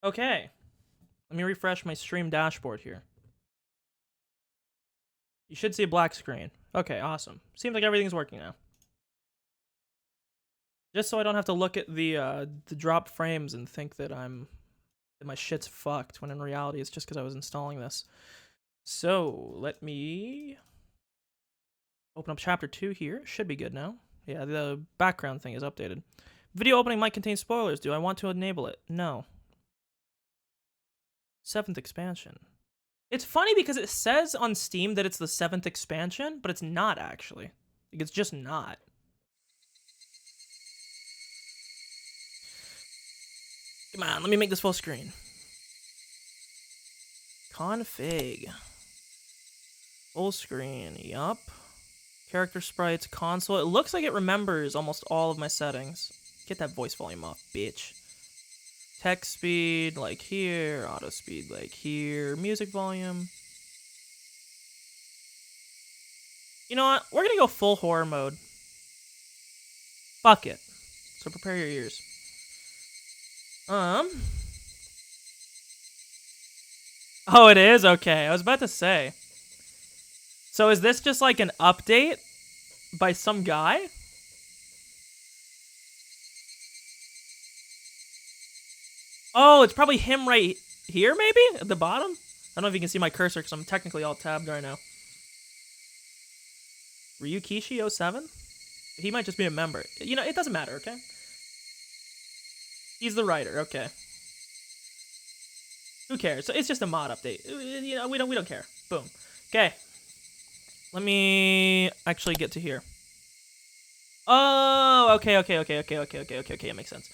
Okay. Let me refresh my stream dashboard here. You should see a black screen. Okay, awesome. Seems like everything's working now. Just so I don't have to look at the drop frames and think that my shit's fucked, when in reality it's just because I was installing this. So let me open up chapter 2 here. Should be good now. Yeah, the background thing is updated. Video opening might contain spoilers. Do I want to enable it? No. 7th expansion. It's funny because it says on Steam that it's the 7th expansion, but it's not actually. Like, it's just not. Come on, let me make this full screen. Config. Full screen, yup. Character sprites, console. It looks like it remembers almost all of my settings. Get that voice volume off, bitch. Text speed, like here. Auto speed, like here. Music volume. You know what? We're gonna go full horror mode. Fuck it. So prepare your ears. Oh, it is? Okay. I was about to say. So is this just like an update by some guy? Oh, it's probably him right here, maybe? At the bottom? I don't know if you can see my cursor because I'm technically all tabbed right now. Ryukishi 07? He might just be a member. You know, it doesn't matter, okay? He's the writer, okay. Who cares? So it's just a mod update. You know, we don't care. Boom. Okay. Let me actually get to here. Oh, okay. It makes sense.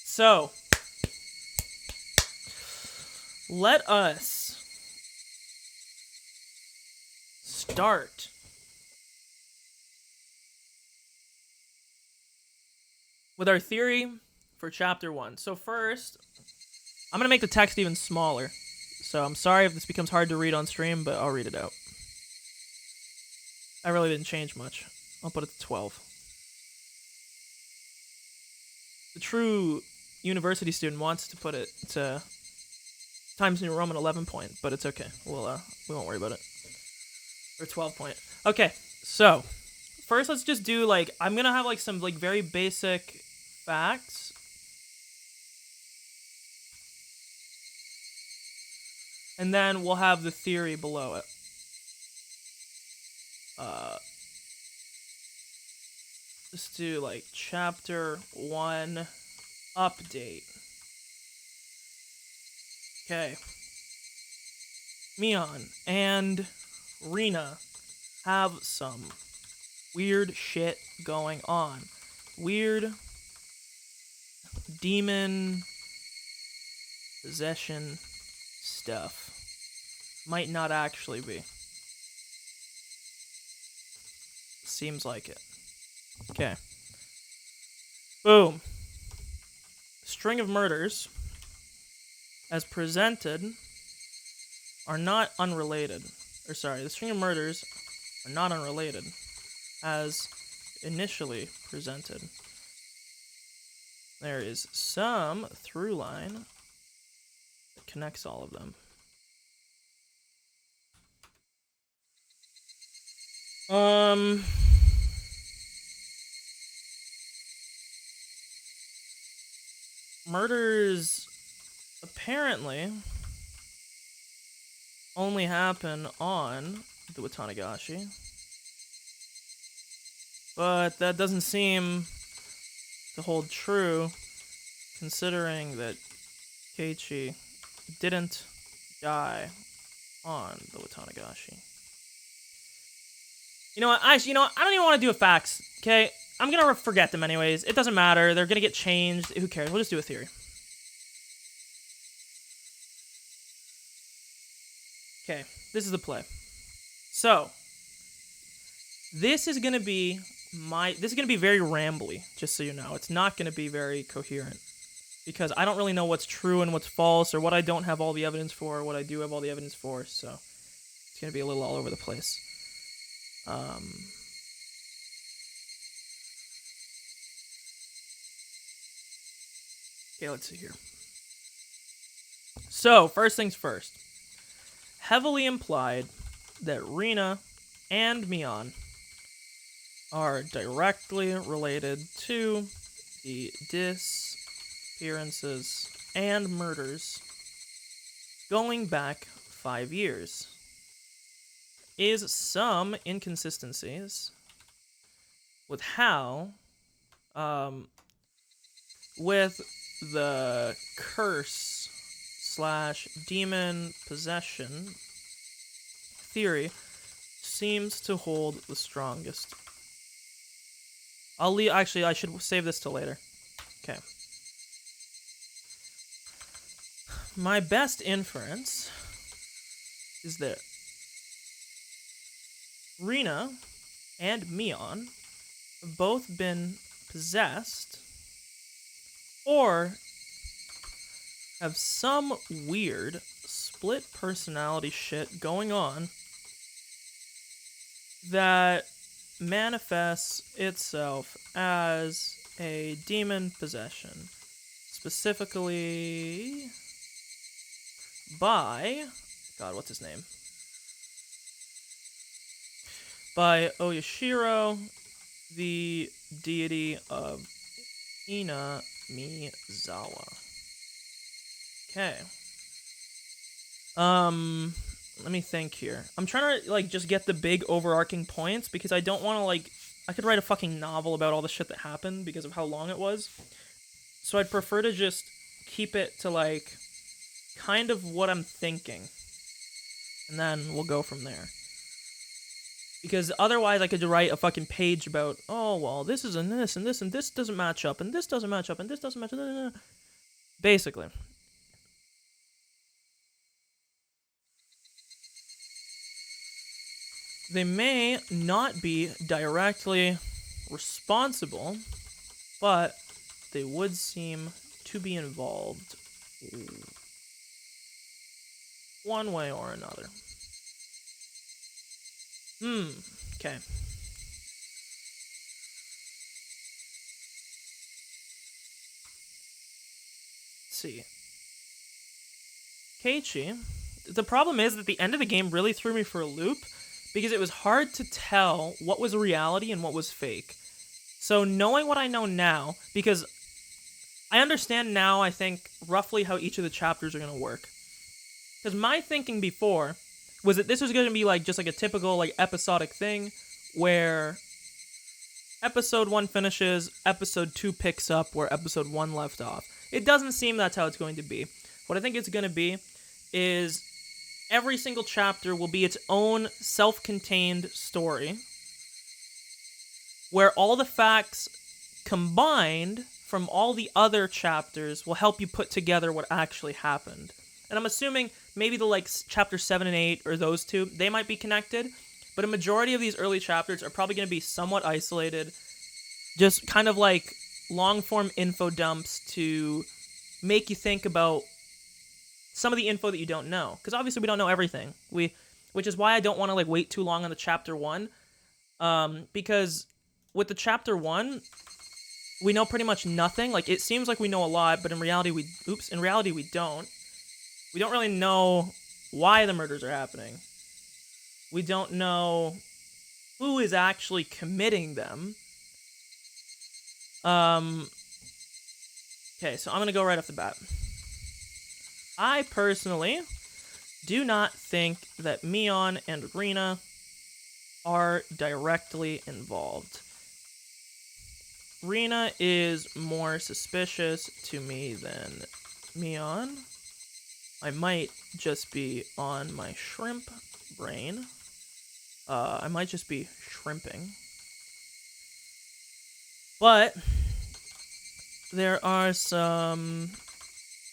So, let us start with our theory for chapter 1. So first, I'm gonna make the text even smaller. So I'm sorry if this becomes hard to read on stream, but I'll read it out. I really didn't change much. I'll put it to 12. The true university student wants to put it to Times New Roman 11 point, but it's okay. We won't worry about it. Or 12 point. Okay, so first let's just do like, I'm gonna have like some like very basic facts. And then we'll have the theory below it. Let's do like chapter 1 update. Okay. Mion and Rina have some weird shit going on. Weird demon possession stuff. Might not actually be. Seems like it. Okay. Boom. String of murders, as presented, are not unrelated. Or sorry, the string of murders are not unrelated, as initially presented. There is some through line that connects all of them. Murders apparently only happen on the Watangashi, but that doesn't seem to hold true, considering that Keiichi didn't die on the Watangashi. You know what? I don't even want to do a facts, okay? I'm gonna forget them anyways. It doesn't matter. They're gonna get changed. Who cares? We'll just do a theory. Okay, this is the play. So, this is gonna be very rambly, just so you know. It's not gonna be very coherent, because I don't really know what's true and what's false, or what I don't have all the evidence for, or what I do have all the evidence for, so it's gonna be a little all over the place. Okay, let's see here. So, first things first. Heavily implied that Rina and Mion are directly related to the disappearances and murders going back 5 years. Is some inconsistencies with how, with the curse / demon possession theory seems to hold the strongest. Actually, I should save this till later. Okay. My best inference is that Rina and Mion have both been possessed or have some weird split personality shit going on that manifests itself as a demon possession, specifically by, God, what's his name? By Oyashiro, the deity of Inamizawa. Okay. Let me think here. I'm trying to, just get the big overarching points, because I don't want to, I could write a fucking novel about all the shit that happened because of how long it was. So I'd prefer to just keep it to, kind of what I'm thinking. And then we'll go from there. Because otherwise I could write a fucking page about, oh, well, this is and this, and this, and this doesn't match up, and this doesn't match up, and this doesn't match up. Basically. They may not be directly responsible, but they would seem to be involved one way or another. Okay. Let's see. Keiichi. The problem is that the end of the game really threw me for a loop, because it was hard to tell what was reality and what was fake. So knowing what I know now, because I understand now, I think, roughly how each of the chapters are going to work. Because my thinking before was that this was going to be just a typical episodic thing where episode 1 finishes, episode 2 picks up where episode 1 left off. It doesn't seem that's how it's going to be. What I think it's going to be is every single chapter will be its own self-contained story where all the facts combined from all the other chapters will help you put together what actually happened. And I'm assuming maybe the chapter 7 and 8 or those two, they might be connected, but a majority of these early chapters are probably going to be somewhat isolated, just kind of long-form info dumps to make you think about some of the info that you don't know, because obviously we don't know everything. Which is why I don't want to wait too long on the chapter 1, because with the chapter 1, we know pretty much nothing. It seems like we know a lot, but in reality we don't. We don't really know why the murders are happening. We don't know who is actually committing them. Okay, so I'm gonna go right off the bat. I personally do not think that Mion and Rina are directly involved. Rina is more suspicious to me than Mion. I might just be on my shrimp brain. I might just be shrimping. But there are some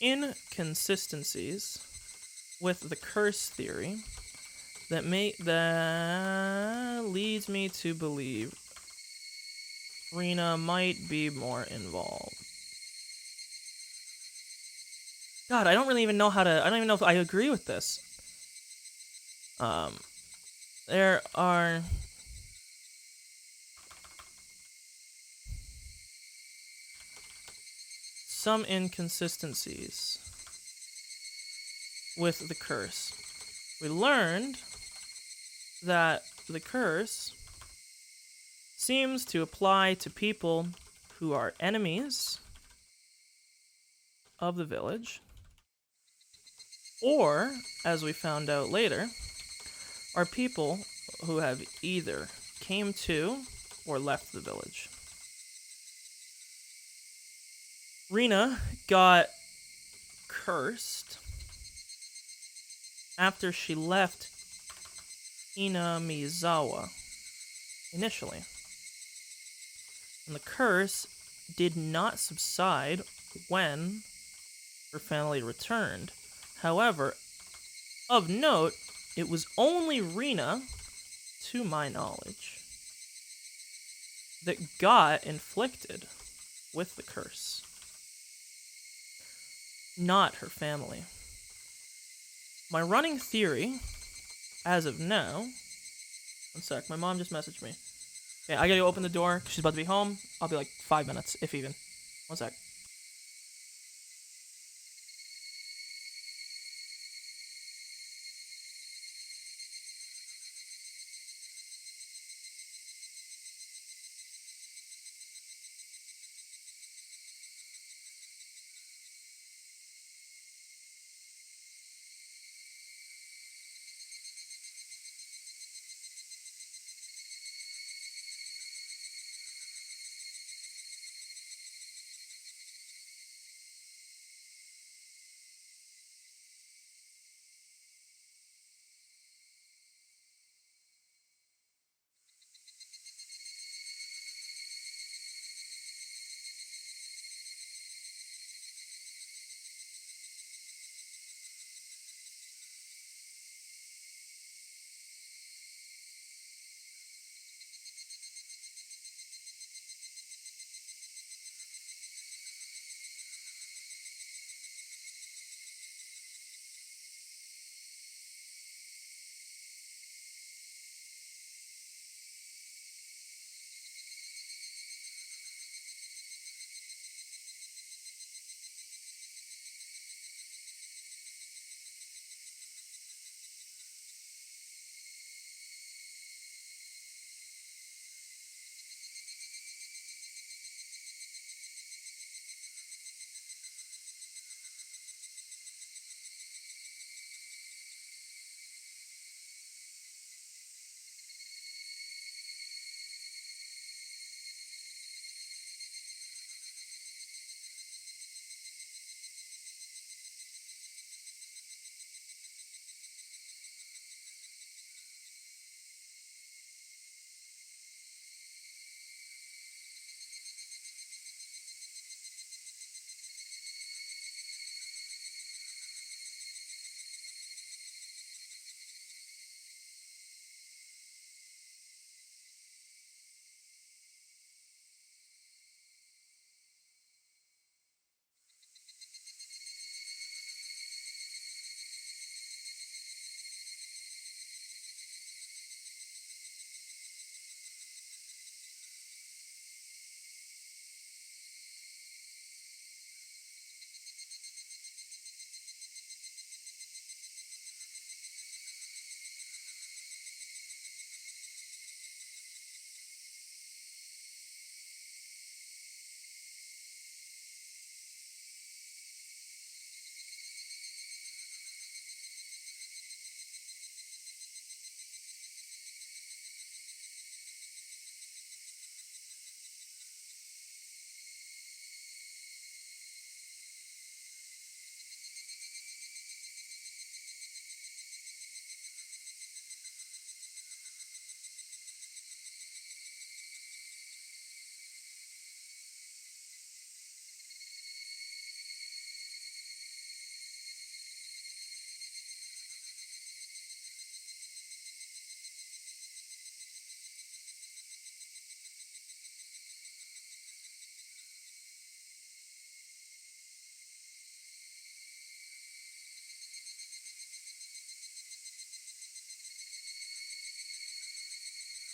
inconsistencies with the curse theory that leads me to believe Rina might be more involved. God, I don't even know if I agree with this. There are some inconsistencies with the curse. We learned that the curse seems to apply to people who are enemies of the village, or, as we found out later, are people who have either came to or left the village. Rina got cursed after she left Inamizawa initially. And the curse did not subside when her family returned. However, of note, it was only Rina, to my knowledge, that got inflicted with the curse. Not her family. My running theory, as of now... One sec, my mom just messaged me. Okay, I gotta go open the door. She's about to be home. I'll be like 5 minutes, if even. One sec.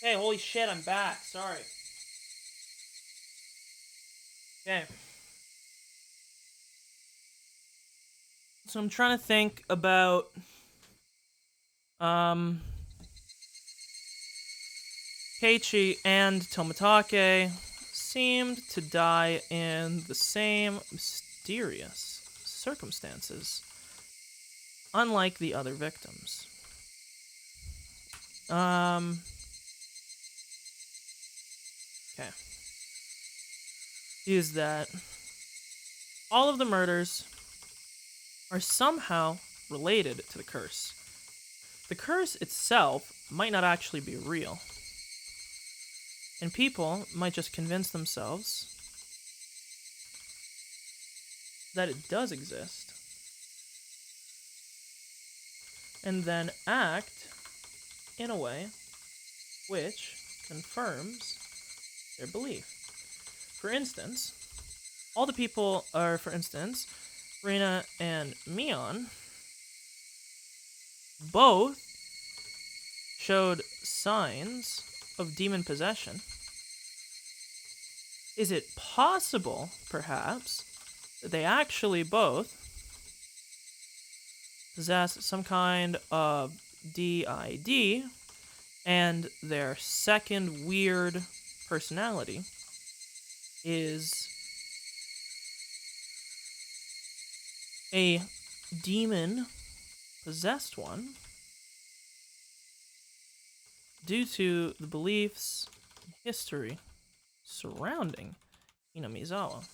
Hey, holy shit, I'm back. Sorry. Okay. So I'm trying to think about Keiichi and Tomitake seemed to die in the same mysterious circumstances, unlike the other victims. Okay. Is that all of the murders are somehow related to the curse. The curse itself might not actually be real, and people might just convince themselves that it does exist, and then act in a way which confirms their belief. For instance, Rina and Mion both showed signs of demon possession. Is it possible, perhaps, that they actually both possess some kind of DID, and their second weird personality is a demon possessed one due to the beliefs and history surrounding Hinamizawa?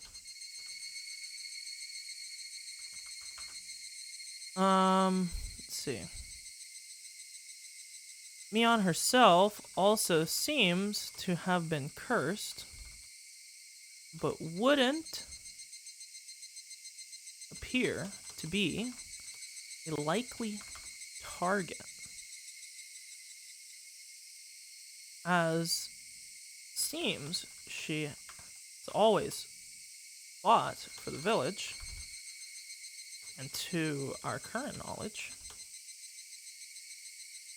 Let's see. Mion herself also seems to have been cursed, but wouldn't appear to be a likely target, as seems she has always fought for the village, and to our current knowledge,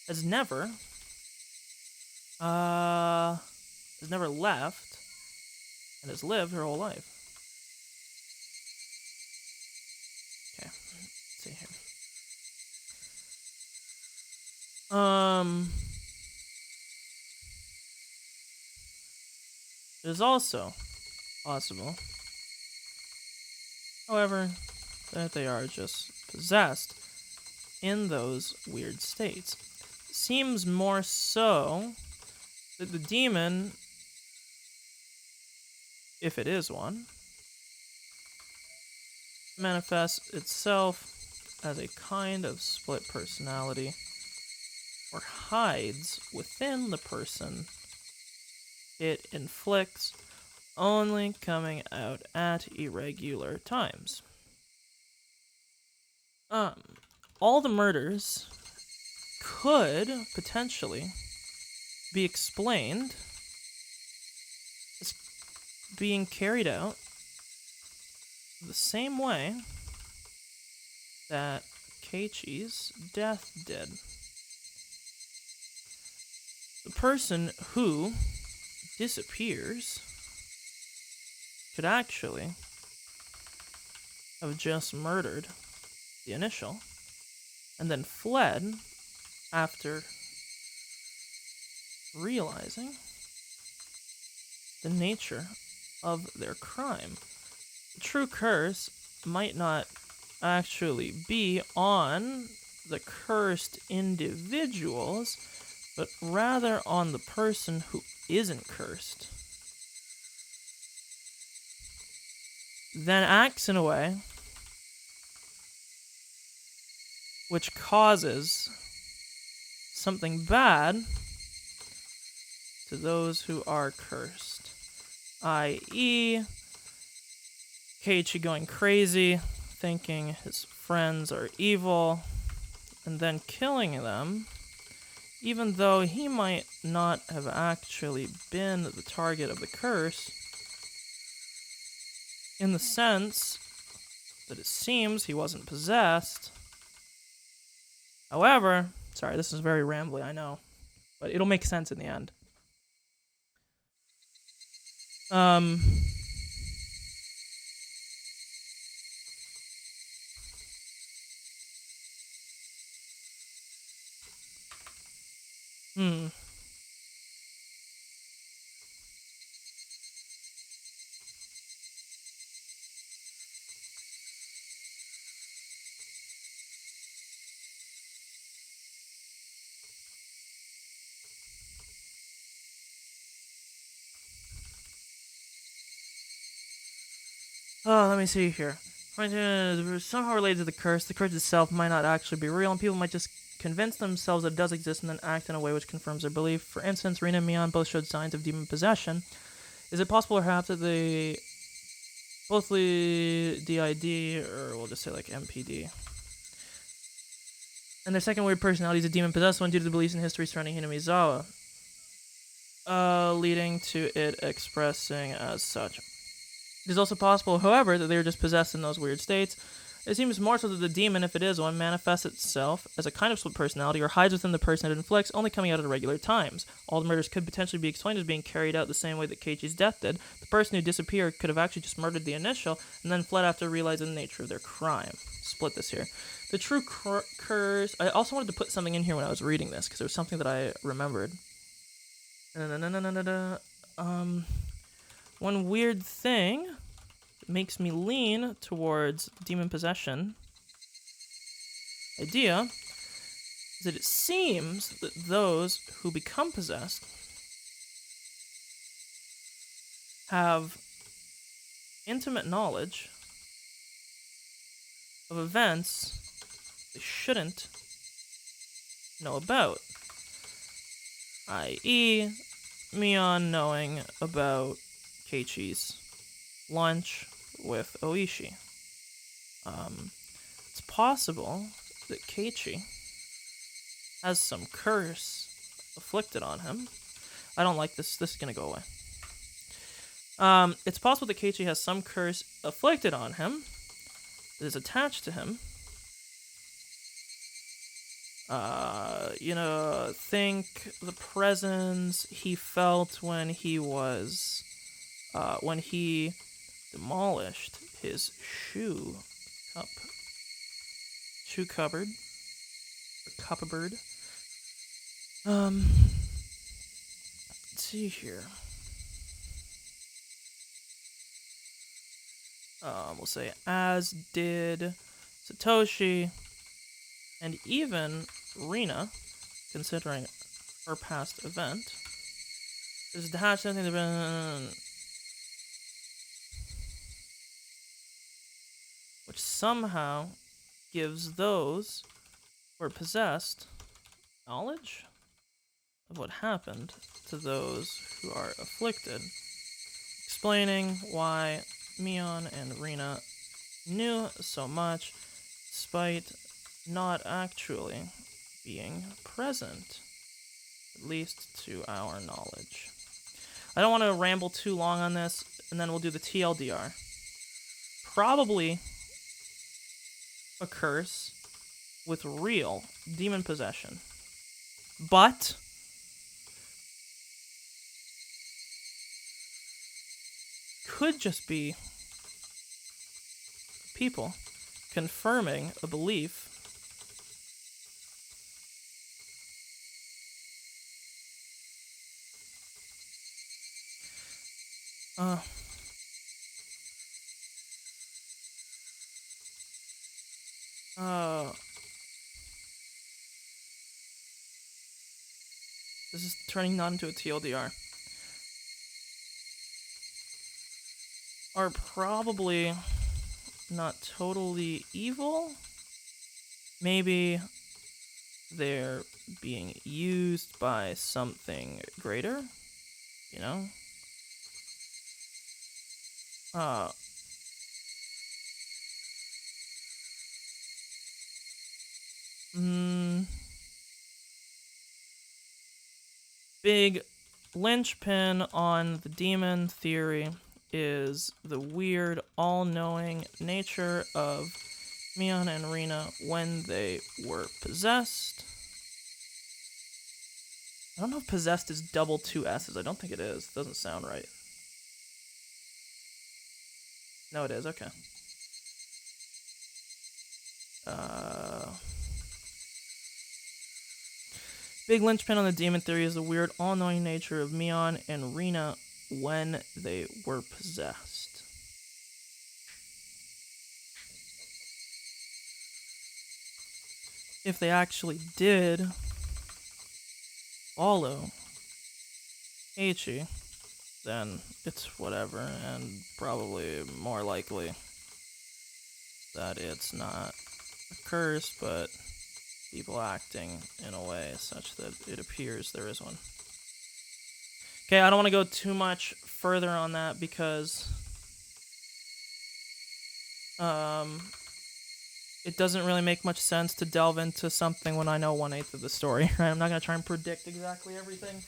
has never left and has lived her whole life. Okay, let's see here. It is also possible, however, that they are just possessed in those weird states. It seems more so that the demon, if it is one, manifests itself as a kind of split personality, or hides within the person it inflicts, only coming out at irregular times. All the murders could potentially be explained as being carried out the same way that Keiichi's death did. The person who disappears could actually have just murdered the initial and then fled after realizing the nature of their crime. The true curse might not actually be on the cursed individuals, but rather on the person who isn't cursed, then acts in a way which causes something bad to those who are cursed, i.e., Keiichi going crazy, thinking his friends are evil, and then killing them, even though he might not have actually been the target of the curse, in the sense that it seems he wasn't possessed. However, sorry, this is very rambly, I know, but it'll make sense in the end. Hmm. Oh, let me see here. Somehow related to the curse itself might not actually be real, and people might just convince themselves that it does exist and then act in a way which confirms their belief. For instance, Rina and Mion both showed signs of demon possession. Is it possible perhaps that they both DID, or we'll just say like MPD, and their second weird personality is a demon possessed one due to the beliefs and history surrounding Hinamizawa, leading to it expressing as such. It is also possible, however, that they are just possessed in those weird states. It seems more so that the demon, if it is one, manifests itself as a kind of split personality or hides within the person it inflicts, only coming out at irregular times. All the murders could potentially be explained as being carried out the same way that Keiichi's death did. The person who disappeared could have actually just murdered the initial and then fled after realizing the nature of their crime. Split this here. The true curse... I also wanted to put something in here when I was reading this, because there was something that I remembered. One weird thing makes me lean towards demon possession idea is that it seems that those who become possessed have intimate knowledge of events they shouldn't know about, i.e. Mion knowing about Keiichi's lunch with Oishi. It's possible that Keiichi has some curse afflicted on him. I don't like this. This is going to go away. It's possible that Keiichi has some curse afflicted on him that is attached to him. Think the presence he felt when he was, when he demolished his shoe cupboard, or cupboard. Let's see here. We'll say as did Satoshi, and even Rina, considering her past event. Is attached to something which somehow gives those who are possessed knowledge of what happened to those who are afflicted, explaining why Mion and Rina knew so much despite not actually being present, at least to our knowledge. I don't want to ramble too long on this, and then we'll do the TLDR. Probably a curse with real demon possession, but could just be people confirming a belief this is turning not into a TLDR, are probably not totally evil. Maybe they're being used by something greater, you know? Big linchpin on the demon theory is the weird, all-knowing nature of Mion and Rina when they were possessed. I don't know if possessed is double two S's. I don't think it is. It doesn't sound right. No, it is. Okay. Big linchpin on the demon theory is the weird, all-knowing nature of Mion and Rina when they were possessed. If they actually did follow Heiichi, then it's whatever, and probably more likely that it's not a curse, but people acting in a way such that it appears there is one. Okay, I don't want to go too much further on that because it doesn't really make much sense to delve into something when I know 1/8 of the story, right? I'm not going to try and predict exactly everything.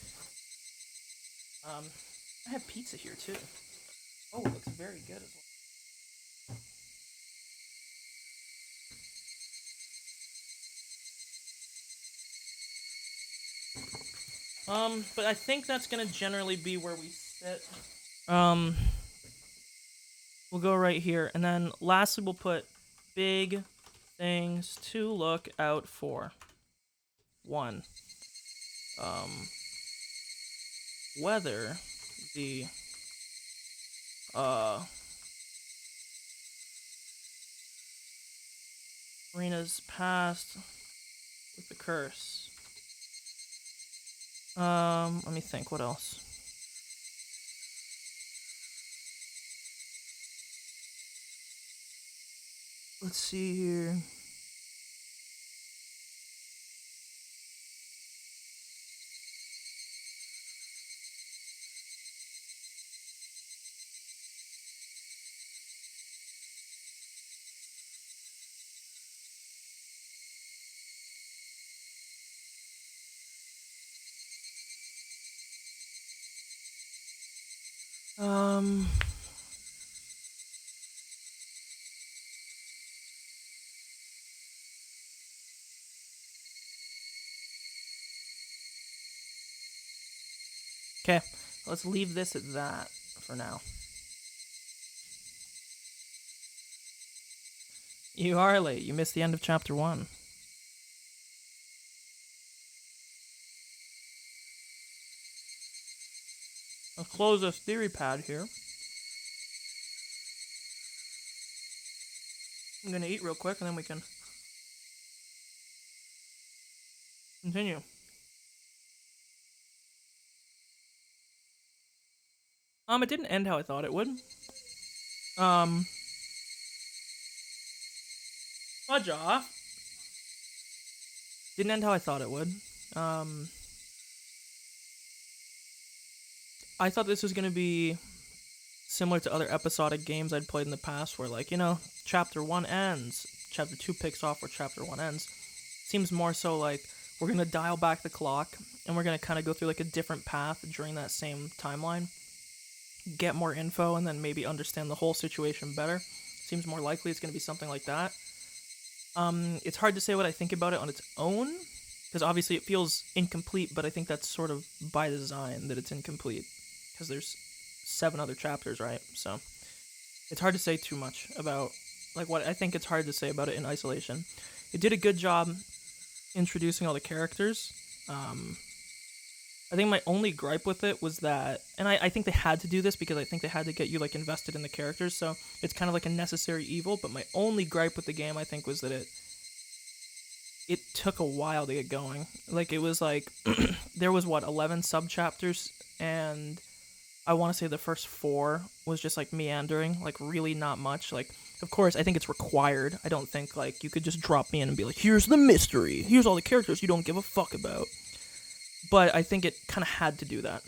I have pizza here, too. Oh, it looks very good as well. But I think that's going to generally be where we sit. We'll go right here. And then lastly, we'll put big things to look out for. 1. Whether the Rina's past with the curse. Let me think, what else? Let's see here. Okay, let's leave this at that for now. You are late. You missed the end of chapter 1. I'll close this theory pad here. I'm gonna eat real quick and then we can continue. It didn't end how I thought it would. Fudge off. Didn't end how I thought it would. I thought this was gonna be similar to other episodic games I'd played in the past where, like, chapter 1 ends, chapter 2 picks off where chapter 1 ends. Seems more so like we're going to dial back the clock and we're going to kind of go through, like, a different path during that same timeline. Get more info and then maybe understand the whole situation better. Seems more likely it's going to be something like that. It's hard to say what I think about it on its own, because obviously it feels incomplete, but I think that's sort of by design that it's incomplete, because there's 7 other chapters, right? So it's hard to say too much about, like, what I think it's hard to say about it in isolation. It did a good job introducing all the characters. I think my only gripe with it was that, and I think they had to do this because I think they had to get you, like, invested in the characters, so it's kind of like a necessary evil, but my only gripe with the game, I think, was that it took a while to get going. Like, it was like, there was, 11 sub-chapters, and I want to say the first 4 was just, like, meandering, like, really not much. Like, of course, I think it's required. I don't think, like, you could just drop me in and be like, here's the mystery, here's all the characters you don't give a fuck about. But I think it kind of had to do that.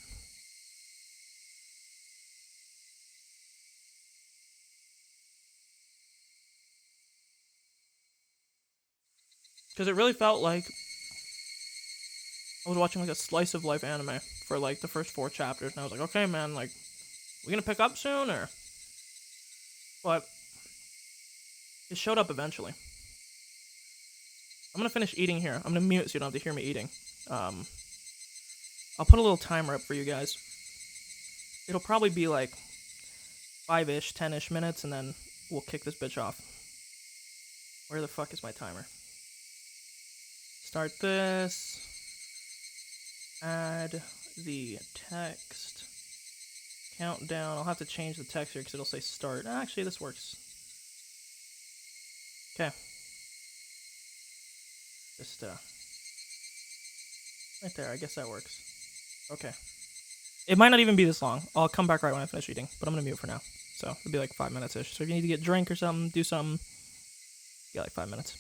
Because it really felt like I was watching, like, a slice of life anime for, like, the first 4 chapters. And I was like, okay, man, like, we gonna pick up soon, or? But it showed up eventually. I'm gonna finish eating here. I'm gonna mute so you don't have to hear me eating. I'll put a little timer up for you guys. It'll probably be like 5-ish, 10-ish minutes, and then we'll kick this bitch off. Where the fuck is my timer? Start this. add the text. Countdown. I'll have to change the text here because it'll say start. Actually, this works. Okay. Just, right there. I guess that works. Okay. It might not even be this long. I'll come back right when I finish eating, but I'm going to mute for now. So it'll be like 5 minutes-ish. So if you need to get a drink or something, do something, you got like 5 minutes.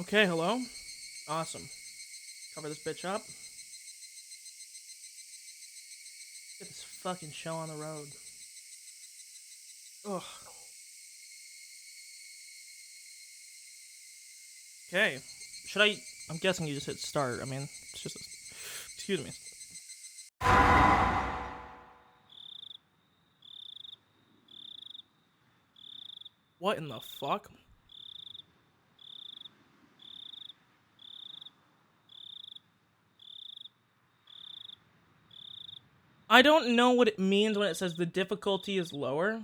Okay, hello? Awesome. Cover this bitch up. Get this fucking show on the road. Ugh. Okay. Should I... I'm guessing you just hit start. I mean, it's just... Excuse me. What in the fuck? I don't know what it means when it says the difficulty is lower.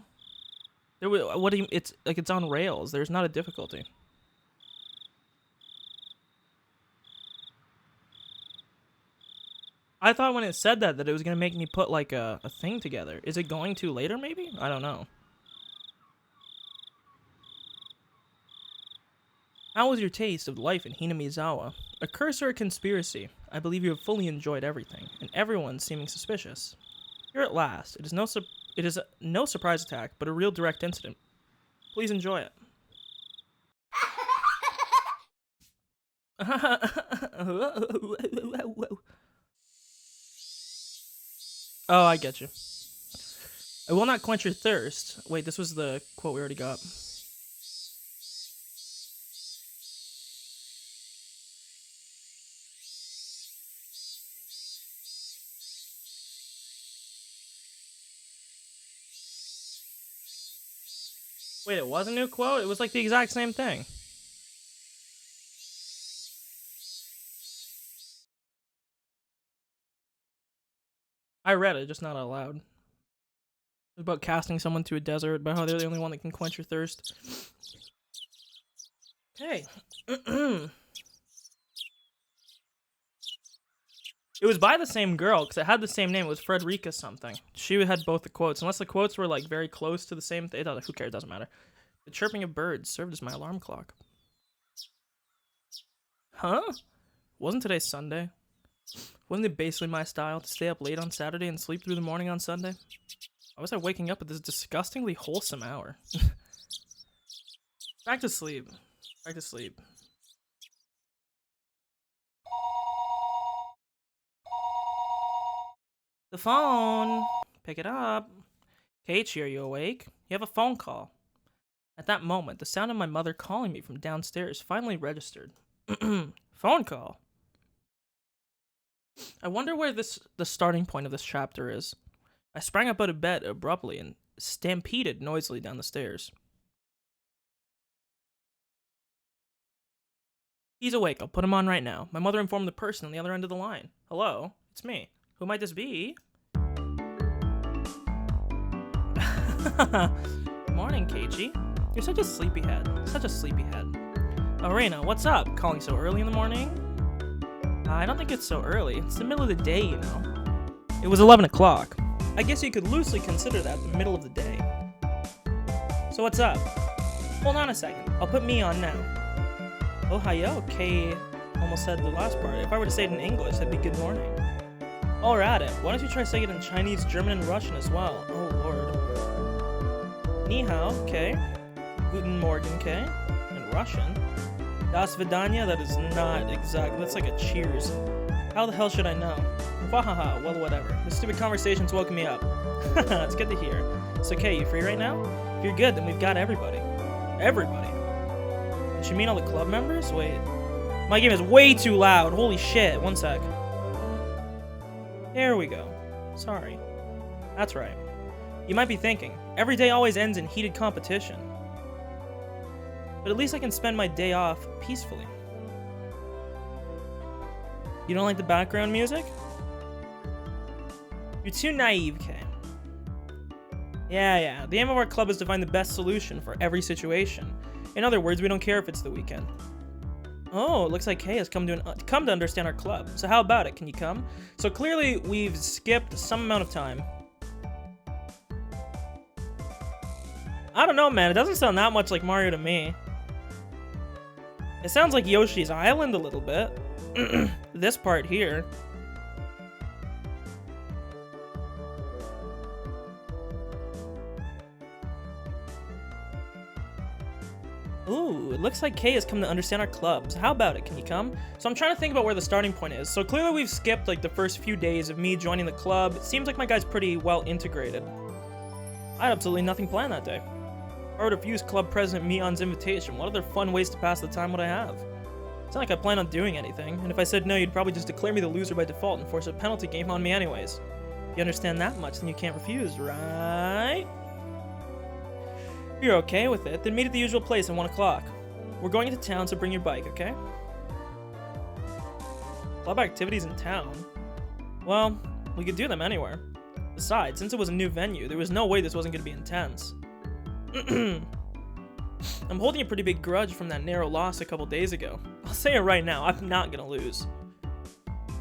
What do you... It's like it's on rails. There's not a difficulty. I thought when it said that it was going to make me put, like, a thing together. Is it going to later, maybe? I don't know. How was your taste of life in Hinamizawa? A curse or a conspiracy? I believe you have fully enjoyed everything, and everyone seeming suspicious. Here at last. It is no surprise attack, but a real direct incident. Please enjoy it. Oh, I get you. I will not quench your thirst. Wait, this was the quote we already got. Wait, it was a new quote? It was like the exact same thing. I read it, just not out loud. It was about casting someone to a desert, about how they're the only one that can quench your thirst. Okay. It was by the same girl, because it had the same name. It was Frederica something. She had both the quotes. Unless the quotes were, like, very close to the same thing. Who cares? It doesn't matter. The chirping of birds served as my alarm clock. Huh? Wasn't today Sunday? Wasn't it basically my style to stay up late on Saturday and sleep through the morning on Sunday? Why was I waking up at this disgustingly wholesome hour? Back to sleep. Back to sleep. The phone! Pick it up. Keiichi, are you awake? You have a phone call. At that moment, the sound of my mother calling me from downstairs finally registered. Phone call. I wonder where the starting point of this chapter is. I sprang up out of bed abruptly and stampeded noisily down the stairs. He's awake. I'll put him on right now. My mother informed the person on the other end of the line. Hello, it's me. Who might this be? Morning, Keiichi. You're such a sleepyhead. Such a sleepyhead. Oh, Reina, what's up? Calling so early in the morning? I don't think it's so early. It's the middle of the day, you know. It was 11 o'clock. I guess you could loosely consider that the middle of the day. So what's up? Hold on a second. I'll put me on now. Ohayo, Kei almost said the last part. If I were to say it in English, that'd be good morning. While we're at it, why don't you try saying it in Chinese, German, and Russian as well? Oh, Lord. Ni hao, Kei. Guten Morgen, Kei. In Russian. Das Vidanya, that is not exact. That's like a cheers. How the hell should I know? Wahaha, well, whatever. This stupid conversation's woken me up. It's good to hear. So, Kei, you free right now? If you're good, then we've got everybody. Everybody. Did you mean all the club members? Wait. My game is way too loud. Holy shit. One sec. There we go. Sorry. That's right. You might be thinking, every day always ends in heated competition. But at least I can spend my day off peacefully. You don't like the background music? You're too naive, Kei. Yeah. The aim of our club is to find the best solution for every situation. In other words, we don't care if it's the weekend. Oh, it looks like Kei has come to understand our club. So how about it? Can you come? So clearly, we've skipped some amount of time. I don't know, man. It doesn't sound that much like Mario to me. It sounds like Yoshi's Island a little bit. This part here. Ooh, looks like Kay has come to understand our club, so how about it? Can you come? So I'm trying to think about where the starting point is. So clearly we've skipped like the first few days of me joining the club. It seems like my guy's pretty well integrated. I had absolutely nothing planned that day. I would refuse Club President Mion's invitation. What other fun ways to pass the time would I have? It's not like I plan on doing anything, and if I said no, you'd probably just declare me the loser by default and force a penalty game on me anyways. If you understand that much, then you can't refuse, right? If you're okay with it, then meet at the usual place at 1 o'clock. We're going into town, so bring your bike, okay? Club activities in town? Well, we could do them anywhere. Besides, since it was a new venue, there was no way this wasn't going to be intense. I'm holding a pretty big grudge from that narrow loss a couple days ago. I'll say it right now, I'm not gonna lose.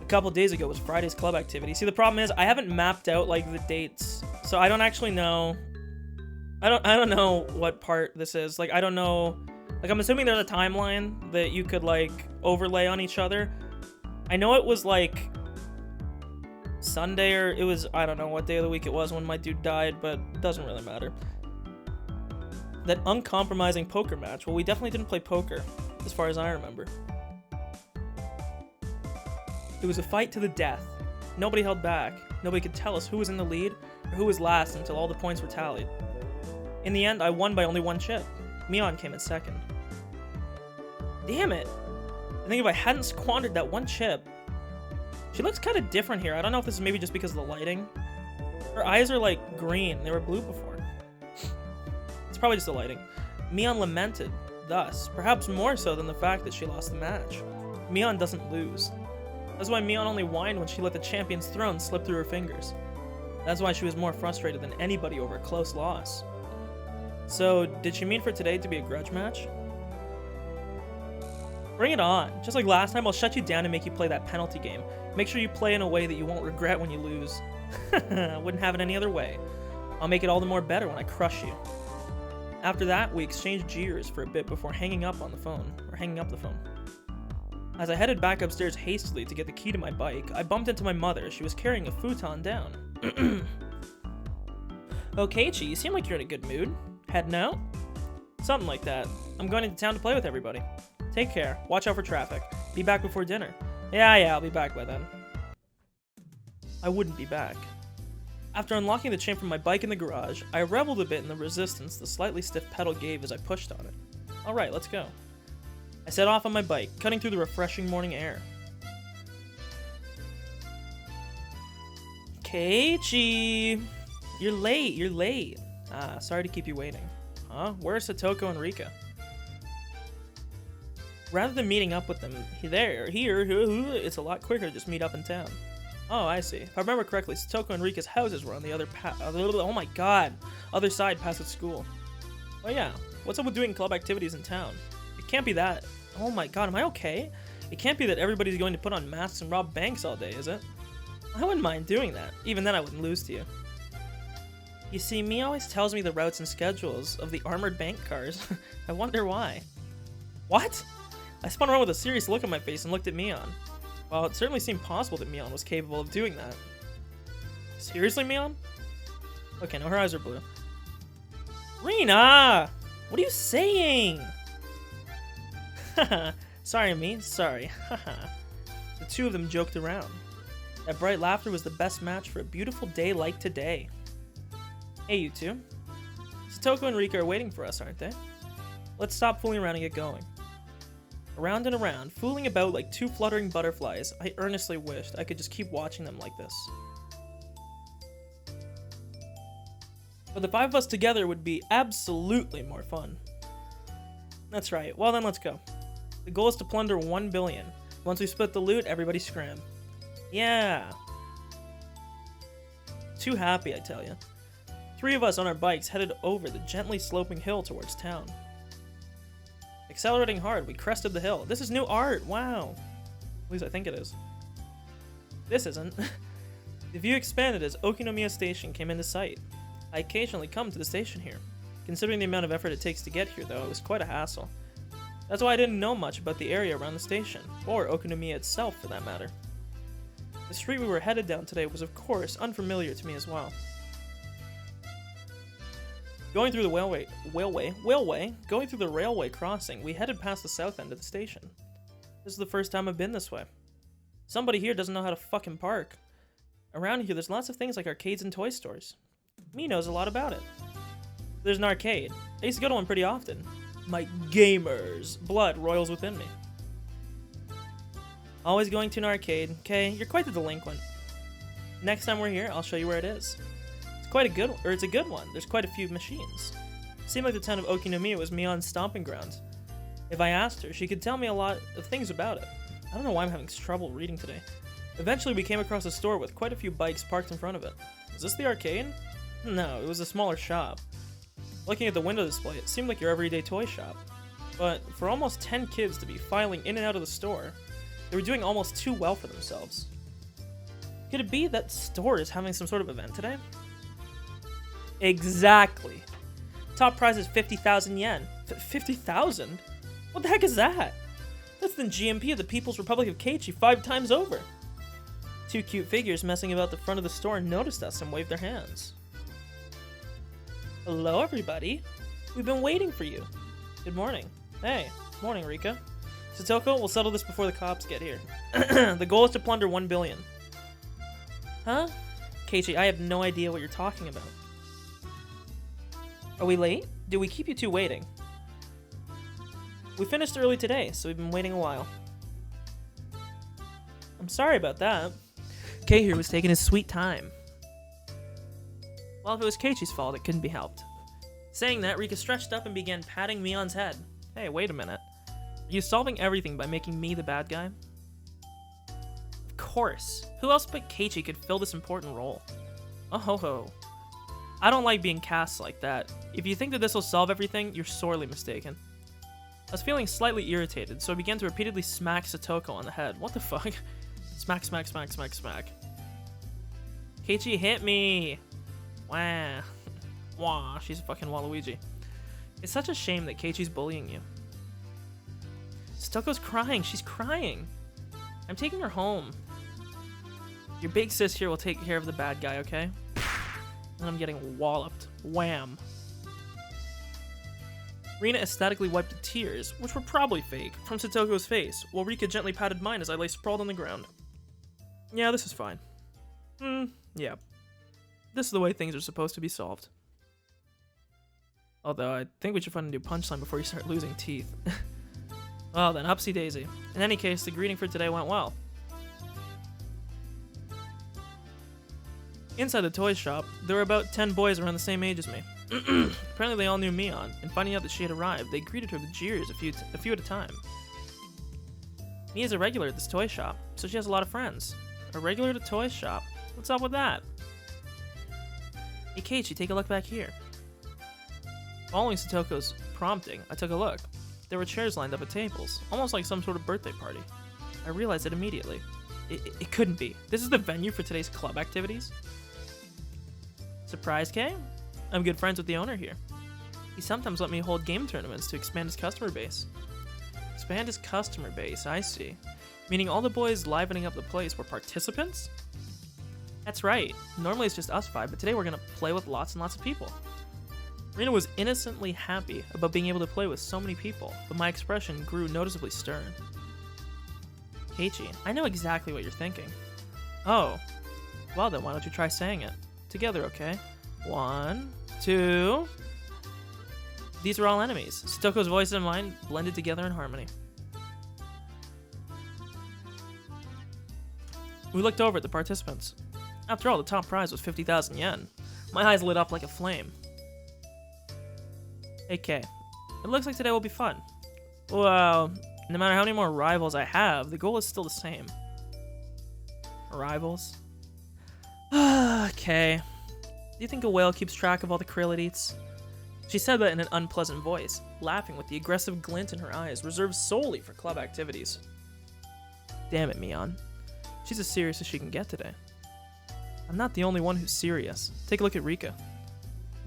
A couple days ago was Friday's club activity. See, the problem is I haven't mapped out like the dates, so I don't actually know. I don't know what part this is. Like, I don't know. Like, I'm assuming there's a timeline that you could like overlay on each other. I know it was like Sunday, or it was, I don't know what day of the week it was when my dude died, but it doesn't really matter. That uncompromising poker match. Well, we definitely didn't play poker, as far as I remember. It was a fight to the death. Nobody held back. Nobody could tell us who was in the lead or who was last until all the points were tallied. In the end, I won by only 1 chip. Mion came in second. Damn it! I think if I hadn't squandered that 1 chip... She looks kind of different here. I don't know if this is maybe just because of the lighting. Her eyes are like green. They were blue before. It's probably just the lighting. Mion lamented, thus, perhaps more so than the fact that she lost the match. Mion doesn't lose. That's why Mion only whined when she let the champion's throne slip through her fingers. That's why she was more frustrated than anybody over a close loss. So, did she mean for today to be a grudge match? Bring it on. Just like last time, I'll shut you down and make you play that penalty game. Make sure you play in a way that you won't regret when you lose. Wouldn't have it any other way. I'll make it all the more better when I crush you. After that, we exchanged jeers for a bit before hanging up the phone. As I headed back upstairs hastily to get the key to my bike, I bumped into my mother. She was carrying a futon down. Oh, Keiichi, you seem like you're in a good mood. Heading out? Something like that. I'm going into town to play with everybody. Take care. Watch out for traffic. Be back before dinner. Yeah, I'll be back by then. I wouldn't be back. After unlocking the chain from my bike in the garage, I reveled a bit in the resistance the slightly stiff pedal gave as I pushed on it. Alright, let's go. I set off on my bike, cutting through the refreshing morning air. Keiichi! You're late. Ah, sorry to keep you waiting. Huh? Where's Satoko and Rika? Rather than meeting up with them here, it's a lot quicker to just meet up in town. Oh, I see. If I remember correctly, Satoko and Rika's houses were on the other other side past the school. Oh yeah, what's up with doing club activities in town? It can't be that. Oh my god, am I okay? It can't be that everybody's going to put on masks and rob banks all day, is it? I wouldn't mind doing that. Even then I wouldn't lose to you. You see, Mi always tells me the routes and schedules of the armored bank cars. I wonder why. What? I spun around with a serious look on my face and looked at Mion. Well, it certainly seemed possible that Mion was capable of doing that. Seriously, Mion? Okay, no, her eyes are blue. Rina! What are you saying? Haha. Sorry, Mi. Sorry. Haha. The two of them joked around. That bright laughter was the best match for a beautiful day like today. Hey, you two. Satoko and Rika are waiting for us, aren't they? Let's stop fooling around and get going. Around and around, fooling about like 2 fluttering butterflies, I earnestly wished I could just keep watching them like this. But the 5 of us together would be absolutely more fun. That's right. Well then, let's go. The goal is to plunder 1 billion. Once we split the loot, everybody scram. Yeah. Too happy, I tell you. 3 of us on our bikes headed over the gently sloping hill towards town. Accelerating hard, we crested the hill. This is new art, wow. At least I think it is. This isn't. The view expanded as Okinomiya Station came into sight. I occasionally come to the station here. Considering the amount of effort it takes to get here, though, it was quite a hassle. That's why I didn't know much about the area around the station, or Okinomiya itself for that matter. The street we were headed down today was of course unfamiliar to me as well. Going through the going through the railway crossing, we headed past the south end of the station. This is the first time I've been this way. Somebody here doesn't know how to fucking park. Around here, there's lots of things like arcades and toy stores. Me knows a lot about it. There's an arcade. I used to go to one pretty often. My gamer's blood roils within me. Always going to an arcade. Okay, you're quite the delinquent. Next time we're here, I'll show you where it is. It's a good one. There's quite a few machines. Seemed like the town of Okinomiya was Mion's stomping grounds. If I asked her, she could tell me a lot of things about it. I don't know why I'm having trouble reading today. Eventually, we came across a store with quite a few bikes parked in front of it. Was this the arcade? No, it was a smaller shop. Looking at the window display, it seemed like your everyday toy shop. But for almost 10 kids to be filing in and out of the store, they were doing almost too well for themselves. Could it be that store is having some sort of event today? Exactly. Top prize is 50,000 yen. 50,000? What the heck is that? That's the GMP of the People's Republic of Keiichi 5 times over. Two cute figures messing about the front of the store noticed us and waved their hands. Hello, everybody. We've been waiting for you. Good morning. Hey, morning, Rika. Satoko, we'll settle this before the cops get here. The goal is to plunder 1 billion. Huh? Keiichi, I have no idea what you're talking about. Are we late? Did we keep you two waiting? We finished early today, so we've been waiting a while. I'm sorry about that. Kei here was taking his sweet time. Well, if it was Keiichi's fault, it couldn't be helped. Saying that, Rika stretched up and began patting Mion's head. Hey, wait a minute. Are you solving everything by making me the bad guy? Of course. Who else but Keiichi could fill this important role? Oh ho ho. I don't like being cast like that. If you think that this will solve everything, you're sorely mistaken. I was feeling slightly irritated, so I began to repeatedly smack Satoko on the head. What the fuck? Smack, smack, smack, smack, smack. Keiichi hit me! Wah. Wah, she's a fucking Waluigi. It's such a shame that Keiichi's bullying you. Satoko's crying, she's crying. I'm taking her home. Your big sis here will take care of the bad guy, okay? And I'm getting walloped. Wham. Rina ecstatically wiped the tears, which were probably fake, from Satoko's face, while Rika gently patted mine as I lay sprawled on the ground. Yeah, this is fine. Yeah. This is the way things are supposed to be solved. Although, I think we should find a new punchline before you start losing teeth. Well then, upsy daisy. In any case, the greeting for today went well. Inside the toy shop, there were about 10 boys around the same age as me. Apparently they all knew Mion, and finding out that she had arrived, they greeted her with jeers a few at a time. Mia's a regular at this toy shop, so she has a lot of friends. A regular at a toy shop? What's up with that? Hey Keiichi, take a look back here. Following Satoko's prompting, I took a look. There were chairs lined up at tables, almost like some sort of birthday party. I realized it immediately. It couldn't be. This is the venue for today's club activities? Surprise, Kay? I'm good friends with the owner here. He sometimes let me hold game tournaments to expand his customer base. Expand his customer base, I see. Meaning all the boys livening up the place were participants? That's right. Normally it's just us 5, but today we're gonna play with lots and lots of people. Rina was innocently happy about being able to play with so many people, but my expression grew noticeably stern. Keiichi, I know exactly what you're thinking. Oh. Well then, why don't you try saying it? Together, okay? 1, 2... These are all enemies. Satoko's voice and mine blended together in harmony. We looked over at the participants. After all, the top prize was 50,000 yen. My eyes lit up like a flame. Hey Kay, it looks like today will be fun. Well, no matter how many more rivals I have, the goal is still the same. Rivals? Okay. Do you think a whale keeps track of all the krill it eats? She said that in an unpleasant voice, laughing with the aggressive glint in her eyes reserved solely for club activities. Damn it, Mion. She's as serious as she can get today. I'm not the only one who's serious. Take a look at Rika.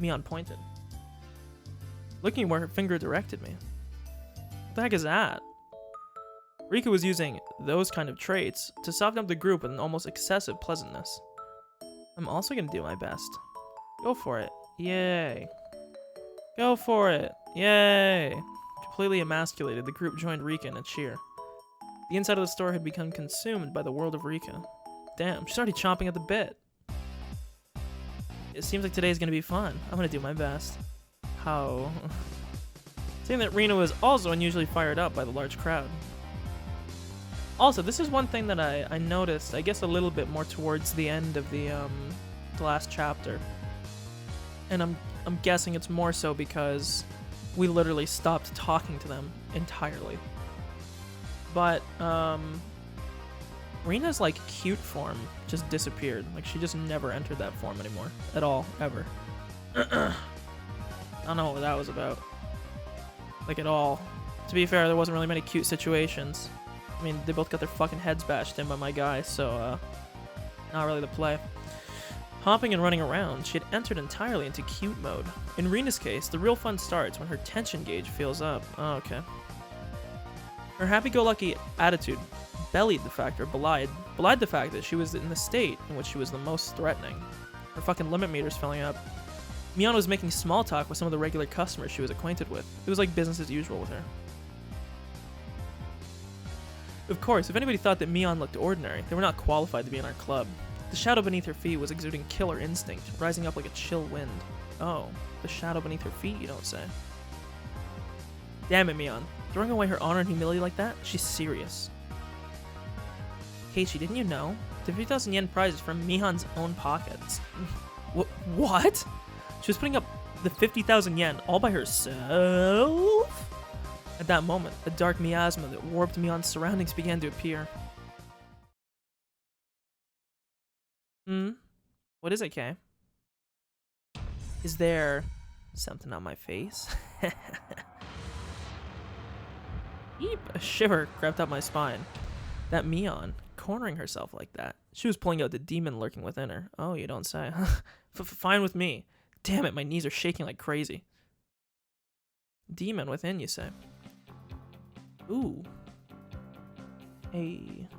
Mion pointed, looking where her finger directed me. What the heck is that? Rika was using those kind of traits to soften up the group with an almost excessive pleasantness. I'm also gonna do my best. Go for it. Yay. Go for it. Yay. Completely emasculated, the group joined Rika in a cheer. The inside of the store had become consumed by the world of Rika. Damn, she's already chomping at the bit. It seems like today's gonna be fun. I'm gonna do my best. How? Saying that Rina was also unusually fired up by the large crowd. Also, this is one thing that I noticed, I guess a little bit more towards the end of the last chapter. And I'm guessing it's more so because we literally stopped talking to them entirely. But Rina's like cute form just disappeared. Like she just never entered that form anymore at all, ever. I don't know what that was about. Like at all. To be fair, there wasn't really many cute situations. I mean, they both got their fucking heads bashed in by my guy, so not really the play. Hopping and running around, she had entered entirely into cute mode. In Rina's case, the real fun starts when her tension gauge feels up. Oh, okay. Her happy-go-lucky attitude belied the fact that she was in the state in which she was the most threatening. Her fucking limit meter's filling up. Mion was making small talk with some of the regular customers she was acquainted with. It was like business as usual with her. Of course, if anybody thought that Mion looked ordinary, they were not qualified to be in our club. The shadow beneath her feet was exuding killer instinct, rising up like a chill wind. Oh, the shadow beneath her feet, you don't say. Damn it, Mion. Throwing away her honor and humility like that? She's serious. Keiichi, didn't you know? The 50,000 yen prize is from Mihon's own pockets. What? She was putting up the 50,000 yen all by herself? At that moment, a dark miasma that warped Mion's surroundings began to appear. What is it, Kay? Is there something on my face? Eep! A shiver crept up my spine. That Mion, cornering herself like that. She was pulling out the demon lurking within her. Oh, you don't say. Fine with me. Damn it, my knees are shaking like crazy. Demon within, you say? Ooh. Hey.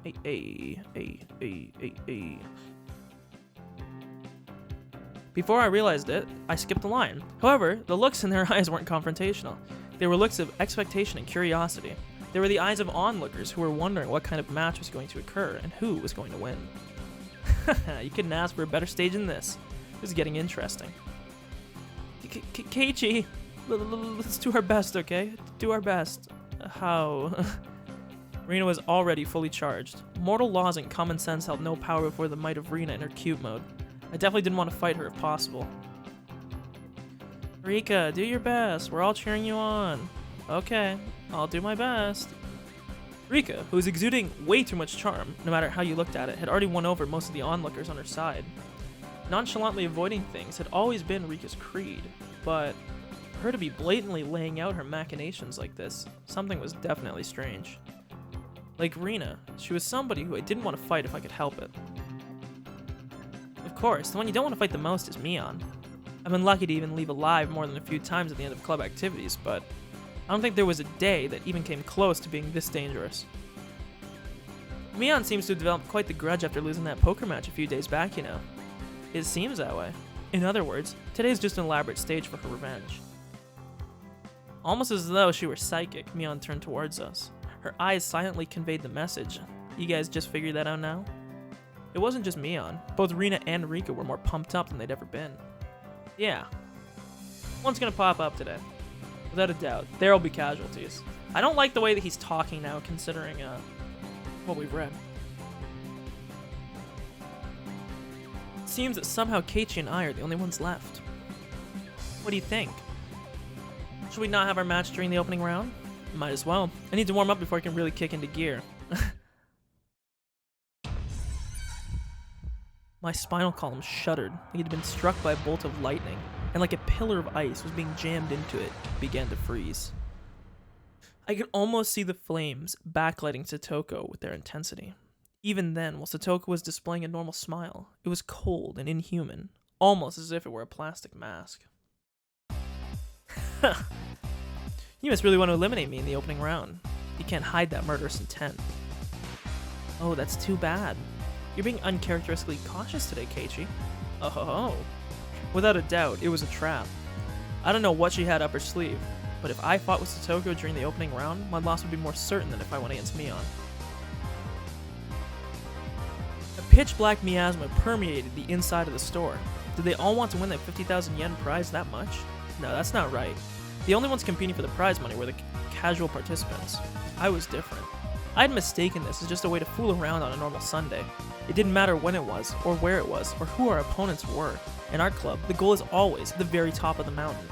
Before I realized it, I skipped a line. However, the looks in their eyes weren't confrontational. They were looks of expectation and curiosity. They were the eyes of onlookers who were wondering what kind of match was going to occur and who was going to win. You couldn't ask for a better stage than this. This is getting interesting. Keiichi, let's do our best, okay? Do our best. How? Rina was already fully charged. Mortal laws and common sense held no power before the might of Rina in her cute mode. I definitely didn't want to fight her if possible. Rika, do your best. We're all cheering you on. Okay, I'll do my best. Rika, who was exuding way too much charm, no matter how you looked at it, had already won over most of the onlookers on her side. Nonchalantly avoiding things had always been Rika's creed, but for her to be blatantly laying out her machinations like this, something was definitely strange. Like Rina, she was somebody who I didn't want to fight if I could help it. Of course, the one you don't want to fight the most is Mion. I've been lucky to even leave alive more than a few times at the end of club activities, but I don't think there was a day that even came close to being this dangerous. Mion seems to have developed quite the grudge after losing that poker match a few days back, you know. It seems that way. In other words, today's just an elaborate stage for her revenge. Almost as though she were psychic, Mion turned towards us. Her eyes silently conveyed the message. You guys just figured that out now? It wasn't just Mion. Both Rina and Rika were more pumped up than they'd ever been. Yeah. One's gonna pop up today. Without a doubt. There'll be casualties. I don't like the way that he's talking now, considering what we've read. It seems that somehow Keiichi and I are the only ones left. What do you think? Should we not have our match during the opening round? Might as well. I need to warm up before I can really kick into gear. My spinal column shuddered, like it had been struck by a bolt of lightning, and like a pillar of ice was being jammed into it, began to freeze. I could almost see the flames backlighting Satoko with their intensity. Even then, while Satoko was displaying a normal smile, it was cold and inhuman, almost as if it were a plastic mask. You must really want to eliminate me in the opening round. You can't hide that murderous intent. Oh, that's too bad. You're being uncharacteristically cautious today, Keiichi. Oh. Without a doubt, it was a trap. I don't know what she had up her sleeve, but if I fought with Satoko during the opening round, my loss would be more certain than if I went against Mion. A pitch-black miasma permeated the inside of the store. Did they all want to win that 50,000 yen prize that much? No, that's not right. The only ones competing for the prize money were the casual participants. I was different. I had mistaken this as just a way to fool around on a normal Sunday. It didn't matter when it was, or where it was, or who our opponents were. In our club, the goal is always at the very top of the mountain.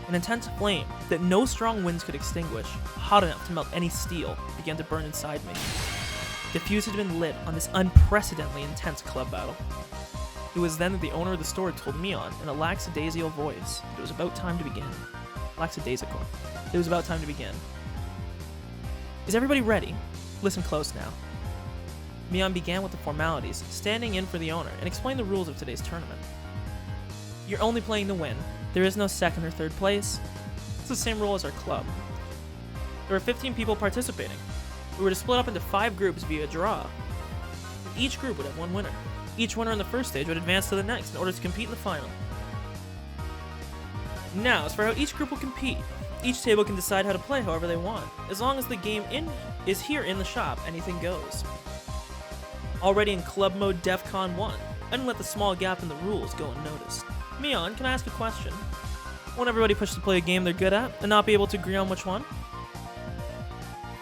An intense flame that no strong winds could extinguish, hot enough to melt any steel, began to burn inside me. The fuse had been lit on this unprecedentedly intense club battle. It was then that the owner of the store told Mion in a lackadaisical voice that it was about time to begin. Lackadaisical. It was about time to begin. Is everybody ready? Listen close now. Mion began with the formalities, standing in for the owner, and explained the rules of today's tournament. You're only playing to win. There is no second or third place. It's the same rule as our club. There were 15 people participating. We were to split up into 5 groups via draw. Each group would have one winner. Each winner in the first stage would advance to the next in order to compete in the final. Now, as for how each group will compete, each table can decide how to play however they want. As long as the game is here in the shop, anything goes. Already in club mode DEFCON 1, I didn't let the small gap in the rules go unnoticed. Mion, can I ask a question? Won't everybody push to play a game they're good at, and not be able to agree on which one?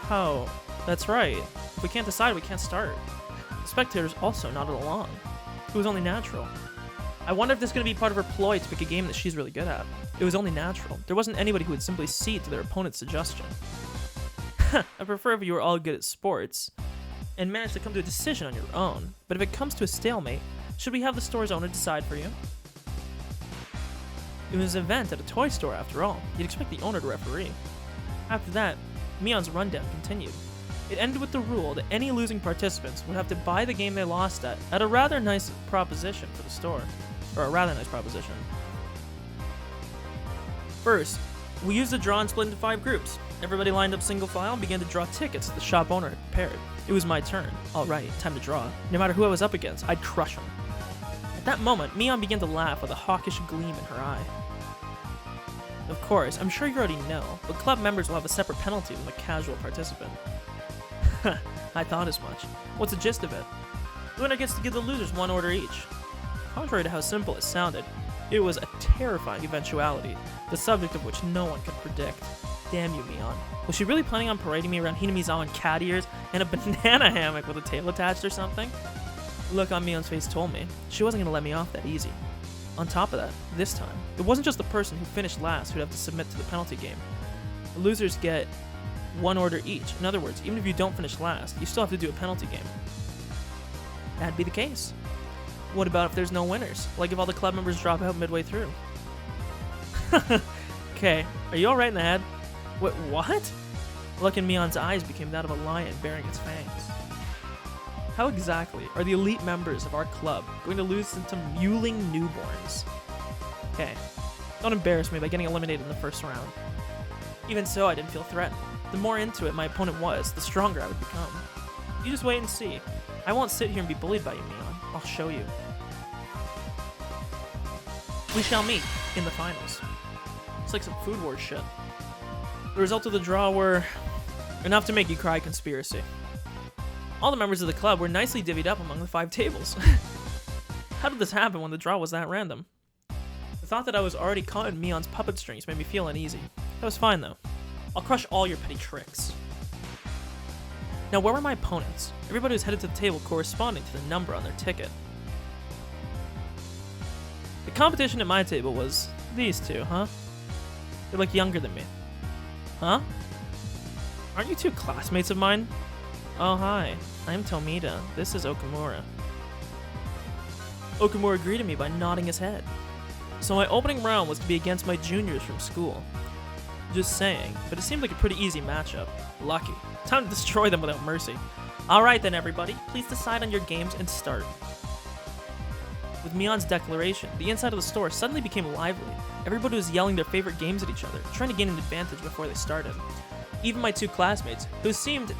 Oh, that's right. If we can't decide, we can't start. The spectators also nodded along. It was only natural. I wonder if this is going to be part of her ploy to pick a game that she's really good at. It was only natural. There wasn't anybody who would simply cede to their opponent's suggestion. I prefer if you were all good at sports, and managed to come to a decision on your own, but if it comes to a stalemate, should we have the store's owner decide for you? It was an event at a toy store after all. You'd expect the owner to referee. After that, Mion's rundown continued. It ended with the rule that any losing participants would have to buy the game they lost at a rather nice proposition for the store. Or a rather nice proposition. First, we used the draw and split into 5 groups. Everybody lined up single file and began to draw tickets that the shop owner had prepared. It was my turn. Alright, time to draw. No matter who I was up against, I'd crush him. At that moment, Mion began to laugh with a hawkish gleam in her eye. Of course, I'm sure you already know, but club members will have a separate penalty from a casual participant. I thought as much. What's the gist of it? The winner gets to give the losers 1 order each. Contrary to how simple it sounded, it was a terrifying eventuality, the subject of which no one could predict. Damn you, Mion. Was she really planning on parading me around Hinamizawa in cat ears and a banana hammock with a tail attached or something? The look on Mion's face told me she wasn't going to let me off that easy. On top of that, this time, it wasn't just the person who finished last who'd have to submit to the penalty game. The losers get 1 order each. In other words, even if you don't finish last, you still have to do a penalty game. That'd be the case. What about if there's no winners? Like if all the club members drop out midway through? Okay, are you alright in the head? Wait, what? The look in Mion's eyes became that of a lion bearing its fangs. How exactly are the elite members of our club going to lose to mewling newborns? Okay, don't embarrass me by getting eliminated in the first round. Even so, I didn't feel threatened. The more into it my opponent was, the stronger I would become. You just wait and see. I won't sit here and be bullied by you, Mion. I'll show you. We shall meet in the finals. It's like some Food Wars shit. The results of the draw were enough to make you cry conspiracy. All the members of the club were nicely divvied up among the 5 tables. How did this happen when the draw was that random? The thought that I was already caught in Mion's puppet strings made me feel uneasy. That was fine though. I'll crush all your petty tricks. Now where were my opponents? Everybody was headed to the table corresponding to the number on their ticket. The competition at my table was these 2, huh? They look younger than me. Huh? Aren't you 2 classmates of mine? Oh hi, I'm Tomita. This is Okamura. Okamura greeted me by nodding his head. So my opening round was to be against my juniors from school. Just saying, but it seemed like a pretty easy matchup. Lucky. Time to destroy them without mercy. Alright then everybody, please decide on your games and start. With Mion's declaration, the inside of the store suddenly became lively. Everybody was yelling their favorite games at each other, trying to gain an advantage before they started. Even my 2 classmates, who seemed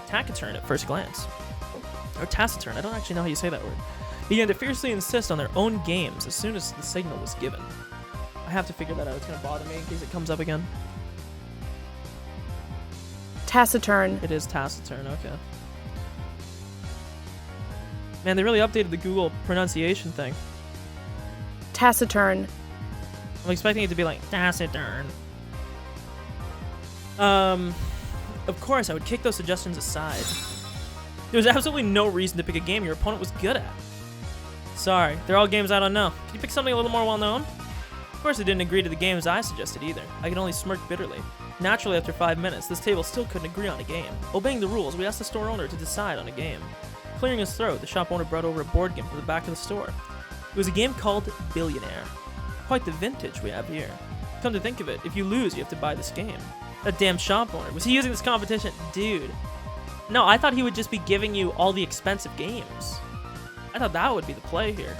taciturn at first glance, or taciturn, I don't actually know how you say that word, began to fiercely insist on their own games as soon as the signal was given. I have to figure that out. It's gonna bother me in case it comes up again. Taciturn. It is taciturn, okay. Man, they really updated the Google pronunciation thing. Taciturn. I'm expecting it to be like, taciturn. Of course, I would kick those suggestions aside. There was absolutely no reason to pick a game your opponent was good at. Sorry, they're all games I don't know. Can you pick something a little more well-known? Of course, I didn't agree to the games I suggested either. I could only smirk bitterly. Naturally, after 5 minutes, this table still couldn't agree on a game. Obeying the rules, we asked the store owner to decide on a game. Clearing his throat, the shop owner brought over a board game from the back of the store. It was a game called Billionaire. Quite the vintage we have here. Come to think of it, if you lose, you have to buy this game. That damn shop owner, was he using this competition? Dude. No, I thought he would just be giving you all the expensive games. I thought that would be the play here.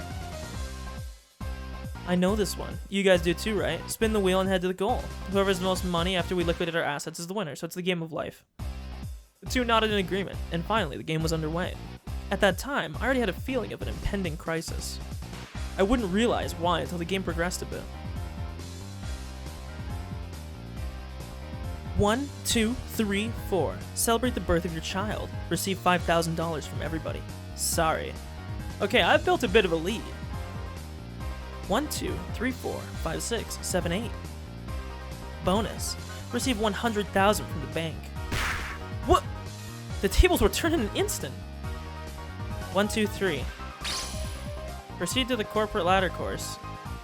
I know this one. You guys do too, right? Spin the wheel and head to the goal. Whoever has the most money after we liquidate our assets is the winner, so it's the game of life. The two nodded in agreement, and finally the game was underway. At that time, I already had a feeling of an impending crisis. I wouldn't realize why until the game progressed a bit. 1, 2, 3, 4. Celebrate the birth of your child. Receive $5,000 from everybody. Sorry. Okay, I've built a bit of a lead. 1, 2, 3, 4, 5, 6, 7, 8. Bonus. Receive $100,000 from the bank. What? The tables were turned in an instant. 1, 2, 3. Proceed to the corporate ladder course.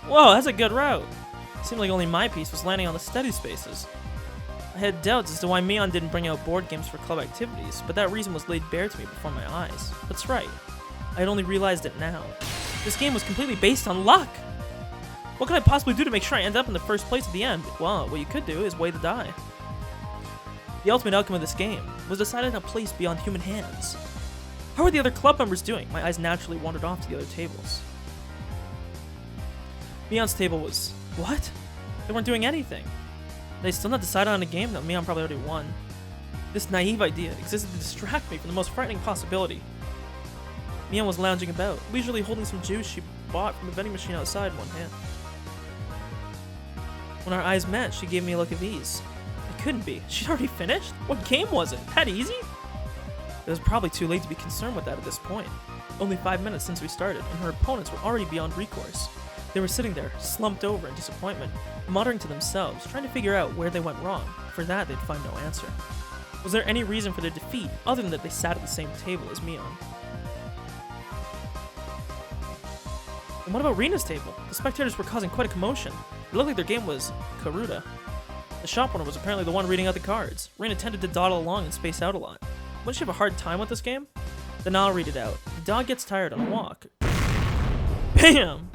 Whoa, that's a good route. Seemed like only my piece was landing on the steady spaces. I had doubts as to why Mion didn't bring out board games for club activities, but that reason was laid bare to me before my eyes. That's right. I had only realized it now. This game was completely based on luck! What could I possibly do to make sure I end up in the first place at the end? Well, what you could do is weigh the die. The ultimate outcome of this game was decided in a place beyond human hands. How were the other club members doing? My eyes naturally wandered off to the other tables. Mion's table was... what? They weren't doing anything. They still not decided on a game that Mion probably already won. This naive idea existed to distract me from the most frightening possibility. Mion was lounging about, leisurely holding some juice she bought from the vending machine outside in one hand. When our eyes met, she gave me a look of ease. It couldn't be. She'd already finished? What game was it? That easy? It was probably too late to be concerned with that at this point. Only 5 minutes since we started, and her opponents were already beyond recourse. They were sitting there, slumped over in disappointment, muttering to themselves, trying to figure out where they went wrong. For that, they'd find no answer. Was there any reason for their defeat, other than that they sat at the same table as Mion? And what about Rina's table? The spectators were causing quite a commotion. It looked like their game was Karuta. The shop owner was apparently the one reading out the cards. Rina tended to dawdle along and space out a lot. Wouldn't she have a hard time with this game? Then I'll read it out. The dog gets tired on a walk. BAM!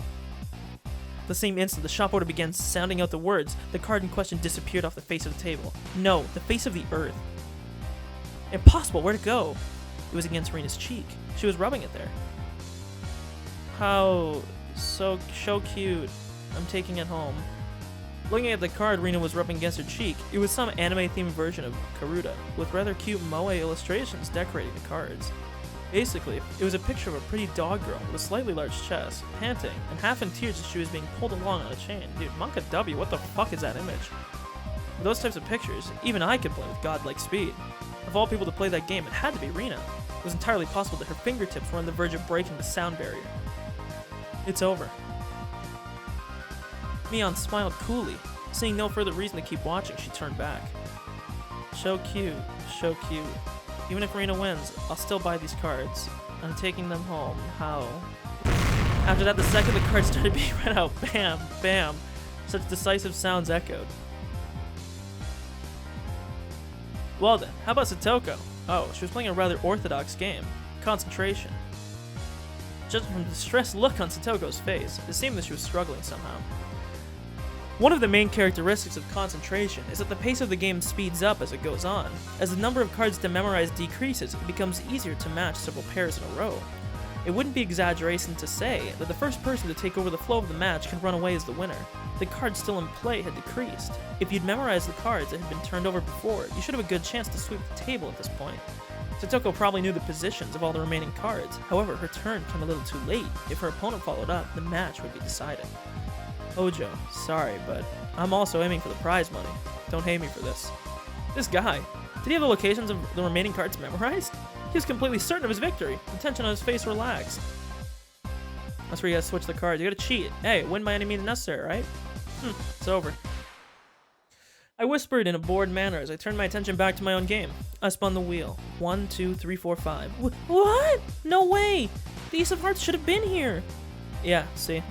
At the same instant, the shop owner began sounding out the words. The card in question disappeared off the face of the table. No, the face of the earth. Impossible, where'd it go? It was against Rina's cheek. She was rubbing it there. How so cute. I'm taking it home. Looking at the card Rina was rubbing against her cheek, it was some anime-themed version of Karuta, with rather cute moe illustrations decorating the cards. Basically, it was a picture of a pretty dog girl with a slightly large chest, panting, and half in tears as she was being pulled along on a chain. Dude, Monka W, what the fuck is that image? With those types of pictures, even I could play with godlike speed. Of all people to play that game, it had to be Rina. It was entirely possible that her fingertips were on the verge of breaking the sound barrier. It's over. Mion smiled coolly. Seeing no further reason to keep watching, she turned back. So cute, so cute. Even if Rina wins, I'll still buy these cards. I'm taking them home. How? After that, the second the cards started being read out, bam, bam, such decisive sounds echoed. Well then, how about Satoko? Oh, she was playing a rather orthodox game. Concentration. Judging from the distressed look on Satoko's face, it seemed that she was struggling somehow. One of the main characteristics of concentration is that the pace of the game speeds up as it goes on. As the number of cards to memorize decreases, it becomes easier to match several pairs in a row. It wouldn't be exaggeration to say that the first person to take over the flow of the match can run away as the winner. The cards still in play had decreased. If you'd memorized the cards that had been turned over before, you should have a good chance to sweep the table at this point. Satoko probably knew the positions of all the remaining cards, however, her turn came a little too late. If her opponent followed up, the match would be decided. Ojo, sorry, but I'm also aiming for the prize money. Don't hate me for this. This guy, did he have the locations of the remaining cards memorized? He was completely certain of his victory. The tension on his face relaxed. That's where you gotta switch the cards. You gotta cheat. Hey, win by any means necessary, right? It's over. I whispered in a bored manner as I turned my attention back to my own game. I spun the wheel. 1, 2, 3, 4, 5. What? No way! The Ace of Hearts should have been here! Yeah, see?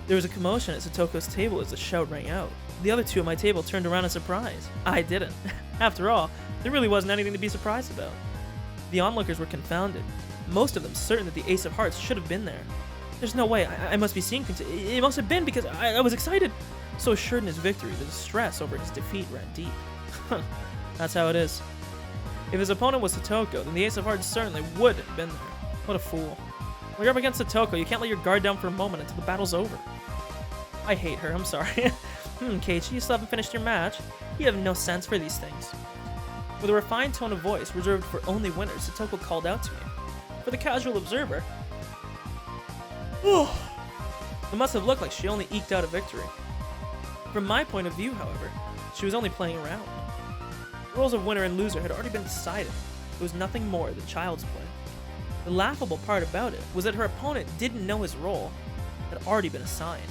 There was a commotion at Satoko's table as the shout rang out. The other two at my table turned around in surprise. I didn't. After all, there really wasn't anything to be surprised about. The onlookers were confounded, most of them certain that the Ace of Hearts should have been there. There's no way, I must be seeing things. It must have been because I was excited. So assured in his victory, the distress over his defeat ran deep. That's how it is. If his opponent was Satoko, then the Ace of Hearts certainly would have been there. What a fool. When you're up against Satoko, you can't let your guard down for a moment until the battle's over. I hate her, I'm sorry. Keiichi, you still haven't finished your match? You have no sense for these things. With a refined tone of voice reserved for only winners, Satoko called out to me. For the casual observer, it must have looked like she only eked out a victory. From my point of view, however, she was only playing around. The roles of winner and loser had already been decided. It was nothing more than child's play. The laughable part about it was that her opponent didn't know his role had already been assigned.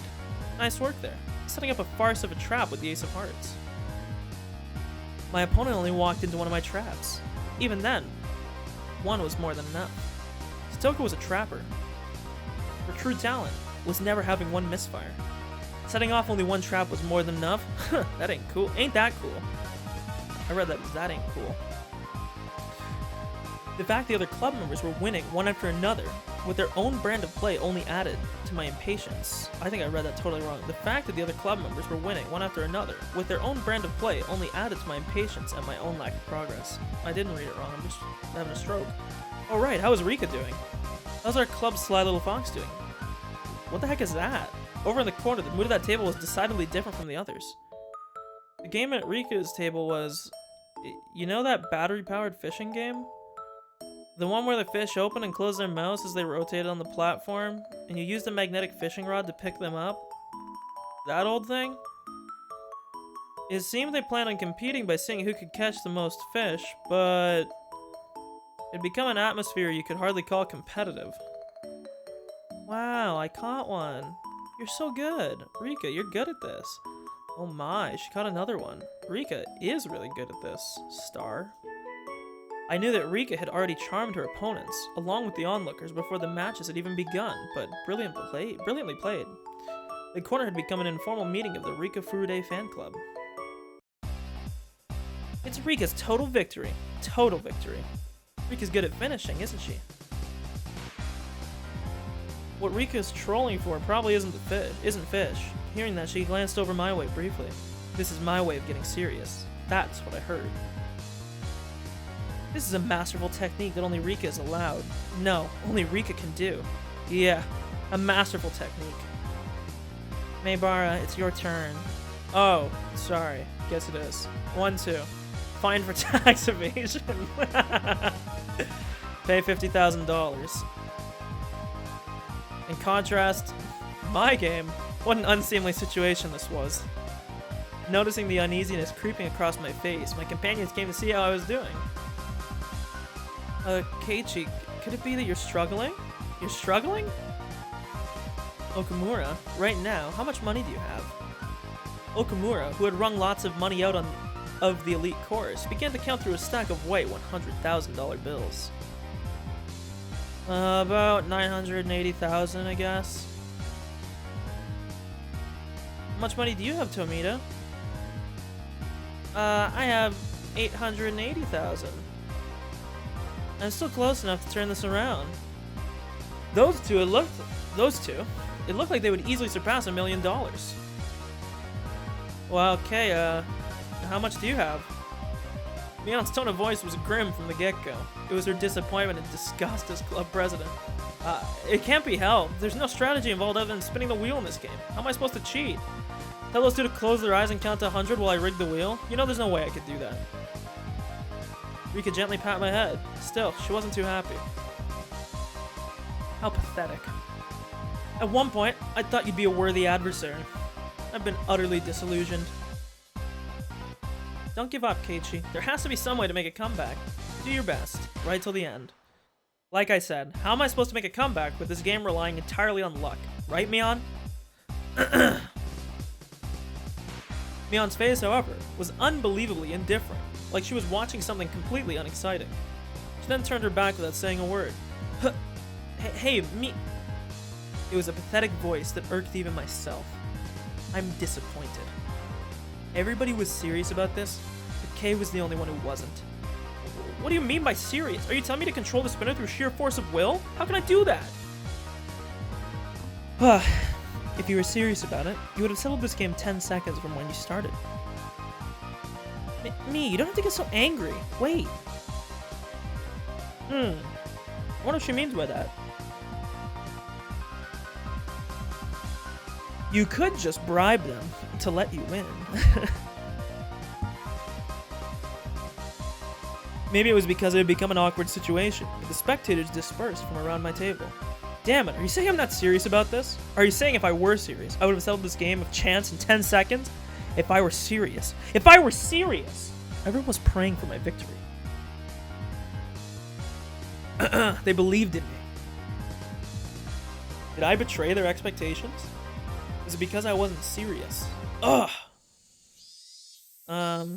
Nice work there, setting up a farce of a trap with the Ace of Hearts. My opponent only walked into one of my traps. Even then, one was more than enough. Satoko was a trapper. Her true talent was never having one misfire. Setting off only one trap was more than enough? That ain't cool. Ain't that cool? I read that as that ain't cool. The fact the other club members were winning one after another with their own brand of play only added to my impatience. I think I read that totally wrong. The fact that the other club members were winning one after another with their own brand of play only added to my impatience and my own lack of progress. I didn't read it wrong. I'm just having a stroke. Oh right, how is Rika doing? How's our club's sly little fox doing? What the heck is that? Over in the corner, the mood of that table was decidedly different from the others. The game at Rika's table was... You know that battery-powered fishing game? The one where the fish open and close their mouths as they rotate on the platform, and you use the magnetic fishing rod to pick them up? That old thing? It seemed they planned on competing by seeing who could catch the most fish, but... It'd become an atmosphere you could hardly call competitive. Wow, I caught one. You're so good. Rika, you're good at this. Oh my, she caught another one. Rika is really good at this. Star. I knew that Rika had already charmed her opponents, along with the onlookers, before the matches had even begun, but brilliantly played. The corner had become an informal meeting of the Rika Furude fan club. It's Rika's total victory. Total victory. Rika's good at finishing, isn't she? What Rika's trolling for probably isn't fish. Hearing that, she glanced over my way briefly. This is my way of getting serious. That's what I heard. This is a masterful technique that only Rika is allowed. No, only Rika can do. Yeah, a masterful technique. Maybara, it's your turn. Oh, sorry. Guess it is. 1, 2. Fine for tax evasion. Pay $50,000. In contrast, my game, what an unseemly situation this was. Noticing the uneasiness creeping across my face, my companions came to see how I was doing. Keiichi, could it be that you're struggling? You're struggling? Okamura, right now, how much money do you have? Okamura, who had wrung lots of money out of the elite course, began to count through a stack of white $100,000 bills. About 980,000, I guess. How much money do you have, Tomita? I have 880,000. I'm still close enough to turn this around. Those two, it looked like they would easily surpass $1 million. Well, okay, how much do you have? Mion's tone of voice was grim from the get-go. It was her disappointment and disgust as club president. It can't be helped. There's no strategy involved other than spinning the wheel in this game. How am I supposed to cheat? Tell those two to close their eyes and count to 100 while I rig the wheel? You know there's no way I could do that. Rika gently pat my head. Still, she wasn't too happy. How pathetic. At one point, I thought you'd be a worthy adversary. I've been utterly disillusioned. Don't give up, Keiichi. There has to be some way to make a comeback. Do your best, right till the end. Like I said, how am I supposed to make a comeback with this game relying entirely on luck? Right, Mion? Mion's face, however, was unbelievably indifferent, like she was watching something completely unexciting. She then turned her back without saying a word. Hey, me... It was a pathetic voice that irked even myself. I'm disappointed. Everybody was serious about this, but Kay was the only one who wasn't. What do you mean by serious? Are you telling me to control the spinner through sheer force of will? How can I do that? If you were serious about it, you would have settled this game 10 seconds from when you started. Me, you don't have to get so angry. Wait. I wonder what she means by that. You could just bribe them to let you win. Maybe it was because it had become an awkward situation, but the spectators dispersed from around my table. Damn it, are you saying I'm not serious about this? Are you saying if I were serious, I would have settled this game of chance in 10 seconds? If I were serious. If I were serious! Everyone was praying for my victory. They believed in me. Did I betray their expectations? Is it because I wasn't serious? Ugh!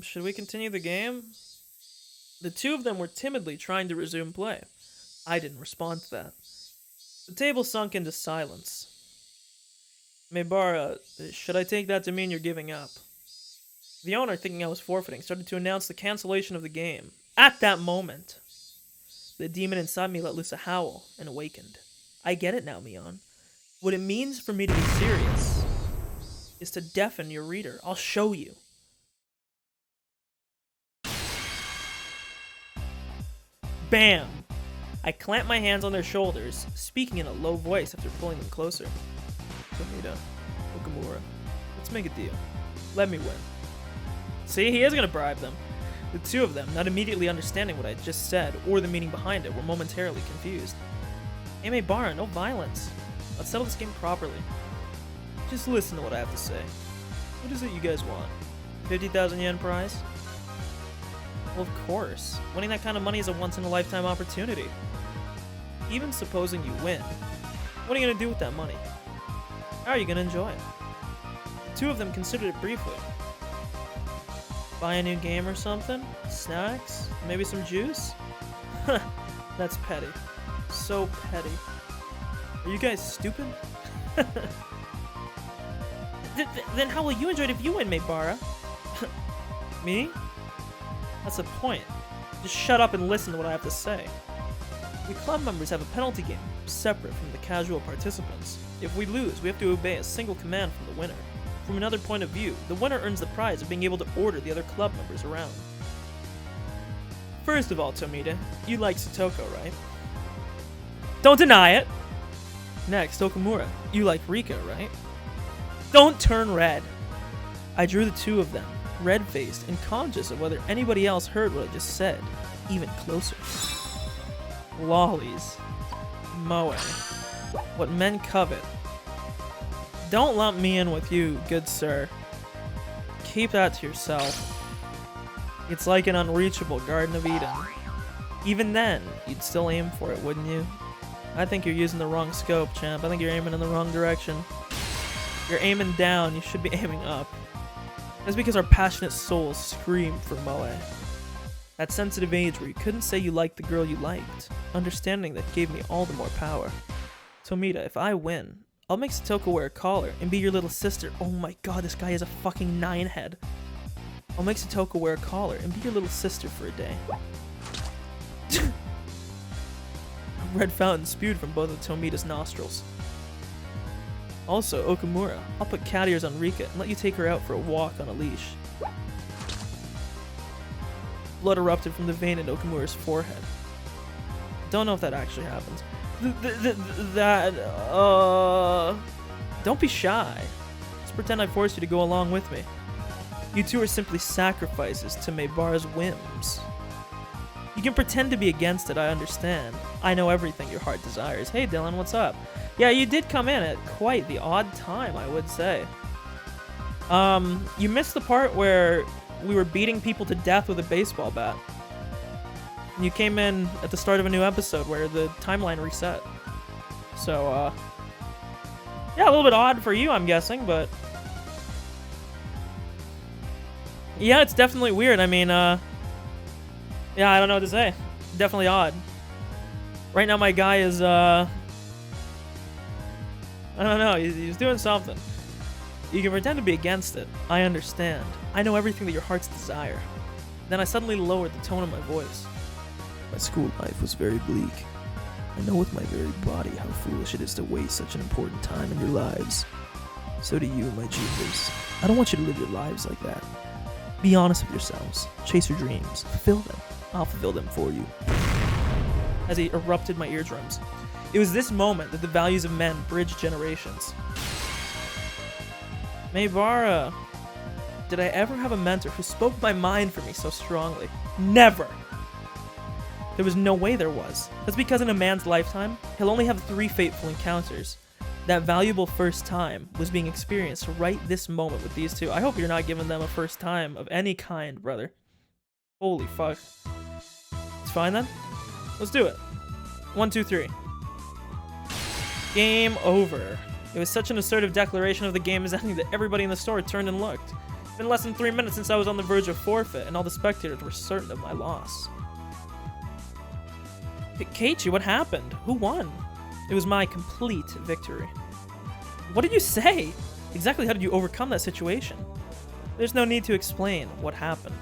Should we continue the game? The two of them were timidly trying to resume play. I didn't respond to that. The table sunk into silence. Meibara, should I take that to mean you're giving up? The owner, thinking I was forfeiting, started to announce the cancellation of the game. At that moment, the demon inside me let loose a howl and awakened. I get it now, Mion. What it means for me to be serious is to deafen your reader. I'll show you. Bam! I clamped my hands on their shoulders, speaking in a low voice after pulling them closer. Tomita, Okamura, let's make a deal. Let me win. See, he is gonna bribe them. The two of them, not immediately understanding what I just said or the meaning behind it, were momentarily confused. Hey, Meibara, no violence. Let's settle this game properly. Just listen to what I have to say. What is it you guys want? 50,000 yen prize? Well, of course. Winning that kind of money is a once-in-a-lifetime opportunity. Even supposing you win, what are you going to do with that money? How are you going to enjoy it? The two of them considered it briefly. Buy a new game or something? Snacks? Maybe some juice? That's petty. So petty. Are you guys stupid? Then how will you enjoy it if you win, Meibara? Me? That's the point. Just shut up and listen to what I have to say. We club members have a penalty game, separate from the casual participants. If we lose, we have to obey a single command from the winner. From another point of view, the winner earns the prize of being able to order the other club members around. First of all, Tomita, you like Satoko, right? Don't deny it! Next, Okamura, you like Rika, right? Don't turn red! I drew the two of them, red-faced and conscious of whether anybody else heard what I just said, even closer. Lollies. Moe. What men covet. Don't lump me in with you, good sir. Keep that to yourself. It's like an unreachable Garden of Eden. Even then, you'd still aim for it, wouldn't you? I think you're using the wrong scope, champ. I think you're aiming in the wrong direction. You're aiming down, you should be aiming up. That's because our passionate souls scream for Moe. That sensitive age where you couldn't say you liked the girl you liked. Understanding that gave me all the more power. Tomita, if I win, I'll make Satoko wear a collar and be your little sister. Oh my god, this guy is a fucking 9-head. I'll make Satoko wear a collar and be your little sister for a day. A red fountain spewed from both of Tomita's nostrils. Also, Okamura, I'll put cat ears on Rika and let you take her out for a walk on a leash. Blood erupted from the vein in Okamura's forehead. Don't know if that actually happens. Don't be shy. Just pretend I forced you to go along with me. You two are simply sacrifices to Meibara's whims. You can pretend to be against it, I understand. I know everything your heart desires. Hey Dylan, what's up? Yeah, you did come in at quite the odd time, I would say. You missed the part where we were beating people to death with a baseball bat. And you came in at the start of a new episode where the timeline reset. So, yeah, a little bit odd for you, I'm guessing, but... yeah, it's definitely weird. I mean, yeah, I don't know what to say. Definitely odd. Right now my guy is, I don't know, he's doing something. You can pretend to be against it. I understand. I know everything that your hearts desire. Then I suddenly lowered the tone of my voice. My school life was very bleak. I know with my very body how foolish it is to waste such an important time in your lives. So do you, my juniors. I don't want you to live your lives like that. Be honest with yourselves. Chase your dreams. Fulfill them. I'll fulfill them for you. As he erupted my eardrums. It was this moment that the values of men bridged generations. Maybara, did I ever have a mentor who spoke my mind for me so strongly? Never! There was no way there was. That's because in a man's lifetime, he'll only have 3 fateful encounters. That valuable first time was being experienced right this moment with these two. I hope you're not giving them a first time of any kind, brother. Holy fuck. It's fine then? Let's do it. 1, 2, 3. Game over. It was such an assertive declaration of the game is ending that everybody in the store turned and looked. It's been less than 3 minutes since I was on the verge of forfeit, and all the spectators were certain of my loss. Keiichi, what happened? Who won? It was my complete victory. What did you say? Exactly how did you overcome that situation? There's no need to explain what happened.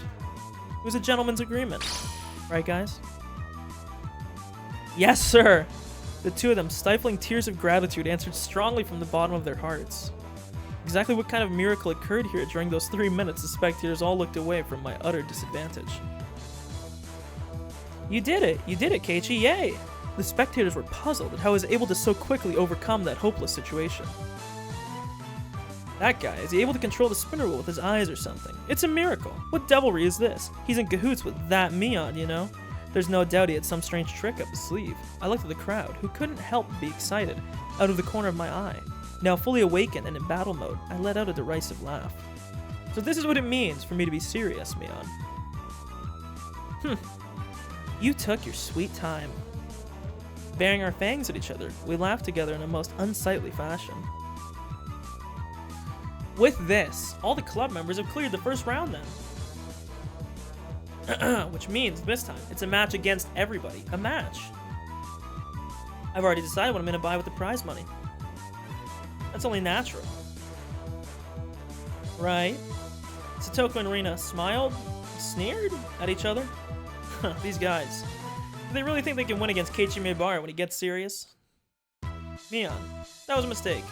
It was a gentleman's agreement. Right, guys? Yes, sir! The two of them, stifling tears of gratitude, answered strongly from the bottom of their hearts. Exactly what kind of miracle occurred here during those 3 minutes the spectators all looked away from my utter disadvantage. You did it, Keiichi, yay! The spectators were puzzled at how I was able to so quickly overcome that hopeless situation. That guy, is he able to control the spinner wheel with his eyes or something? It's a miracle. What devilry is this? He's in cahoots with that Mion, you know? There's no doubt he had some strange trick up his sleeve. I looked at the crowd, who couldn't help but be excited, out of the corner of my eye. Now fully awakened and in battle mode, I let out a derisive laugh. So this is what it means for me to be serious, Mion. You took your sweet time. Baring our fangs at each other, we laughed together in a most unsightly fashion. With this, all the club members have cleared the first round then. Which means this time, it's a match against everybody. A match. I've already decided what I'm going to buy with the prize money. That's only natural. Right? Satoko and Rina smiled, sneered at each other. These guys. Do they really think they can win against Keiichi Maibara when he gets serious? Mion, that was a mistake.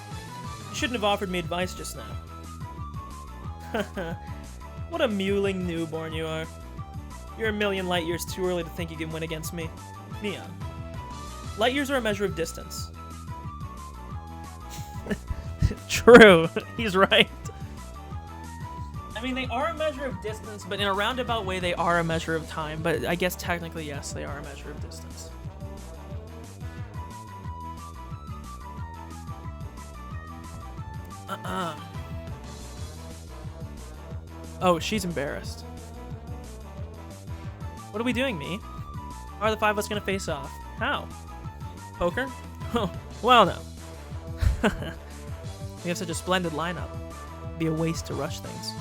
You shouldn't have offered me advice just now. What a mewling newborn you are. You're a million light years too early to think you can win against me. Mion. Light years are a measure of distance. True, he's right. I mean, they are a measure of distance, but in a roundabout way, they are a measure of time. But I guess technically, yes, they are a measure of distance. Oh, she's embarrassed. What are we doing, me? How are the 5 of us gonna face off? How? Poker? Oh, well, no. We have such a splendid lineup. It'd be a waste to rush things.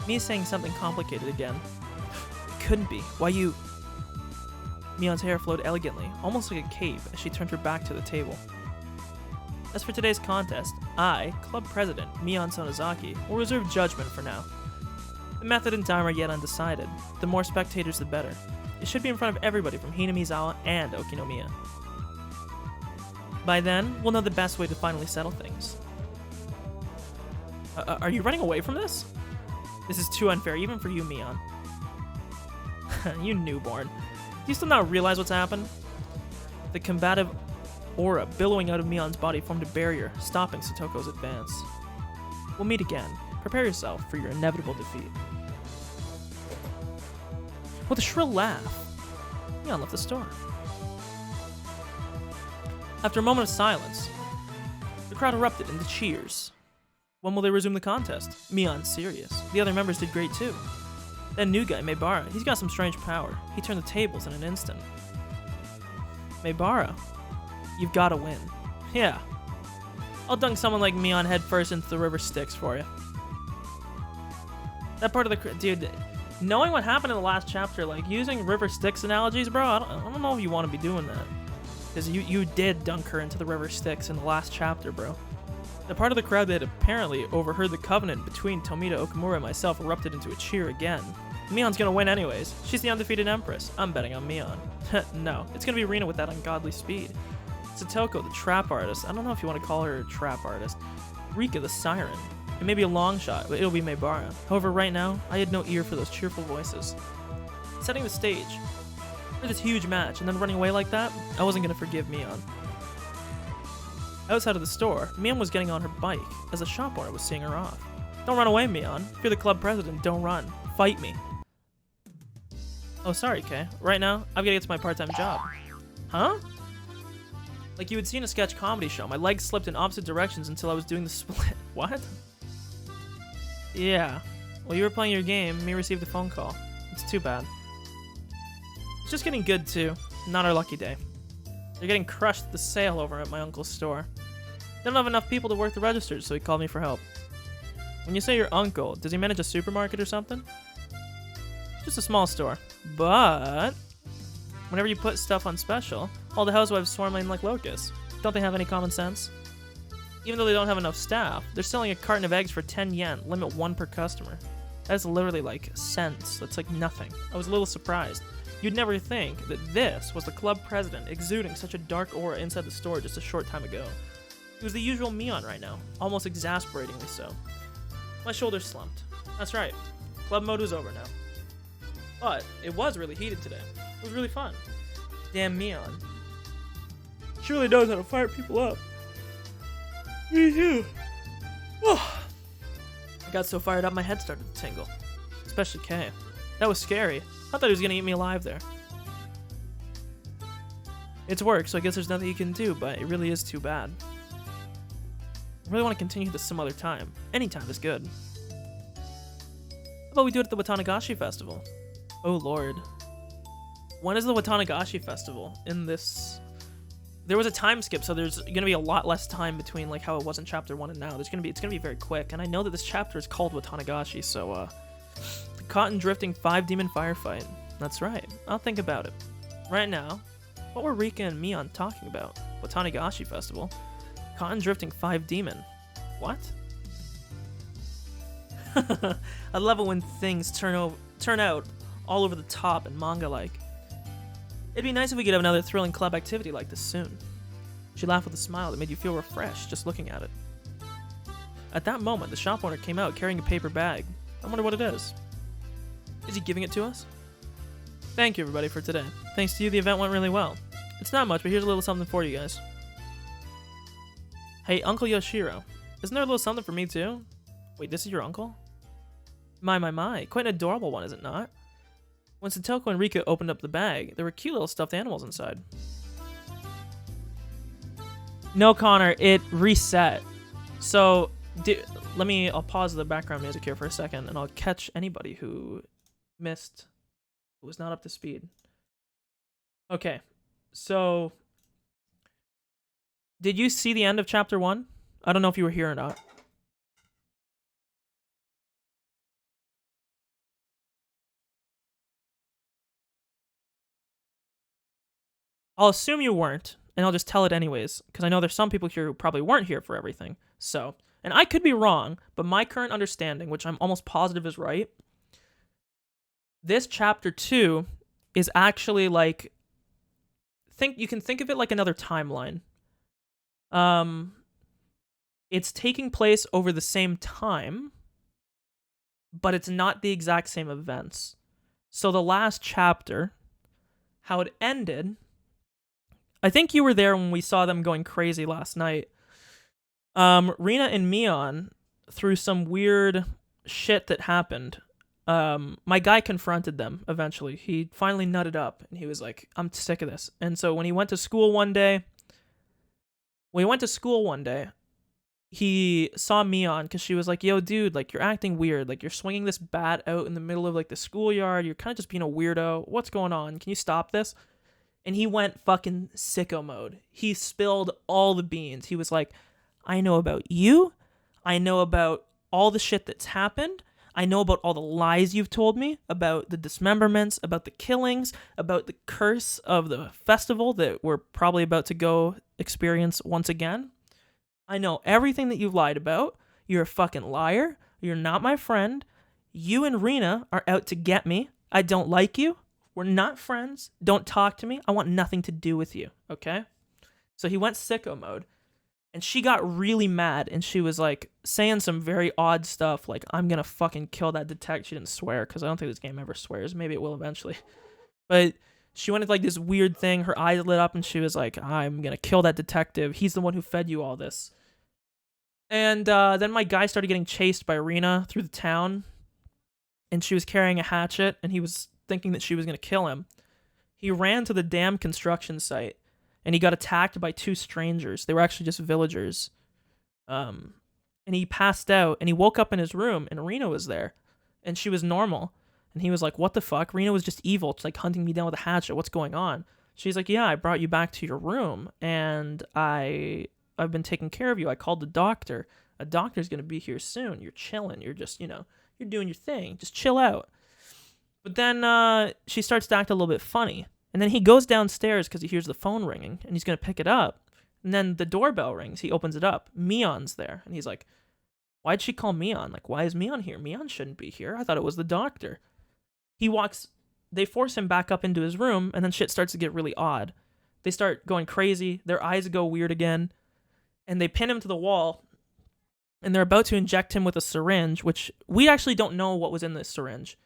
Me saying something complicated again. It couldn't be. Why you... Mion's hair flowed elegantly, almost like a cape, as she turned her back to the table. As for today's contest, I, Club President Mion Sonozaki, will reserve judgment for now. The method and time are yet undecided. The more spectators, the better. It should be in front of everybody from Hinamizawa and Okinomiya. By then, we'll know the best way to finally settle things. Are you running away from this? This is too unfair, even for you, Mion. You newborn. Do you still not realize what's happened? The combative aura billowing out of Mion's body formed a barrier, stopping Satoko's advance. We'll meet again. Prepare yourself for your inevitable defeat. With a shrill laugh, Mion left the store. After a moment of silence, the crowd erupted into cheers. When will they resume the contest? Mion's serious. The other members did great too. That new guy, Maebara, he's got some strange power. He turned the tables in an instant. Maebara, you've got to win. Yeah. I'll dunk someone like Mion head first into the river Styx for you. That part of the... Dude, knowing what happened in the last chapter, like, using river Styx analogies, bro, I don't know if you want to be doing that. Because you did dunk her into the river Styx in the last chapter, bro. The part of the crowd that apparently overheard the covenant between Tomita Okamura and myself erupted into a cheer again. Mion's gonna win anyways. She's the undefeated Empress. I'm betting on Mion. No, it's gonna be Rina with that ungodly speed. Satoko, the trap artist. I don't know if you want to call her a trap artist. Rika, the siren. It may be a long shot, but it'll be Maebara. However, right now, I had no ear for those cheerful voices. Setting the stage for this huge match and then running away like that, I wasn't gonna forgive Mion. Outside of the store, Mion was getting on her bike as the shop owner was seeing her off. Don't run away, Mion. If you're the club president, don't run. Fight me. Oh, sorry, Kay. Right now, I've got to get to my part-time job. Huh? Like you would see in a sketch comedy show, my legs slipped in opposite directions until I was doing the split. What? Yeah. While you were playing your game, me received a phone call. It's too bad. It's just getting good, too. Not our lucky day. They're getting crushed at the sale over at my uncle's store. They don't have enough people to work the registers, so he called me for help. When you say your uncle, does he manage a supermarket or something? Just a small store. But whenever you put stuff on special, all the housewives swarm in like locusts. Don't they have any common sense? Even though they don't have enough staff, they're selling a carton of eggs for 10 yen, limit 1 per customer. That's literally like cents. That's like nothing. I was a little surprised. You'd never think that this was the club president exuding such a dark aura inside the store just a short time ago. He was the usual Mion right now, almost exasperatingly so. My shoulders slumped. That's right. Club mode was over now. But it was really heated today. It was really fun. Damn Mion. She really knows how to fire people up. Me too. Oh. I got so fired up my head started to tingle. Especially Kay. That was scary. I thought he was gonna eat me alive there. It's work, so I guess there's nothing you can do, but it really is too bad. I really want to continue this some other time. Any time is good. How about we do it at the Watangashi Festival? Oh lord. When is the Watangashi Festival in this? There was a time skip, so there's gonna be a lot less time between like how it was in chapter 1 and now. It's gonna be very quick, and I know that this chapter is called Watangashi, so the cotton drifting 5 demon firefight. That's right. I'll think about it. Right now, what were Rika and Mion talking about? Watangashi Festival. Cotton drifting 5 demon. What? I love it when things turn out all over the top and manga-like. It'd be nice if we could have another thrilling club activity like this soon. She laughed with a smile that made you feel refreshed just looking at it. At that moment, the shop owner came out carrying a paper bag. I wonder what it is. Is he giving it to us? Thank you, everybody, for today. Thanks to you, the event went really well. It's not much, but here's a little something for you guys. Hey, Uncle Yoshiro. Isn't there a little something for me, too? Wait, this is your uncle? My. Quite an adorable one, is it not? When Satoko and Rika opened up the bag, there were cute little stuffed animals inside. No, Connor, it reset. So, I'll pause the background music here for a second, and I'll catch anybody who was not up to speed. Okay, so did you see the end of chapter 1? I don't know if you were here or not. I'll assume you weren't, and I'll just tell it anyways, because I know there's some people here who probably weren't here for everything. So, and I could be wrong, but my current understanding, which I'm almost positive is right, this chapter 2 is actually like, you can think of it like another timeline. It's taking place over the same time, but it's not the exact same events. So the last chapter, how it ended, I think you were there when we saw them going crazy last night. Rina and Mion, through some weird shit that happened, my guy confronted them eventually. He finally nutted up, and he was like, I'm sick of this. And so when he went to school one day, he saw Mion because she was like, yo, dude, like, you're acting weird. Like, you're swinging this bat out in the middle of, like, the schoolyard. You're kind of just being a weirdo. What's going on? Can you stop this? And he went fucking sicko mode. He spilled all the beans. He was like, I know about you. I know about all the shit that's happened. I know about all the lies you've told me, about the dismemberments, about the killings, about the curse of the festival that we're probably about to go experience once again. I know everything that you've lied about. You're a fucking liar. You're not my friend. You and Rena are out to get me. I don't like you. We're not friends. Don't talk to me. I want nothing to do with you, okay? So he went sicko mode, and she got really mad, and she was, like, saying some very odd stuff, like, I'm gonna fucking kill that detective. She didn't swear, because I don't think this game ever swears. Maybe it will eventually. But she went into, like, this weird thing. Her eyes lit up, and she was like, I'm gonna kill that detective. He's the one who fed you all this. And then my guy started getting chased by Rena through the town, and she was carrying a hatchet, and he was thinking that she was going to kill him. He ran to the damn construction site, and he got attacked by 2 strangers. They were actually just villagers. And he passed out, and he woke up in his room, and Rena was there, and she was normal. And he was like, what the fuck? Rena was just evil. It's like hunting me down with a hatchet. What's going on? She's like, yeah, I brought you back to your room, and I've been taking care of you. I called the doctor. A doctor's going to be here soon. You're chilling. You're just, you're doing your thing. Just chill out. But then she starts to act a little bit funny. And then he goes downstairs because he hears the phone ringing, and he's going to pick it up. And then the doorbell rings. He opens it up. Mion's there. And he's like, why'd she call Mion? Like, why is Mion here? Mion shouldn't be here. I thought it was the doctor. They force him back up into his room, and then shit starts to get really odd. They start going crazy. Their eyes go weird again. And they pin him to the wall, and they're about to inject him with a syringe, which we actually don't know what was in this syringe.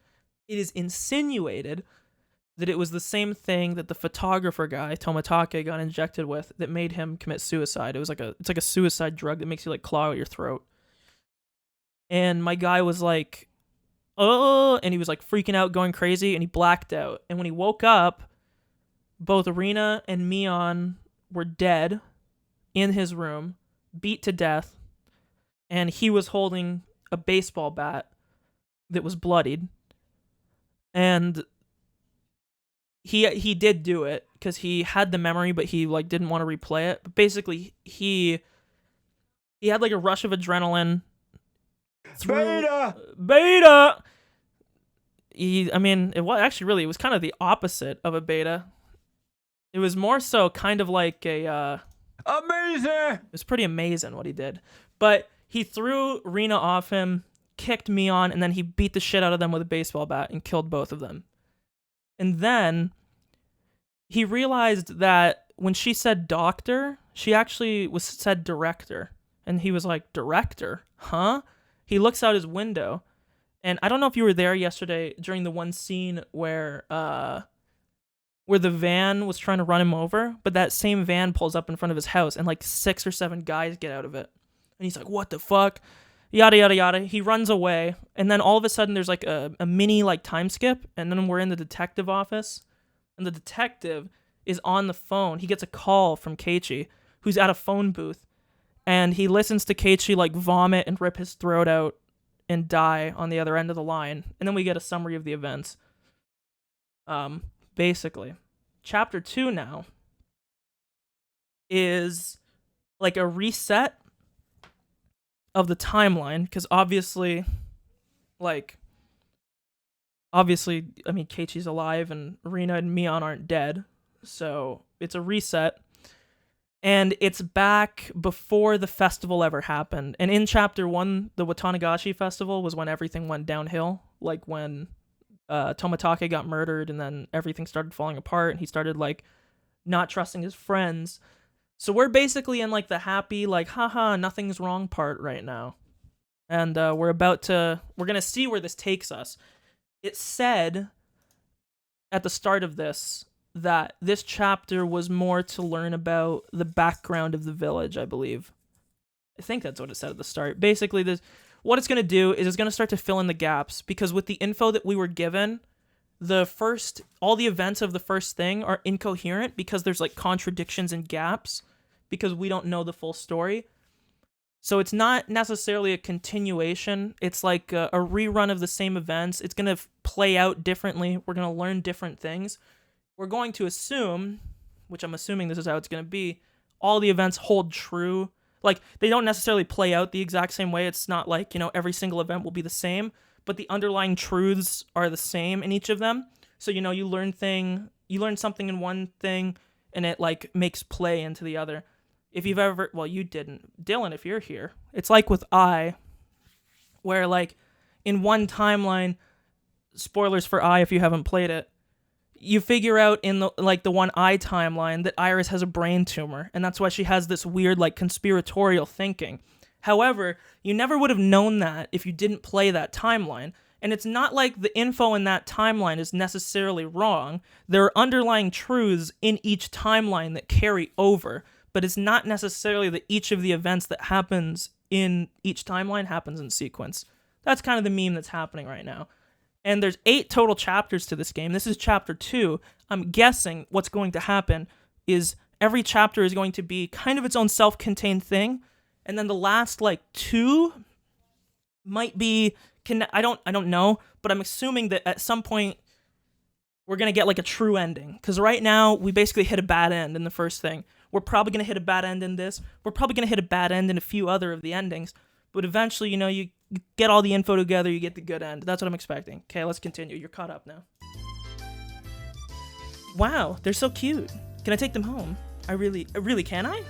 It is insinuated that it was the same thing that the photographer guy, Tomatake, got injected with that made him commit suicide. It's like a suicide drug that makes you like claw out your throat. And my guy was like, oh, and he was like freaking out, going crazy, and he blacked out. And when he woke up, both Rena and Mion were dead in his room, beat to death, and he was holding a baseball bat that was bloodied. And he did do it because he had the memory, but he like didn't want to replay it. But basically, he had like a rush of adrenaline. Beta. It was kind of the opposite of a beta. It was more so kind of like a amazing. It was pretty amazing what he did. But he threw Rena off him, kicked Mion, and then he beat the shit out of them with a baseball bat and killed both of them. And then he realized that when she said doctor, she actually said director. And he was like, director? Huh? He looks out his window. And I don't know if you were there yesterday during the one scene where the van was trying to run him over, but that same van pulls up in front of his house and like 6 or 7 guys get out of it. And he's like, what the fuck? Yada, yada, yada. He runs away. And then all of a sudden there's like a mini like time skip. And then we're in the detective office. And the detective is on the phone. He gets a call from Keiichi, who's at a phone booth. And he listens to Keiichi like vomit and rip his throat out and die on the other end of the line. And then we get a summary of the events. Basically. Chapter 2 now is like a reset of the timeline, because obviously, Keiichi's alive and Rena and Mion aren't dead, so it's a reset, and it's back before the festival ever happened. And in chapter 1, the Watangashi festival was when everything went downhill, like when Tomatake got murdered, and then everything started falling apart, and he started like not trusting his friends. So we're basically in like the happy, like, haha, nothing's wrong part right now. And we're going to see where this takes us. It said at the start of this that this chapter was more to learn about the background of the village, I believe. I think that's what it said at the start. Basically, what it's going to do is it's going to start to fill in the gaps, because with the info that we were given, all the events of the first thing are incoherent because there's like contradictions and gaps because we don't know the full story. So it's not necessarily a continuation. It's like a rerun of the same events. It's going to play out differently. We're going to learn different things. We're going to assume, which I'm assuming this is how it's going to be, all the events hold true. Like, they don't necessarily play out the exact same way. It's not like, every single event will be the same, but the underlying truths are the same in each of them. So, you learn something in one thing, and it, like, makes play into the other. If you've ever, well, you didn't. Dylan, if you're here, it's like with where, like, in one timeline, spoilers for if you haven't played it, you figure out in the one timeline that Iris has a brain tumor, and that's why she has this weird, like, conspiratorial thinking. However, you never would have known that if you didn't play that timeline. And it's not like the info in that timeline is necessarily wrong. There are underlying truths in each timeline that carry over, but it's not necessarily that each of the events that happens in each timeline happens in sequence. That's kind of the meme that's happening right now. And there's 8 total chapters to this game. This is chapter 2. I'm guessing what's going to happen is every chapter is going to be kind of its own self-contained thing, and then the last, like, 2 might be... I don't know, but I'm assuming that at some point we're going to get, like, a true ending. Because right now, we basically hit a bad end in the first thing. We're probably going to hit a bad end in this. We're probably going to hit a bad end in a few other of the endings. But eventually, you get all the info together, you get the good end. That's what I'm expecting. Okay, let's continue. You're caught up now. Wow, they're so cute. Can I take them home? I really can I?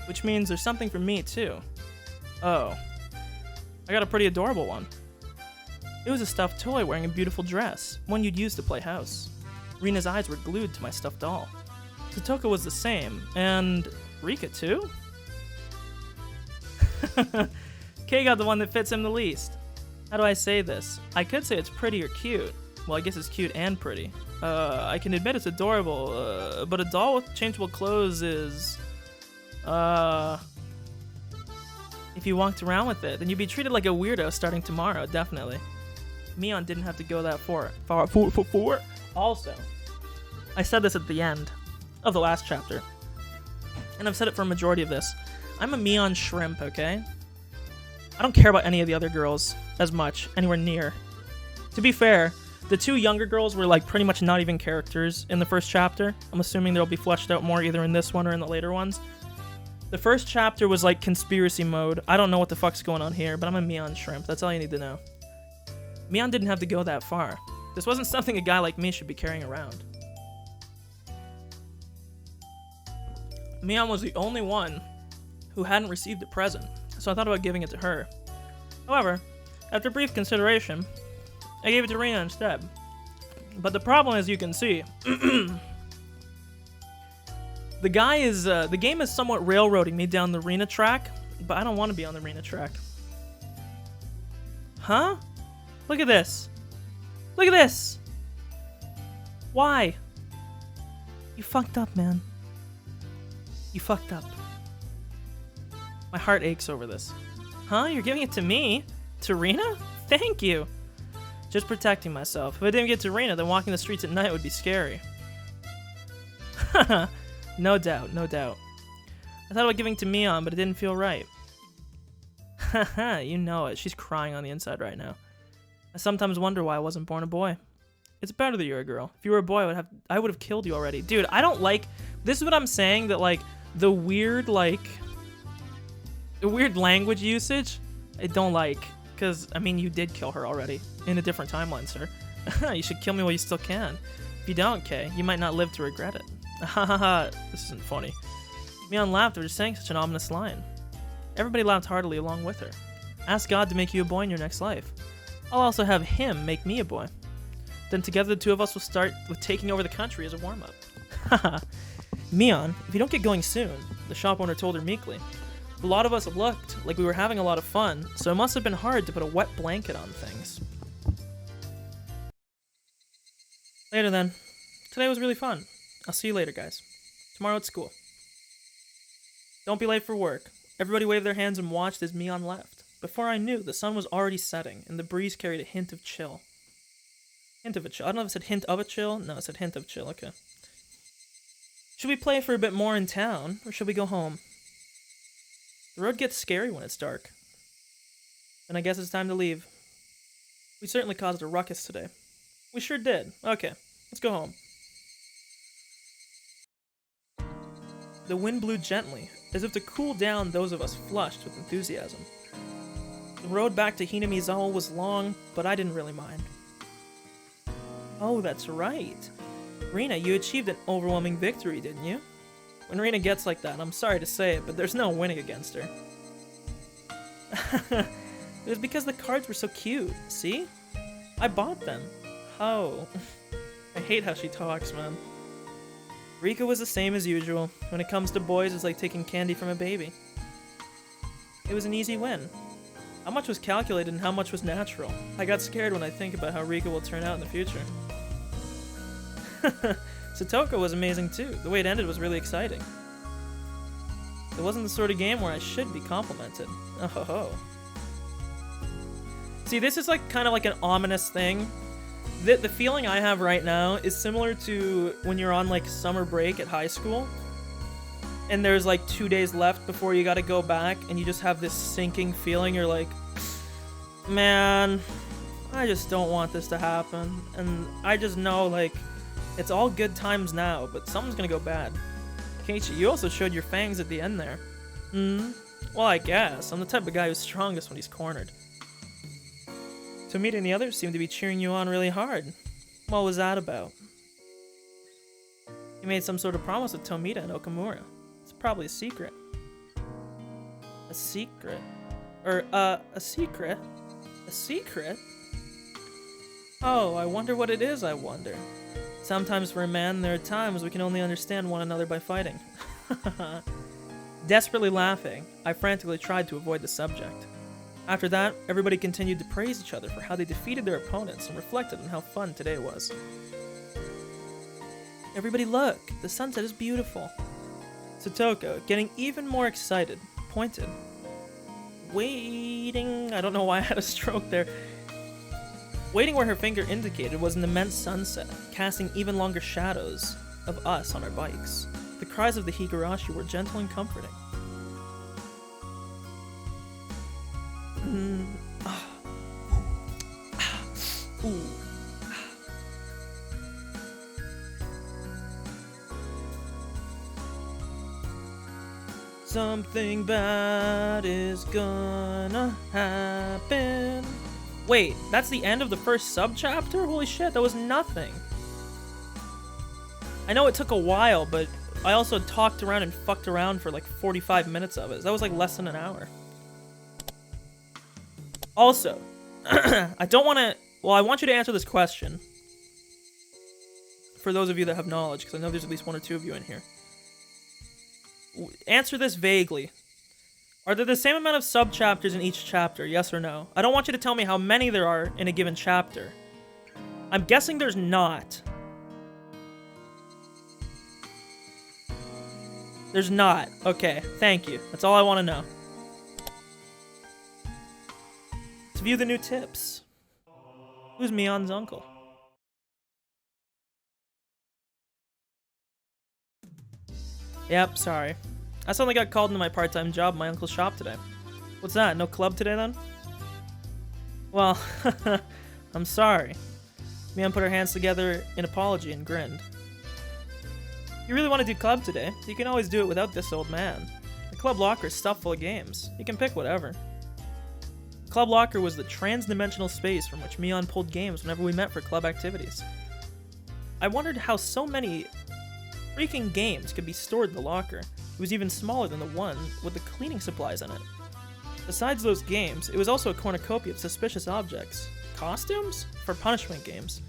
Which means there's something for me, too. Oh. I got a pretty adorable one. It was a stuffed toy wearing a beautiful dress, one you'd use to play house. Rina's eyes were glued to my stuffed doll. Satoko was the same, and Rika too? Kay got the one that fits him the least. How do I say this? I could say it's pretty or cute. Well, I guess it's cute and pretty. I can admit it's adorable, but a doll with changeable clothes is... If you walked around with it, then you'd be treated like a weirdo starting tomorrow, definitely. Mion didn't have to go that far. Also, I said this at the end of the last chapter, and I've said it for a majority of this. I'm a Mion shrimp, okay? I don't care about any of the other girls as much, anywhere near. To be fair, the 2 younger girls were, like, pretty much not even characters in the first chapter. I'm assuming they'll be fleshed out more either in this one or in the later ones. The first chapter was, like, conspiracy mode. I don't know what the fuck's going on here, but I'm a Mion shrimp. That's all you need to know. Mion didn't have to go that far. This wasn't something a guy like me should be carrying around. Mion was the only one who hadn't received a present, so I thought about giving it to her. However, after brief consideration, I gave it to Rina instead. But the problem, as you can see, the game is somewhat railroading me down the Rina track, but I don't want to be on the Rina track. Huh? Look at this. Look at this. Why? You fucked up, man. You fucked up. My heart aches over this. Huh? You're giving it to me? To Rina? Thank you. Just protecting myself. If I didn't get to Rina, then walking the streets at night would be scary. Haha. No doubt, no doubt. I thought about giving to Mion, but it didn't feel right. Haha, you know it. She's crying on the inside right now. I sometimes wonder why I wasn't born a boy. It's better that you're a girl. If you were a boy, I would have killed you already. Dude, I don't like... This is what I'm saying, that, like, the weird language usage, I don't like. Because, I mean, you did kill her already. In a different timeline, sir. You should kill me while you still can. If you don't, Kay, you might not live to regret it. Hahaha, this isn't funny. Mion laughed after saying such an ominous line. Everybody laughed heartily along with her. Ask God to make you a boy in your next life. I'll also have him make me a boy. Then together the 2 of us will start with taking over the country as a warm-up. Haha. Mion, if you don't get going soon, the shop owner told her meekly. A lot of us looked like we were having a lot of fun, so it must have been hard to put a wet blanket on things. Later then. Today was really fun. I'll see you later, guys. Tomorrow at school. Don't be late for work. Everybody waved their hands and watched as Mion left. Before I knew, the sun was already setting, and the breeze carried a hint of chill. Hint of a chill. I don't know if it said hint of a chill. No, it said hint of chill. Okay. Should we play for a bit more in town, or should we go home? The road gets scary when it's dark. Then I guess it's time to leave. We certainly caused a ruckus today. We sure did. Okay, let's go home. The wind blew gently, as if to cool down those of us flushed with enthusiasm. The road back to Hinamizawa was long, but I didn't really mind. Oh, that's right. Rina, you achieved an overwhelming victory, didn't you? When Rina gets like that, I'm sorry to say it, but there's no winning against her. It was because the cards were so cute, see? I bought them. Oh. I hate how she talks, man. Rika was the same as usual. When it comes to boys, it's like taking candy from a baby. It was an easy win. How much was calculated and how much was natural? I got scared when I think about how Rika will turn out in the future. Satoko was amazing too. The way it ended was really exciting. It wasn't the sort of game where I should be complimented. Oh ho ho. See, this is like kind of like an ominous thing. The feeling I have right now is similar to when you're on like summer break at high school and there's like 2 days left before you gotta go back and you just have this sinking feeling. You're like, man, I just don't want this to happen. And I just know like it's all good times now, but something's gonna go bad. Keiichi, you also showed your fangs at the end there. Well, I guess. I'm the type of guy who's strongest when he's cornered. Tomita and the others seem to be cheering you on really hard. What was that about? You made some sort of promise with Tomita and Okamura. It's probably a secret. A secret? A secret? A secret? Oh, I wonder what it is, I wonder. Sometimes for a man, there are times we can only understand one another by fighting. Desperately laughing, I frantically tried to avoid the subject. After that, everybody continued to praise each other for how they defeated their opponents and reflected on how fun today was. Everybody look, the sunset is beautiful. Satoko, getting even more excited, pointed. Waiting, I don't know why I had a stroke there. Waiting where her finger indicated was an immense sunset, casting even longer shadows of us on our bikes. The cries of the Higurashi were gentle and comforting. Something bad is gonna happen. Wait, that's the end of the first subchapter? Holy shit, that was nothing. I know it took a while, but I also talked around and fucked around for like 45 minutes of it. That was like less than an hour. Also, I don't want to... Well, I want you to answer this question. For those of you that have knowledge, because I know there's at least one or two of you in here. Answer this vaguely. Are there the same amount of sub-chapters in each chapter, yes or no? I don't want you to tell me how many there are in a given chapter. I'm guessing there's not. There's not. Okay, thank you. That's all I want to know. Let's view the new tips. Who's Mion's uncle? Yep, sorry. I suddenly got called into my part-time job at my uncle's shop today. What's that, no club today then? Well, I'm sorry. Mion put her hands together in apology and grinned. If you really want to do club today, you can always do it without this old man. The club locker is stuffed full of games. You can pick whatever. Club locker was the trans-dimensional space from which Mion pulled games whenever we met for club activities. I wondered how so many freaking games could be stored in the locker. It was even smaller than the one with the cleaning supplies in it. Besides those games, it was also a cornucopia of suspicious objects. Costumes? For punishment games.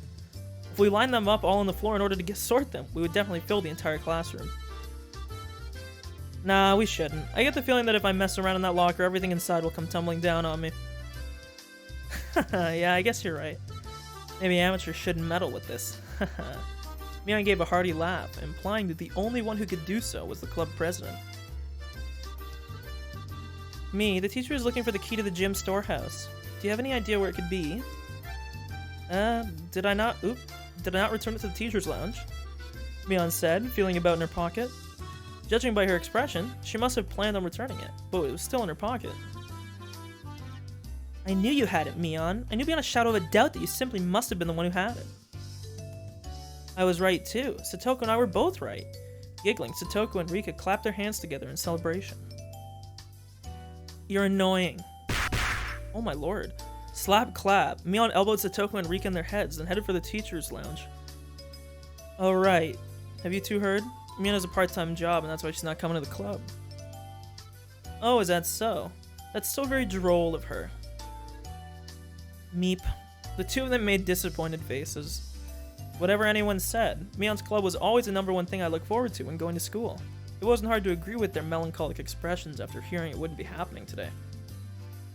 If we lined them up all on the floor in order to sort them, we would definitely fill the entire classroom. Nah, we shouldn't. I get the feeling that if I mess around in that locker, everything inside will come tumbling down on me. Yeah, I guess you're right. Maybe amateurs shouldn't meddle with this. Mion gave a hearty laugh, implying that the only one who could do so was the club president. Me, the teacher is looking for the key to the gym storehouse. Do you have any idea where it could be? Did I not return it to the teacher's lounge? Mion said, feeling about in her pocket. Judging by her expression, she must have planned on returning it, but it was still in her pocket. I knew you had it, Mion. I knew beyond a shadow of a doubt that you simply must have been the one who had it. I was right too. Satoko and I were both right. Giggling, Satoko and Rika clapped their hands together in celebration. You're annoying. Oh my lord. Slap clap. Mion elbowed Satoko and Rika in their heads, then headed for the teacher's lounge. Oh right. Have you two heard? Mion has a part-time job and that's why she's not coming to the club. Oh, is that so? That's so very droll of her. Meep. The two of them made disappointed faces. Whatever anyone said, Mion's club was always the #1 thing I looked forward to when going to school. It wasn't hard to agree with their melancholic expressions after hearing it wouldn't be happening today.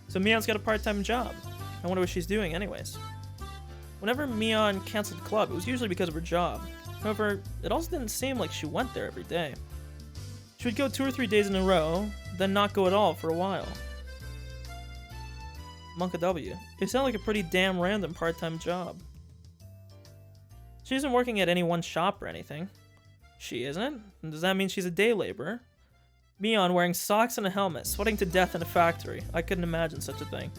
So Mion's got a part-time job. I wonder what she's doing anyways. Whenever Mion canceled club, it was usually because of her job. However, it also didn't seem like she went there every day. She would go 2 or 3 days in a row, then not go at all for a while. Monka W. It sounded like a pretty damn random part-time job. She isn't working at any one shop or anything. She isn't? And does that mean she's a day laborer? Mion wearing socks and a helmet, sweating to death in a factory. I couldn't imagine such a thing.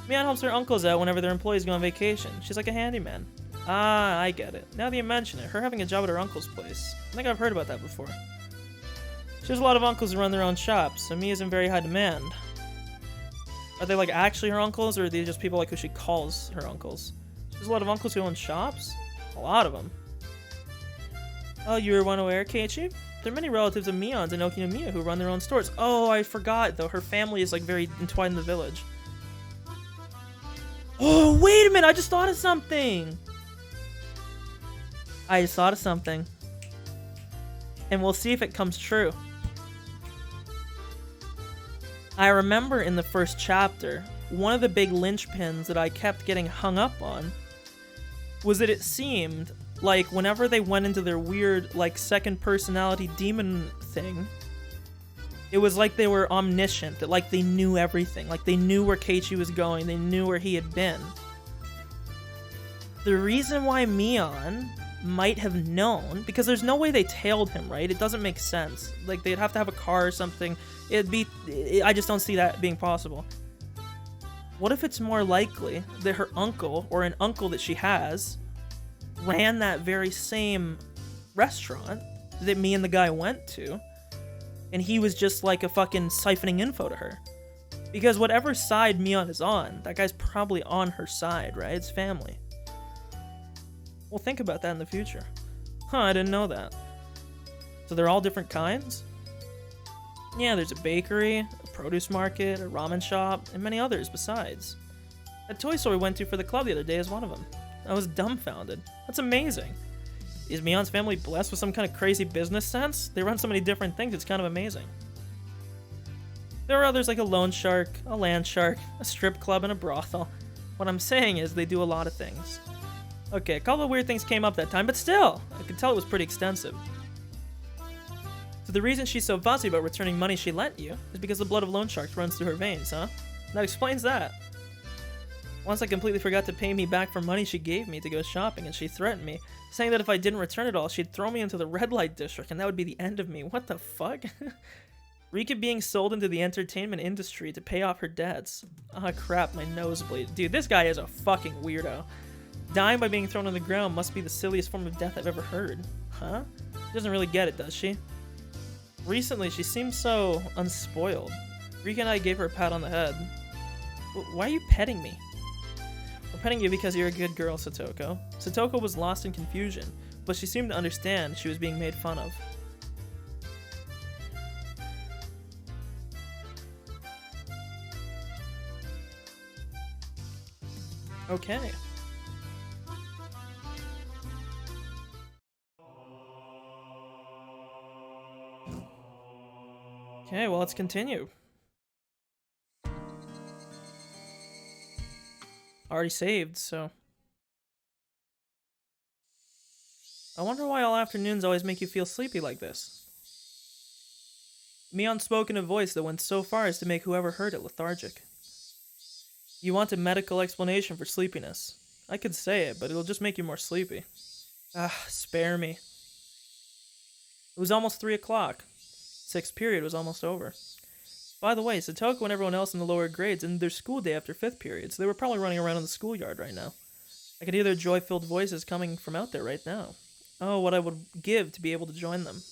Mion helps her uncles out whenever their employees go on vacation. She's like a handyman. Ah, I get it. Now that you mention it, her having a job at her uncle's place. I think I've heard about that before. She has a lot of uncles who run their own shops, so Mi isn't very high demand. Are they like actually her uncles, or are they just people like who she calls her uncles? She has a lot of uncles who own shops? A lot of them. Oh, you were unaware, Keiichi? There are many relatives of Mion's and Okinomiya who run their own stores. Oh, I forgot, though. Her family is like very entwined in the village. Oh, wait a minute! I just thought of something! And we'll see if it comes true. I remember in the first chapter, one of the big linchpins that I kept getting hung up on was that it seemed like whenever they went into their weird, like, second personality demon thing, it was like they were omniscient, that like they knew everything, like they knew where Keiichi was going, they knew where he had been. The reason why Mion might have known, because there's no way they tailed him, right? It doesn't make sense. Like, they'd have to have a car or something. I just don't see that being possible. What if it's more likely that her uncle, or an uncle that she has, ran that very same restaurant that me and the guy went to, and he was just like a fucking siphoning info to her? Because whatever side Mion is on, that guy's probably on her side, right? It's family. We'll think about that in the future. Huh, I didn't know that. So they're all different kinds? Yeah, there's a bakery, a produce market, a ramen shop, and many others besides. That toy store we went to for the club the other day is one of them. I was dumbfounded. That's amazing. Is Mion's family blessed with some kind of crazy business sense? They run so many different things, it's kind of amazing. There are others like a loan shark, a land shark, a strip club, and a brothel. What I'm saying is they do a lot of things. Okay, a couple of weird things came up that time, but still, I could tell it was pretty extensive. So the reason she's so fussy about returning money she lent you is because the blood of loan sharks runs through her veins, huh? That explains that. Once I completely forgot to pay me back for money she gave me to go shopping, and she threatened me, saying that if I didn't return it all, she'd throw me into the red light district, and that would be the end of me. What the fuck? Rika being sold into the entertainment industry to pay off her debts. Ah, crap, my nosebleed. Dude, this guy is a fucking weirdo. Dying by being thrown on the ground must be the silliest form of death I've ever heard. Huh? She doesn't really get it, does she? Recently, she seems so unspoiled. Rika and I gave her a pat on the head. Why are you petting me? We're petting you because you're a good girl, Satoko. Satoko was lost in confusion, but she seemed to understand she was being made fun of. Okay. Okay, well, let's continue. Already saved, so... I wonder why all afternoons always make you feel sleepy like this. Mion spoke in a voice that went so far as to make whoever heard it lethargic. You want a medical explanation for sleepiness. I could say it, but it'll just make you more sleepy. Ah, spare me. It was almost 3 o'clock. Sixth period was almost over. By the way, Satoko and everyone else in the lower grades ended their school day after 5th period, so they were probably running around in the schoolyard right now. I could hear their joy-filled voices coming from out there right now. Oh, what I would give to be able to join them.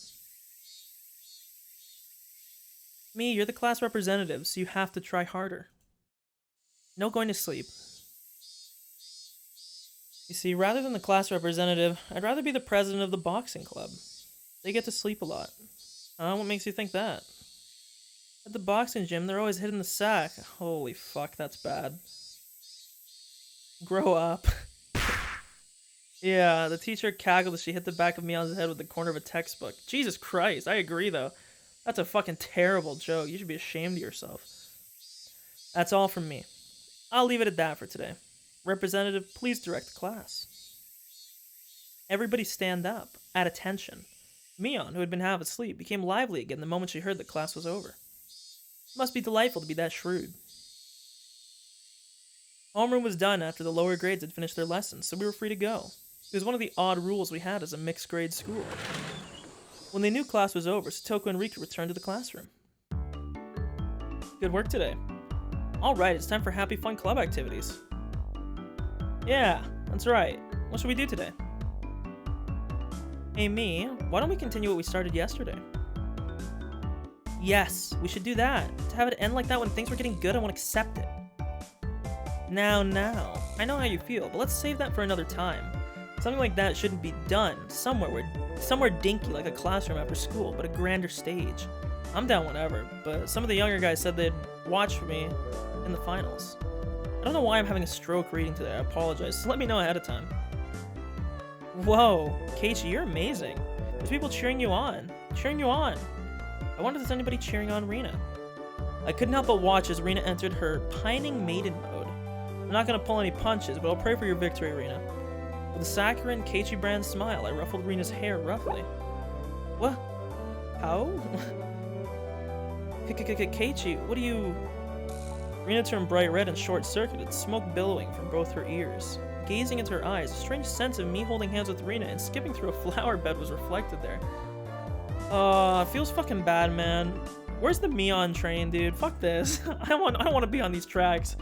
Me, you're the class representative, so you have to try harder. No going to sleep. You see, rather than the class representative, I'd rather be the president of the boxing club. They get to sleep a lot. What makes you think that? At the boxing gym, they're always hitting the sack. Holy fuck, that's bad. Grow up. Yeah, the teacher cackled as she hit the back of Mion's head with the corner of a textbook. Jesus Christ, I agree though. That's a fucking terrible joke. You should be ashamed of yourself. That's all from me. I'll leave it at that for today. Representative, please direct the class. Everybody stand up. At attention. Mion, who had been half asleep, became lively again the moment she heard that class was over. It must be delightful to be that shrewd. Homeroom was done after the lower grades had finished their lessons, so we were free to go. It was one of the odd rules we had as a mixed grade school. When they knew class was over, Satoko and Rika returned to the classroom. Good work today. Alright, it's time for happy fun club activities. Yeah, that's right. What should we do today? Hey me, why don't we continue what we started yesterday? Yes, we should do that. To have it end like that when things were getting good, I won't accept it. Now, I know how you feel, but let's save that for another time. Something like that shouldn't be done somewhere dinky like a classroom after school, but a grander stage. I'm down whatever, but some of the younger guys said they'd watch for me in the finals. I don't know why I'm having a stroke reading today, I apologize, so let me know ahead of time. Whoa, Keiichi, you're amazing. There's people cheering you on. I wonder if there's anybody cheering on Rina. I couldn't help but watch as Rina entered her pining maiden mode. I'm not gonna pull any punches, but I'll pray for your victory, Rina. With a saccharine Keiichi brand smile, I ruffled Rina's hair roughly. What? How? Keiichi, what do you... Rina turned bright red and short-circuited, smoke billowing from both her ears. Gazing into her eyes, a strange sense of me holding hands with Rina and skipping through a flower bed was reflected there. It feels fucking bad, man. Where's the Mion train, dude? Fuck this. I don't want to be on these tracks.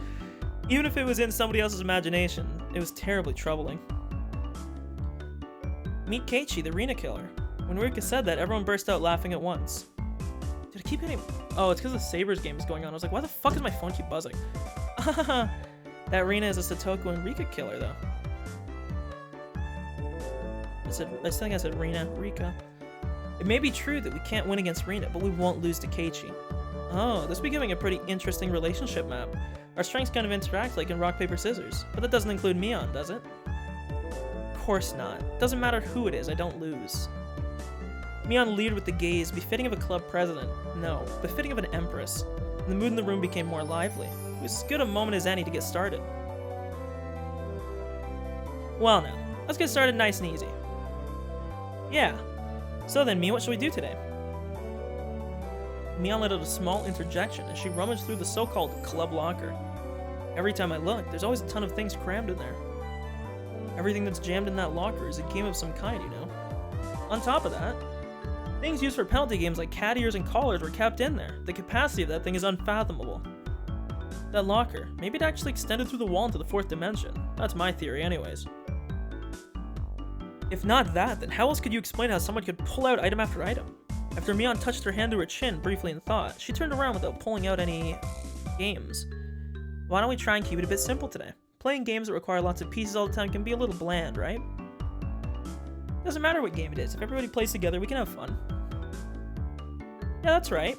Even if it was in somebody else's imagination, it was terribly troubling. Meet Keiichi, the Rina killer. When Rika said that, everyone burst out laughing at once. Did I keep hitting... Oh, it's because the Sabres game is going on. I was like, why the fuck does my phone keep buzzing? That Rina is a Satoko and Rika killer, though. I think I said Rika. It may be true that we can't win against Rina, but we won't lose to Keiichi. Oh, this is becoming a pretty interesting relationship map. Our strengths kind of interact like in rock, paper, scissors. But that doesn't include Mion, does it? Of course not. Doesn't matter who it is, I don't lose. Mion leered with the gaze, befitting of a club president. No, befitting of an empress. And the mood in the room became more lively. It was as good a moment as any to get started. Well now, let's get started nice and easy. Yeah. So then, Mi, what should we do today? Mion let out a small interjection as she rummaged through the so-called club locker. Every time I look, there's always a ton of things crammed in there. Everything that's jammed in that locker is a game of some kind, you know? On top of that, things used for penalty games like cat ears and collars were kept in there. The capacity of that thing is unfathomable. That locker, maybe it actually extended through the wall into the 4th dimension. That's my theory anyways. If not that, then how else could you explain how someone could pull out item after item? After Mion touched her hand to her chin briefly in thought, she turned around without pulling out any games. Why don't we try and keep it a bit simple today? Playing games that require lots of pieces all the time can be a little bland, right? Doesn't matter what game it is, if everybody plays together, we can have fun. Yeah, that's right.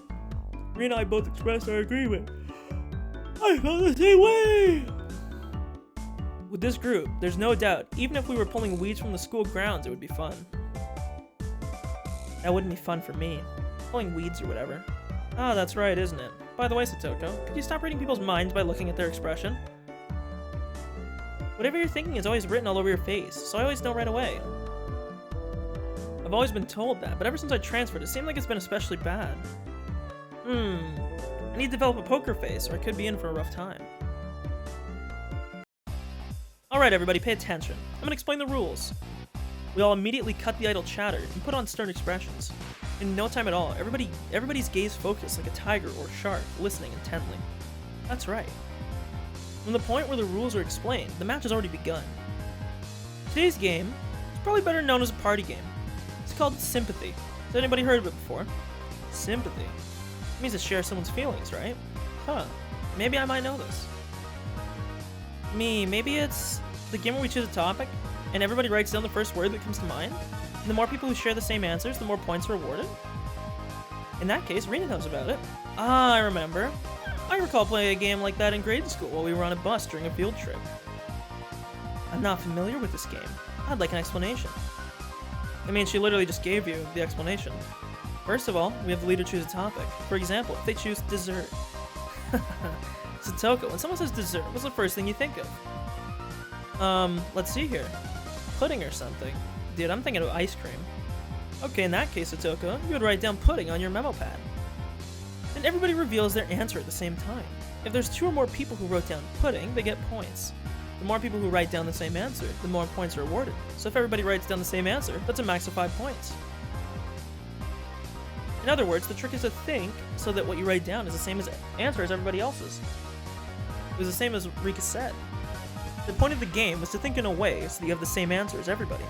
Rina and I both expressed our agreement. I felt the same way! With this group, there's no doubt, even if we were pulling weeds from the school grounds, it would be fun. That wouldn't be fun for me. Pulling weeds or whatever. Ah, that's right, isn't it? By the way, Satoko, could you stop reading people's minds by looking at their expression? Whatever you're thinking is always written all over your face, so I always know right away. I've always been told that, but ever since I transferred, it seemed like it's been especially bad. I need to develop a poker face, or I could be in for a rough time. Alright everybody, pay attention. I'm gonna explain the rules. We all immediately cut the idle chatter and put on stern expressions. In no time at all, everybody's gaze focused like a tiger or shark, listening intently. That's right. From the point where the rules are explained, the match has already begun. Today's game is probably better known as a party game. It's called Sympathy. Has anybody heard of it before? Sympathy. It means to share someone's feelings, right? Huh. Maybe I might know this. Maybe it's the game where we choose a topic, and everybody writes down the first word that comes to mind. And the more people who share the same answers, the more points are awarded. In that case, Rena knows about it. Ah, I remember. I recall playing a game like that in grade school while we were on a bus during a field trip. I'm not familiar with this game. I'd like an explanation. I mean, she literally just gave you the explanation. First of all, we have the leader choose a topic. For example, if they choose dessert. Satoko, when someone says dessert, what's the first thing you think of? Let's see here. Pudding or something. Dude, I'm thinking of ice cream. Okay, in that case, Satoko, you would write down pudding on your memo pad. And everybody reveals their answer at the same time. If there's 2 or more people who wrote down pudding, they get points. The more people who write down the same answer, the more points are awarded. So if everybody writes down the same answer, that's a max of 5 points. In other words, the trick is to think so that what you write down is the same answer as everybody else's. It was the same as Rika said. The point of the game was to think in a way so that you have the same answer as everybody.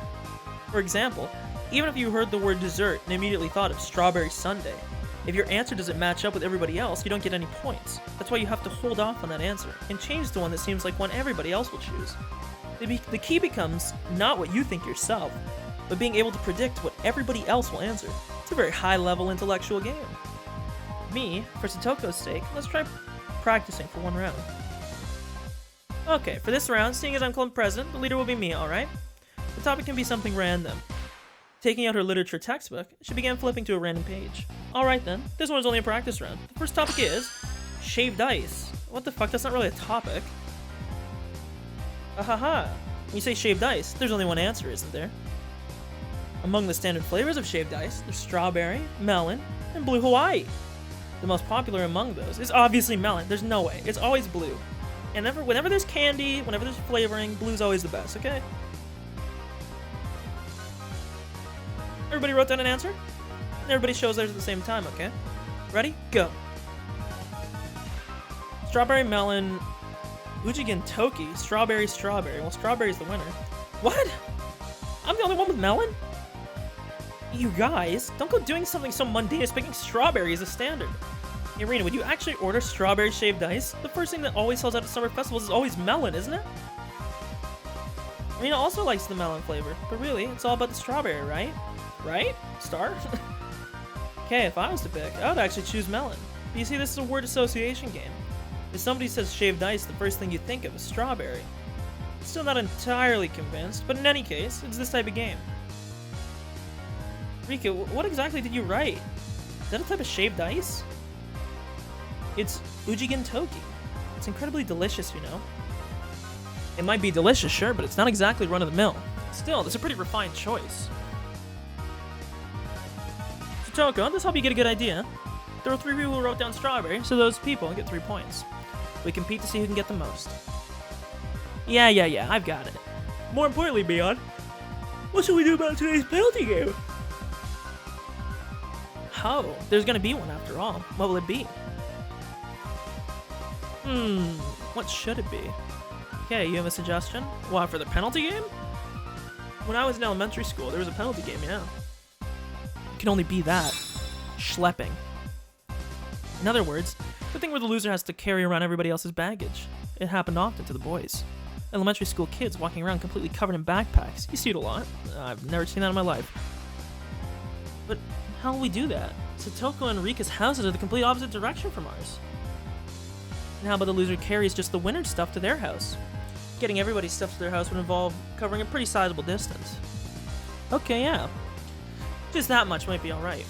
For example, even if you heard the word dessert and immediately thought of strawberry sundae, if your answer doesn't match up with everybody else, you don't get any points. That's why you have to hold off on that answer and change to one that seems like one everybody else will choose. The key becomes not what you think yourself, but being able to predict what everybody else will answer. It's a very high-level intellectual game. For Satoko's sake, let's try practicing for one round. Okay, for this round, seeing as I'm club president, the leader will be me, alright? The topic can be something random. Taking out her literature textbook, she began flipping to a random page. Alright then, this one is only a practice round. The first topic is shaved ice. What the fuck, that's not really a topic. Ahaha. When you say shaved ice, there's only one answer, isn't there? Among the standard flavors of shaved ice, there's strawberry, melon, and blue Hawaii. The most popular among those is obviously melon. There's no way. It's always blue. And whenever there's candy, whenever there's flavoring, blue's always the best, okay? Everybody wrote down an answer? And everybody shows theirs at the same time, okay? Ready? Go. Strawberry, melon, Ujigen Toki, strawberry. Well, strawberry's the winner. What? I'm the only one with melon? You guys, don't go doing something so mundane as picking strawberry as a standard. Hey, Rena, would you actually order strawberry shaved ice? The first thing that always sells out at summer festivals is always melon, isn't it? Rena also likes the melon flavor, but really, it's all about the strawberry, right? Right? Star? Okay, if I was to pick, I would actually choose melon. But you see, this is a word association game. If somebody says shaved ice, the first thing you think of is strawberry. Still not entirely convinced, but in any case, it's this type of game. Rika, what exactly did you write? Is that a type of shaved ice? It's Ujigen Toki. It's incredibly delicious, you know. It might be delicious, sure, but it's not exactly run-of-the-mill. Still, that's a pretty refined choice. So, Toko, this help you get a good idea. There were 3 people who wrote down strawberry, so those people get 3 points. We compete to see who can get the most. Yeah, I've got it. More importantly, Beyond, what should we do about today's penalty game? Oh, there's gonna be one after all. What will it be? What should it be? Okay, you have a suggestion? What, for the penalty game? When I was in elementary school, there was a penalty game, yeah. It can only be that. Schlepping. In other words, the thing where the loser has to carry around everybody else's baggage. It happened often to the boys. Elementary school kids walking around completely covered in backpacks. You see it a lot. I've never seen that in my life. But how will we do that? Satoko and Rika's houses are the complete opposite direction from ours. And how about the loser carries just the winner's stuff to their house? Getting everybody's stuff to their house would involve covering a pretty sizable distance. Okay, yeah. Just that much might be alright.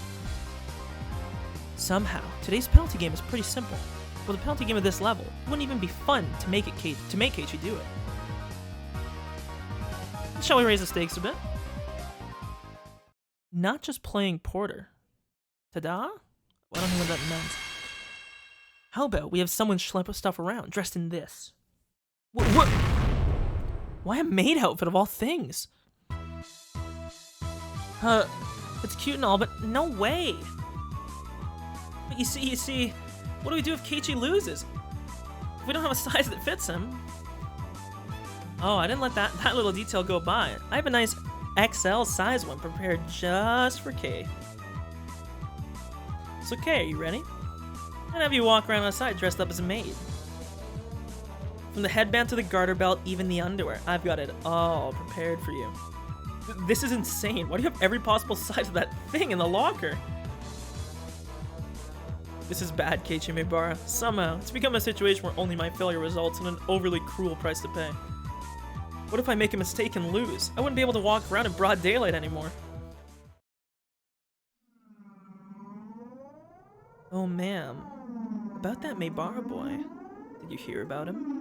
Somehow, today's penalty game is pretty simple. With a penalty game of this level, it wouldn't even be fun to make Keiichi do it. Shall we raise the stakes a bit? Not just playing Porter. Ta-da? Well, I don't know what that meant. How about we have someone schlep stuff around, dressed in this? What? Why a maid outfit of all things? It's cute and all, but no way. But you see, what do we do if Keiichi loses? If we don't have a size that fits him. Oh, I didn't let that little detail go by. I have a nice XL size one prepared just for Kei. So Kei, are you ready? I'm gonna have you walk around outside dressed up as a maid. From the headband to the garter belt, even the underwear, I've got it all prepared for you. This is insane. Why do you have every possible size of that thing in the locker? This is bad, Keiichi Maebara. Somehow, it's become a situation where only my failure results in an overly cruel price to pay. What if I make a mistake and lose? I wouldn't be able to walk around in broad daylight anymore. Oh, ma'am. About that Maebara boy. Did you hear about him?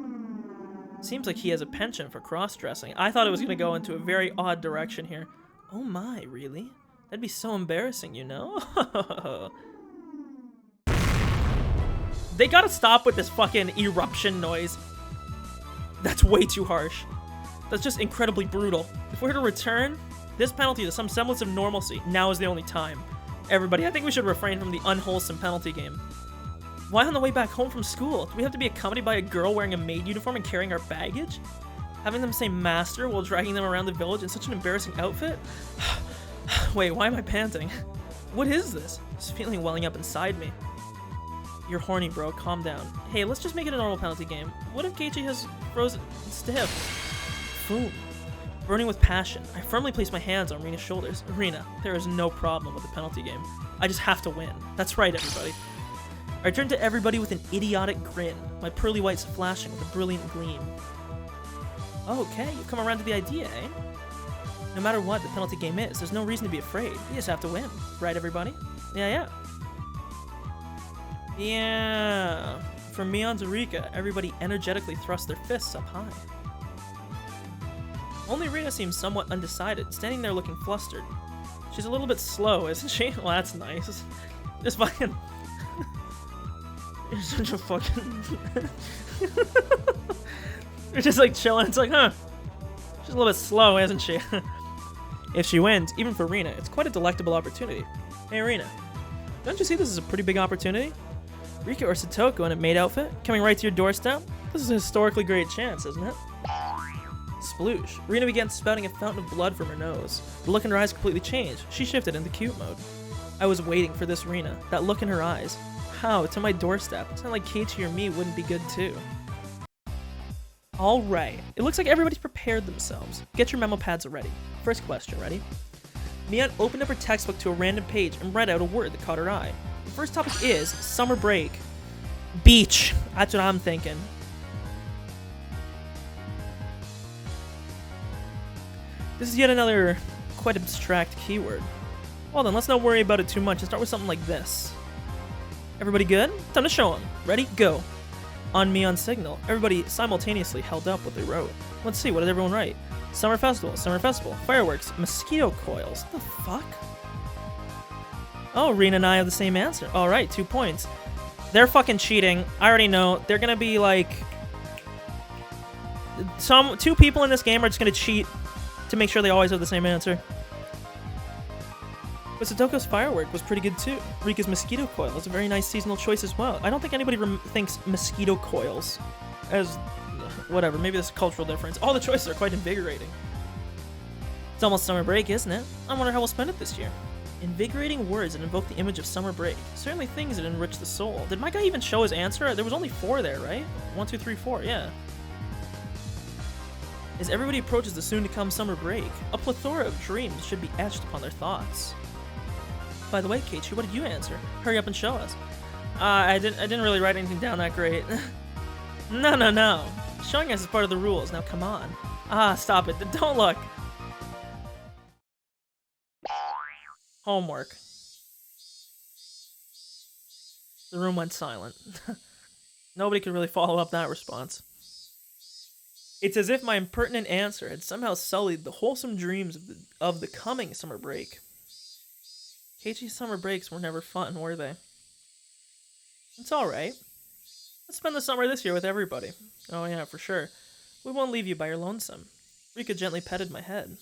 Seems like he has a penchant for cross-dressing. I thought it was going to go into a very odd direction here. Oh my, really? That'd be so embarrassing, you know? They gotta stop with this fucking eruption noise. That's way too harsh. That's just incredibly brutal. If we're to return this penalty to some semblance of normalcy, now is the only time. Everybody, I think we should refrain from the unwholesome penalty game. Why on the way back home from school? Do we have to be accompanied by a girl wearing a maid uniform and carrying our baggage? Having them say master while dragging them around the village in such an embarrassing outfit? Wait, why am I panting? What is this? This feeling welling up inside me. You're horny, bro. Calm down. Hey, let's just make it a normal penalty game. What if Keiichi has frozen stiff? Boom. Burning with passion, I firmly place my hands on Rina's shoulders. Rina, there is no problem with the penalty game. I just have to win. That's right, everybody. I turn to everybody with an idiotic grin, my pearly whites flashing with a brilliant gleam. Okay, you've come around to the idea, eh? No matter what the penalty game is, there's no reason to be afraid. You just have to win. Right, everybody? Yeah. Yeah. From Mion to Rika, everybody energetically thrusts their fists up high. Only Rina seems somewhat undecided, standing there looking flustered. She's a little bit slow, isn't she? Well, that's nice. Just fucking... You're such a fucking... You're just like chilling. It's like, huh. She's a little bit slow, isn't she? If she wins, even for Rina, it's quite a delectable opportunity. Hey, Rina. Don't you see this is a pretty big opportunity? Rika or Satoko in a maid outfit, coming right to your doorstep? This is a historically great chance, isn't it? Sploosh. Rina began spouting a fountain of blood from her nose. The look in her eyes completely changed. She shifted into cute mode. I was waiting for this Rina, that look in her eyes. How? To my doorstep. It's not like Keiichi or me wouldn't be good too. Alright. It looks like everybody's prepared themselves. Get your memo pads ready. First question, ready? Mion opened up her textbook to a random page and read out a word that caught her eye. The first topic is summer break. Beach. That's what I'm thinking. This is yet another quite abstract keyword. Well then, let's not worry about it too much and start with something like this. Everybody good? Time to show them. Ready? Go. On Mion's signal, everybody simultaneously held up what they wrote. Let's see, what did everyone write? Summer festival, fireworks, mosquito coils. What the fuck? Oh, Rina and I have the same answer. Alright, 2 points. They're fucking cheating. I already know. They're gonna be like... two people in this game are just gonna cheat to make sure they always have the same answer. But Satoko's firework was pretty good too. Rika's mosquito coil is a very nice seasonal choice as well. I don't think anybody thinks mosquito coils as... whatever, maybe there's a cultural difference. All the choices are quite invigorating. It's almost summer break, isn't it? I wonder how we'll spend it this year. Invigorating words that invoke the image of summer break. Certainly things that enrich the soul. Did my guy even show his answer? There was only 4 there, right? 1, 2, 3, 4, yeah. As everybody approaches the soon-to-come summer break, a plethora of dreams should be etched upon their thoughts. By the way, Keiichi, what did you answer? Hurry up and show us. I didn't really write anything down that great. No. Showing us is part of the rules. Now come on. Stop it. Don't look. Homework. The room went silent. Nobody could really follow up that response. It's as if my impertinent answer had somehow sullied the wholesome dreams of the coming summer break. Keiichi's summer breaks were never fun, were they? It's alright. Let's spend the summer this year with everybody. Oh yeah, for sure. We won't leave you by your lonesome. Rika gently petted my head.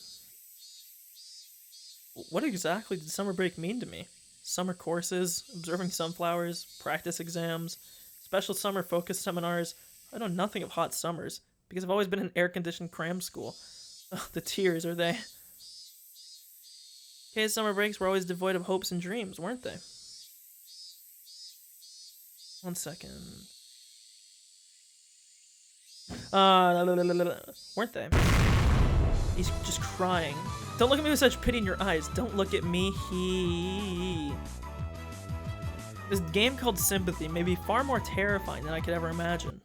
What exactly did summer break mean to me? Summer courses, observing sunflowers, practice exams, special summer focus seminars. I know nothing of hot summers because I've always been in air-conditioned cram school. Ugh, the tears, are they? Okay, summer breaks were always devoid of hopes and dreams, weren't they? 1 second. Weren't they? He's just crying. Don't look at me with such pity in your eyes. Don't look at me. This game called Sympathy may be far more terrifying than I could ever imagine.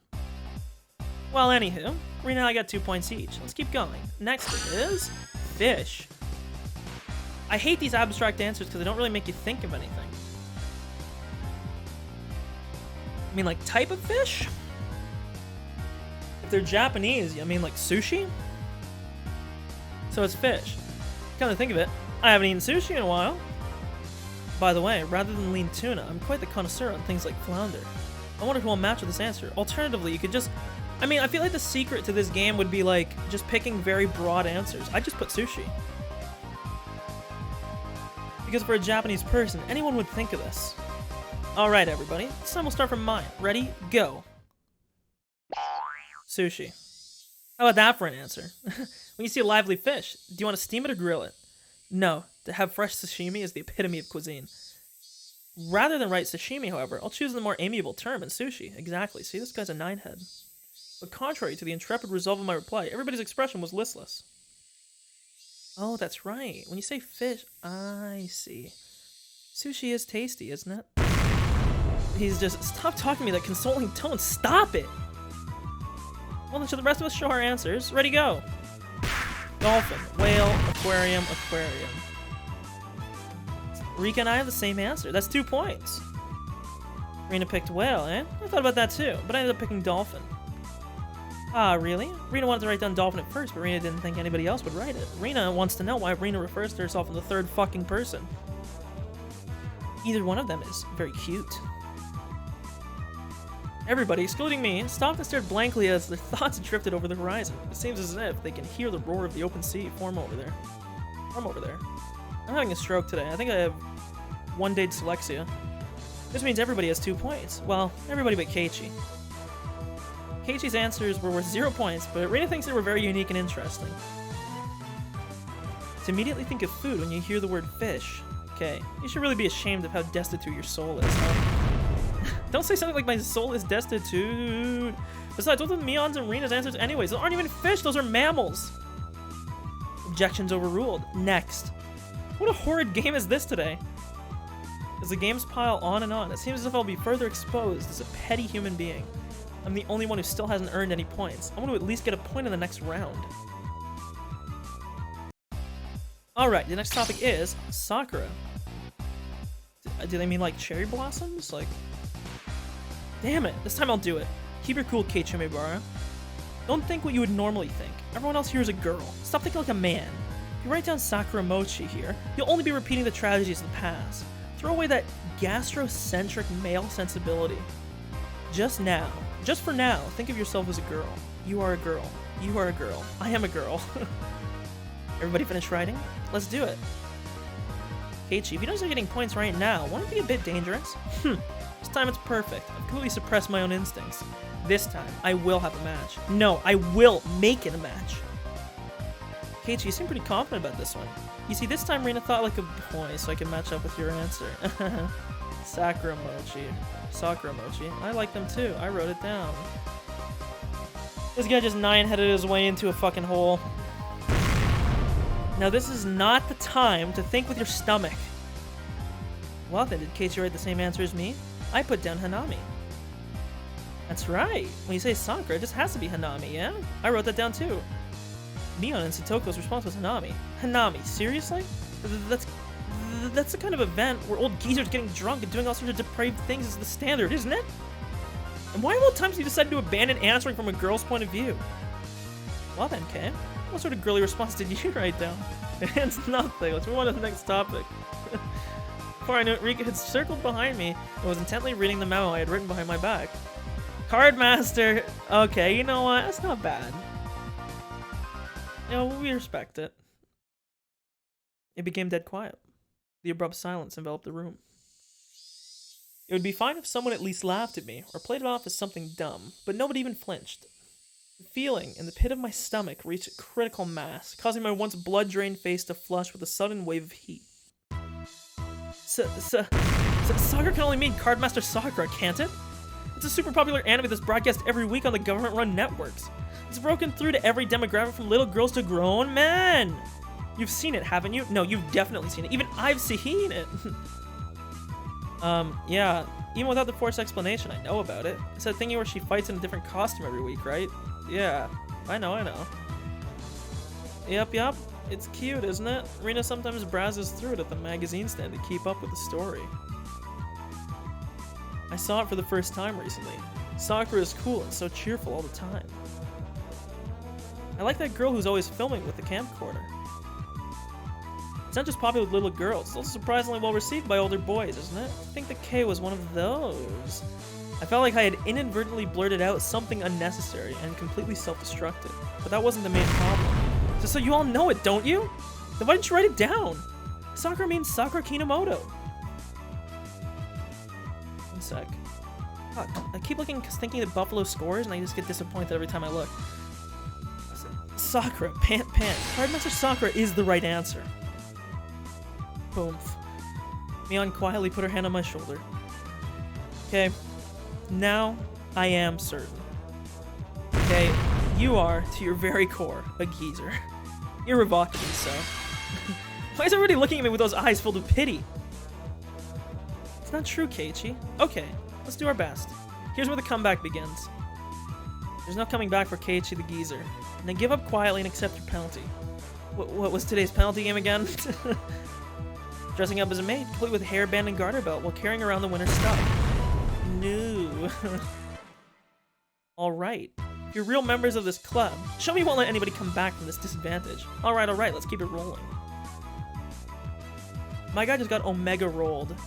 Well, anywho, Rena and I got 2 points each. Let's keep going. Next is fish. I hate these abstract answers because they don't really make you think of anything. I mean, like, type of fish? If they're Japanese, I mean, like, sushi? So it's fish. Come to think of it, I haven't eaten sushi in a while. By the way, rather than lean tuna, I'm quite the connoisseur on things like flounder. I wonder who will match with this answer. Alternatively, you could just... I mean, I feel like the secret to this game would be, like, just picking very broad answers. I just put sushi. Because for a Japanese person, anyone would think of this. Alright, everybody. This time we'll start from mine. Ready? Go. Sushi. How about that for an answer? When you see a lively fish, do you want to steam it or grill it? No. To have fresh sashimi is the epitome of cuisine. Rather than write sashimi, however, I'll choose the more amiable term in sushi. Exactly. See, this guy's a 9-head. But contrary to the intrepid resolve of my reply, everybody's expression was listless. Oh, that's right. When you say fish, I see. Sushi is tasty, isn't it? He's just... Stop talking to me that consoling tone. Stop it! Well, then should the rest of us show our answers? Ready, go! Dolphin, whale, aquarium, aquarium. Rika and I have the same answer. That's 2 points. Rena picked whale, eh? I thought about that too, but I ended up picking dolphin. Ah, really? Rena wanted to write down dolphin at first, but Rena didn't think anybody else would write it. Rena wants to know why Rena refers to herself in the third fucking person. Either one of them is very cute. Everybody, excluding me, stopped and stared blankly as their thoughts drifted over the horizon. It seems as if they can hear the roar of the open sea form over there. I'm having a stroke today. I think I have 1-day dyslexia. This means everybody has 2 points. Well, everybody but Keiichi. Keiichi's answers were worth 0 points, but Rena thinks they were very unique and interesting. To immediately think of food when you hear the word fish. Okay, you should really be ashamed of how destitute your soul is, huh? Don't say something like my soul is destitute. Besides, those are Mion's and Rena's answers anyways. Those aren't even fish, those are mammals. Objections overruled. Next. What a horrid game is this today? As the games pile on and on, it seems as if I'll be further exposed as a petty human being. I'm the only one who still hasn't earned any points. I want to at least get a point in the next round. Alright, the next topic is Sakura. Do they mean like cherry blossoms? Like... Damn it, this time I'll do it. Keep your cool, Keiichi Maebara. Don't think what you would normally think. Everyone else here is a girl. Stop thinking like a man. If you write down Sakura Mochi here, you'll only be repeating the tragedies of the past. Throw away that gastrocentric male sensibility. Just for now, think of yourself as a girl. You are a girl. You are a girl. I am a girl. Everybody finish writing? Let's do it. Keiichi, if you notice you're getting points right now, won't it be a bit dangerous? This time it's perfect. I've completely suppressed my own instincts. This time, I will have a match. No, I will make it a match. Keiichi, you seem pretty confident about this one. You see, this time Rena thought like a boy, so I can match up with your answer. Sakura Mochi. I like them too. I wrote it down. This guy just 9-headed his way into a fucking hole. Now this is not the time to think with your stomach. Well then, did Keiichi write the same answer as me? I put down Hanami. That's right. When you say Sakura, it just has to be Hanami, yeah? I wrote that down too. Mion and Satoko's response was Hanami. Hanami, seriously? That's the kind of event where old geezers getting drunk and doing all sorts of depraved things is the standard, isn't it? And why of all times you decided to abandon answering from a girl's point of view? Well then, Kay, what sort of girly response did you write down? It's nothing. Let's move on to the next topic. Before I knew it, Rika had circled behind me and was intently reading the memo I had written behind my back. Cardmaster! Okay, you know what? That's not bad. You know, we respect it. It became dead quiet. The abrupt silence enveloped the room. It would be fine if someone at least laughed at me, or played it off as something dumb, but nobody even flinched. The feeling in the pit of my stomach reached a critical mass, causing my once blood-drained face to flush with a sudden wave of heat. Sakura can only mean Cardmaster Sakura, can't it? It's a super popular anime that's broadcast every week on the government-run networks. It's broken through to every demographic from little girls to grown men. You've seen it, haven't you? No, you've definitely seen it. Even I've seen it. Yeah. Even without the forced explanation, I know about it. It's that thingy where she fights in a different costume every week, right? Yeah. I know. Yep. It's cute, isn't it? Rina sometimes browses through it at the magazine stand to keep up with the story. I saw it for the first time recently. Sakura is cool and so cheerful all the time. I like that girl who's always filming with the camcorder. It's not just popular with little girls, it's also surprisingly well received by older boys, isn't it? I think the K was one of those. I felt like I had inadvertently blurted out something unnecessary and completely self-destructive, but that wasn't the main problem. Just so you all know it, don't you? Then why didn't you write it down? Sakura means Sakura Kinomoto. One sec. Fuck, I keep looking because thinking that Buffalo scores and I just get disappointed every time I look. Sakura, pant. Cardmaster Sakura is the right answer. Boom. Mion quietly put her hand on my shoulder. Okay, now I am certain. Okay, you are, to your very core, a geezer. Irrevocably so. Why is everybody looking at me with those eyes filled with pity? It's not true, Keiichi. Okay, let's do our best. Here's where the comeback begins. There's no coming back for Keiichi the geezer. And then give up quietly and accept your penalty. What was today's penalty game again? Dressing up as a maid, complete with hairband and garter belt, while carrying around the winter's stuff. No. Alright. If you're real members of this club, show me you won't let anybody come back from this disadvantage. Alright, let's keep it rolling. My guy just got Omega rolled. It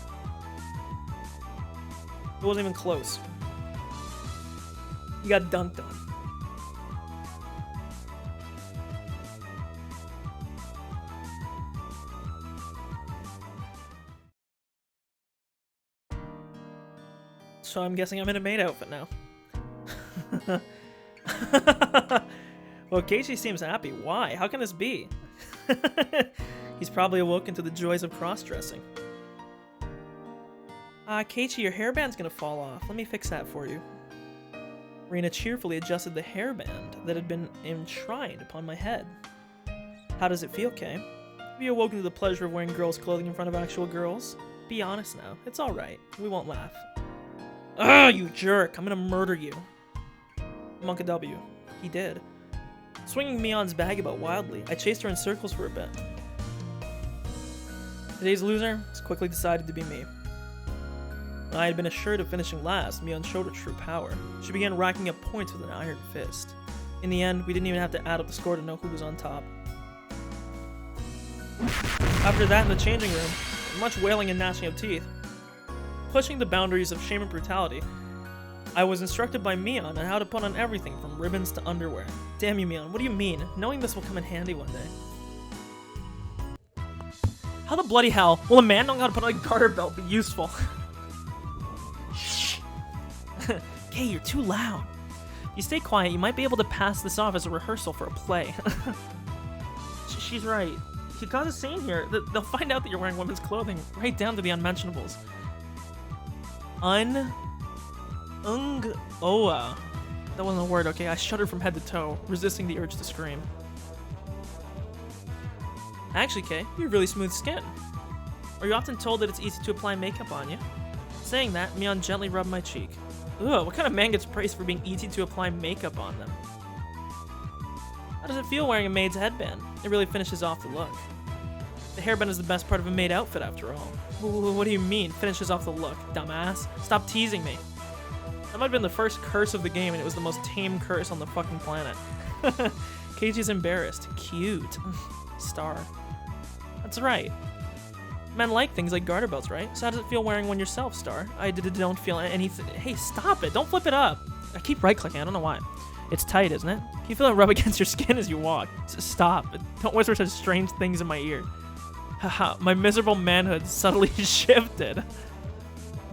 wasn't even close. He got dunked on. So I'm guessing I'm in a maid outfit now. Well, Keiichi seems happy. Why? How can this be? He's probably awoken to the joys of cross-dressing. Keiichi, your hairband's gonna fall off. Let me fix that for you. Rina cheerfully adjusted the hairband that had been enshrined upon my head. How does it feel, Kay? Have you awoken to the pleasure of wearing girls' clothing in front of actual girls? Be honest now. It's alright. We won't laugh. Ugh, you jerk! I'm gonna murder you. Monka W. He did. Swinging Mion's bag about wildly, I chased her in circles for a bit. Today's loser has quickly decided to be me. When I had been assured of finishing last, Mion showed her true power. She began racking up points with an iron fist. In the end, we didn't even have to add up the score to know who was on top. After that, in the changing room, much wailing and gnashing of teeth, pushing the boundaries of shame and brutality, I was instructed by Mion on how to put on everything from ribbons to underwear. Damn you, Mion, what do you mean? Knowing this will come in handy one day. How the bloody hell will a man knowing how to put on a garter belt be useful? Shh. Kay, you're too loud. If you stay quiet, you might be able to pass this off as a rehearsal for a play. She's right. If you cause a scene here, they'll find out that you're wearing women's clothing, right down to the unmentionables. Oa. That wasn't a word, okay? I shuddered from head to toe, resisting the urge to scream. Actually, Kay, you have really smooth skin. Are you often told that it's easy to apply makeup on you? Saying that, Mion gently rubbed my cheek. Ugh, what kind of man gets praised for being easy to apply makeup on them? How does it feel wearing a maid's headband? It really finishes off the look. The hairband is the best part of a maid outfit, after all. What do you mean, finishes off the look, dumbass? Stop teasing me. That might have been the first curse of the game, and it was the most tame curse on the fucking planet. Keiichi's embarrassed. Cute. Star. That's right. Men like things like garter belts, right? So how does it feel wearing one yourself, Star? I don't feel anything. Hey, stop it. Don't flip it up. I keep right-clicking. I don't know why. It's tight, isn't it? Can you feel it rub against your skin as you walk? Stop. Don't whisper such strange things in my ear. Haha, my miserable manhood subtly shifted.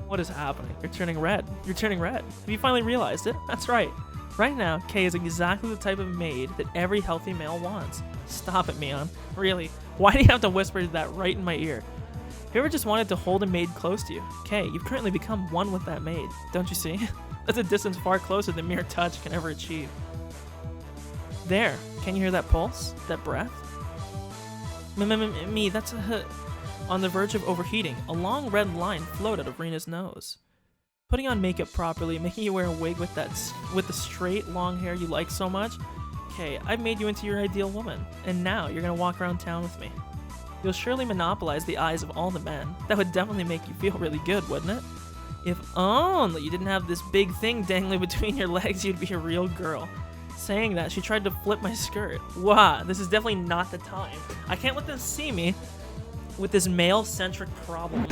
What is happening? You're turning red. You're turning red. Have you finally realized it? That's right. Right now, Kay is exactly the type of maid that every healthy male wants. Stop it, Mion. Really? Why do you have to whisper that right in my ear? Have you ever just wanted to hold a maid close to you? Kay, you've currently become one with that maid. Don't you see? That's a distance far closer than mere touch can ever achieve. There. Can you hear that pulse? That breath? Me, that's a... On the verge of overheating, a long red line flowed out of Rena's nose. Putting on makeup properly, making you wear a wig with the straight, long hair you like so much? Okay, I've made you into your ideal woman, and now you're gonna walk around town with me. You'll surely monopolize the eyes of all the men. That would definitely make you feel really good, wouldn't it? If only you didn't have this big thing dangling between your legs, you'd be a real girl. Saying that, she tried to flip my skirt. Wow, this is definitely not the time. I can't let them see me with this male-centric problem.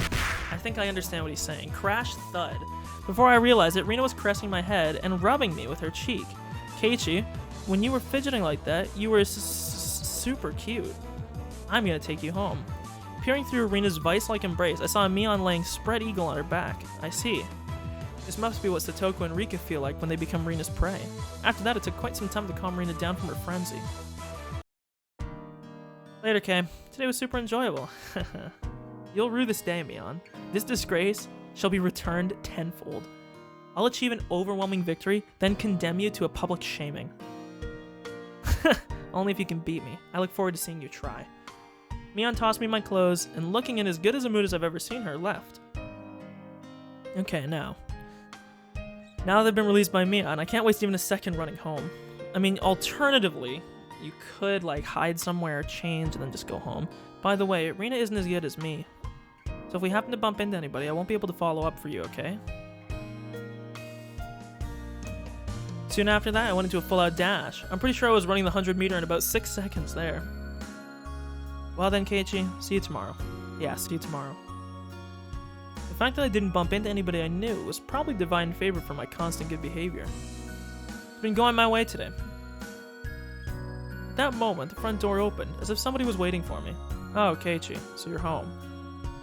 I think I understand what he's saying. Crash thud. Before I realized it, Rena was caressing my head and rubbing me with her cheek. Keiichi, when you were fidgeting like that, you were super cute. I'm gonna take you home. Peering through Rena's vice-like embrace, I saw a Mion laying spread eagle on her back. I see. This must be what Satoko and Rika feel like when they become Rena's prey. After that, it took quite some time to calm Rena down from her frenzy. Later, Kay. Today was super enjoyable. You'll rue this day, Mion. This disgrace shall be returned tenfold. I'll achieve an overwhelming victory, then condemn you to a public shaming. Only if you can beat me. I look forward to seeing you try. Mion tossed me my clothes, and looking in as good as a mood as I've ever seen her, left. Okay, now that they've been released by Mion, I can't waste even a second running home. I mean, alternatively, you could, like, hide somewhere, change, and then just go home. By the way, Rena isn't as good as me. So if we happen to bump into anybody, I won't be able to follow up for you, okay? Soon after that, I went into a full-out dash. I'm pretty sure I was running the 100-meter in about 6 seconds there. Well then, Keiichi, see you tomorrow. Yeah, see you tomorrow. The fact that I didn't bump into anybody I knew was probably divine favor for my constant good behavior. It's been going my way today. At that moment, the front door opened, as if somebody was waiting for me. Oh, Keiichi, so you're home.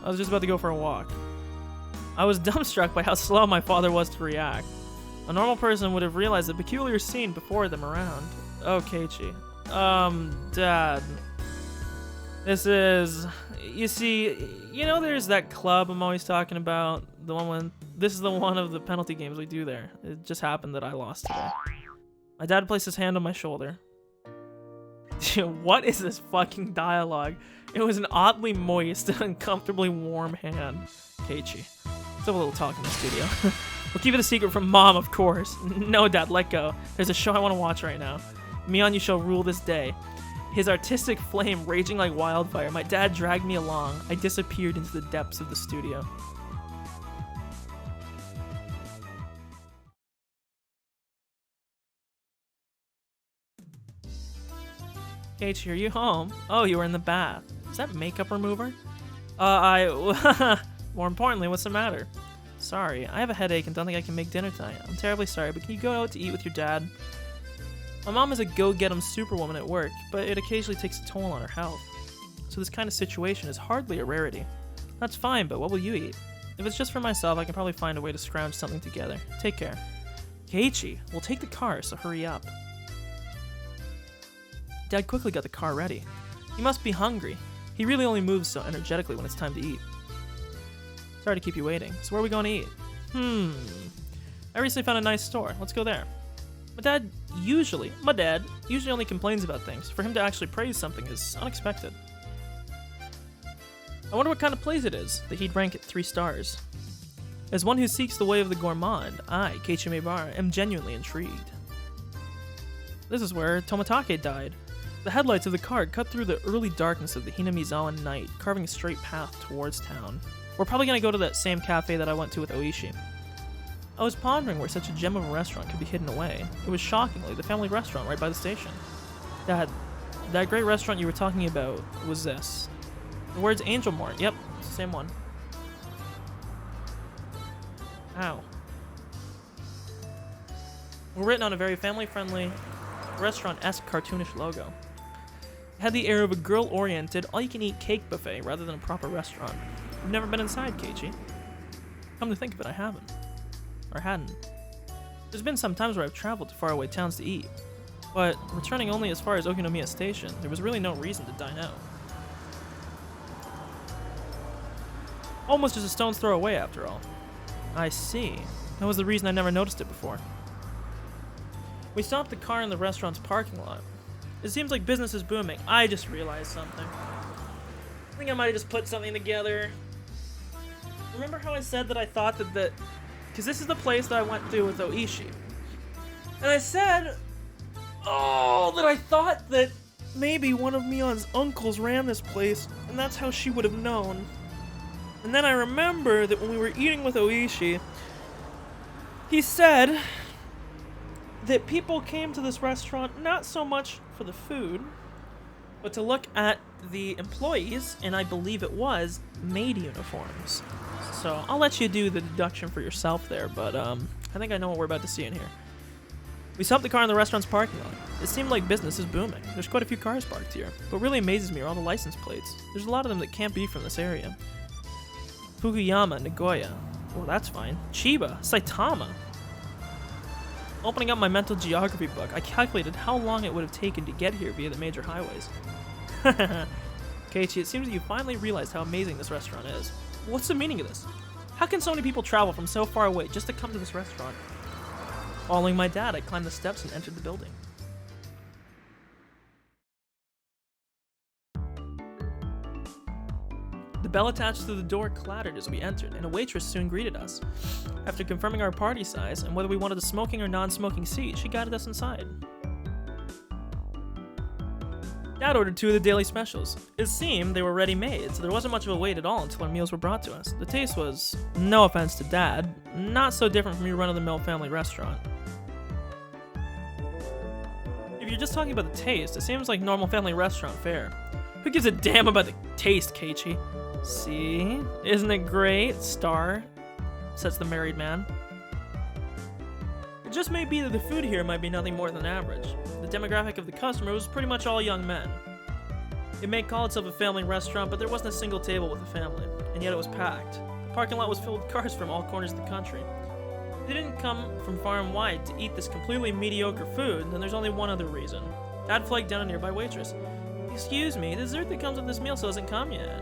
I was just about to go for a walk. I was dumbstruck by how slow my father was to react. A normal person would have realized the peculiar scene before them around. Oh, Keiichi. Dad. This is... You see, you know there's that club I'm always talking about? The one when... This is the one of the penalty games we do there. It just happened that I lost today. My dad placed his hand on my shoulder. What is this fucking dialogue? It was an oddly moist and uncomfortably warm hand. Keiichi. Let's have a little talk in the studio. We'll keep it a secret from Mom, of course. No, Dad, let go. There's a show I want to watch right now. Mion, you shall rule this day. His artistic flame raging like wildfire, my dad dragged me along. I disappeared into the depths of the studio. Keiichi, are you home? Oh, you were in the bath. Is that makeup remover? More importantly, what's the matter? Sorry, I have a headache and don't think I can make dinner tonight. I'm terribly sorry, but can you go out to eat with your dad? My mom is a go-get-em superwoman at work, but it occasionally takes a toll on her health. So this kind of situation is hardly a rarity. That's fine, but what will you eat? If it's just for myself, I can probably find a way to scrounge something together. Take care. Keiichi, we'll take the car, so hurry up. Dad quickly got the car ready. He must be hungry. He really only moves so energetically when it's time to eat. Sorry to keep you waiting. So where are we going to eat? I recently found a nice store. Let's go there. My dad usually only complains about things. For him to actually praise something is unexpected. I wonder what kind of place it is that he'd rank it 3 stars. As one who seeks the way of the gourmand, I, Keiichi Maebara, am genuinely intrigued. This is where Tomitake died. The headlights of the car cut through the early darkness of the Hinamizawa night, carving a straight path towards town. We're probably going to go to that same cafe that I went to with Oishi. I was pondering where such a gem of a restaurant could be hidden away. It was shockingly the family restaurant right by the station. Dad, that great restaurant you were talking about was this. The words Angel Mart. Yep, it's the same one. Ow. We're written on a very family-friendly, restaurant-esque cartoonish logo. It had the air of a girl-oriented, all-you-can-eat cake buffet rather than a proper restaurant. I've never been inside, Keiichi. Come to think of it, I haven't. Or hadn't. There's been some times where I've traveled to faraway towns to eat, but returning only as far as Okinomiya Station, there was really no reason to dine out. Almost just a stone's throw away, after all. I see. That was the reason I never noticed it before. We stopped the car in the restaurant's parking lot. It seems like business is booming. I just realized something. I think I might have just put something together. Remember how I said that I thought that because this is the place that I went to with Oishi. And I said, oh, that I thought that maybe one of Mion's uncles ran this place, and that's how she would have known. And then I remember that when we were eating with Oishi, he said that people came to this restaurant not so much for the food, but to look at the employees, and I believe it was maid uniforms. So I'll let you do the deduction for yourself there, but I think I know what we're about to see in here. We stopped the car in the restaurant's parking lot. It seemed like business is booming. There's quite a few cars parked here. What really amazes me are all the license plates. There's a lot of them that can't be from this area. Fukuyama, Nagoya. Well, that's fine. Chiba, Saitama. Opening up my mental geography book, I calculated how long it would have taken to get here via the major highways. Keiichi, it seems that you finally realized how amazing this restaurant is. What's the meaning of this? How can so many people travel from so far away just to come to this restaurant? Following my dad, I climbed the steps and entered the building. The bell attached to the door clattered as we entered, and a waitress soon greeted us. After confirming our party size and whether we wanted a smoking or non-smoking seat, she guided us inside. Dad ordered 2 of the daily specials. It seemed they were ready-made, so there wasn't much of a wait at all until our meals were brought to us. The taste was, no offense to Dad, not so different from your run-of-the-mill family restaurant. If you're just talking about the taste, it seems like normal family restaurant fare. Who gives a damn about the taste, Keiichi? See? Isn't it great? Star, says the married man. It just may be that the food here might be nothing more than average. The demographic of the customer was pretty much all young men. It may call itself a family restaurant, but there wasn't a single table with a family, and yet it was packed. The parking lot was filled with cars from all corners of the country. If they didn't come from far and wide to eat this completely mediocre food, then there's only one other reason. Dad flagged down a nearby waitress. Excuse me, the dessert that comes with this meal still hasn't come yet.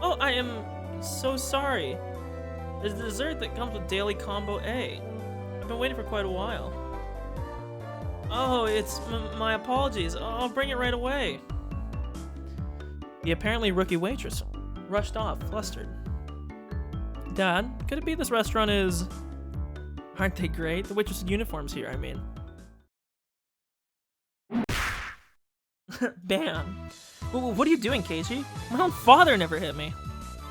Oh, I am so sorry. There's the dessert that comes with Daily Combo A. I've been waiting for quite a while. Oh, it's my apologies. I'll bring it right away. The apparently rookie waitress rushed off, flustered. Dad, could it be this restaurant is... Aren't they great? The waitress uniforms here, I mean. Bam. What are you doing, Keiichi? My own father never hit me.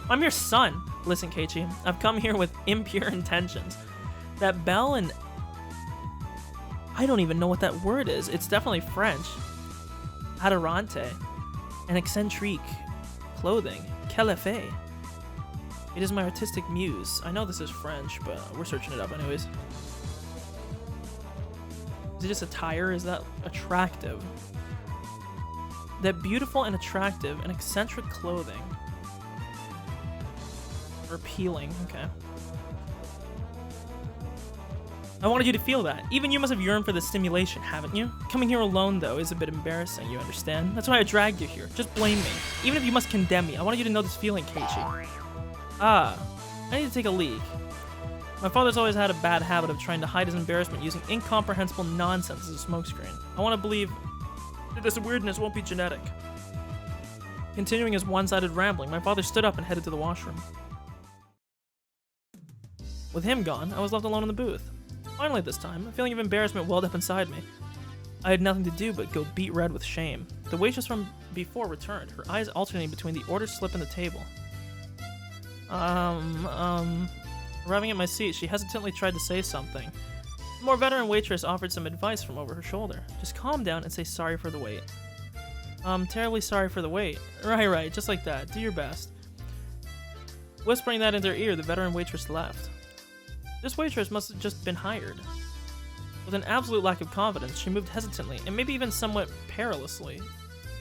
I'm your son. Listen, Keiichi, I've come here with impure intentions. That bell and... I don't even know what that word is. It's definitely French. Adorante. An eccentrique. Clothing. Quelle effet. It is my artistic muse. I know this is French, but we're searching it up anyways. Is it just attire? Is that attractive? That beautiful and attractive and eccentric clothing. Or appealing, okay. I wanted you to feel that. Even you must have yearned for this stimulation, haven't you? Coming here alone, though, is a bit embarrassing, you understand? That's why I dragged you here. Just blame me. Even if you must condemn me, I wanted you to know this feeling, Keiichi. Ah, I need to take a leak. My father's always had a bad habit of trying to hide his embarrassment using incomprehensible nonsense as a smokescreen. I want to believe that this weirdness won't be genetic. Continuing his one-sided rambling, my father stood up and headed to the washroom. With him gone, I was left alone in the booth. Finally this time, a feeling of embarrassment welled up inside me. I had nothing to do but go beet red with shame. The waitress from before returned, her eyes alternating between the order slip and the table. Arriving at my seat, she hesitantly tried to say something. The more veteran waitress offered some advice from over her shoulder. Just calm down and say sorry for the wait. Terribly sorry for the wait. Right, just like that. Do your best. Whispering that in their ear, the veteran waitress left. This waitress must have just been hired. With an absolute lack of confidence, she moved hesitantly and maybe even somewhat perilously.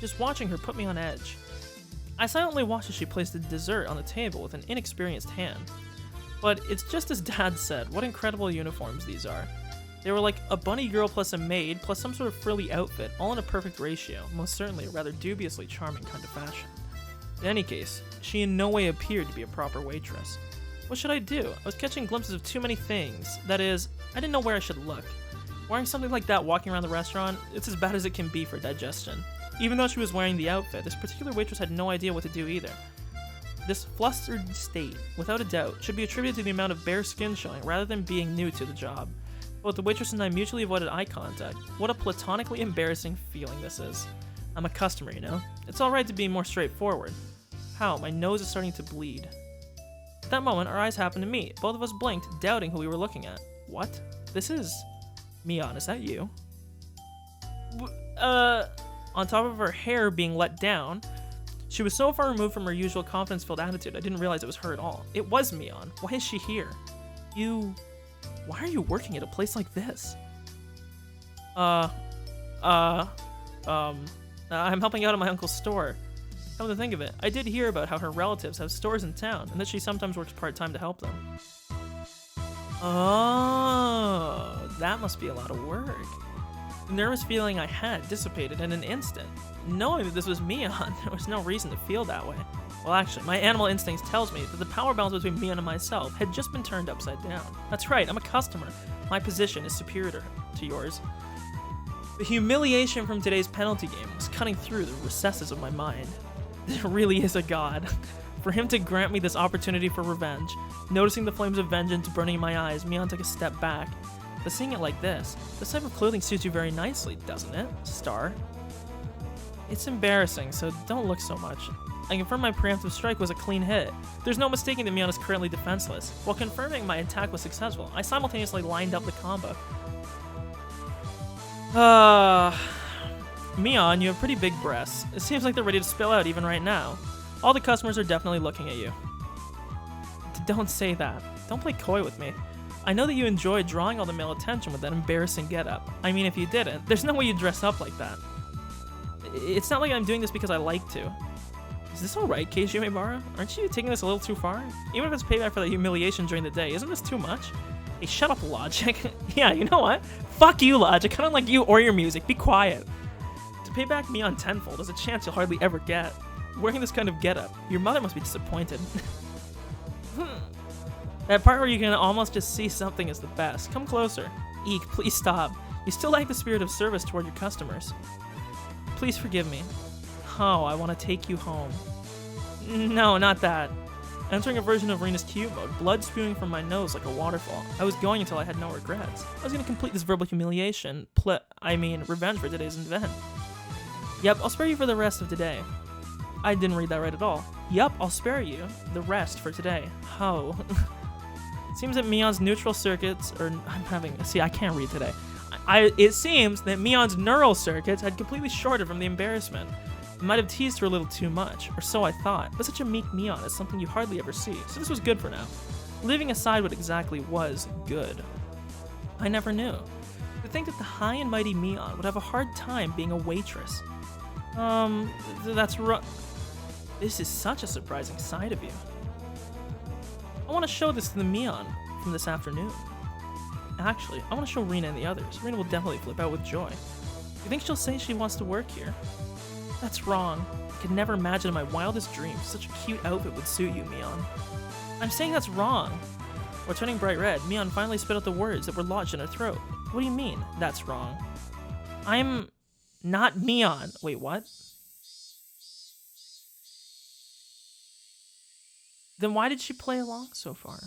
Just watching her put me on edge. I silently watched as she placed the dessert on the table with an inexperienced hand. But it's just as Dad said, what incredible uniforms these are. They were like a bunny girl plus a maid plus some sort of frilly outfit, all in a perfect ratio, most certainly a rather dubiously charming kind of fashion. In any case, she in no way appeared to be a proper waitress. What should I do? I was catching glimpses of too many things. That is, I didn't know where I should look. Wearing something like that walking around the restaurant, it's as bad as it can be for digestion. Even though she was wearing the outfit, this particular waitress had no idea what to do either. This flustered state, without a doubt, should be attributed to the amount of bare skin showing rather than being new to the job. Both the waitress and I mutually avoided eye contact. What a platonically embarrassing feeling this is. I'm a customer, you know? It's alright to be more straightforward. How? My nose is starting to bleed. At that moment, our eyes happened to meet. Both of us blinked, doubting who we were looking at. What? This is... Mion, is that you? On top of her hair being let down, she was so far removed from her usual confidence-filled attitude, I didn't realize it was her at all. It was Mion. Why is she here? Why are you working at a place like this? I'm helping out at my uncle's store. Come to think of it, I did hear about how her relatives have stores in town, and that she sometimes works part-time to help them. Oh, that must be a lot of work. The nervous feeling I had dissipated in an instant. Knowing that this was Mion, there was no reason to feel that way. Well, actually, my animal instincts tells me that the power balance between Mion and myself had just been turned upside down. That's right, I'm a customer. My position is superior to yours. The humiliation from today's penalty game was cutting through the recesses of my mind. There really is a god. For him to grant me this opportunity for revenge. Noticing the flames of vengeance burning in my eyes, Mion took a step back. But seeing it like this type of clothing suits you very nicely, doesn't it, Star? It's embarrassing, so don't look so much. I confirm my preemptive strike was a clean hit. There's no mistaking that Mion is currently defenseless. While confirming my attack was successful, I simultaneously lined up the combo. Mion, you have pretty big breasts. It seems like they're ready to spill out even right now. All the customers are definitely looking at you. Don't say that. Don't play coy with me. I know that you enjoy drawing all the male attention with that embarrassing getup. I mean, if you didn't, there's no way you'd dress up like that. It's not like I'm doing this because I like to. Is this alright, Keiji Umebara? Aren't you taking this a little too far? Even if it's payback for that humiliation during the day, isn't this too much? Hey, shut up, Logic. Yeah, you know what? Fuck you, Logic. I don't like you or your music. Be quiet. To pay back Mion tenfold is a chance you'll hardly ever get. Wearing this kind of getup, your mother must be disappointed. That part where you can almost just see something is the best. Come closer. Eek, please stop. You still lack the spirit of service toward your customers. Please forgive me. Oh, I want to take you home. No, not that. Entering a version of Rena's cute mode, blood spewing from my nose like a waterfall. I was going until I had no regrets. I was going to complete this verbal humiliation. Revenge for today's event. Yep, I'll spare you for the rest of today. I didn't read that right at all. Yup, I'll spare you the rest for today. Oh. Seems that Mion's neutral circuits, I can't read today. It seems that Mion's neural circuits had completely shorted from the embarrassment. I might have teased her a little too much, or so I thought, but such a meek Mion is something you hardly ever see, so this was good for now. Leaving aside what exactly was good. I never knew. To think that the high and mighty Mion would have a hard time being a waitress. That's right. This is such a surprising side of you. I want to show this to the Mion from this afternoon. Actually, I want to show Rena and the others. Rena will definitely flip out with joy. You think she'll say she wants to work here? That's wrong. I could never imagine in my wildest dreams such a cute outfit would suit you, Mion. I'm saying that's wrong. While turning bright red, Mion finally spit out the words that were lodged in her throat. What do you mean, that's wrong? I'm not Mion. Wait, what? Then why did she play along so far?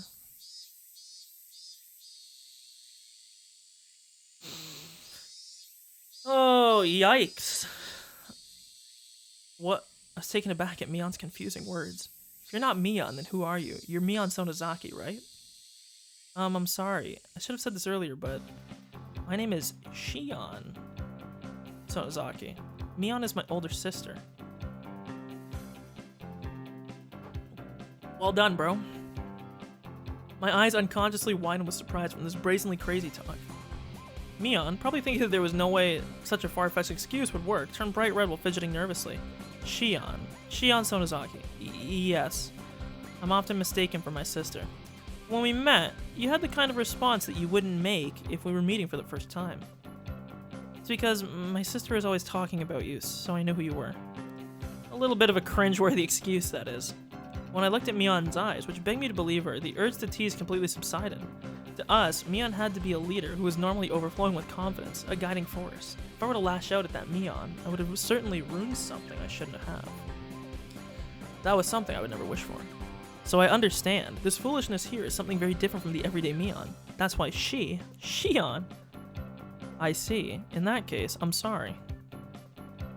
Oh, yikes. What? I was taken aback at Mion's confusing words. If you're not Mion, then who are you? You're Mion Sonozaki, right? I'm sorry. I should have said this earlier, but my name is Shion Sonozaki. Mion is my older sister. Well done, bro. My eyes unconsciously widened with surprise from this brazenly crazy talk. Mion, probably thinking that there was no way such a far-fetched excuse would work, turned bright red while fidgeting nervously. Shion Sonozaki. Yes. I'm often mistaken for my sister. When we met, you had the kind of response that you wouldn't make if we were meeting for the first time. It's because my sister was always talking about you, so I knew who you were. A little bit of a cringe-worthy excuse, that is. When I looked at Mion's eyes, which begged me to believe her, the urge to tease completely subsided. To us, Mion had to be a leader who was normally overflowing with confidence, a guiding force. If I were to lash out at that Mion, I would have certainly ruined something I shouldn't have. That was something I would never wish for. So I understand, this foolishness here is something very different from the everyday Mion. That's why Shion. I see. In that case, I'm sorry.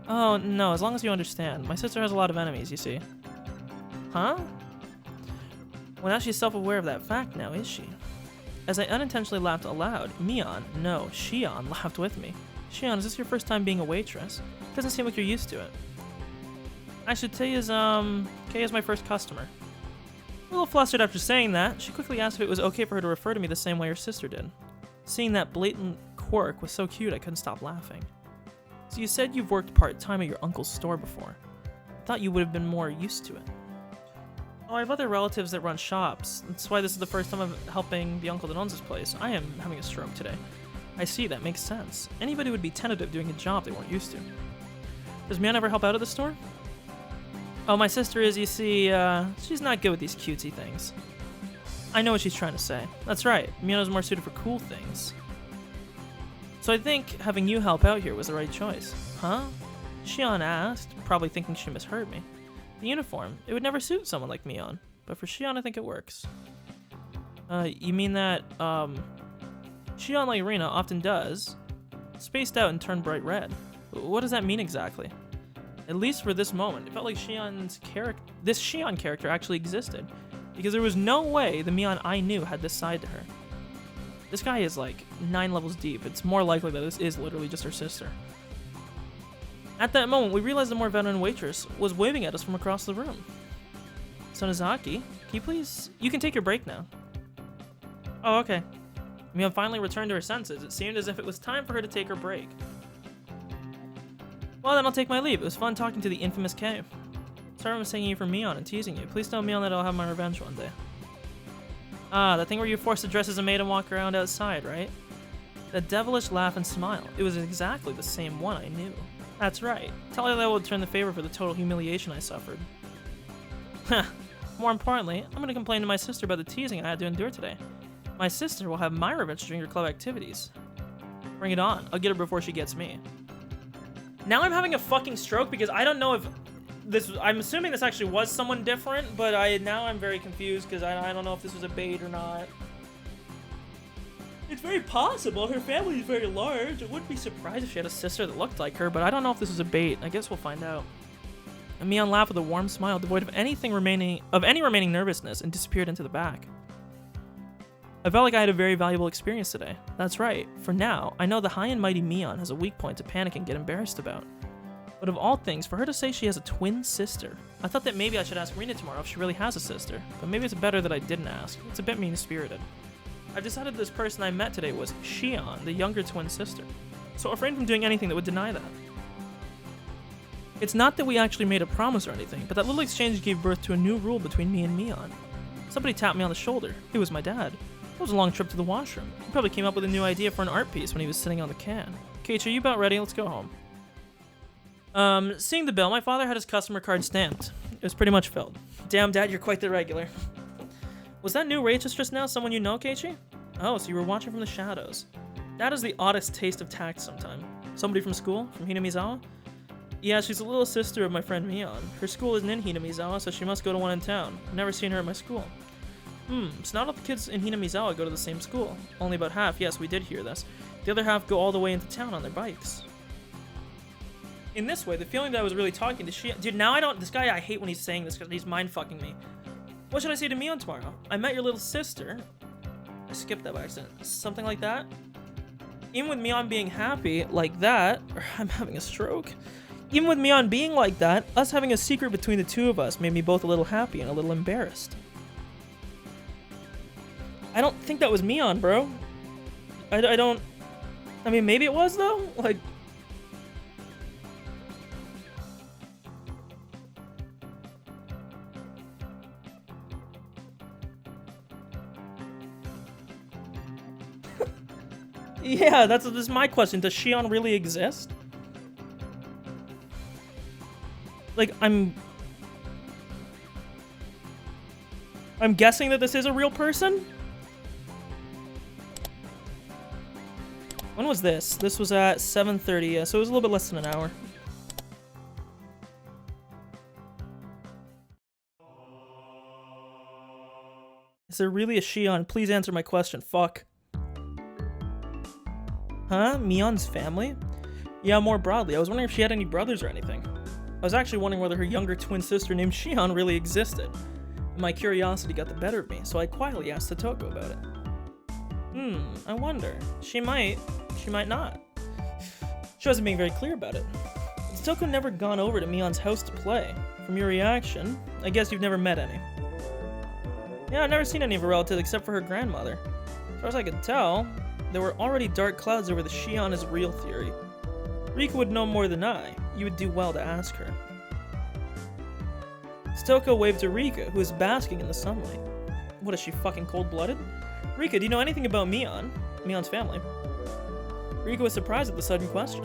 Oh, no, as long as you understand. My sister has a lot of enemies, you see. Huh? Well, now she's self-aware of that fact now, is she? As I unintentionally laughed aloud, Shion laughed with me. Shion, is this your first time being a waitress? Doesn't seem like you're used to it. Actually, Kei is my first customer. A little flustered after saying that, she quickly asked if it was okay for her to refer to me the same way her sister did. Seeing that blatant quirk was so cute, I couldn't stop laughing. So you said you've worked part-time at your uncle's store before. I thought you would have been more used to it. Oh, I have other relatives that run shops. That's why this is the first time I'm helping the uncle that owns this place. I am having a stroke today. I see, that makes sense. Anybody would be tentative doing a job they weren't used to. Does Mion ever help out at the store? Oh, my sister is, you see, she's not good with these cutesy things. I know what she's trying to say. That's right, Mion is more suited for cool things. So I think having you help out here was the right choice. Huh? Shion asked, probably thinking she misheard me. The uniform, it would never suit someone like Mion, but for Shion I think it works. You mean that, Shion like Irina often does, spaced out and turned bright red. What does that mean exactly? At least for this moment, it felt like this Shion character actually existed, because there was no way the Mion I knew had this side to her. This guy is like 9 levels deep. It's more likely that this is literally just her sister. At that moment, we realized the more veteran waitress was waving at us from across the room. Sonozaki, can you please... You can take your break now. Oh, okay. Mion finally returned to her senses. It seemed as if it was time for her to take her break. Well, then I'll take my leave. It was fun talking to the infamous Kei. Sorry I'm singing you for Mion and teasing you. Please tell Mion that I'll have my revenge one day. Ah, that thing where you're forced to dress as a maid and walk around outside, right? That devilish laugh and smile. It was exactly the same one I knew. That's right. Tell her that I will return the favor for the total humiliation I suffered. Heh. More importantly, I'm gonna complain to my sister about the teasing I had to endure today. My sister will have my revenge during her club activities. Bring it on. I'll get her before she gets me. Now I'm having a fucking stroke because I don't know if this... I'm assuming this actually was someone different, but now I'm very confused because I don't know if this was a bait or not. It's very possible. Her family is very large. I wouldn't be surprised if she had a sister that looked like her, but I don't know if this was a bait. I guess we'll find out. And Mion laughed with a warm smile, devoid of any remaining nervousness, and disappeared into the back. I felt like I had a very valuable experience today. That's right. For now, I know the high and mighty Mion has a weak point to panic and get embarrassed about. But of all things, for her to say she has a twin sister, I thought that maybe I should ask Rina tomorrow if she really has a sister, but maybe it's better that I didn't ask. It's a bit mean-spirited. I've decided this person I met today was Shion, the younger twin sister, so I'll refrain from doing anything that would deny that. It's not that we actually made a promise or anything, but that little exchange gave birth to a new rule between me and Mion. Somebody tapped me on the shoulder. It was my dad. It was a long trip to the washroom. He probably came up with a new idea for an art piece when he was sitting on the can. Kate, are you about ready? Let's go home. Seeing the bill, my father had his customer card stamped. It was pretty much filled. Damn, Dad, you're quite the regular. Was that new waitress just now someone you know, Keiichi? Oh, so you were watching from the shadows. That is the oddest taste of tact sometime. Somebody from school? From Hinamizawa? Yeah, she's a little sister of my friend Mion. Her school isn't in Hinamizawa, so she must go to one in town. I've never seen her at my school. So not all the kids in Hinamizawa go to the same school. Only about half, yes, we did hear this. The other half go all the way into town on their bikes. In this way, the feeling that I was really talking to Shion... Dude, now I don't... This guy, I hate when he's saying this because he's mind-fucking me. What should I say to Mion tomorrow? I met your little sister. I skipped that by accident. Something like that? Even with Mion being happy like that... Or I'm having a stroke. Even with Mion being like that, us having a secret between the two of us made me both a little happy and a little embarrassed. I don't think that was Mion, bro. I don't... I mean, maybe it was, though? Like... Yeah, this is my question. Does Shion really exist? Like, I'm guessing that this is a real person? When was this? This was at 7:30, so it was a little bit less than an hour. Is there really a Shion? Please answer my question. Fuck. Huh? Mion's family? Yeah, more broadly. I was wondering if she had any brothers or anything. I was actually wondering whether her younger twin sister named Shion really existed. And my curiosity got the better of me, so I quietly asked Satoko about it. I wonder. She might not. She wasn't being very clear about it. Has Satoko never gone over to Mion's house to play? From your reaction, I guess you've never met any. Yeah, I've never seen any of her relatives except for her grandmother. As far as I could tell, there were already dark clouds over the Shion is real theory. Rika would know more than I. You would do well to ask her. Satoko waved to Rika, who was basking in the sunlight. What, is she fucking cold-blooded? Rika, do you know anything about Mion's family? Rika was surprised at the sudden question.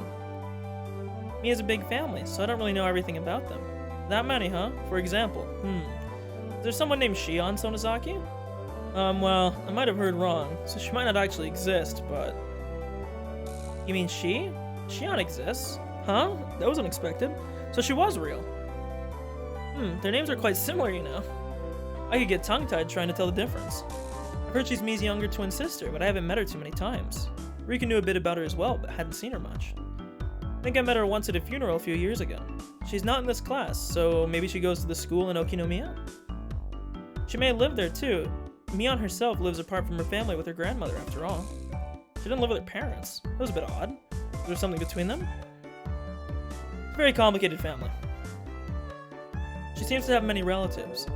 Mia has a big family, so I don't really know everything about them. That many, huh? For example, is there someone named Shion Sonozaki? Well, I might have heard wrong, so she might not actually exist, but... You mean she? Shion exists. Huh? That was unexpected. So she was real. Their names are quite similar, you know. I could get tongue-tied trying to tell the difference. I've heard she's Mi's younger twin sister, but I haven't met her too many times. Rika knew a bit about her as well, but hadn't seen her much. I think I met her once at a funeral a few years ago. She's not in this class, so maybe she goes to the school in Okinomiya? She may have lived there too. Mion herself lives apart from her family with her grandmother, after all. She didn't live with her parents. That was a bit odd. Was there something between them? It's a very complicated family. She seems to have many relatives.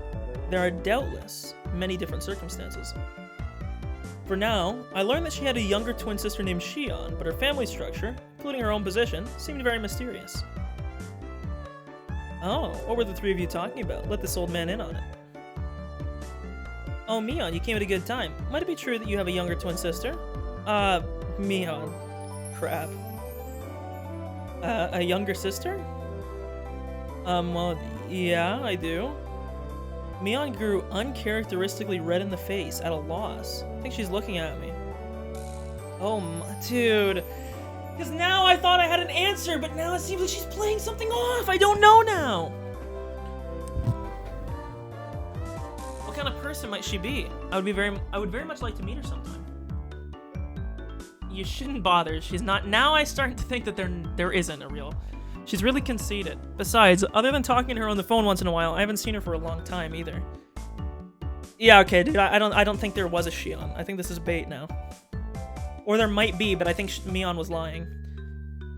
There are doubtless many different circumstances. For now, I learned that she had a younger twin sister named Shion, but her family structure, including her own position, seemed very mysterious. Oh, what were the three of you talking about? Let this old man in on it. Oh, Mion, you came at a good time. Might it be true that you have a younger twin sister? Mion. Crap. A younger sister? Well, yeah, I do. Mion grew uncharacteristically red in the face, at a loss. I think she's looking at me. Oh, dude. Because now I thought I had an answer, but now it seems like she's playing something off. I don't know now. What kind of person might she be? I would very much like to meet her sometime. You shouldn't bother. She's not. Now I start to think that there isn't a real. She's really conceited. Besides, other than talking to her on the phone once in a while, I haven't seen her for a long time either. Yeah, okay, dude. I don't think there was a Shion. I think this is bait now. Or there might be, but I think Mion was lying.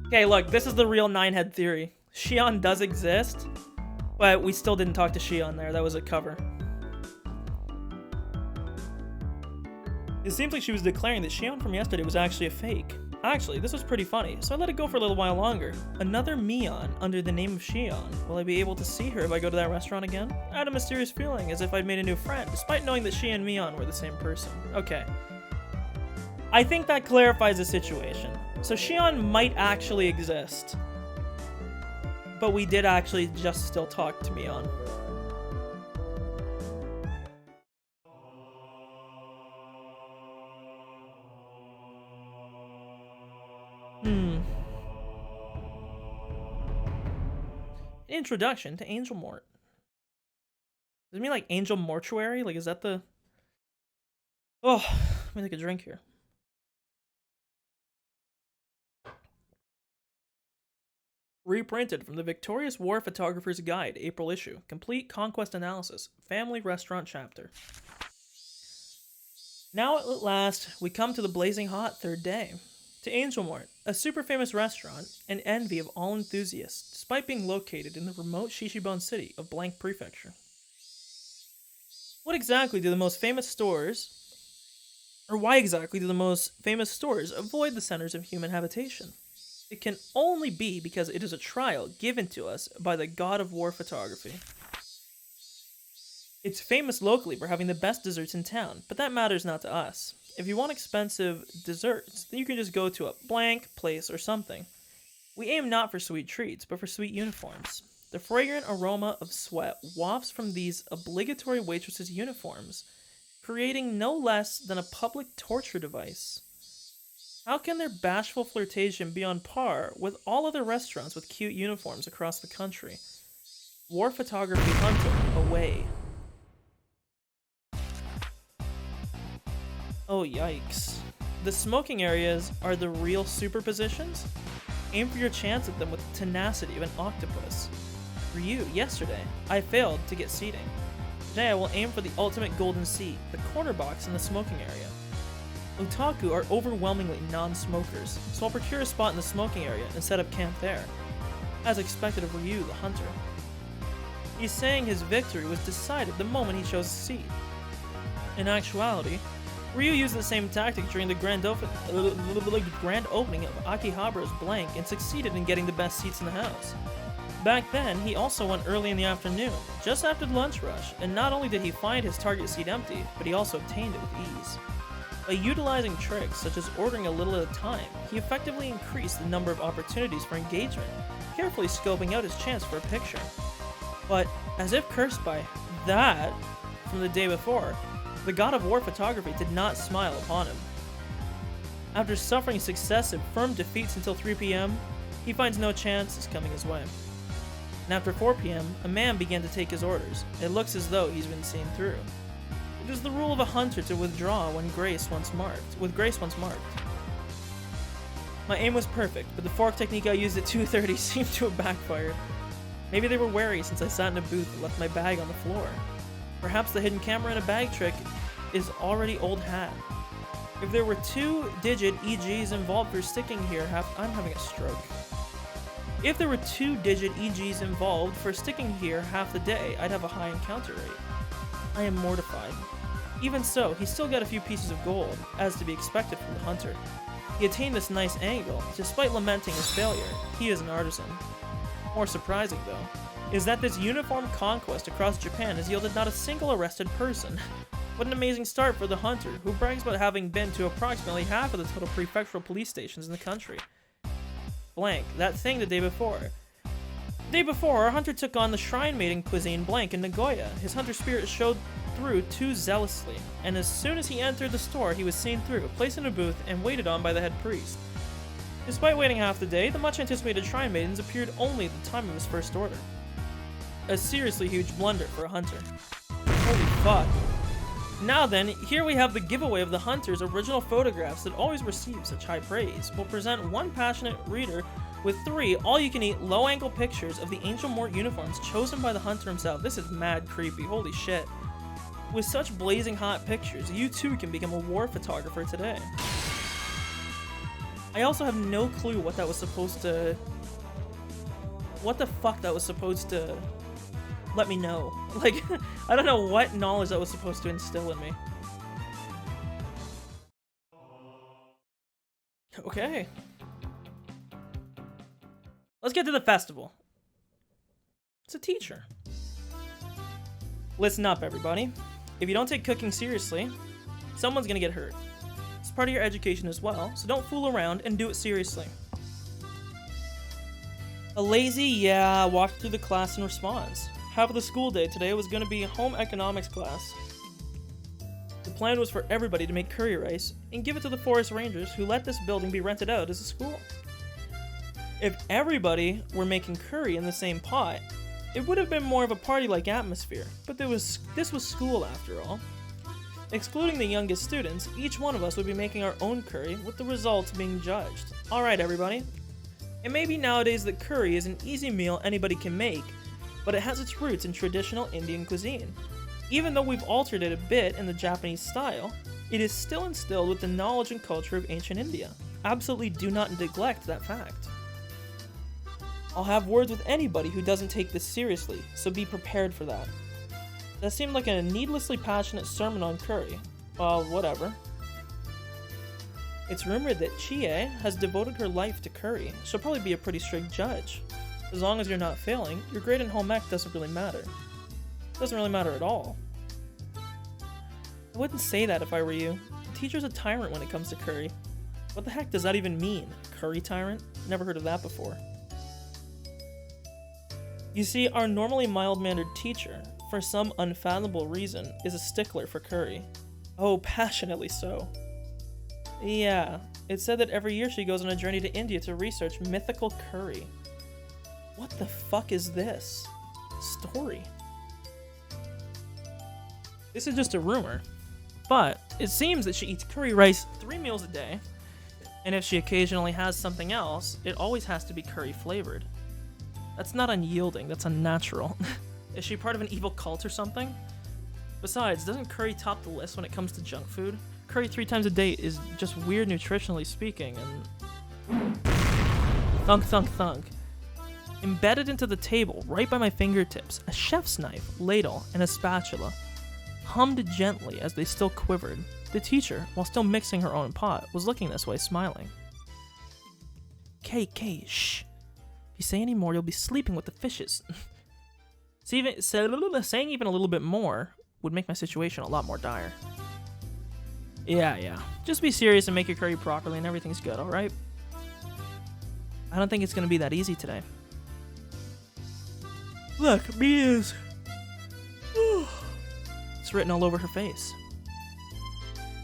Okay, look, this is the real nine-head theory. Shion does exist, but we still didn't talk to Shion there. That was a cover. It seems like she was declaring that Shion from yesterday was actually a fake. Actually, this was pretty funny, so I let it go for a little while longer. Another Mion under the name of Shion. Will I be able to see her if I go to that restaurant again? I had a mysterious feeling, as if I'd made a new friend, despite knowing that she and Mion were the same person. Okay. I think that clarifies the situation. So Shion might actually exist. But we did actually just still talk to Mion. Introduction to Angel Mort. Does it mean like Angel Mortuary? Like, is that the... Oh, let me take a drink here. Reprinted from the Victorious War Photographer's Guide, April issue. Complete Conquest Analysis. Family Restaurant Chapter. Now at last, we come to the blazing hot third day. To Angel Mort, a super famous restaurant, an envy of all enthusiasts, despite being located in the remote Shishibon city of Blank Prefecture. What exactly do the most famous stores Or why exactly do the most famous stores avoid the centers of human habitation? It can only be because it is a trial given to us by the god of war photography. It's famous locally for having the best desserts in town, but that matters not to us. If you want expensive desserts, then you can just go to a blank place or something. We aim not for sweet treats, but for sweet uniforms. The fragrant aroma of sweat wafts from these obligatory waitresses' uniforms, creating no less than a public torture device. How can their bashful flirtation be on par with all other restaurants with cute uniforms across the country? War photography hunting away. Oh yikes. The smoking areas are the real superpositions? Aim for your chance at them with the tenacity of an octopus. For you, yesterday, I failed to get seating. Today I will aim for the ultimate golden seat, the corner box in the smoking area. Otaku are overwhelmingly non-smokers, so I'll procure a spot in the smoking area and set up camp there, as expected of Ryu the hunter. He's saying his victory was decided the moment he chose a seat. In actuality, Ryu used the same tactic during the grand opening of Akihabara's blank and succeeded in getting the best seats in the house. Back then, he also went early in the afternoon, just after the lunch rush, and not only did he find his target seat empty, but he also obtained it with ease. By utilizing tricks such as ordering a little at a time, he effectively increased the number of opportunities for engagement, carefully scoping out his chance for a picture. But, as if cursed by that from the day before, the god of war photography did not smile upon him. After suffering successive firm defeats until 3 p.m., he finds no chances coming his way. And after 4 p.m., a man began to take his orders. It looks as though he's been seen through. It is the rule of a hunter to withdraw with grace once marked. My aim was perfect, but the fork technique I used at 2:30 seemed to have backfired. Maybe they were wary since I sat in a booth and left my bag on the floor. Perhaps the hidden camera in a bag trick is already old hat. If there were 2-digit EGs involved for sticking here, I'm having a stroke. If there were 2-digit EGs involved for sticking here half the day, I'd have a high encounter rate. I am mortified. Even so, he still got a few pieces of gold, as to be expected from the hunter. He attained this nice angle, despite lamenting his failure. He is an artisan. More surprising, though, is that this uniform conquest across Japan has yielded not a single arrested person. What an amazing start for the hunter, who brags about having been to approximately half of the total prefectural police stations in the country. Blank, that thing the day before. The day before, our hunter took on the shrine maiden cuisine blank in Nagoya. His hunter spirit showed through too zealously, and as soon as he entered the store, he was seen through, placed in a booth, and waited on by the head priest. Despite waiting half the day, the much-anticipated shrine maidens appeared only at the time of his first order. A seriously huge blunder for a hunter. Holy fuck. Now then, here we have the giveaway of the hunter's original photographs that always receive such high praise. We'll present one passionate reader with 3 all-you-can-eat low-angle pictures of the Angel Mort uniforms chosen by the hunter himself. This is mad creepy, holy shit. With such blazing hot pictures, you too can become a war photographer today. I also have no clue what that was supposed to... What the fuck that was supposed to... let me know. Like, I don't know what knowledge that was supposed to instill in me. Okay. Let's get to the festival. It's a teacher. Listen up, everybody. If you don't take cooking seriously, someone's gonna get hurt. It's part of your education as well, so don't fool around and do it seriously. A lazy, yeah, walked through the class and responds. Half of the school day today was going to be a home economics class. The plan was for everybody to make curry rice and give it to the forest rangers who let this building be rented out as a school. If everybody were making curry in the same pot, it would have been more of a party-like atmosphere, but this was school after all. Excluding the youngest students, each one of us would be making our own curry, with the results being judged. Alright everybody, it may be nowadays that curry is an easy meal anybody can make, but it has its roots in traditional Indian cuisine. Even though we've altered it a bit in the Japanese style, it is still instilled with the knowledge and culture of ancient India. Absolutely do not neglect that fact. I'll have words with anybody who doesn't take this seriously, so be prepared for that. That seemed like a needlessly passionate sermon on curry. Well, whatever. It's rumored that Chie has devoted her life to curry. She'll probably be a pretty strict judge. As long as you're not failing, your grade in home ec doesn't really matter. It doesn't really matter at all. I wouldn't say that if I were you. The teacher's a tyrant when it comes to curry. What the heck does that even mean? Curry tyrant? Never heard of that before. You see, our normally mild-mannered teacher, for some unfathomable reason, is a stickler for curry. Oh, passionately so. Yeah, it's said that every year she goes on a journey to India to research mythical curry. What the fuck is this? Story. This is just a rumor, but it seems that she eats curry rice 3 meals a day, and if she occasionally has something else, it always has to be curry flavored. That's not unyielding, that's unnatural. Is she part of an evil cult or something? Besides, doesn't curry top the list when it comes to junk food? Curry 3 times a day is just weird nutritionally speaking, and... Thunk, thunk, thunk. Embedded into the table, right by my fingertips, a chef's knife, ladle, and a spatula. Hummed gently as they still quivered. The teacher, while still mixing her own pot, was looking this way, smiling. Kay, shh. If you say any more, you'll be sleeping with the fishes. Saying even a little bit more would make my situation a lot more dire. Yeah. Just be serious and make your curry properly and everything's good, alright? I don't think it's gonna be that easy today. Look, Mia's... It's written all over her face.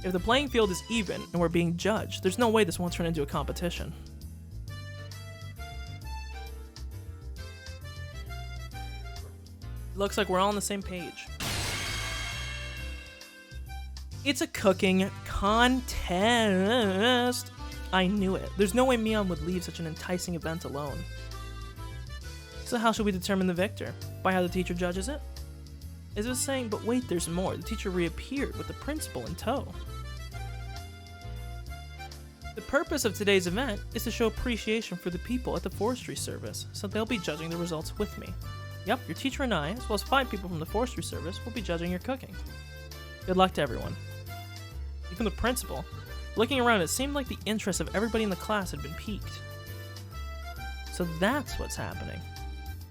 If the playing field is even and we're being judged, there's no way this won't turn into a competition. Looks like we're all on the same page. It's a cooking contest. I knew it. There's no way Mion would leave such an enticing event alone. So how should we determine the victor? By how the teacher judges it? As I was saying, but wait, there's more. The teacher reappeared with the principal in tow. The purpose of today's event is to show appreciation for the people at the forestry service, so they'll be judging the results with me. Yep, your teacher and I, as well as 5 people from the forestry service, will be judging your cooking. Good luck to everyone. Even the principal. Looking around, it seemed like the interest of everybody in the class had been piqued. So that's what's happening.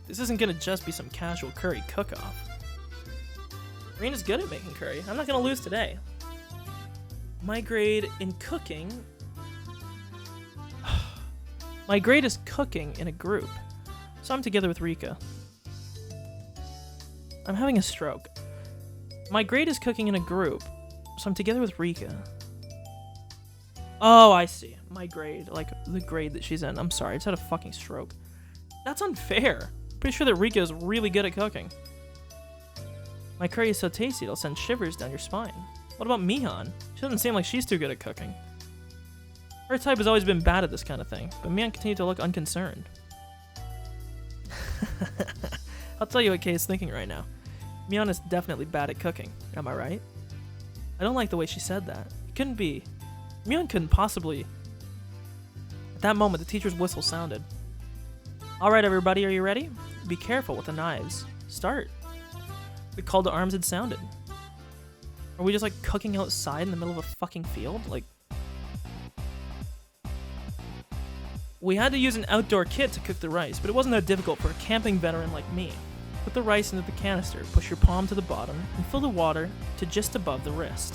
This isn't gonna just be some casual curry cook-off. Rena's good at making curry. I'm not gonna lose today. My grade in cooking... My grade is cooking in a group. So I'm together with Rika. I'm having a stroke. My grade is cooking in a group. So I'm together with Rika. Oh, I see. My grade. Like, the grade that she's in. I'm sorry, I just had a fucking stroke. That's unfair. Pretty sure that Rika is really good at cooking. My curry is so tasty it'll send shivers down your spine. What about Mihan? She doesn't seem like she's too good at cooking. Her type has always been bad at this kind of thing, but Mihan continued to look unconcerned. I'll tell you what Kay is thinking right now. Mihan is definitely bad at cooking, am I right? I don't like the way she said that. It couldn't be. Mihan couldn't possibly... At that moment, the teacher's whistle sounded. Alright everybody, are you ready? Be careful with the knives. Start. The call to arms had sounded. Are we just like cooking outside in the middle of a fucking field? Like... We had to use an outdoor kit to cook the rice, but it wasn't that difficult for a camping veteran like me. Put the rice into the canister, push your palm to the bottom, and fill the water to just above the wrist.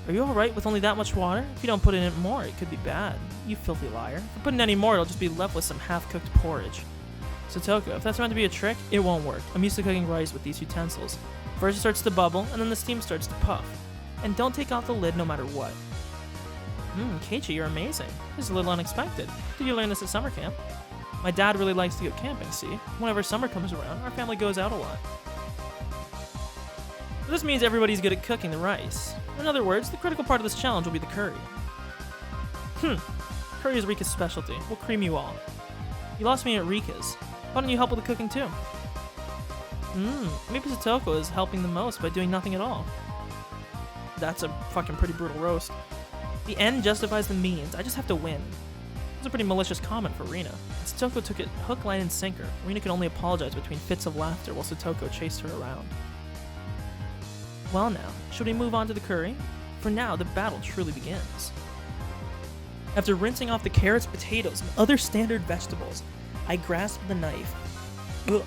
Are you alright with only that much water? If you don't put in it more, it could be bad. You filthy liar. If you put in any more, it'll just be left with some half-cooked porridge. Satoko, if that's meant to be a trick, it won't work. I'm used to cooking rice with these utensils. First it starts to bubble, and then the steam starts to puff. And don't take off the lid no matter what. Keiichi, you're amazing. This is a little unexpected. Did you learn this at summer camp? My dad really likes to go camping, see? Whenever summer comes around, our family goes out a lot. But this means everybody's good at cooking the rice. In other words, the critical part of this challenge will be the curry. Curry is Rika's specialty. We'll cream you all. You lost me at Rika's. Why don't you help with the cooking too? Maybe Satoko is helping the most by doing nothing at all. That's a fucking pretty brutal roast. The end justifies the means. I just have to win. It's a pretty malicious comment for Rina. Satoko took it hook, line, and sinker. Rina could only apologize between fits of laughter while Satoko chased her around. Well now, should we move on to the curry? For now, the battle truly begins. After rinsing off the carrots, potatoes, and other standard vegetables, I grasped the knife. Ugh.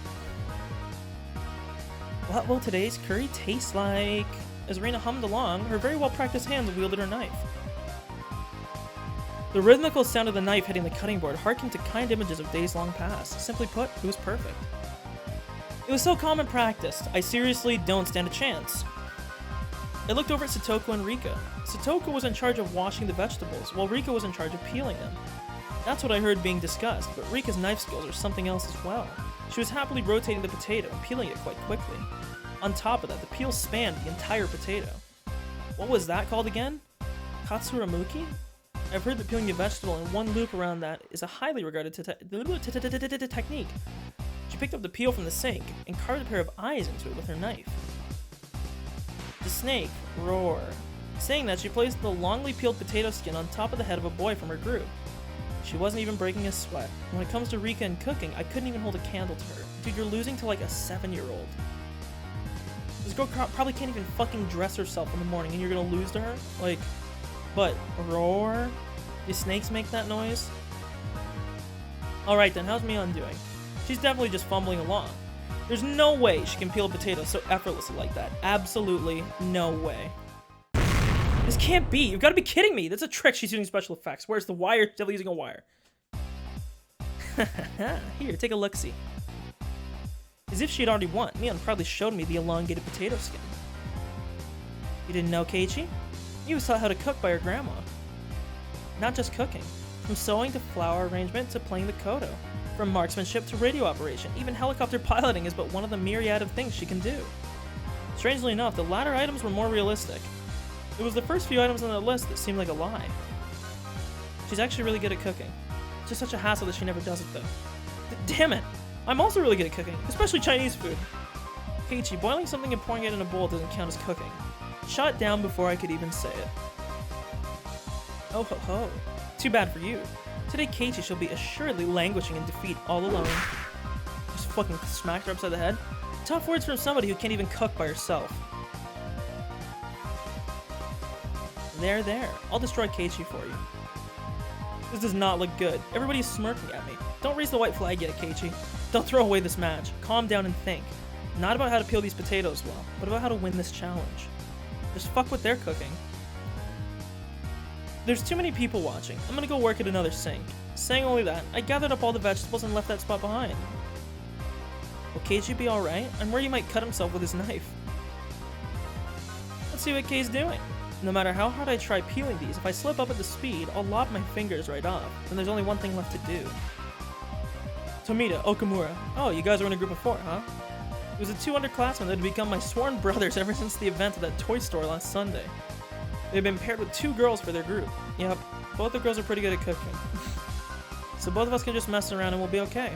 What will today's curry taste like? As Rena hummed along, her very well-practiced hands wielded her knife. The rhythmical sound of the knife hitting the cutting board harkened to kind images of days long past. Simply put, it was perfect. It was so calm and practiced, I seriously don't stand a chance. I looked over at Satoko and Rika. Satoko was in charge of washing the vegetables, while Rika was in charge of peeling them. That's what I heard being discussed, but Rika's knife skills are something else as well. She was happily rotating the potato and peeling it quite quickly. On top of that, the peel spanned the entire potato. What was that called again? Katsuramuki? I've heard that peeling a vegetable in one loop around that is a highly regarded technique. She picked up the peel from the sink and carved a pair of eyes into it with her knife. The snake, roar. Saying that, she placed the longly peeled potato skin on top of the head of a boy from her group. She wasn't even breaking a sweat. When it comes to Rika and cooking, I couldn't even hold a candle to her. Dude, you're losing to like a 7-year-old. This girl probably can't even fucking dress herself in the morning and you're gonna lose to her? Like, but, roar? Do snakes make that noise? Alright then, how's Mion doing? She's definitely just fumbling along. There's no way she can peel a potato so effortlessly like that. Absolutely no way. This can't be. You've got to be kidding me. That's a trick. She's using special effects. Where's the wire? Definitely using a wire. Here, take a look-see. As if she had already won, Mion proudly showed me the elongated potato skin. You didn't know, Keiichi? You was taught how to cook by your grandma. Not just cooking. From sewing to flower arrangement to playing the koto. From marksmanship to radio operation. Even helicopter piloting is but one of the myriad of things she can do. Strangely enough, the latter items were more realistic. It was the first few items on the list that seemed like a lie. She's actually really good at cooking. It's just such a hassle that she never does it though. Damn it! I'm also really good at cooking, especially Chinese food. Keiichi, boiling something and pouring it in a bowl doesn't count as cooking. Shot down before I could even say it. Oh ho ho. Too bad for you. Today Keiichi shall be assuredly languishing in defeat all alone. Just fucking smacked her upside the head. Tough words from somebody who can't even cook by herself. There. I'll destroy Keiichi for you. This does not look good. Everybody's smirking at me. Don't raise the white flag yet, Keiichi. Don't throw away this match. Calm down and think. Not about how to peel these potatoes well, but about how to win this challenge. Just fuck what they're cooking. There's too many people watching. I'm gonna go work at another sink. Saying only that, I gathered up all the vegetables and left that spot behind. Will Keiichi be alright? I'm worried he might cut himself with his knife. Let's see what Kei's doing. No matter how hard I try peeling these, if I slip up at the speed, I'll lob my fingers right off. Then there's only one thing left to do. Tomita, Okamura. Oh, you guys were in a group of 4, huh? It was the 2 underclassmen that had become my sworn brothers ever since the event at that toy store last Sunday. They had been paired with 2 girls for their group. Yep, both the girls are pretty good at cooking. So both of us can just mess around and we'll be okay.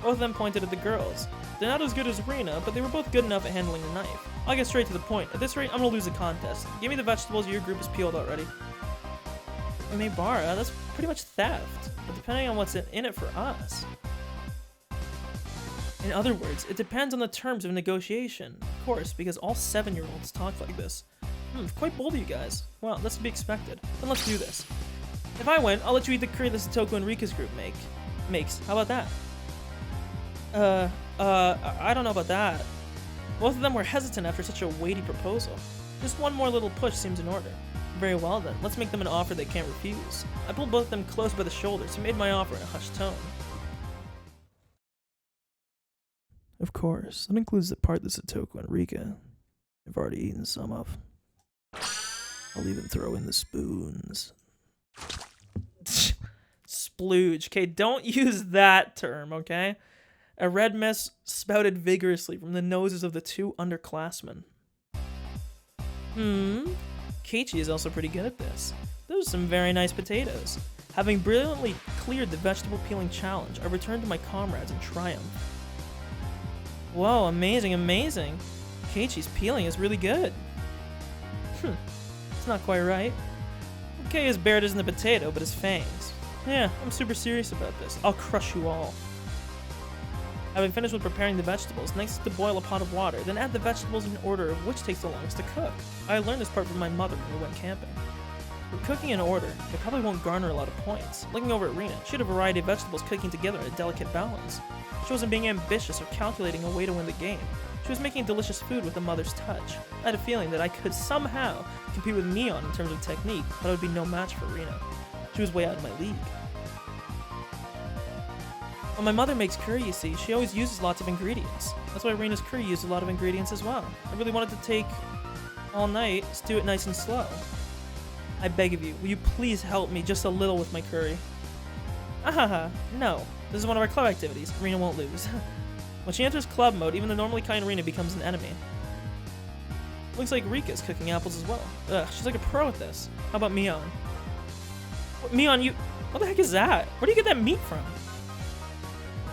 Both of them pointed at the girls. They're not as good as Rena, but they were both good enough at handling the knife. I'll get straight to the point. At this rate, I'm gonna lose the contest. Give me the vegetables your group has peeled already. Umebara, that's pretty much theft, but depending on what's in it for us. In other words, it depends on the terms of negotiation. Of course, because all 7-year-olds talk like this. Quite bold of you guys. Well, that's to be expected. Then let's do this. If I win, I'll let you eat the curry that Satoko and Rika's group makes. How about that? I don't know about that. Both of them were hesitant after such a weighty proposal. Just one more little push seems in order. Very well then, let's make them an offer they can't refuse. I pulled both of them close by the shoulders and made my offer in a hushed tone. Of course, that includes the part that Satoko and Rika have already eaten some of. I'll even throw in the spoons. Splooge. Okay, don't use that term, okay? A red mist spouted vigorously from the noses of the 2 underclassmen. Keiichi is also pretty good at this. Those are some very nice potatoes. Having brilliantly cleared the vegetable peeling challenge, I returned to my comrades in triumph. Whoa, amazing. Keiichi's peeling is really good. It's not quite right. Okay, his beard isn't the potato, but his fangs. Yeah, I'm super serious about this. I'll crush you all. Having finished with preparing the vegetables, next is to boil a pot of water, then add the vegetables in order of which takes the longest to cook. I learned this part from my mother when we went camping. With cooking in order, it probably won't garner a lot of points. Looking over at Rena, she had a variety of vegetables cooking together in a delicate balance. She wasn't being ambitious or calculating a way to win the game. She was making delicious food with a mother's touch. I had a feeling that I could somehow compete with Mion in terms of technique, but I would be no match for Rena. She was way out of my league. When my mother makes curry, you see, she always uses lots of ingredients. That's why Rena's curry used a lot of ingredients as well. I really wanted to take all night, stew it nice and slow. I beg of you, will you please help me just a little with my curry? Ahaha, no. This is one of our club activities. Rena won't lose. When she enters club mode, even the normally kind Rena becomes an enemy. Looks like Rika's cooking apples as well. Ugh, she's like a pro at this. How about Mion? Mion, what the heck is that? Where do you get that meat from?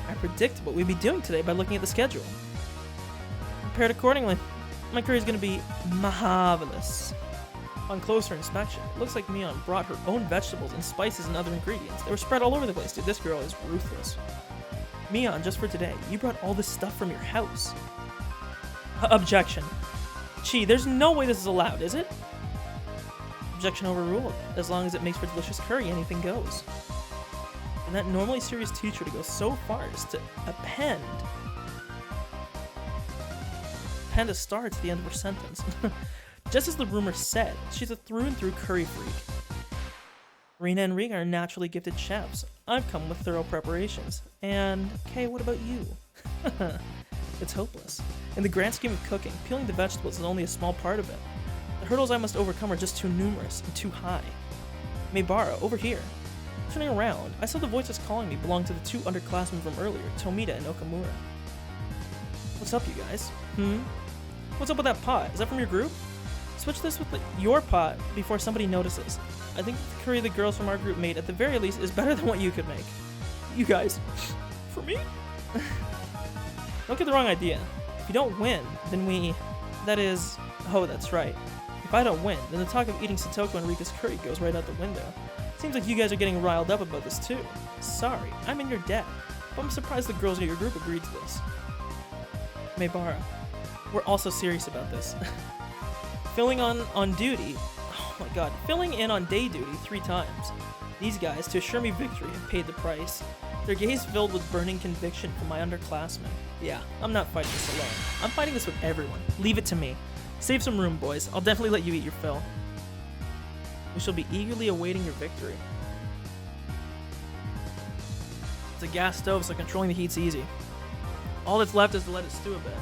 I predict what we'd be doing today by looking at the schedule. Prepared accordingly. My curry is going to be marvelous. On closer inspection, it looks like Mion brought her own vegetables and spices and other ingredients. They were spread all over the place, dude. This girl is ruthless. Mion, just for today, you brought all this stuff from your house. Objection. Gee, there's no way this is allowed, is it? Objection overruled. As long as it makes for delicious curry, anything goes. And that normally serious teacher to go so far as to append a star to the end of her sentence. Just as the rumor said, she's a through and through curry freak. Rena and Rika are naturally gifted chefs. I've come with thorough preparations. And, Kay, what about you? It's hopeless. In the grand scheme of cooking, peeling the vegetables is only a small part of it. The hurdles I must overcome are just too numerous and too high. Meibara, over here. Turning around, I saw the voices calling me belonged to the two underclassmen from earlier, Tomita and Okamura. What's up, you guys? What's up with that pot? Is that from your group? Switch this with your pot before somebody notices. I think the curry the girls from our group made at the very least is better than what you could make. You guys. For me? Don't get the wrong idea. If you don't win, then that is... Oh, that's right. If I don't win, then the talk of eating Satoko and Rika's curry goes right out the window. Seems like you guys are getting riled up about this too. Sorry, I'm in your debt. But I'm surprised the girls in your group agreed to this. Meibara, we're also serious about this. Filling on duty, oh my god, filling in on day duty 3 times. These guys, to assure me victory, have paid the price. Their gaze filled with burning conviction for my underclassmen. Yeah, I'm not fighting this alone. I'm fighting this with everyone. Leave it to me. Save some room, boys. I'll definitely let you eat your fill. We shall be eagerly awaiting your victory. It's a gas stove, so controlling the heat's easy. All that's left is to let it stew a bit.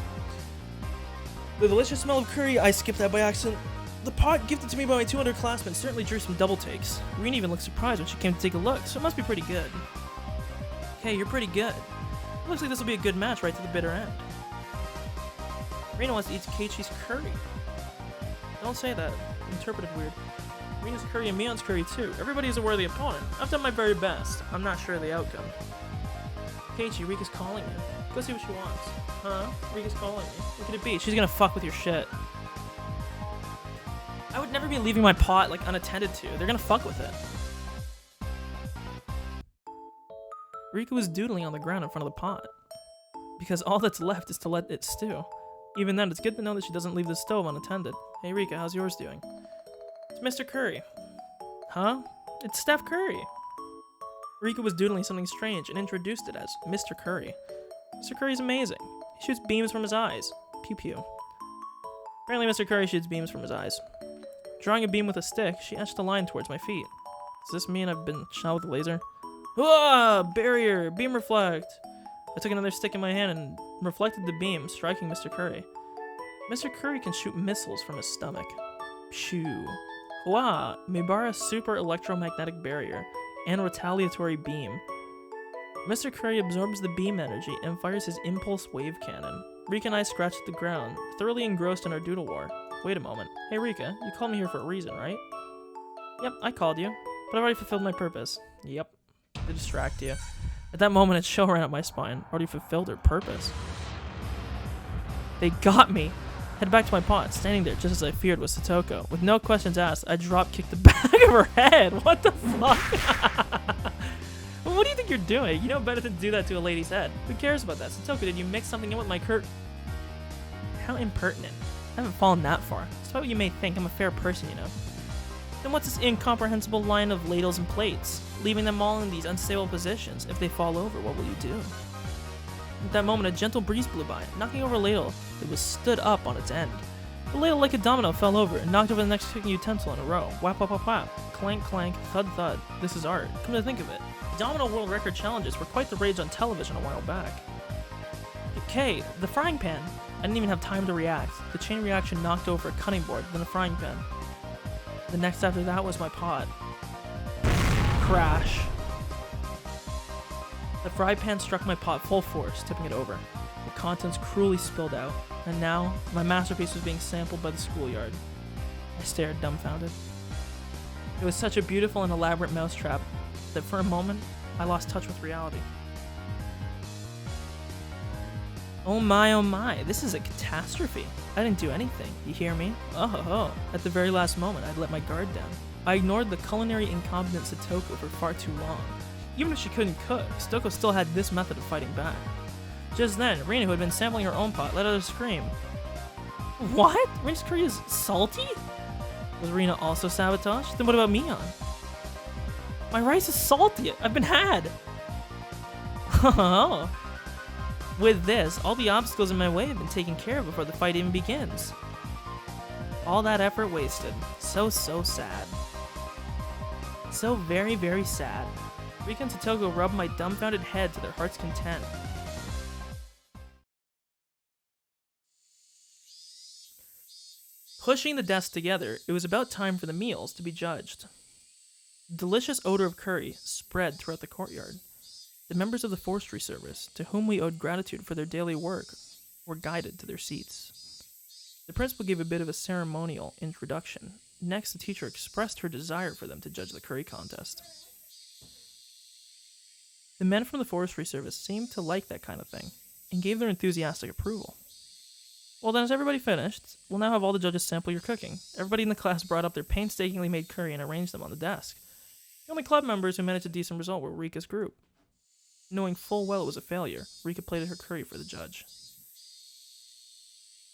The delicious smell of curry I skipped that by accident. The pot gifted to me by my 2 underclassmen certainly drew some double takes. Rena even looked surprised when she came to take a look, so it must be pretty good. Okay, you're pretty good. It looks like this will be a good match right to the bitter end. Rena wants to eat Keiichi's curry. Don't say that. Interpret it weird. Rena's curry and Mion's curry too. Everybody is a worthy opponent. I've done my very best. I'm not sure of the outcome. Keiichi, Rika's calling me. Go see what she wants. Huh? Rika's calling me. What could it be? She's gonna fuck with your shit. I would never be leaving my pot like unattended to. They're gonna fuck with it. Rika was doodling on the ground in front of the pot. Because all that's left is to let it stew. Even then, it's good to know that she doesn't leave the stove unattended. Hey Rika, how's yours doing? It's Mr. Curry. Huh? It's Steph Curry. Rika was doodling something strange and introduced it as Mr. Curry. Mr. Curry's amazing. He shoots beams from his eyes. Pew pew. Apparently Mr. Curry shoots beams from his eyes. Drawing a beam with a stick, she etched a line towards my feet. Does this mean I've been shot with a laser? Ah! Barrier! Beam reflect! I took another stick in my hand and reflected the beam, striking Mr. Curry. Mr. Curry can shoot missiles from his stomach. Phew. Hua! Meibara super electromagnetic barrier and retaliatory beam. Mr. Curry absorbs the beam energy and fires his impulse wave cannon. Rika and I scratched at the ground, thoroughly engrossed in our doodle war. Wait a moment. Hey Rika, you called me here for a reason, right? Yep, I called you, but I've already fulfilled my purpose. Yep. To distract you. At that moment, a chill ran up my spine. Already fulfilled her purpose. They got me! Head back to my pot, standing there just as I feared was Satoko. With no questions asked, I drop-kicked the back of her head! What the fuck? What do you think think you're doing? You know better than to do that to a lady's head. Who cares about that? Satoko, did you mix something in with my How impertinent. I haven't fallen that far. Despite what you may think, I'm a fair person, you know. Then what's this incomprehensible line of ladles and plates? Leaving them all in these unstable positions. If they fall over, what will you do? At that moment, a gentle breeze blew by, knocking over a ladle that was stood up on its end. The ladle, like a domino, fell over and knocked over the next cooking utensil in a row. Whap, whap, whap, whap. Clank, clank, thud, thud. This is art. Come to think of it, domino world record challenges were quite the rage on television a while back. Okay, the frying pan. I didn't even have time to react. The chain reaction knocked over a cutting board, then a frying pan. The next after that was my pot. Crash. The fry pan struck my pot full force, tipping it over. The contents cruelly spilled out, and now my masterpiece was being sampled by the schoolyard. I stared dumbfounded. It was such a beautiful and elaborate mousetrap that for a moment I lost touch with reality. Oh my, this is a catastrophe. I didn't do anything, you hear me? Oh. At the very last moment, I'd let my guard down. I ignored the culinary incompetent Satoko for far too long. Even if she couldn't cook, Satoko still had this method of fighting back. Just then, Rina, who had been sampling her own pot, let out a scream. What? Rina's curry is salty? Was Rina also sabotaged? Then what about Mion? My rice is salty. I've been had. Oh. With this, all the obstacles in my way have been taken care of before the fight even begins. All that effort wasted. So sad. So very sad. Rika and Satoko rubbed my dumbfounded head to their heart's content. Pushing the desks together, it was about time for the meals to be judged. The delicious odor of curry spread throughout the courtyard. The members of the forestry service, to whom we owed gratitude for their daily work, were guided to their seats. The principal gave a bit of a ceremonial introduction. Next, the teacher expressed her desire for them to judge the curry contest. The men from the forestry service seemed to like that kind of thing, and gave their enthusiastic approval. Well then, as everybody finished, we'll now have all the judges sample your cooking. Everybody in the class brought up their painstakingly made curry and arranged them on the desk. The only club members who managed a decent result were Rika's group. Knowing full well it was a failure, Rika plated her curry for the judge.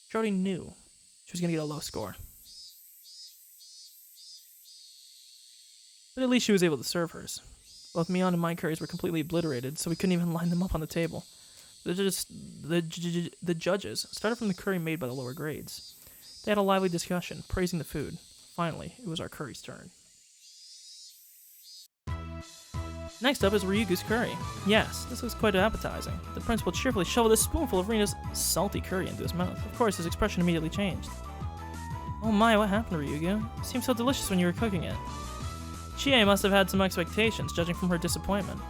She already knew she was going to get a low score. But at least she was able to serve hers. Both Mion and my curries were completely obliterated, so we couldn't even line them up on the table. The judges started from the curry made by the lower grades. They had a lively discussion, praising the food. Finally, it was our curry's turn. Next up is Ryugu's curry. Yes, this looks quite appetizing. The principal cheerfully shoveled a spoonful of Rina's salty curry into his mouth. Of course, his expression immediately changed. Oh my, what happened, Ryugu? It seemed so delicious when you were cooking it. Chie must have had some expectations, judging from her disappointment.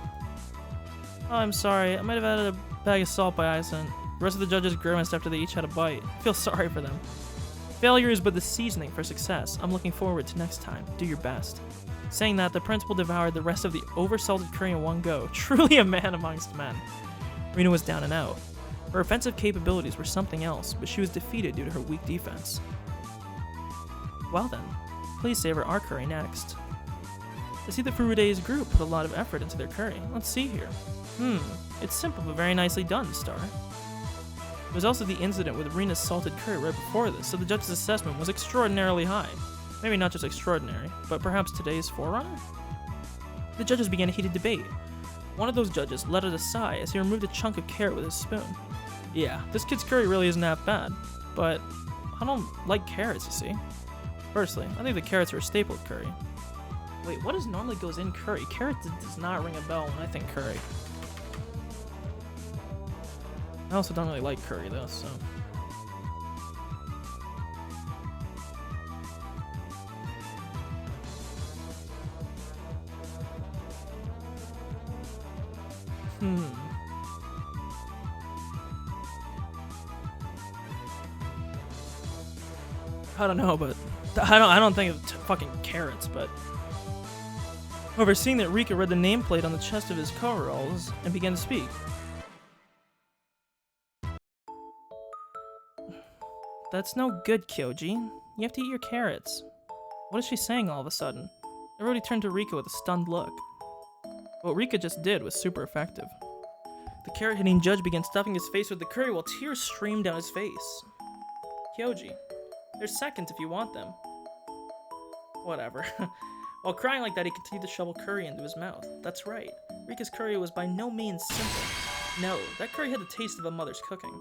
Oh, I'm sorry. I might have added a bag of salt by accident. The rest of the judges grimaced after they each had a bite. I feel sorry for them. Failure is but the seasoning for success. I'm looking forward to next time. Do your best. Saying that, the principal devoured the rest of the oversalted curry in one go. Truly a man amongst men. Rina was down and out. Her offensive capabilities were something else, but she was defeated due to her weak defense. Well then, please savor our curry next. I see that Furude's group put a lot of effort into their curry. Let's see here. It's simple but very nicely done, Star. There was also the incident with Rina's salted curry right before this, so the judge's assessment was extraordinarily high. Maybe not just extraordinary, but perhaps today's forerunner? The judges began a heated debate. One of those judges let out a sigh as he removed a chunk of carrot with his spoon. Yeah, this kid's curry really isn't that bad, but I don't like carrots, you see. Firstly, I think the carrots are a staple of curry. Wait, what normally goes in curry? Carrot does not ring a bell when I think curry. I also don't really like curry though, so. I don't know, but I don't think of fucking carrots, but. However, seeing that Rika read the nameplate on the chest of his coveralls and began to speak. That's no good, Kyoji. You have to eat your carrots. What is she saying all of a sudden? Everybody turned to Rika with a stunned look. What Rika just did was super effective. The carrot-hitting judge began stuffing his face with the curry while tears streamed down his face. Kyoji, there's seconds if you want them. Whatever. While crying like that, he continued to shovel curry into his mouth. That's right. Rika's curry was by no means simple. No, that curry had the taste of a mother's cooking.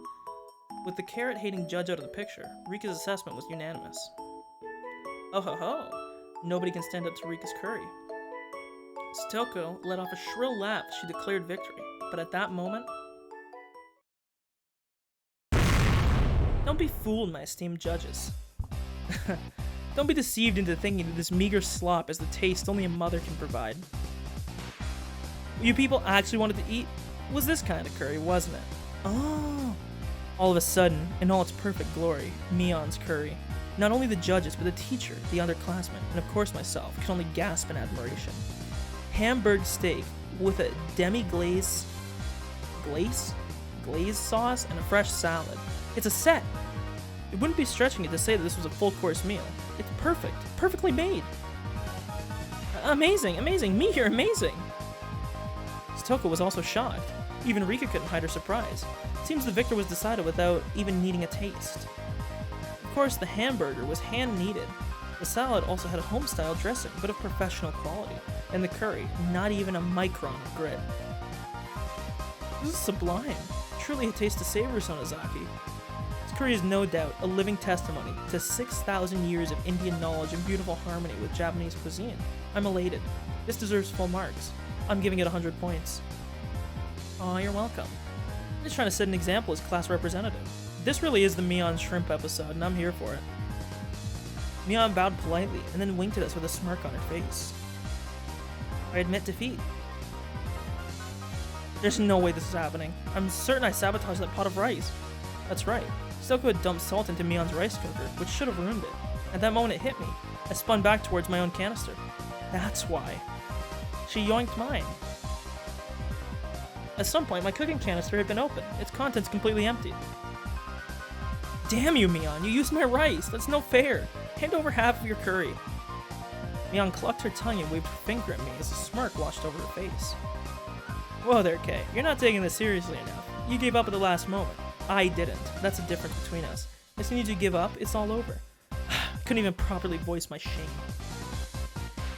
With the carrot-hating judge out of the picture, Rika's assessment was unanimous. Oh ho ho! Nobody can stand up to Rika's curry. Satoko let off a shrill laugh as she declared victory, but at that moment... Don't be fooled, my esteemed judges. Don't be deceived into thinking that this meager slop is the taste only a mother can provide. What you people actually wanted to eat was this kind of curry, wasn't it? Oh! All of a sudden, in all its perfect glory, Mion's curry. Not only the judges, but the teacher, the underclassmen, and of course myself, could only gasp in admiration. Hamburg steak with a demi-glaze sauce and a fresh salad. It's a set. It wouldn't be stretching it to say that this was a full-course meal. It's perfect, perfectly made. Amazing, amazing, me here, amazing. Satoko was also shocked. Even Rika couldn't hide her surprise. It seems the victor was decided without even needing a taste. Of course, the hamburger was hand-kneaded. The salad also had a home-style dressing, but of professional quality. And the curry, not even a micron of grit. This is sublime. Truly a taste to savor, Sonozaki. This curry is no doubt a living testimony to 6,000 years of Indian knowledge and beautiful harmony with Japanese cuisine. I'm elated. This deserves full marks. I'm giving it 100 points. Aw, you're welcome. I'm just trying to set an example as class representative. This really is the Mion shrimp episode, and I'm here for it. Mion bowed politely, and then winked at us with a smirk on her face. I admit defeat. There's no way this is happening. I'm certain I sabotaged that pot of rice. That's right. Satoko had dumped salt into Mion's rice cooker, which should have ruined it. At that moment it hit me. I spun back towards my own canister. That's why. She yoinked mine. At some point, my cooking canister had been opened, its contents completely empty. Damn you, Mion, you used my rice! That's no fair! Hand over half of your curry! Mion clucked her tongue and waved her finger at me as a smirk washed over her face. Whoa there, Kay. You're not taking this seriously enough. You gave up at the last moment. I didn't. That's the difference between us. As soon as you give up, it's all over. I couldn't even properly voice my shame.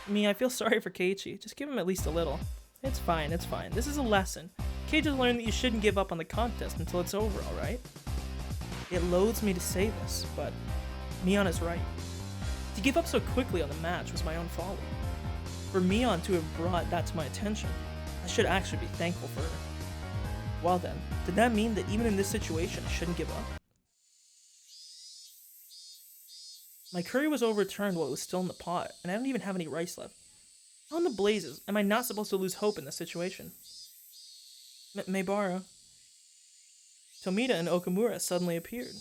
I feel sorry for Keiichi. Just give him at least a little. It's fine, it's fine. This is a lesson. Keiichi learned that you shouldn't give up on the contest until it's over, alright? It loathes me to say this, but Mion is right. To give up so quickly on the match was my own folly. For Mion to have brought that to my attention, I should actually be thankful for her. Well then, did that mean that even in this situation I shouldn't give up? My curry was overturned while it was still in the pot, and I don't even have any rice left. How in the blazes am I not supposed to lose hope in this situation? May borrow. Tomita and Okamura suddenly appeared.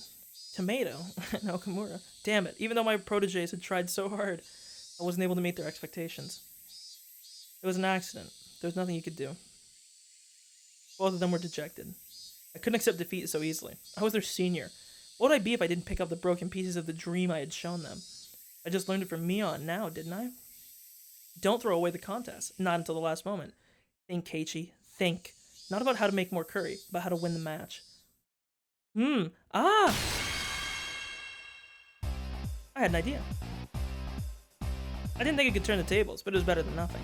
Tomato and Okamura. Damn it, even though my proteges had tried so hard, I wasn't able to meet their expectations. It was an accident. There was nothing you could do. Both of them were dejected. I couldn't accept defeat so easily. I was their senior. What would I be if I didn't pick up the broken pieces of the dream I had shown them? I just learned it from Mion now, didn't I? Don't throw away the contest. Not until the last moment. Think, Keiichi. Think. Not about how to make more curry, but how to win the match. I had an idea. I didn't think I could turn the tables, but it was better than nothing.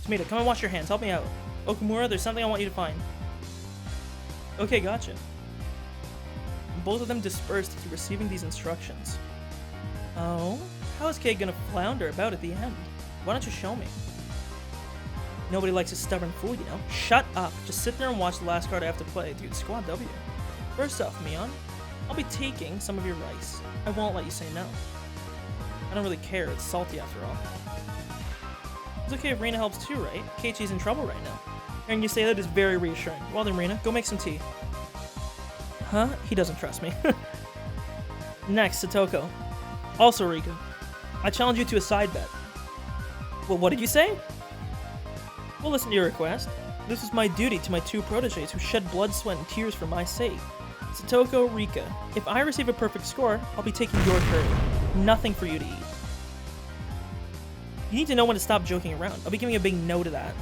Tomita, come and wash your hands. Help me out. Okamura, there's something I want you to find. Okay, gotcha. Both of them dispersed after receiving these instructions. Oh? How is Kay gonna flounder about at the end? Why don't you show me? Nobody likes a stubborn fool, you know. Shut up. Just sit there and watch the last card I have to play. Dude, Squad W. First off, Mion, I'll be taking some of your rice. I won't let you say no. I don't really care. It's salty after all. It's okay if Rina helps too, right? Keiichi's in trouble right now. Hearing you say that is very reassuring. Well then, Rina, go make some tea. Huh? He doesn't trust me. Next, Satoko. Also Rika. I challenge you to a side bet. Well, what did you say? Well, listen to your request. This is my duty to my two proteges who shed blood, sweat, and tears for my sake. Satoko, Rika. If I receive a perfect score, I'll be taking your curry. Nothing for you to eat. You need to know when to stop joking around. I'll be giving a big no to that.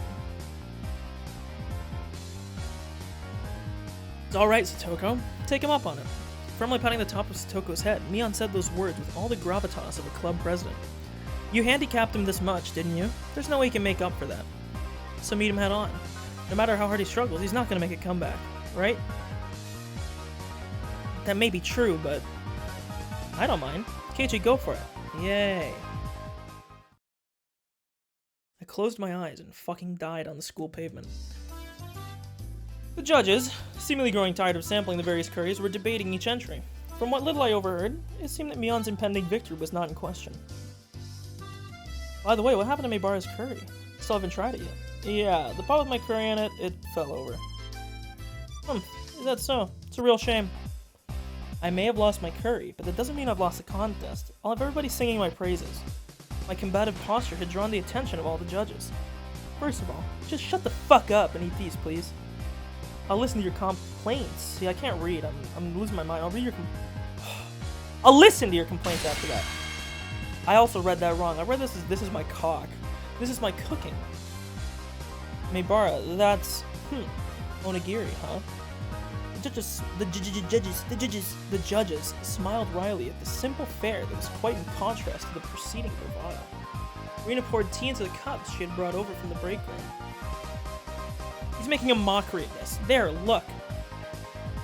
It's alright, Satoko. Take him up on it. Firmly patting the top of Satoko's head, Mion said those words with all the gravitas of a club president. You handicapped him this much, didn't you? There's no way he can make up for that. So meet him head on. No matter how hard he struggles, he's not going to make a comeback, right? That may be true, but I don't mind. Keiichi, go for it. Yay. I closed my eyes and fucking died on the school pavement. The judges, seemingly growing tired of sampling the various curries, were debating each entry. From what little I overheard, it seemed that Mion's impending victory was not in question. By the way, what happened to Meibara's curry? Still haven't tried it yet. Yeah, the pot with my curry in it, it fell over. Is that so? It's a real shame. I may have lost my curry, but that doesn't mean I've lost the contest. I'll have everybody singing my praises. My combative posture had drawn the attention of all the judges. First of all, just shut the fuck up and eat these, please. I'll listen to your complaints. See, I can't read. I'm losing my mind. I'll read your I'll listen to your complaints after that. I also read that wrong. I read this is my cock. This is my cooking. Meibara, that's onigiri, huh? The judges smiled wryly at the simple fare that was quite in contrast to the preceding bravado. Rena poured tea into the cups she had brought over from the break room. He's making a mockery of this. There, look.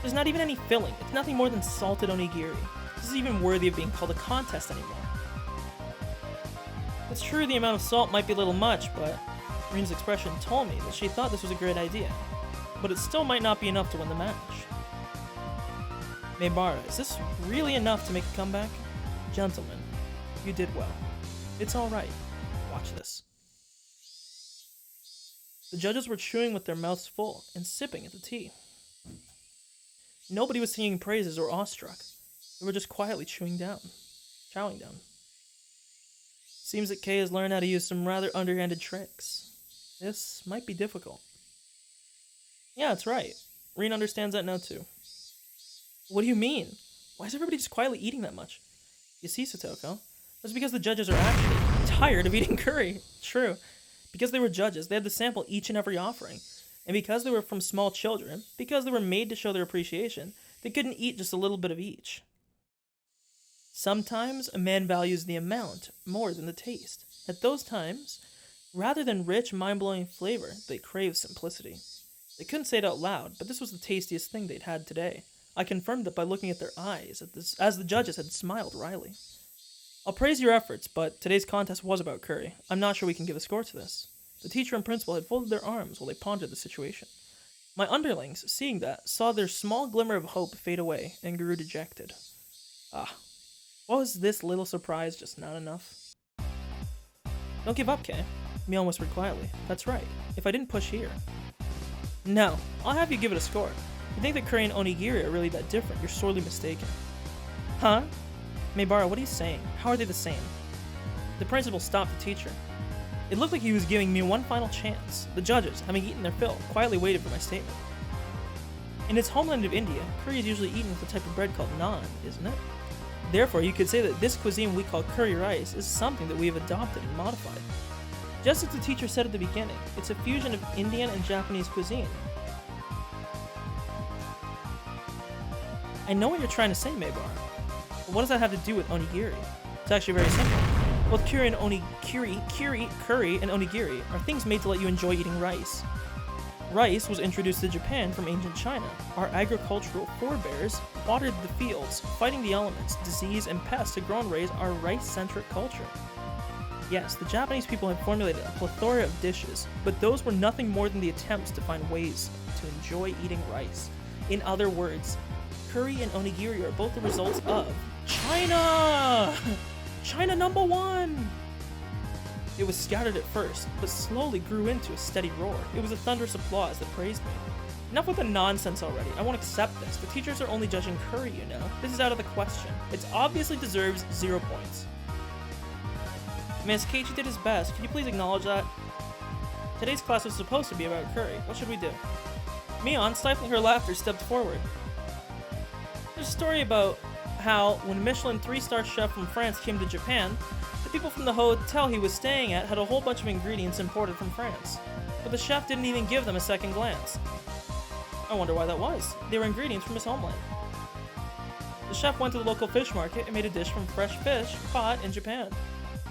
There's not even any filling. It's nothing more than salted onigiri. This isn't even worthy of being called a contest anymore. It's true the amount of salt might be a little much, but Rena's expression told me that she thought this was a great idea. But it still might not be enough to win the match. Meibara, is this really enough to make a comeback? Gentlemen, you did well. It's alright. Watch this. The judges were chewing with their mouths full and sipping at the tea. Nobody was singing praises or awestruck. They were just quietly chowing down. Seems that Kei has learned how to use some rather underhanded tricks. This might be difficult. Yeah, that's right. Reen understands that now too. What do you mean? Why is everybody just quietly eating that much? You see, Satoko, that's because the judges are actually tired of eating curry. True. Because they were judges, they had to sample each and every offering. And because they were from small children, because they were made to show their appreciation, they couldn't eat just a little bit of each. Sometimes a man values the amount more than the taste. At those times, rather than rich, mind-blowing flavor, they crave simplicity. They couldn't say it out loud, but this was the tastiest thing they'd had today. I confirmed it by looking at their eyes, as the judges had smiled wryly. I'll praise your efforts, but today's contest was about curry. I'm not sure we can give a score to this. The teacher and principal had folded their arms while they pondered the situation. My underlings, seeing that, saw their small glimmer of hope fade away and grew dejected. Was this little surprise just not enough? Don't give up, Kei, Mion whispered quietly. That's right, if I didn't push here. No, I'll have you give it a score. If you think that curry and onigiri are really that different, you're sorely mistaken. Huh? Meibara, what are you saying? How are they the same? The principal stopped the teacher. It looked like he was giving me one final chance. The judges, having eaten their fill, quietly waited for my statement. In its homeland of India, curry is usually eaten with a type of bread called naan, isn't it? Therefore, you could say that this cuisine we call curry rice is something that we have adopted and modified. Just as the teacher said at the beginning, it's a fusion of Indian and Japanese cuisine. I know what you're trying to say, Meibara, but what does that have to do with onigiri? It's actually very simple. Both curry and curry and onigiri are things made to let you enjoy eating rice. Rice was introduced to Japan from ancient China. Our agricultural forebears watered the fields, fighting the elements, disease, and pests to grow and raise our rice-centric culture. Yes, the Japanese people had formulated a plethora of dishes, but those were nothing more than the attempts to find ways to enjoy eating rice. In other words, curry and onigiri are both the results of China! China #1! It was scattered at first, but slowly grew into a steady roar. It was a thunderous applause that praised me. Enough with the nonsense already. I won't accept this. The teachers are only judging curry, you know. This is out of the question. It obviously deserves 0 points. Miss Keiichi did his best. Could you please acknowledge that? Today's class was supposed to be about curry. What should we do? Mion, stifling her laughter, stepped forward. There's a story about how, when a Michelin 3-star chef from France came to Japan, the The people from the hotel he was staying at had a whole bunch of ingredients imported from France, but the chef didn't even give them a second glance. I wonder why that was. They were ingredients from his homeland. The chef went to the local fish market and made a dish from fresh fish caught in Japan.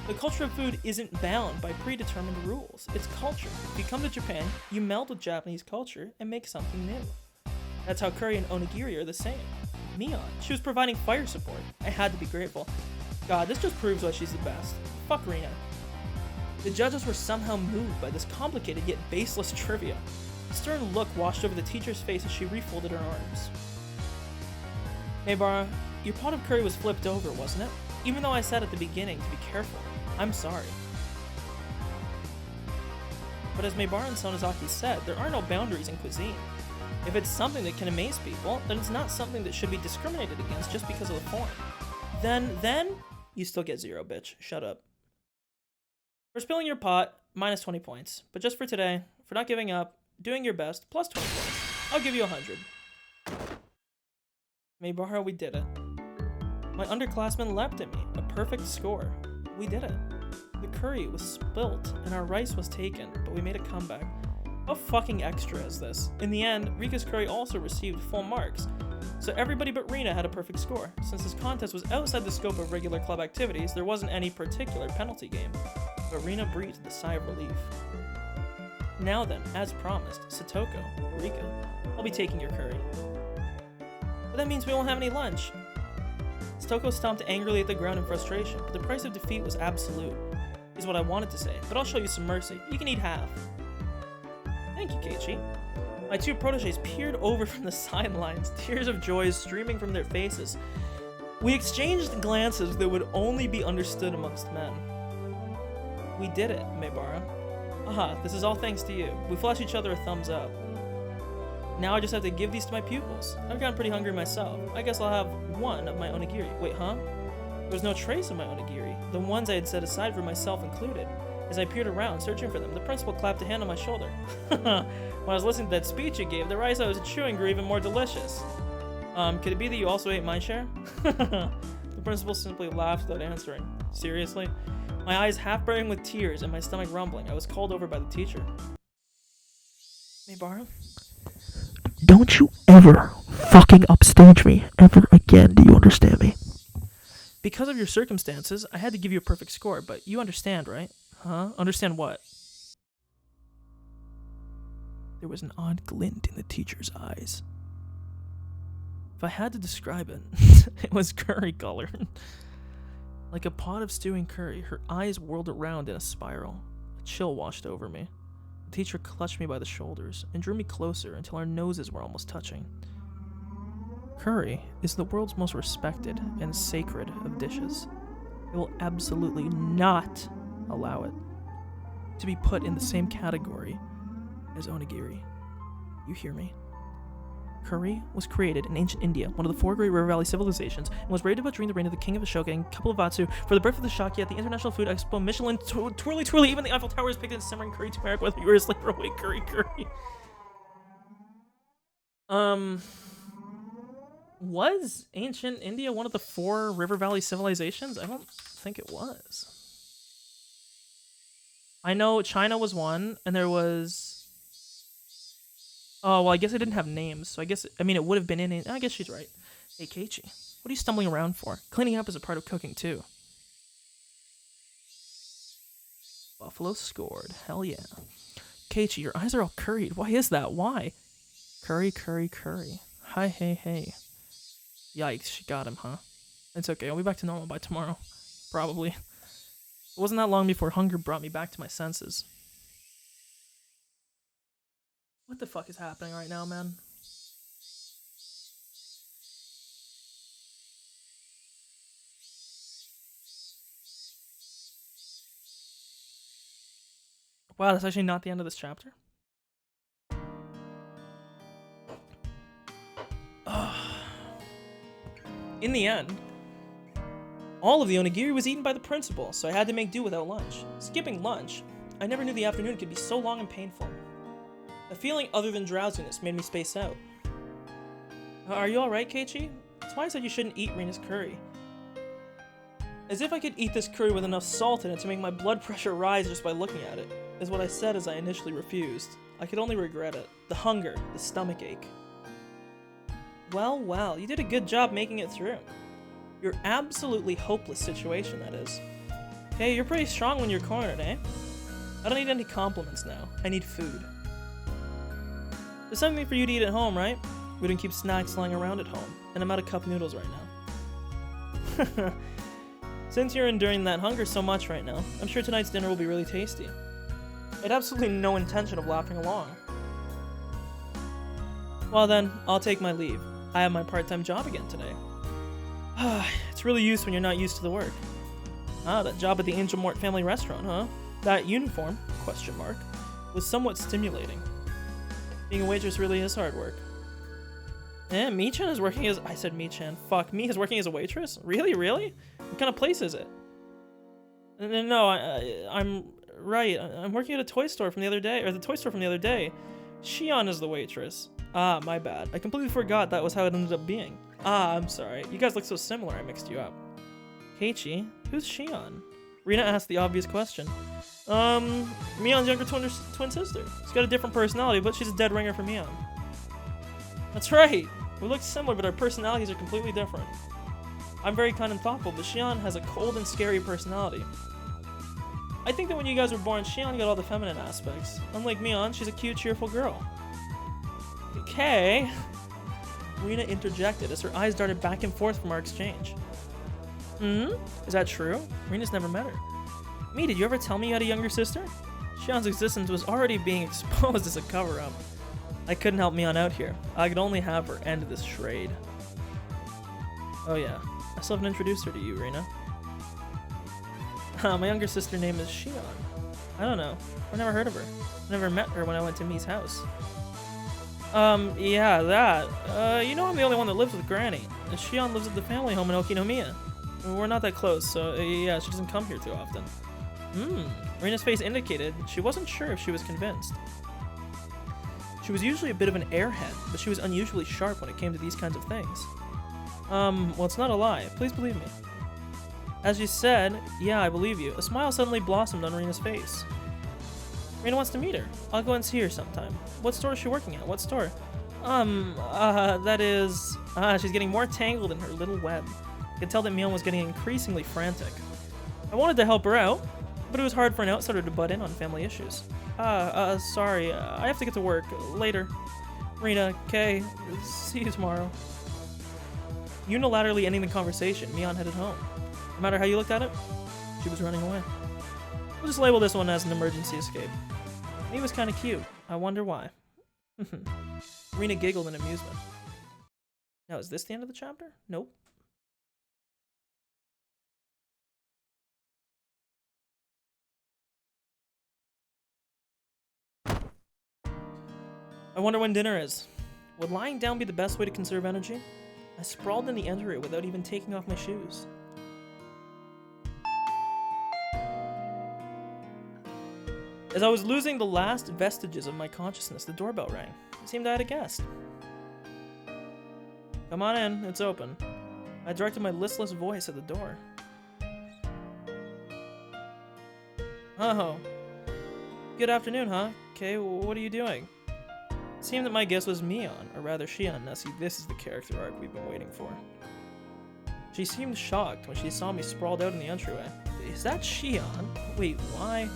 The culture of food isn't bound by predetermined rules. It's culture. If you come to Japan, you meld with Japanese culture and make something new. That's how curry and onigiri are the same. Mion, she was providing fire support. I had to be grateful. God, this just proves why she's the best. Fuck Rina. The judges were somehow moved by this complicated yet baseless trivia. A stern look washed over the teacher's face as she refolded her arms. Maybara, your pot of curry was flipped over, wasn't it? Even though I said at the beginning to be careful. I'm sorry. But as Maybara and Sonozaki said, there are no boundaries in cuisine. If it's something that can amaze people, then it's not something that should be discriminated against just because of the form. Then, you still get 0, bitch. Shut up. For spilling your pot, minus 20 points. But just for today, for not giving up, doing your best, plus 20 points. I'll give you 100. Maybara, we did it. My underclassmen leapt at me. A perfect score. We did it. The curry was spilt and our rice was taken, but we made a comeback. How fucking extra is this? In the end, Rika's curry also received full marks, so everybody but Rina had a perfect score. Since this contest was outside the scope of regular club activities, there wasn't any particular penalty game, but Rina breathed a sigh of relief. Now then, as promised, Satoko, Rika, I'll be taking your curry. But that means we won't have any lunch. Satoko stomped angrily at the ground in frustration, but the price of defeat was absolute, is what I wanted to say, but I'll show you some mercy. You can eat half. Thank you, Keiichi. My two proteges peered over from the sidelines, tears of joy streaming from their faces. We exchanged glances that would only be understood amongst men. We did it, Maybara. Aha, this is all thanks to you. We flashed each other a thumbs up. Now I just have to give these to my pupils. I've gotten pretty hungry myself. I guess I'll have one of my onigiri. Wait, huh? There was no trace of my onigiri, the ones I had set aside for myself included. As I peered around, searching for them, the principal clapped a hand on my shoulder. When I was listening to that speech you gave, the rice I was chewing grew even more delicious. Could it be that you also ate my share? The principal simply laughed without answering. Seriously? My eyes half burning with tears and my stomach rumbling, I was called over by the teacher. Maybara? Don't you ever fucking upstage me ever again, do you understand me? Because of your circumstances, I had to give you a perfect score, but you understand, right? Huh? Understand what? There was an odd glint in the teacher's eyes. If I had to describe it, it was curry colored. Like a pot of stewing curry, her eyes whirled around in a spiral. A chill washed over me. The teacher clutched me by the shoulders and drew me closer until our noses were almost touching. Curry is the world's most respected and sacred of dishes. I will absolutely not allow it to be put in the same category as onigiri. You hear me? Curry was created in ancient India, one of the 4 great river valley civilizations, and was raved about during the reign of the king of Ashoka and Kapilavastu for the birth of the Shakya at the International Food Expo, Michelin, twirly, even the Eiffel Tower is picked in simmering curry turmeric, whether you were asleep or awake, curry. Was ancient India one of the 4 river valley civilizations? I don't think it was. I know China was one, and there was... Oh, well, I guess I didn't have names, so it would have been in... I guess she's right. Hey, Keiichi, what are you stumbling around for? Cleaning up is a part of cooking, too. Buffalo scored. Hell yeah. Keiichi, your eyes are all curried. Why is that? Why? Curry. Hi, hey. Yikes, she got him, huh? It's okay, I'll be back to normal by tomorrow. Probably. It wasn't that long before hunger brought me back to my senses. What the fuck is happening right now, man? Wow, that's actually not the end of this chapter. In the end, all of the onigiri was eaten by the principal, so I had to make do without lunch. Skipping lunch, I never knew the afternoon could be so long and painful. A feeling other than drowsiness made me space out. Are you alright, Keiichi? That's why I said you shouldn't eat Rina's curry. As if I could eat this curry with enough salt in it to make my blood pressure rise just by looking at it, is what I said as I initially refused. I could only regret it. The hunger, the stomach ache. Well, well, you did a good job making it through. Your absolutely hopeless situation, that is. Hey, you're pretty strong when you're cornered, eh? I don't need any compliments now. I need food. There's something for you to eat at home, right? We don't keep snacks lying around at home, and I'm out of cup noodles right now. Since you're enduring that hunger so much right now, I'm sure tonight's dinner will be really tasty. I had absolutely no intention of laughing along. Well then, I'll take my leave. I have my part-time job again today. It's really used when you're not used to the work. Ah, that job at the Angel Mort family restaurant, huh? That uniform, question mark, was somewhat stimulating. Being a waitress really is hard work. Eh, Mi-chan is working as— I said Mi-chan. Fuck, Mi is working as a waitress? Really? Really? What kind of place is it? No, I'm right. I'm working at a toy store from the other day, or the toy store from the other day. Shion is the waitress. Ah, my bad. I completely forgot that was how it ended up being. Ah, I'm sorry. You guys look so similar, I mixed you up. Keiichi? Who's Shion? Rina asked the obvious question. Mion's younger twin sister. She's got a different personality, but she's a dead ringer for Mion. That's right! We look similar, but our personalities are completely different. I'm very kind and thoughtful, but Shion has a cold and scary personality. I think that when you guys were born, Shion got all the feminine aspects. Unlike Mion, she's a cute, cheerful girl. Okay. Rina interjected as her eyes darted back and forth from our exchange. Is that true? Rina's never met her. Mi, did you ever tell me you had a younger sister? Shion's existence was already being exposed as a cover-up. I couldn't help Mion out here. I could only have her end this charade. Oh yeah, I still haven't introduced her to you, Rina. My younger sister name is Shion. I don't know. I never heard of her. I never met her when I went to Mi's house. Yeah, that. You know I'm the only one that lives with Granny. And Shion lives at the family home in Okinomiya. We're not that close, so yeah, she doesn't come here too often. Rina's face indicated she wasn't sure if she was convinced. She was usually a bit of an airhead, but she was unusually sharp when it came to these kinds of things. Well, it's not a lie. Please believe me. As you said, yeah, I believe you. A smile suddenly blossomed on Rina's face. Rina wants to meet her. I'll go and see her sometime. What store is she working at? What store? That is... she's getting more tangled in her little web. I could tell that Mion was getting increasingly frantic. I wanted to help her out, but it was hard for an outsider to butt in on family issues. Sorry, I have to get to work. Later. Rina, Kay, see you tomorrow. Unilaterally ending the conversation, Mion headed home. No matter how you looked at it, she was running away. We'll just label this one as an emergency escape. He was kind of cute. I wonder why. Rina giggled in amusement. Now, is this the end of the chapter? Nope. I wonder when dinner is. Would lying down be the best way to conserve energy? I sprawled in the entry without even taking off my shoes. As I was losing the last vestiges of my consciousness, the doorbell rang. It seemed I had a guest. Come on in, it's open. I directed my listless voice at the door. Oh. Good afternoon, huh? Okay, what are you doing? It seemed that my guess was Mion, or rather Shion. Now see, this is the character arc we've been waiting for. She seemed shocked when she saw me sprawled out in the entryway. Is that Shion? Wait, why?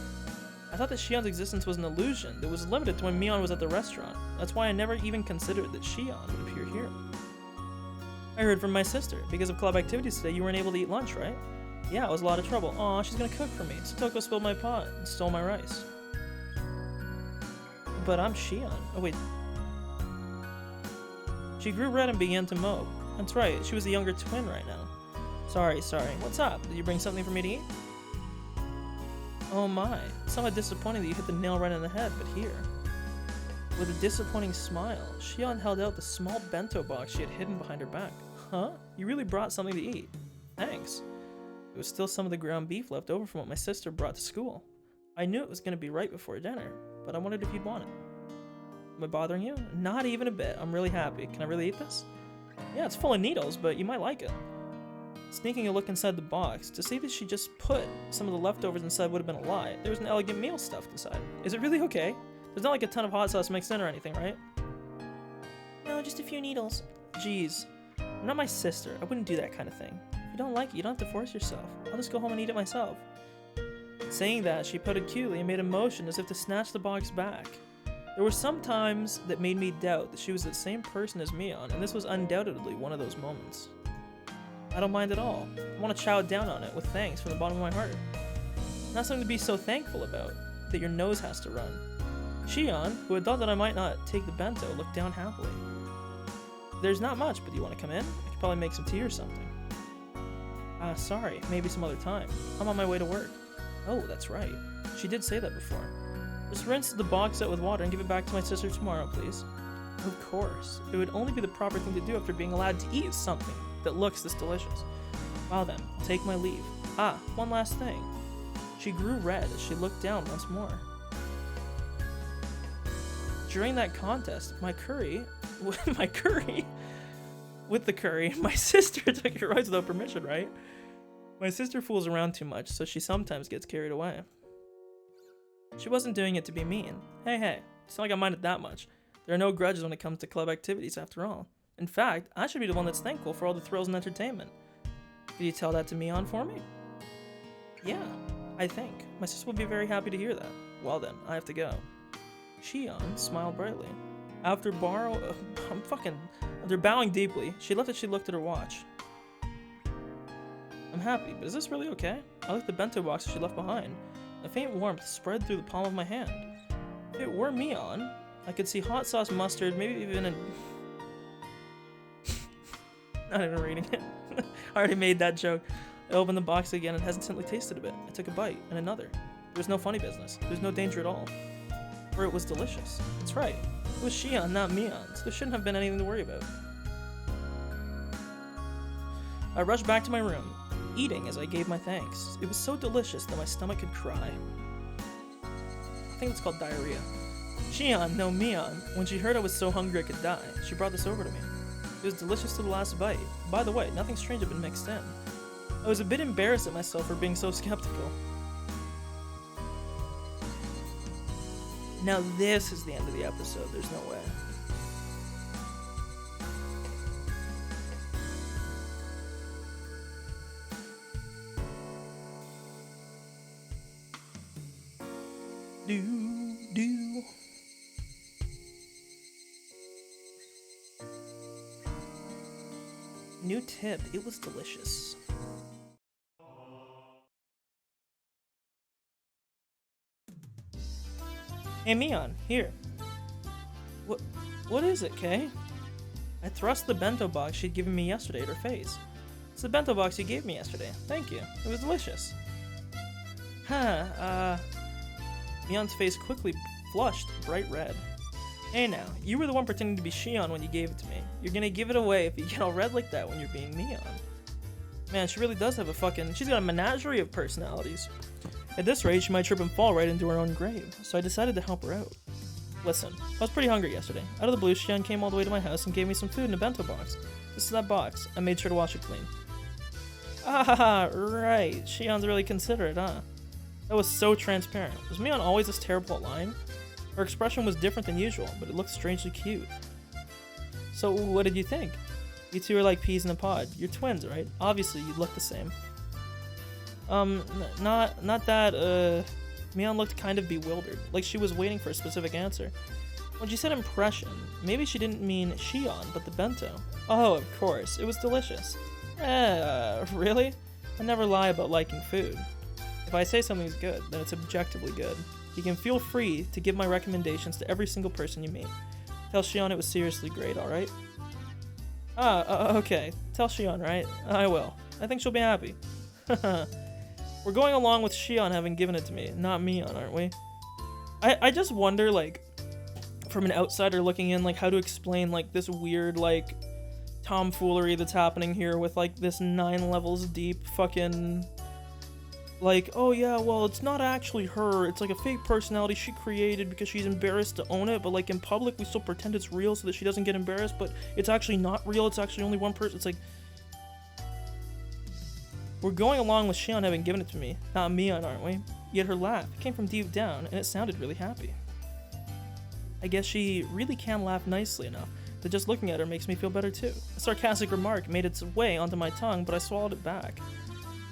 I thought that Shion's existence was an illusion that was limited to when Mion was at the restaurant. That's why I never even considered that Shion would appear here. I heard from my sister. Because of club activities today, you weren't able to eat lunch, right? Yeah, it was a lot of trouble. Aw, she's gonna cook for me. Satoko spilled my pot and stole my rice. But I'm Shion. Oh, wait. She grew red and began to mope. That's right, she was the younger twin right now. Sorry. What's up? Did you bring something for me to eat? Oh my. It's somewhat disappointing that you hit the nail right on the head, but here. With a disappointing smile, Shion held out the small bento box she had hidden behind her back. Huh? You really brought something to eat. Thanks. There was still some of the ground beef left over from what my sister brought to school. I knew it was going to be right before dinner, but I wondered if you'd want it. Am I bothering you? Not even a bit. I'm really happy. Can I really eat this? Yeah, it's full of needles, but you might like it. Sneaking a look inside the box to see that she just put some of the leftovers inside would have been a lie. There was an elegant meal stuffed inside. Is it really okay? There's not like a ton of hot sauce mixed in or anything, right? No, just a few needles. Jeez. I'm not my sister. I wouldn't do that kind of thing. If you don't like it, you don't have to force yourself. I'll just go home and eat it myself. Saying that, she putted cutely and made a motion as if to snatch the box back. There were some times that made me doubt that she was the same person as Mion, and this was undoubtedly one of those moments. I don't mind at all. I want to chow down on it with thanks from the bottom of my heart. Not something to be so thankful about, that your nose has to run. Shion, who had thought that I might not take the bento, looked down happily. There's not much, but do you want to come in? I could probably make some tea or something. Sorry, maybe some other time. I'm on my way to work. Oh, that's right. She did say that before. Just rinse the box out with water and give it back to my sister tomorrow, please. Of course. It would only be the proper thing to do after being allowed to eat something that looks this delicious. Well then, I'll take my leave. One last thing. She grew red as she looked down once more. During that contest, my sister took it right without permission, right? My sister fools around too much, so she sometimes gets carried away. She wasn't doing it to be mean. Hey, it's not like I mind it that much. There are no grudges when it comes to club activities after all. In fact, I should be the one that's thankful for all the thrills and entertainment. Could you tell that to Mion for me? Yeah, I think. My sister will be very happy to hear that. Well then, I have to go. Shion smiled brightly. After bowing deeply, she left as she looked at her watch. I'm happy, but is this really okay? I looked at the bento box she left behind. A faint warmth spread through the palm of my hand. If it were Mion, I could see hot sauce, mustard, maybe even a... Not even reading it. I already made that joke. I opened the box again and hesitantly tasted a bit. I took a bite, and another. There was no funny business. There was no danger at all. For it was delicious. That's right. It was Shion, not Mion, so there shouldn't have been anything to worry about. I rushed back to my room, eating as I gave my thanks. It was so delicious that my stomach could cry. I think it's called diarrhea. Shion, no Mion, when she heard I was so hungry I could die, she brought this over to me. It was delicious to the last bite. By the way, nothing strange had been mixed in. I was a bit embarrassed at myself for being so skeptical. Now this is the end of the episode, there's no way. Do. New tip, it was delicious. Hey Mion, here. What is it, Kay? I thrust the bento box she'd given me yesterday at her face. It's the bento box you gave me yesterday. Thank you. It was delicious. Mion's face quickly flushed bright red. Hey now, you were the one pretending to be Shion when you gave it to me. You're gonna give it away if you get all red like that when you're being Mion. Man, she really does have she's got a menagerie of personalities. At this rate, she might trip and fall right into her own grave, so I decided to help her out. Listen, I was pretty hungry yesterday. Out of the blue, Shion came all the way to my house and gave me some food in a bento box. This is that box. I made sure to wash it clean. Right. Shion's really considerate, huh? That was so transparent. Was Mion always this terrible at lying? Her expression was different than usual, but it looked strangely cute. So, what did you think? You two are like peas in a pod. You're twins, right? Obviously, you look the same. Not that, Mion looked kind of bewildered, like she was waiting for a specific answer. When she said impression, maybe she didn't mean Shion, but the bento. Oh, of course, it was delicious. Really? I never lie about liking food. If I say something's good, then it's objectively good. You can feel free to give my recommendations to every single person you meet. Tell Shion it was seriously great, alright? Okay. Tell Shion, right? I will. I think she'll be happy. We're going along with Shion having given it to me, not Mion, aren't we? I just wonder, like, from an outsider looking in, like, how to explain, like, this weird, like, tomfoolery that's happening here with, like, this 9 levels deep fucking... Like, oh yeah, well, it's not actually her, it's like a fake personality she created because she's embarrassed to own it, but like in public we still pretend it's real so that she doesn't get embarrassed, but it's actually not real, it's actually only one person. It's like, We're going along with Shion having given it to me, not Mion, aren't we? Yet her laugh came from deep down, and it sounded really happy. I guess she really can laugh nicely enough that just looking at her makes me feel better too. A sarcastic remark made its way onto my tongue, but I swallowed it back.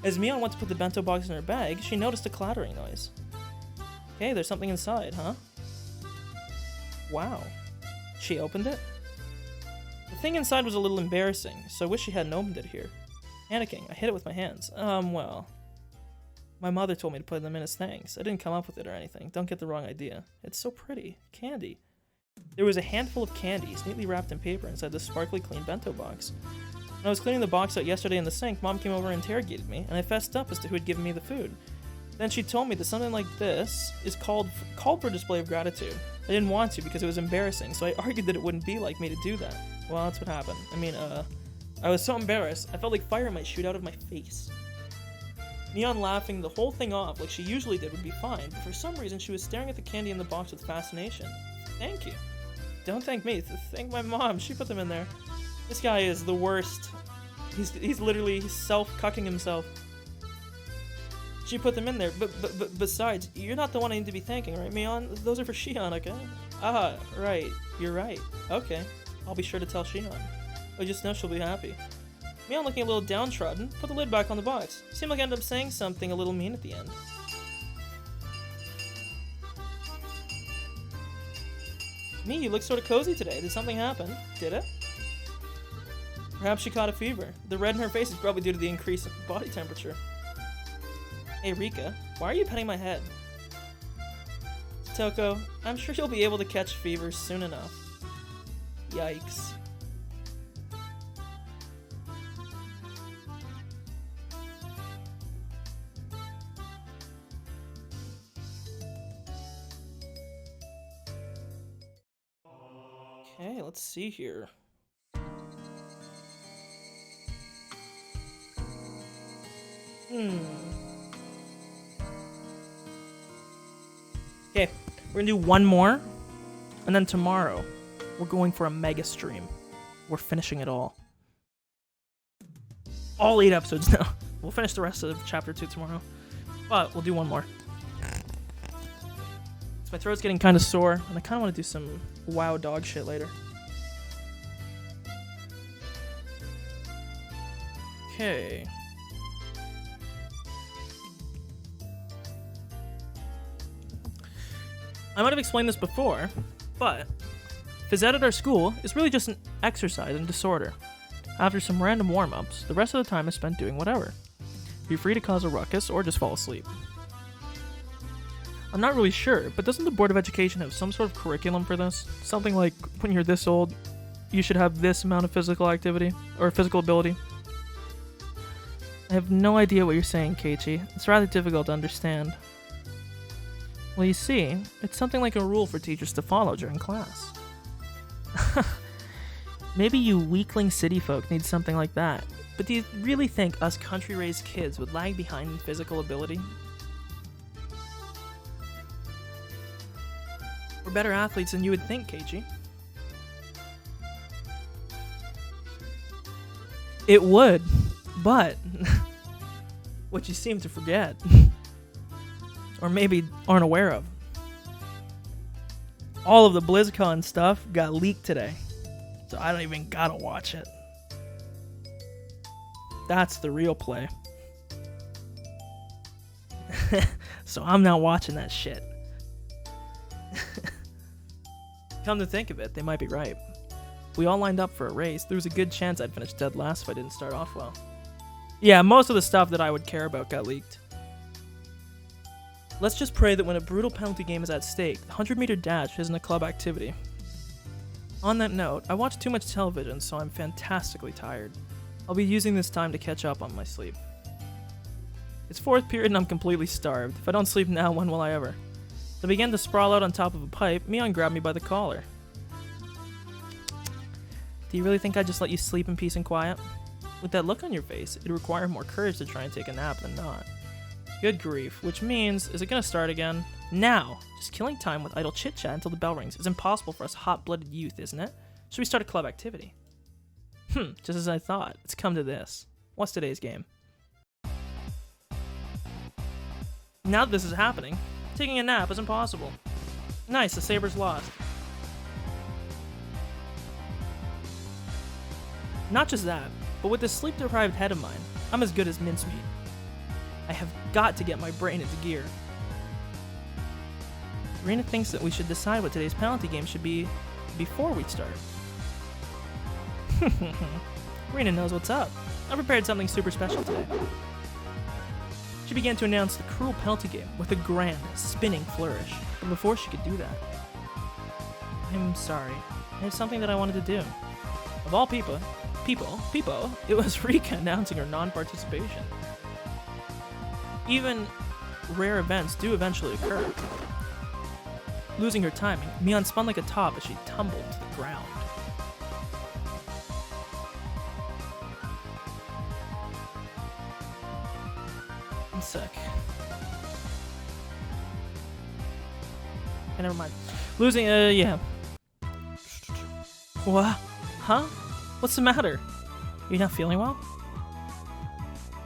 As Mion went to put the bento box in her bag, she noticed a clattering noise. Hey, there's something inside, huh? Wow. She opened it? The thing inside was a little embarrassing, so I wish she hadn't opened it here. Panicking, I hid it with my hands. Well. My mother told me to put them in as thanks. I didn't come up with it or anything. Don't get the wrong idea. It's so pretty. Candy. There was a handful of candies, neatly wrapped in paper inside this sparkly clean bento box. When I was cleaning the box out yesterday in the sink, Mom came over and interrogated me, and I fessed up as to who had given me the food. Then she told me that something like this is called for a display of gratitude. I didn't want to because it was embarrassing, so I argued that it wouldn't be like me to do that. Well, that's what happened. I was so embarrassed, I felt like fire might shoot out of my face. Neon laughing the whole thing off like she usually did would be fine, but for some reason she was staring at the candy in the box with fascination. Thank you. Don't thank me, thank my mom, she put them in there. This guy is the worst. He's literally self-cucking himself. She put them in there, but besides, you're not the one I need to be thanking, right, Mion? Those are for Shion, okay? Ah, right, you're right. Okay, I'll be sure to tell Shion. I just know she'll be happy. Mion, looking a little downtrodden, put the lid back on the box. Seemed like I ended up saying something a little mean at the end. Me, you look sort of cozy today. Did something happen? Did it? Perhaps she caught a fever. The red in her face is probably due to the increase in body temperature. Hey Rika, why are you petting my head? Toko, I'm sure you'll be able to catch fevers soon enough. Yikes. Okay, let's see here. Okay, we're gonna do one more, and then tomorrow, we're going for a mega stream. We're finishing it all. All 8 episodes now. We'll finish the rest of chapter 2 tomorrow, but we'll do one more. So my throat's getting kind of sore, and I kind of want to do some WoW dog shit later. Okay. I might have explained this before, but phys ed at our school is really just an exercise in disorder. After some random warm-ups, the rest of the time is spent doing whatever. Be free to cause a ruckus or just fall asleep. I'm not really sure, but doesn't the Board of Education have some sort of curriculum for this? Something like, when you're this old, you should have this amount of physical activity, or physical ability. I have no idea what you're saying, Keiichi. It's rather difficult to understand. Well, you see, it's something like a rule for teachers to follow during class. Maybe you weakling city folk need something like that, but do you really think us country-raised kids would lag behind in physical ability? We're better athletes than you would think, Keiichi. It would, but what you seem to forget, or maybe aren't aware of, all of the BlizzCon stuff got leaked today, so I don't even gotta watch it. That's the real play. So I'm not watching that shit. Come to think of it, they might be right. We all lined up for a race. There was a good chance I'd finish dead last if I didn't start off well. Yeah, most of the stuff that I would care about got leaked. Let's just pray that when a brutal penalty game is at stake, the 100-meter dash isn't a club activity. On that note, I watch too much television, so I'm fantastically tired. I'll be using this time to catch up on my sleep. It's 4th period and I'm completely starved. If I don't sleep now, when will I ever? As I began to sprawl out on top of a pipe, Mion grabbed me by the collar. Do you really think I'd just let you sleep in peace and quiet? With that look on your face, it'd require more courage to try and take a nap than not. Good grief, which means, is it gonna start again? Now! Just killing time with idle chit-chat until the bell rings is impossible for us hot-blooded youth, isn't it? Should we start a club activity? Just as I thought. It's come to this. What's today's game? Now that this is happening, taking a nap is impossible. Nice, the saber's lost. Not just that, but with this sleep-deprived head of mine, I'm as good as mincemeat. I have got to get my brain into gear. Rena thinks that we should decide what today's penalty game should be before we start. Rena knows what's up. I prepared something super special today. She began to announce the cruel penalty game with a grand, spinning flourish. But before she could do that, I'm sorry. I have something that I wanted to do. Of all people, it was Rika announcing her non-participation. Even rare events do eventually occur. Losing her timing, Mion spun like a top as she tumbled to the ground. One sec. Okay, never mind. Losing, yeah. What? Huh? What's the matter? You're not feeling well?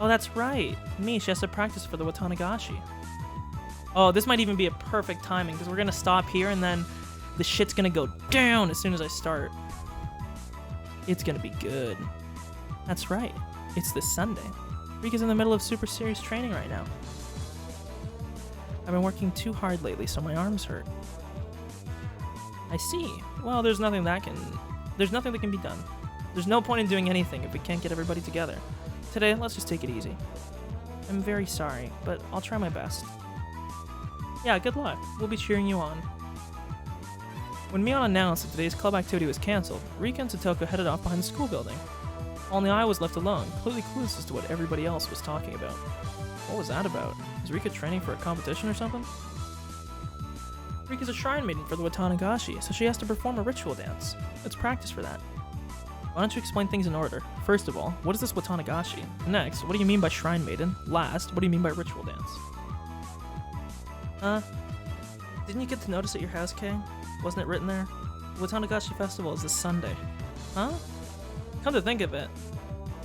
Oh, that's right. She has to practice for the Watangashi. Oh, this might even be a perfect timing, because we're going to stop here, and then the shit's going to go down as soon as I start. It's going to be good. That's right. It's this Sunday. Rika's in the middle of super serious training right now. I've been working too hard lately, so my arms hurt. I see. Well, there's nothing that can be done. There's no point in doing anything if we can't get everybody together. Today, let's just take it easy. I'm very sorry, but I'll try my best. Yeah, good luck. We'll be cheering you on. When Mion announced that today's club activity was cancelled, Rika and Satoko headed off behind the school building. Only I was left alone, completely clueless as to what everybody else was talking about. What was that about? Is Rika training for a competition or something? Rika's a shrine maiden for the Watangashi, so she has to perform a ritual dance. Let's practice for that. Why don't you explain things in order? First of all, what is this Watangashi? Next, what do you mean by shrine maiden? Last, what do you mean by ritual dance? Didn't you get to notice at your house, Kay? Wasn't it written there? The Watangashi festival is this Sunday. Huh? Come to think of it,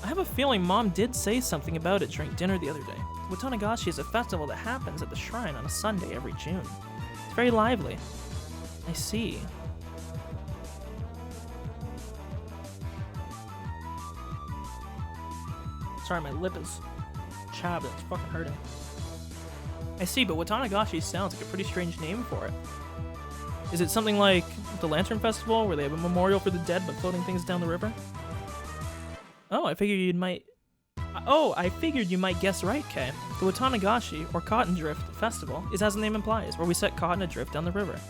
I have a feeling Mom did say something about it during dinner the other day. The Watangashi is a festival that happens at the shrine on a Sunday every June. It's very lively. I see. Sorry, my lip is chapped. It's fucking hurting. I see, but Watangashi sounds like a pretty strange name for it. Is it something like the Lantern Festival, where they have a memorial for the dead but floating things down the river? Oh, I figured you might guess right, Kay. The Watangashi, or Cotton Drift Festival, is as the name implies, where we set cotton adrift down the river.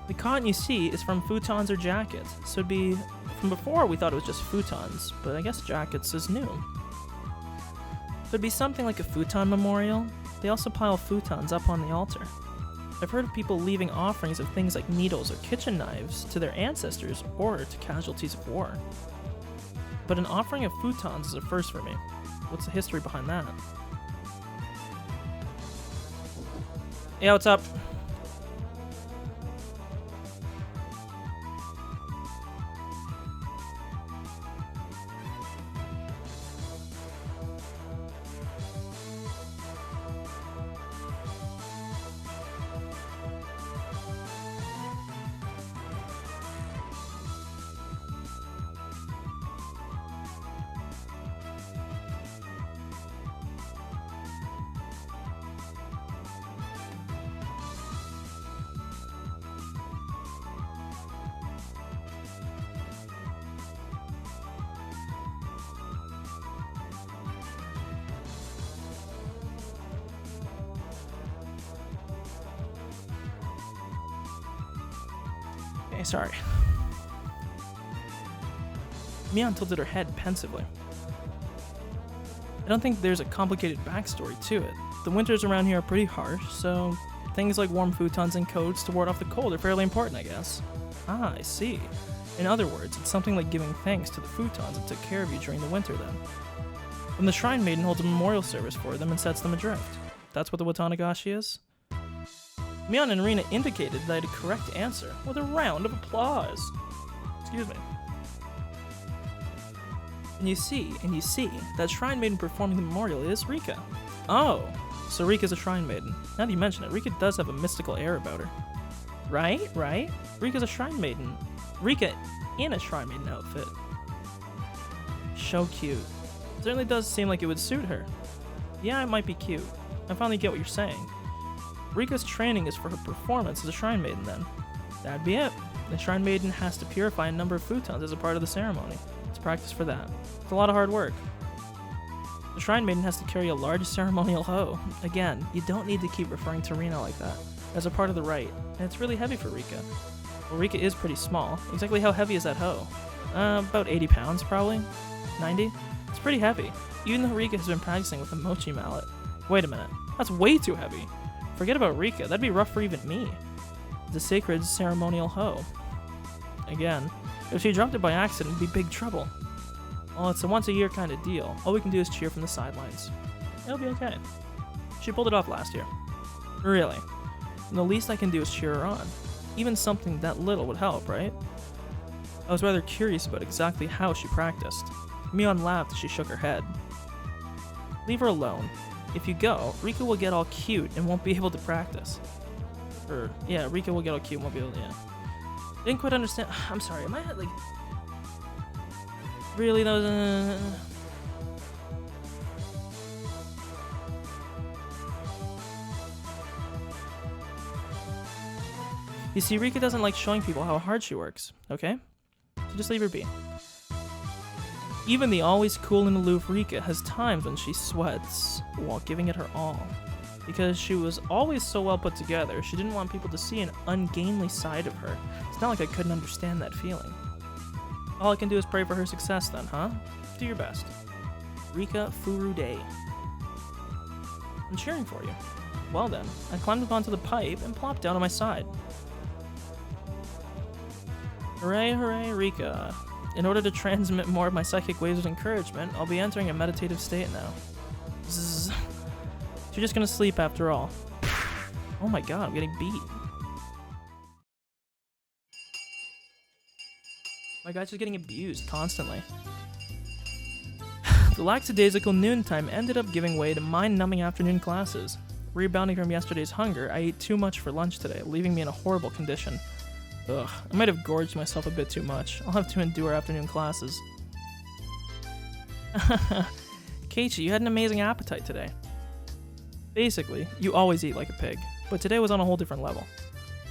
The cotton you see is from futons or jackets, so it'd be... From before, we thought it was just futons, but I guess jackets is new. So it'd be something like a futon memorial. They also pile futons up on the altar. I've heard of people leaving offerings of things like needles or kitchen knives to their ancestors or to casualties of war. But an offering of futons is a first for me. What's the history behind that? Yeah, what's up? Okay, sorry. Mion tilted her head pensively. I don't think there's a complicated backstory to it. The winters around here are pretty harsh, so things like warm futons and coats to ward off the cold are fairly important, I guess. Ah, I see. In other words, it's something like giving thanks to the futons that took care of you during the winter then. Then the Shrine Maiden holds a memorial service for them and sets them adrift. That's what the Watangashi is? Mion and Rena indicated that I had a correct answer with a round of applause. Excuse me. And you see, that Shrine Maiden performing the memorial is Rika. Oh, So Rika's a shrine maiden. Now that you mention it, Rika does have a mystical air about her. Right? Rika's a shrine maiden. Rika in a shrine maiden outfit. So cute. Certainly does seem like it would suit her. Yeah, it might be cute. I finally get what you're saying. Rika's training is for her performance as a shrine maiden then. That'd be it. The shrine maiden has to purify a number of futons as a part of the ceremony. It's practice for that. It's a lot of hard work. The shrine maiden has to carry a large ceremonial hoe. Again, you don't need to keep referring to Rina like that. As a part of the rite. And it's really heavy for Rika. Well, Rika is pretty small. Exactly how heavy is that hoe? About 80 pounds probably? 90? It's pretty heavy. Even though Rika has been practicing with a mochi mallet. Wait a minute. That's way too heavy. Forget about Rika. That'd be rough for even me. The sacred ceremonial hoe. Again, if she dropped it by accident, it'd be big trouble. Well, it's a once-a-year kind of deal. All we can do is cheer from the sidelines. It'll be okay. She pulled it off last year. Really. And the least I can do is cheer her on. Even something that little would help, right? I was rather curious about exactly how she practiced. Mion laughed as she shook her head. Leave her alone. If you go, Rika will get all cute and won't be able to practice. Rika will get all cute and won't be able to, Didn't quite understand. I'm sorry, am I, like... Really, those... You see, Rika doesn't like showing people how hard she works, okay? So just leave her be. Even the always cool and aloof Rika has times when she sweats while giving it her all. Because she was always so well put together, she didn't want people to see an ungainly side of her. It's not like I couldn't understand that feeling. All I can do is pray for her success then, huh? Do your best. Rika Furude. I'm cheering for you. Well then, I climbed up onto the pipe and plopped down on my side. Hooray, hooray, Rika. In order to transmit more of my psychic waves of encouragement, I'll be entering a meditative state now. Zzz. You're just gonna sleep after all. Oh my god, I'm getting beat. My guy's just getting abused constantly. The lackadaisical noontime ended up giving way to mind-numbing afternoon classes. Rebounding from yesterday's hunger, I ate too much for lunch today, leaving me in a horrible condition. Ugh, I might have gorged myself a bit too much. I'll have to endure afternoon classes. Keiichi, you had an amazing appetite today. Basically, you always eat like a pig, but today was on a whole different level.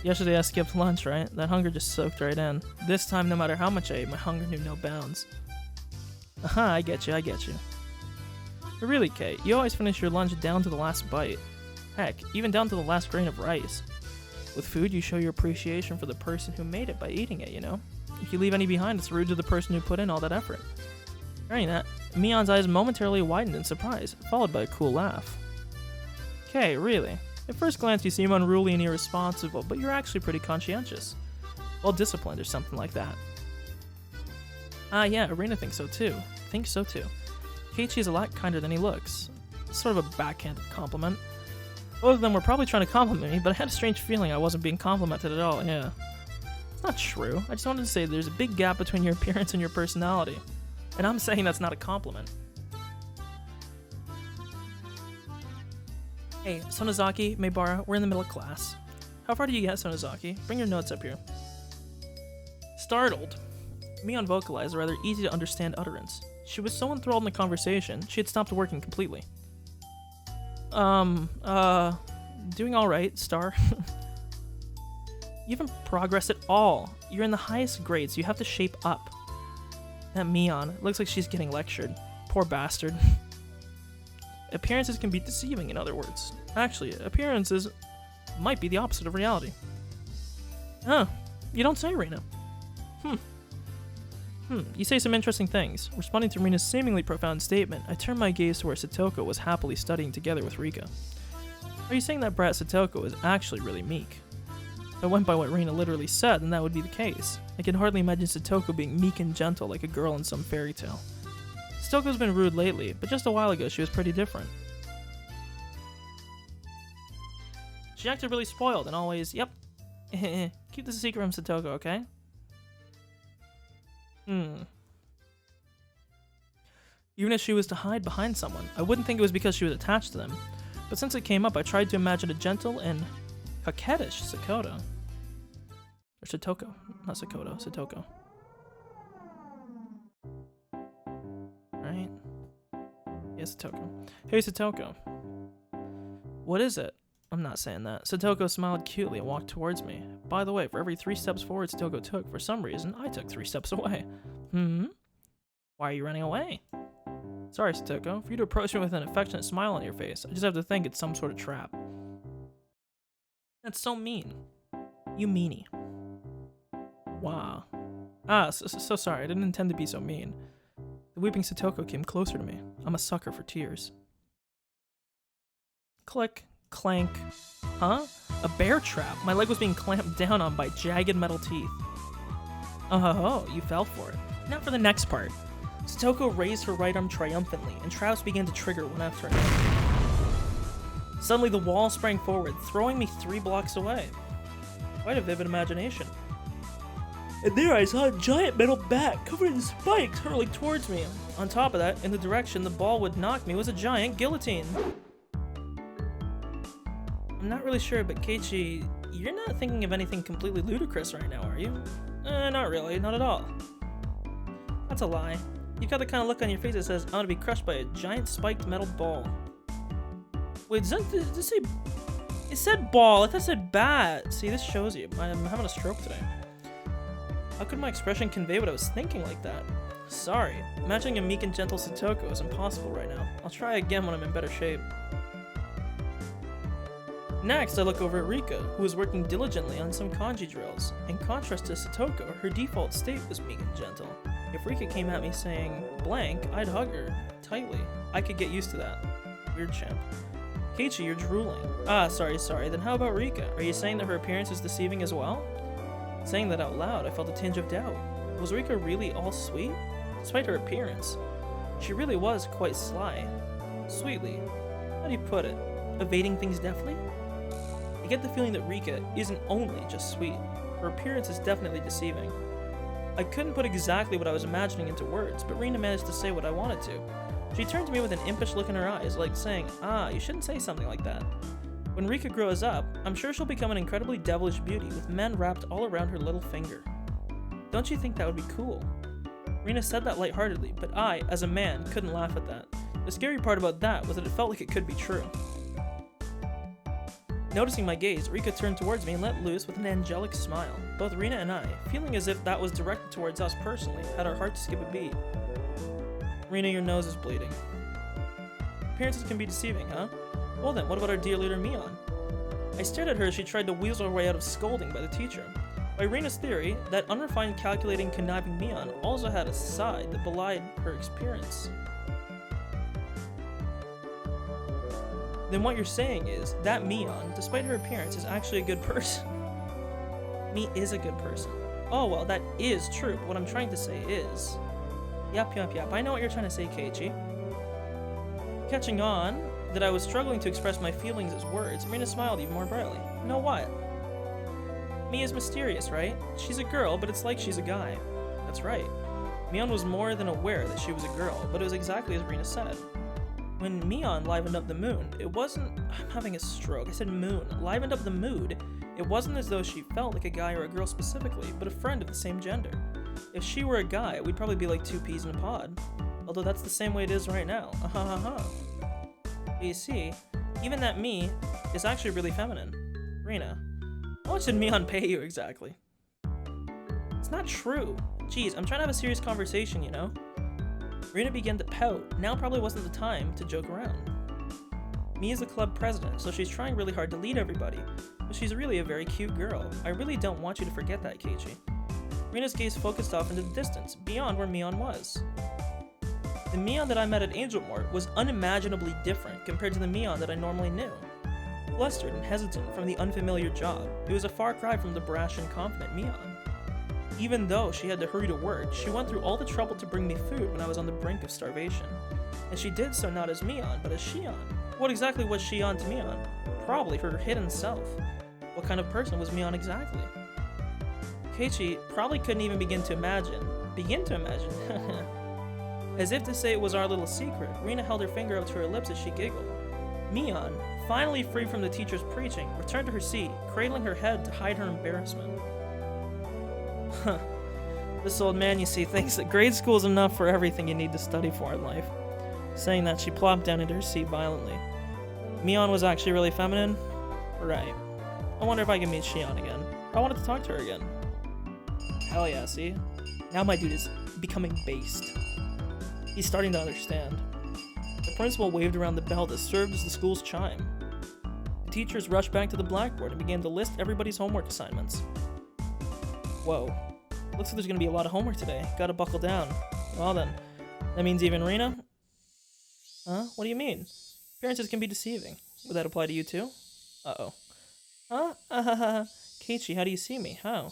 Yesterday I skipped lunch, right? That hunger just soaked right in. This time, no matter how much I ate, my hunger knew no bounds. Aha, I get you. But really, Kate, you always finish your lunch down to the last bite. Heck, even down to the last grain of rice. With food, you show your appreciation for the person who made it by eating it, you know? If you leave any behind, it's rude to the person who put in all that effort. Hearing that, Mion's eyes momentarily widened in surprise, followed by a cool laugh. Okay, really? At first glance you seem unruly and irresponsible, but you're actually pretty conscientious. Well disciplined or something like that. Ah yeah, Arena thinks so too. Keiichi is a lot kinder than he looks. Sort of a backhanded compliment. Both of them were probably trying to compliment me, but I had a strange feeling I wasn't being complimented at all, yeah. It's not true. I just wanted to say there's a big gap between your appearance and your personality. And I'm saying that's not a compliment. Hey, Sonozaki, Maebara, we're in the middle of class. How far do you get, Sonozaki? Bring your notes up here. Startled. Mion vocalized a rather easy to understand utterance. She was so enthralled in the conversation, she had stopped working completely. Doing alright, Star. You haven't progressed at all. You're in the highest grades, so you have to shape up. That Mion, it looks like she's getting lectured. Poor bastard. Appearances can be deceiving, in other words. Actually, appearances might be the opposite of reality. Huh. You don't say, Rina. You say some interesting things. Responding to Rina's seemingly profound statement, I turned my gaze to where Satoko was happily studying together with Rika. Are you saying that brat Satoko is actually really meek? If I went by what Rina literally said, then that would be the case. I can hardly imagine Satoko being meek and gentle like a girl in some fairy tale. Satoko's been rude lately, but just a while ago she was pretty different. She acted really spoiled and always, yep. Keep this a secret from Satoko, okay? Even if she was to hide behind someone, I wouldn't think it was because she was attached to them. but since it came up, I tried to imagine a gentle and coquettish Sakota. Or Satoko, not Sakoto, Satoko. Right? Yes, Satoko. Hey, Satoko. What is it? I'm not saying that. Satoko smiled cutely and walked towards me. By the way, for every 3 steps forward Satoko took, for some reason, I took 3 steps away. Why are you running away? Sorry, Satoko. For you to approach me with an affectionate smile on your face, I just have to think it's some sort of trap. That's so mean. You meanie. Wow. So sorry. I didn't intend to be so mean. The weeping Satoko came closer to me. I'm a sucker for tears. Click. Clank. Huh? A bear trap. My leg was being clamped down on by jagged metal teeth. Oh, you fell for it. Now for the next part. Satoko raised her right arm triumphantly, and traps began to trigger one after another. Suddenly the wall sprang forward, throwing me 3 blocks away. Quite a vivid imagination. And there I saw a giant metal bat covered in spikes hurling towards me. On top of that, in the direction the ball would knock me was a giant guillotine. I'm not really sure, but Keiichi, you're not thinking of anything completely ludicrous right now, are you? Not really, not at all. That's a lie. You've got the kind of look on your face that says, I'm gonna be crushed by a giant spiked metal ball. Wait, does it say... It said ball, I thought it said bat. See, this shows you. I'm having a stroke today. How could my expression convey what I was thinking like that? Sorry, imagining a meek and gentle Satoko is impossible right now. I'll try again when I'm in better shape. Next, I look over at Rika, who was working diligently on some kanji drills. In contrast to Satoko, her default state was meek and gentle. If Rika came at me saying blank, I'd hug her tightly. I could get used to that. Weird chimp. Keiichi, you're drooling. Sorry. Then how about Rika? Are you saying that her appearance is deceiving as well? Saying that out loud, I felt a tinge of doubt. Was Rika really all sweet? Despite her appearance, she really was quite sly. Sweetly. How do you put it? Evading things deftly? I get the feeling that Rika isn't only just sweet. Her appearance is definitely deceiving. I couldn't put exactly what I was imagining into words, but Rina managed to say what I wanted to. She turned to me with an impish look in her eyes, like saying, you shouldn't say something like that. When Rika grows up, I'm sure she'll become an incredibly devilish beauty with men wrapped all around her little finger. Don't you think that would be cool? Rina said that lightheartedly, but I, as a man, couldn't laugh at that. The scary part about that was that it felt like it could be true. Noticing my gaze, Rika turned towards me and let loose with an angelic smile. Both Rina and I, feeling as if that was directed towards us personally, had our hearts skip a beat. Rina, your nose is bleeding. Appearances can be deceiving, huh? Well then, what about our dear leader Mion? I stared at her as she tried to weasel her way out of scolding by the teacher. By Rina's theory, that unrefined, calculating, conniving Mion also had a side that belied her experience. Then what you're saying is, that Mion, despite her appearance, is actually a good person. Me is a good person. Oh well, that is true, but what I'm trying to say is... Yep, I know what you're trying to say, Keiichi. Catching on that I was struggling to express my feelings as words, Rina smiled even more brightly. You know what? Mi is mysterious, right? She's a girl, but it's like she's a guy. That's right. Mion was more than aware that she was a girl, but it was exactly as Rina said. When Mion livened up the moon, it wasn't... I'm having a stroke. I said moon. Livened up the mood, it wasn't as though she felt like a guy or a girl specifically, but a friend of the same gender. If she were a guy, we'd probably be like 2 peas in a pod. Although that's the same way it is right now. But you see, even that me is actually really feminine. Rina, how much did Mion pay you exactly? It's not true. Jeez, I'm trying to have a serious conversation, you know? Rina began to pout. Now probably wasn't the time to joke around. Mi is the club president, so she's trying really hard to lead everybody. But she's really a very cute girl. I really don't want you to forget that, Keiichi. Rina's gaze focused off into the distance, beyond where Mion was. The Mion that I met at Angel Mort was unimaginably different compared to the Mion that I normally knew. Flustered and hesitant from the unfamiliar job, it was a far cry from the brash and confident Mion. Even though she had to hurry to work, she went through all the trouble to bring me food when I was on the brink of starvation. And she did so not as Mion, but as Shion. What exactly was Shion to Mion? Probably her hidden self. What kind of person was Mion exactly? Keiichi probably couldn't even begin to imagine. As if to say it was our little secret, Rina held her finger up to her lips as she giggled. Mion, finally free from the teacher's preaching, returned to her seat, cradling her head to hide her embarrassment. Huh. This old man, you see, thinks that grade school is enough for everything you need to study for in life. Saying that, she plopped down into her seat violently. Mion was actually really feminine? Right. I wonder if I can meet Shion again. I wanted to talk to her again. Hell yeah, see? Now my dude is becoming based. He's starting to understand. The principal waved around the bell that served as the school's chime. The teachers rushed back to the blackboard and began to list everybody's homework assignments. Whoa. Looks like there's gonna be a lot of homework today. Gotta buckle down. Well then. That means even Rina? Huh? What do you mean? Appearances can be deceiving. Would that apply to you too? Uh-oh. Huh? Keiichi, how do you see me? How?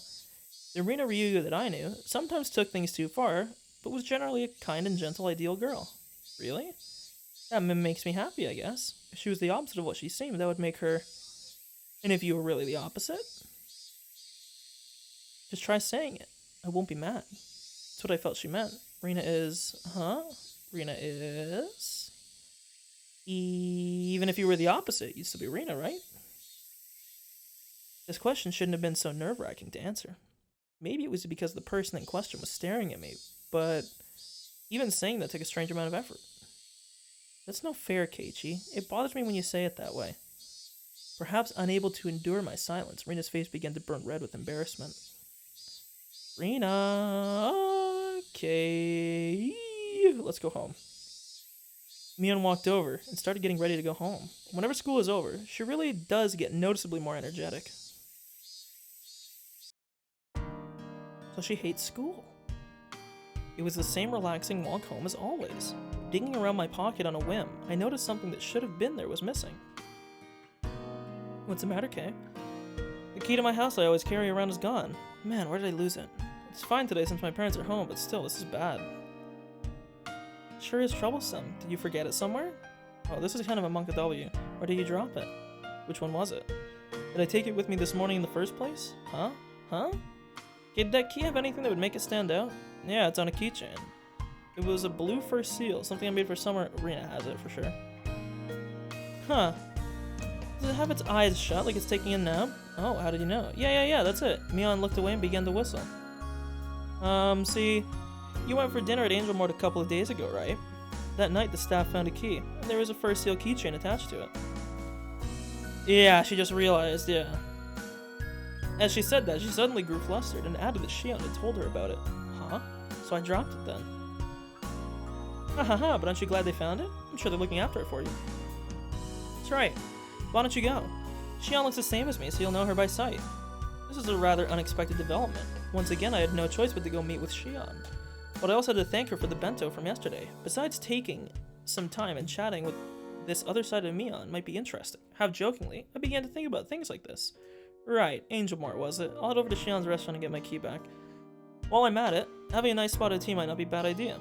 The Rina Ryugu that I knew sometimes took things too far, but was generally a kind and gentle ideal girl. Really? That makes me happy, I guess. If she was the opposite of what she seemed, that would make her... And if you were really the opposite? Just try saying it. I won't be mad. That's what I felt she meant. Rina is... Huh? Rina is... Even if you were the opposite, you'd still be Rina, right? This question shouldn't have been so nerve-wracking to answer. Maybe it was because the person in question was staring at me, but even saying that took a strange amount of effort. That's no fair, Keiichi. It bothers me when you say it that way. Perhaps unable to endure my silence, Rina's face began to burn red with embarrassment. Rina, okay, let's go home. Mion walked over and started getting ready to go home. Whenever school is over, she really does get noticeably more energetic. So she hates school. It was the same relaxing walk home as always. Digging around my pocket on a whim, I noticed something that should have been there was missing. What's the matter, Kay? The key to my house I always carry around is gone. Man, where did I lose it? It's fine today since my parents are home, but still, this is bad. Sure is troublesome. Did you forget it somewhere? Oh, this is kind of a Monka W. Or did you drop it? Which one was it? Did I take it with me this morning in the first place? Huh? Huh? Did that key have anything that would make it stand out? Yeah, it's on a keychain. It was a blue fur seal, something I made for summer. Rina has it for sure. Huh. Does it have its eyes shut like it's taking a nap? Oh, how did you know? Yeah, that's it. Mion looked away and began to whistle. See, you went for dinner at Angel Mart a couple of days ago, right? That night the staff found a key, and there was a fur seal keychain attached to it. Yeah, she just realized, yeah. As she said that, she suddenly grew flustered and added that Shion had told her about it. Huh? So I dropped it then. Hahaha, but aren't you glad they found it? I'm sure they're looking after it for you. That's right. Why don't you go? Shion looks the same as me, so you'll know her by sight. This is a rather unexpected development. Once again, I had no choice but to go meet with Shion. But I also had to thank her for the bento from yesterday. Besides taking some time and chatting with this other side of Mion might be interesting. Half jokingly, I began to think about things like this. Right, Angel Mart was it? I'll head over to Shion's restaurant and get my key back. While I'm at it, having a nice spotted tea might not be a bad idea.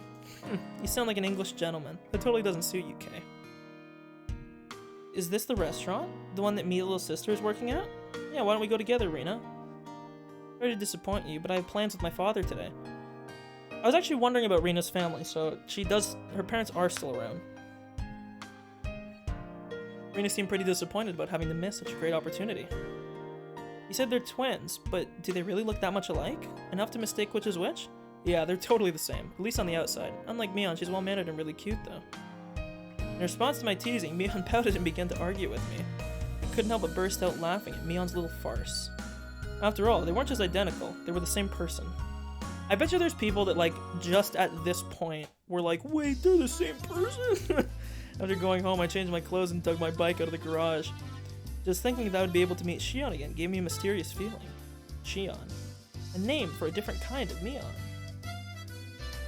You sound like an English gentleman. That totally doesn't suit you, Kay. Is this the restaurant? The one that Mia's little sister is working at? Yeah, why don't we go together, Rina? Sorry to disappoint you, but I have plans with my father today. I was actually wondering about Rina's family, so her parents are still around. Rina seemed pretty disappointed about having to miss such a great opportunity. You said they're twins, but do they really look that much alike? Enough to mistake which is which? Yeah, they're totally the same, at least on the outside. Unlike Mion, she's well-mannered and really cute, though. In response to my teasing, Mion pouted and began to argue with me. I couldn't help but burst out laughing at Mion's little farce. After all, they weren't just identical, they were the same person. I bet you there's people that, like, just at this point were like, wait, they're the same person? After going home, I changed my clothes and dug my bike out of the garage. Just thinking that I would be able to meet Shion again gave me a mysterious feeling. Shion. A name for a different kind of Mion.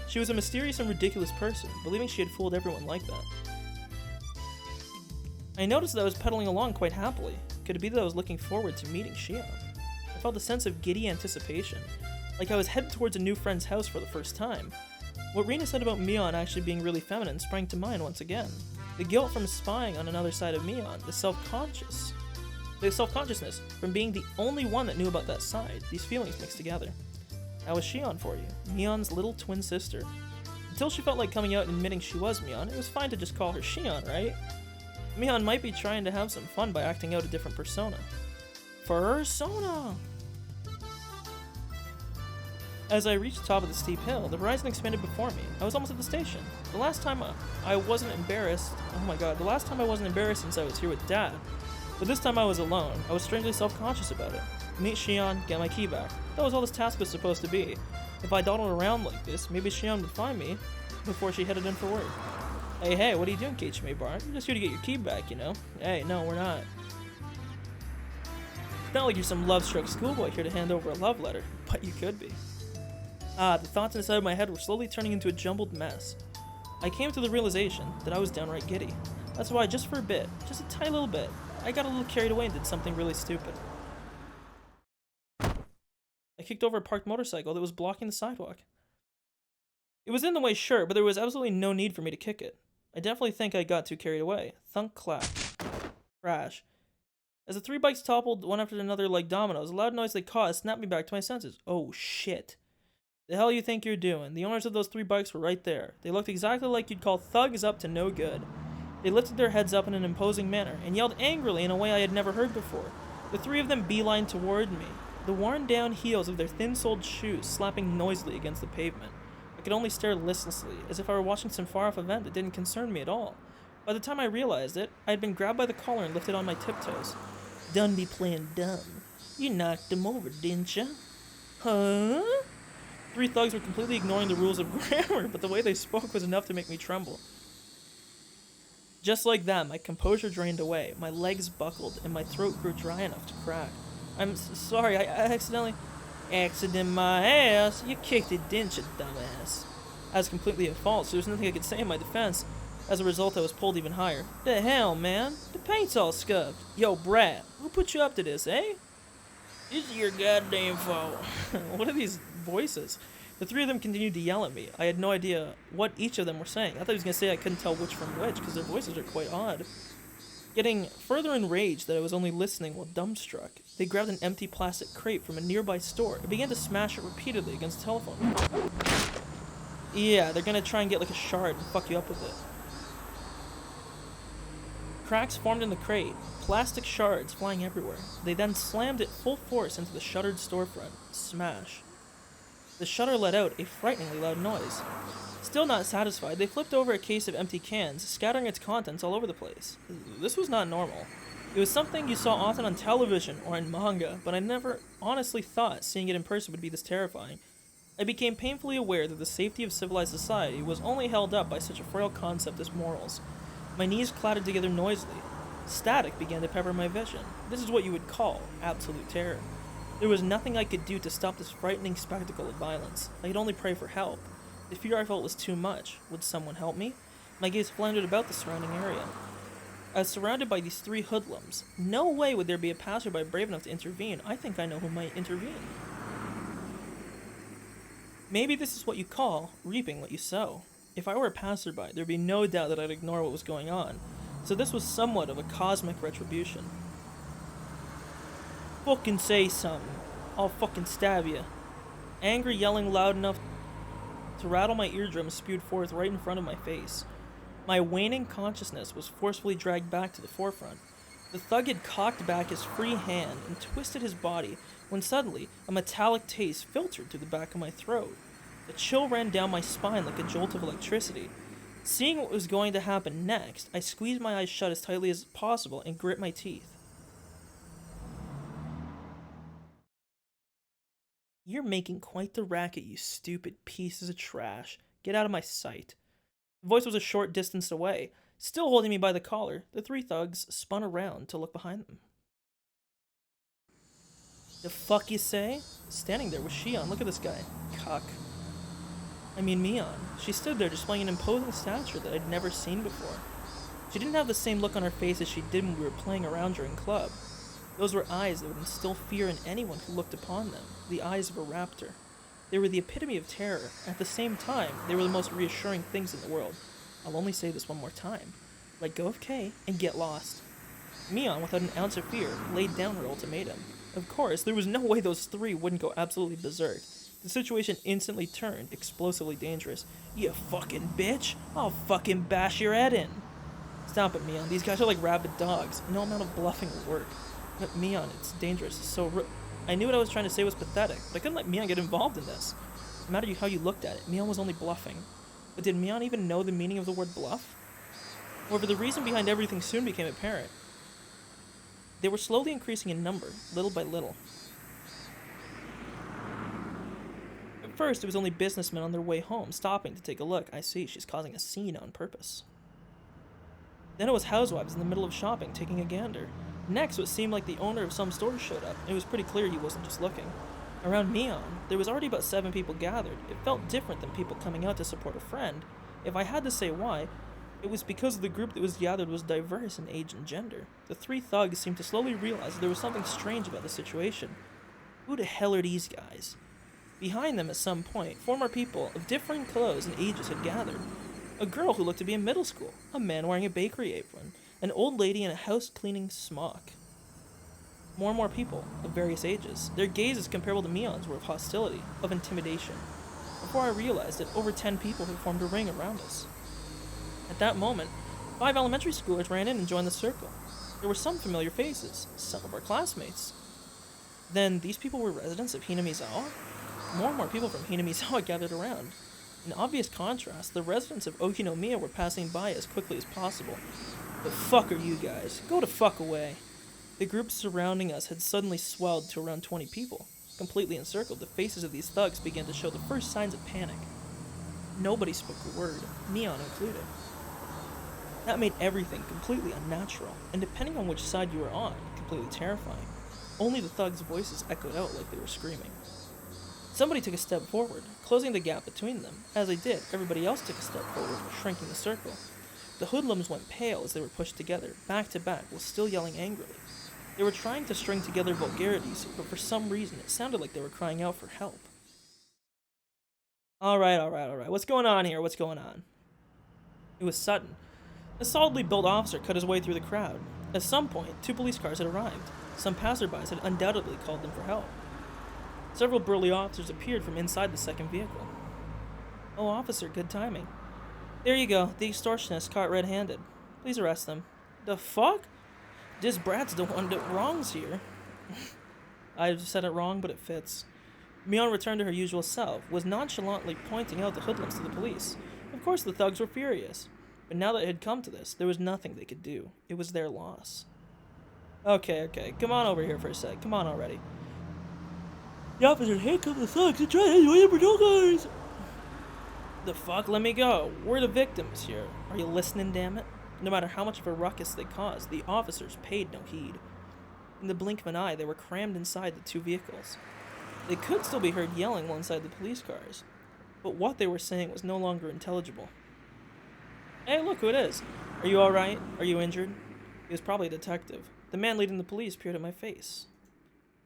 She was a mysterious and ridiculous person, believing she had fooled everyone like that. I noticed that I was pedaling along quite happily. Could it be that I was looking forward to meeting Shion? I felt a sense of giddy anticipation, like I was headed towards a new friend's house for the first time. What Rina said about Mion actually being really feminine sprang to mind once again. The guilt from spying on another side of Mion, the self-consciousness from being the only one that knew about that side, these feelings mixed together. How was Shion for you? Mion's little twin sister. Until she felt like coming out and admitting she was Mion, it was fine to just call her Shion, right? Mion might be trying to have some fun by acting out a different persona. Persona! As I reached the top of the steep hill, the horizon expanded before me. I was almost at the station. The last time I wasn't embarrassed... Oh my god, the last time I wasn't embarrassed since I was here with Dad. But this time I was alone. I was strangely self-conscious about it. Meet Shion, get my key back. That was all this task was supposed to be. If I dawdled around like this, maybe Shion would find me before she headed in for work. Hey, what are you doing, Keiichime Bar? You're just here to get your key back, you know? Hey, no, we're not. It's not like you're some love-struck schoolboy here to hand over a love letter, but you could be. The thoughts inside my head were slowly turning into a jumbled mess. I came to the realization that I was downright giddy. That's why, just for a bit, just a tiny little bit, I got a little carried away and did something really stupid. I kicked over a parked motorcycle that was blocking the sidewalk. It was in the way, sure, but there was absolutely no need for me to kick it. I definitely think I got too carried away. Thunk, clap. Crash. As the three bikes toppled one after another like dominoes, a loud noise they caused snapped me back to my senses. Oh shit. The hell you think you're doing? The owners of those three bikes were right there. They looked exactly like you'd call thugs up to no good. They lifted their heads up in an imposing manner, and yelled angrily in a way I had never heard before. The three of them beelined toward me, the worn-down heels of their thin-soled shoes slapping noisily against the pavement. I could only stare listlessly, as if I were watching some far-off event that didn't concern me at all. By the time I realized it, I had been grabbed by the collar and lifted on my tiptoes. Done be playing dumb. You knocked him over, didn't ya? Huh? Three thugs were completely ignoring the rules of grammar, but the way they spoke was enough to make me tremble. Just like that, my composure drained away, my legs buckled, and my throat grew dry enough to crack. I'm sorry, I accidentally... Accident my ass! You kicked it, didn't you, dumbass? I was completely at fault, so there was nothing I could say in my defense. As a result, I was pulled even higher. The hell, man? The paint's all scuffed. Yo, brat, who put you up to this, eh? This is your goddamn fault. What are these voices? The three of them continued to yell at me. I had no idea what each of them were saying. I thought he was going to say I couldn't tell which from which, because their voices are quite odd. Getting further enraged that I was only listening while dumbstruck, they grabbed an empty plastic crate from a nearby store and began to smash it repeatedly against the telephone. Yeah, they're gonna try and get like a shard and fuck you up with it. Cracks formed in the crate, plastic shards flying everywhere. They then slammed it full force into the shuttered storefront. Smash. The shutter let out a frighteningly loud noise. Still not satisfied, they flipped over a case of empty cans, scattering its contents all over the place. This was not normal. It was something you saw often on television or in manga, but I never honestly thought seeing it in person would be this terrifying. I became painfully aware that the safety of civilized society was only held up by such a frail concept as morals. My knees clattered together noisily. Static began to pepper my vision. This is what you would call absolute terror. There was nothing I could do to stop this frightening spectacle of violence. I could only pray for help. The fear I felt was too much. Would someone help me? My gaze floundered about the surrounding area. I was surrounded by these three hoodlums. No way would there be a passerby brave enough to intervene. I think I know who might intervene. Maybe this is what you call reaping what you sow. If I were a passerby, there'd be no doubt that I'd ignore what was going on. So this was somewhat of a cosmic retribution. Fucking say something. I'll fucking stab you. Angry yelling loud enough to rattle my eardrums spewed forth right in front of my face. My waning consciousness was forcefully dragged back to the forefront. The thug had cocked back his free hand and twisted his body when suddenly a metallic taste filtered through the back of my throat. A chill ran down my spine like a jolt of electricity. Seeing what was going to happen next, I squeezed my eyes shut as tightly as possible and grit my teeth. You're making quite the racket, you stupid pieces of trash. Get out of my sight. The voice was a short distance away. Still holding me by the collar, the three thugs spun around to look behind them. The fuck you say? Standing there was Shion. Look at this guy. Cuck. I mean Mion. She stood there displaying an imposing stature that I'd never seen before. She didn't have the same look on her face as she did when we were playing around during club. Those were eyes that would instill fear in anyone who looked upon them, the eyes of a raptor. They were the epitome of terror. At the same time, they were the most reassuring things in the world. I'll only say this one more time. Let go of Kay and get lost. Mion, without an ounce of fear, laid down her ultimatum. Of course, there was no way those three wouldn't go absolutely berserk. The situation instantly turned explosively dangerous. You fucking bitch! I'll fucking bash your head in! Stop it, Mion. These guys are like rabid dogs. No amount of bluffing will work. But Mion, it's dangerous. It's so I knew what I was trying to say was pathetic, but I couldn't let Mion get involved in this. No matter how you looked at it, Mion was only bluffing. But did Mion even know the meaning of the word bluff? However, the reason behind everything soon became apparent. They were slowly increasing in number, little by little. At first, it was only businessmen on their way home, stopping to take a look. I see, she's causing a scene on purpose. Then it was housewives in the middle of shopping, taking a gander. Next, what seemed like the owner of some stores showed up. It was pretty clear he wasn't just looking. Around Mion, there was already about 7 people gathered. It felt different than people coming out to support a friend. If I had to say why, it was because the group that was gathered was diverse in age and gender. The 3 thugs seemed to slowly realize that there was something strange about the situation. Who the hell are these guys? Behind them at some point, 4 more people of differing clothes and ages had gathered. A girl who looked to be in middle school, a man wearing a bakery apron, an old lady in a house-cleaning smock. More and more people of various ages. Their gazes comparable to Mion's were of hostility, of intimidation. Before I realized it, over 10 people had formed a ring around us. At that moment, 5 elementary schoolers ran in and joined the circle. There were some familiar faces, some of our classmates. Then, these people were residents of Hinamizawa? More and more people from Hinamizawa gathered around. In obvious contrast, the residents of Okinomiya were passing by as quickly as possible. The fuck are you guys? Go the fuck away. The group surrounding us had suddenly swelled to around 20 people. Completely encircled, the faces of these thugs began to show the first signs of panic. Nobody spoke a word, Mion included. That made everything completely unnatural, and depending on which side you were on, completely terrifying. Only the thugs' voices echoed out like they were screaming. Somebody took a step forward, closing the gap between them. As they did, everybody else took a step forward, shrinking the circle. The hoodlums went pale as they were pushed together, back to back, while still yelling angrily. They were trying to string together vulgarities, but for some reason it sounded like they were crying out for help. Alright. What's going on here? What's going on? It was sudden. A solidly built officer cut his way through the crowd. At some point, 2 police cars had arrived. Some passerbys had undoubtedly called them for help. Several burly officers appeared from inside the second vehicle. Oh, officer, good timing. There you go, the extortionist caught red-handed. Please arrest them. The fuck? This brat's the one that wrongs here. I've said it wrong, but it fits. Mion returned to her usual self, was nonchalantly pointing out the hoodlums to the police. Of course the thugs were furious. But now that it had come to this, there was nothing they could do. It was their loss. Okay, come on over here for a sec. Come on already. The officer handcuffed the thugs and tried to anyway for no guys. The fuck? Let me go. We're the victims here. Are you listening, damn it? No matter how much of a ruckus they caused, the officers paid no heed. In the blink of an eye, they were crammed inside the 2 vehicles. They could still be heard yelling while inside the police cars, but what they were saying was no longer intelligible. Hey, look who it is. Are you alright? Are you injured? He was probably a detective. The man leading the police peered at my face.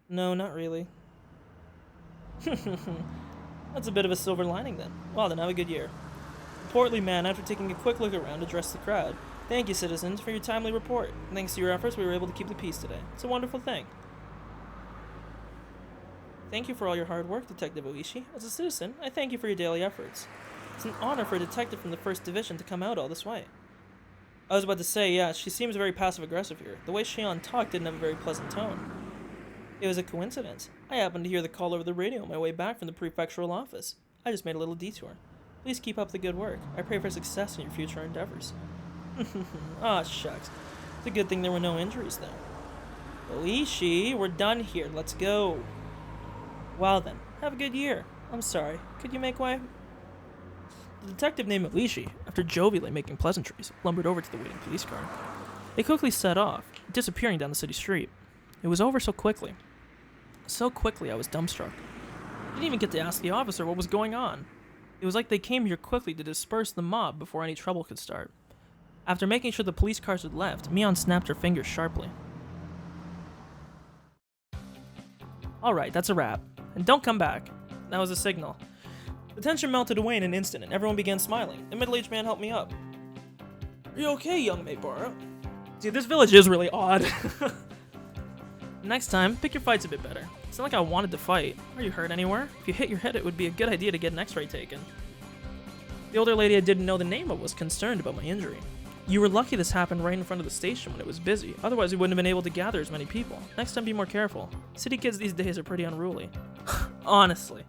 No, not really. That's a bit of a silver lining then. Well then, have a good year. The portly man, after taking a quick look around, addressed the crowd. Thank you, citizens, for your timely report. Thanks to your efforts, we were able to keep the peace today. It's a wonderful thing. Thank you for all your hard work, Detective Oishi. As a citizen, I thank you for your daily efforts. It's an honor for a detective from the 1st Division to come out all this way. I was about to say, yeah, she seems very passive-aggressive here. The way Shion talked didn't have a very pleasant tone. It was a coincidence. I happened to hear the call over the radio on my way back from the prefectural office. I just made a little detour. Please keep up the good work. I pray for success in your future endeavors. Ah, shucks. It's a good thing there were no injuries, though. Oishi, we're done here. Let's go. Well then, have a good year. I'm sorry. Could you make way? The detective named Oishi, after jovially making pleasantries, lumbered over to the waiting police car. They quickly set off, disappearing down the city street. It was over so quickly. So quickly I was dumbstruck. I didn't even get to ask the officer what was going on. It was like they came here quickly to disperse the mob before any trouble could start. After making sure the police cars had left, Mion snapped her fingers sharply. Alright, that's a wrap. And don't come back. That was a signal. The tension melted away in an instant, and everyone began smiling. The middle-aged man helped me up. Are you okay, young Maybara? Dude, this village is really odd. Next time, pick your fights a bit better. It's not like I wanted to fight. Are you hurt anywhere? If you hit your head, it would be a good idea to get an x-ray taken. The older lady I didn't know the name of was concerned about my injury. You were lucky this happened right in front of the station when it was busy. Otherwise, we wouldn't have been able to gather as many people. Next time, be more careful. City kids these days are pretty unruly. Honestly.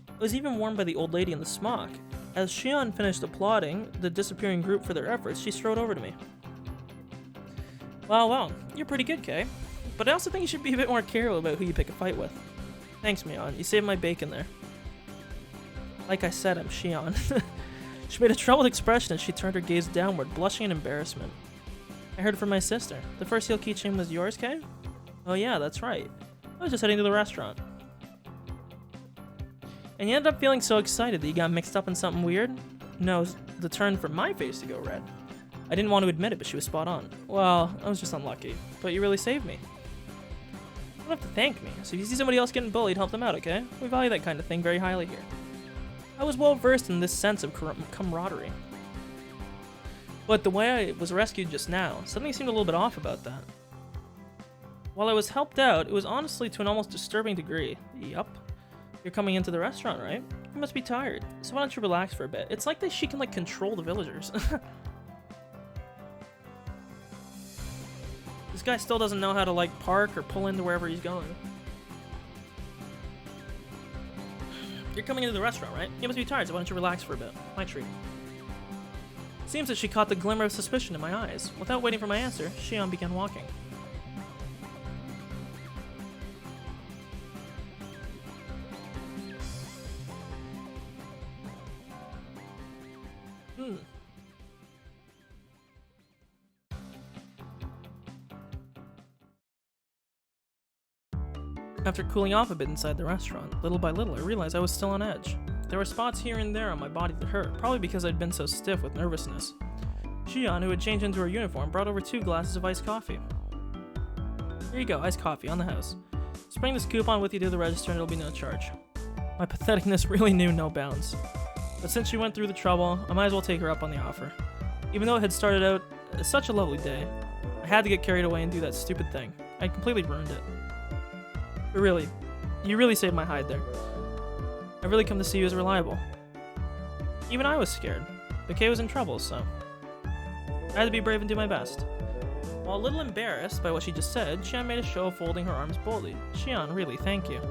I was even warned by the old lady in the smock. As Shion finished applauding the disappearing group for their efforts, she strode over to me. Well, you're pretty good, Kay. But I also think you should be a bit more careful about who you pick a fight with. Thanks, Mion. You saved my bacon there. Like I said, I'm Shion. She made a troubled expression as she turned her gaze downward, blushing in embarrassment. I heard it from my sister. The first heel keychain was yours, Kay? Oh yeah, that's right. I was just heading to the restaurant. And you ended up feeling so excited that you got mixed up in something weird? No, the turn for my face to go red. I didn't want to admit it, but she was spot on. Well, I was just unlucky. But you really saved me. You don't have to thank me. So if you see somebody else getting bullied, help them out, okay? We value that kind of thing very highly here. I was well versed in this sense of camaraderie. But the way I was rescued just now, something seemed a little bit off about that. While I was helped out, it was honestly to an almost disturbing degree. Yup. You're coming into the restaurant, right? You must be tired. So why don't you relax for a bit? It's like that she can, like, control the villagers. This guy still doesn't know how to, like, park or pull into wherever he's going. You're coming into the restaurant, right? You must be tired, so why don't you relax for a bit? My treat. Seems that she caught the glimmer of suspicion in my eyes. Without waiting for my answer, Shion began walking. After cooling off a bit inside the restaurant, little by little I realized I was still on edge. There were spots here and there on my body that hurt, probably because I'd been so stiff with nervousness. Shion, who had changed into her uniform, brought over 2 glasses of iced coffee. Here you go, iced coffee, on the house. Just bring this coupon with you to the register and it'll be no charge. My patheticness really knew no bounds. But since she went through the trouble, I might as well take her up on the offer. Even though it had started out as such a lovely day, I had to get carried away and do that stupid thing. I completely ruined it. But really, you really saved my hide there. I've really come to see you as reliable. Even I was scared, but Kay was in trouble, so I had to be brave and do my best. While a little embarrassed by what she just said, Shion made a show of folding her arms boldly. Shion, really, thank you.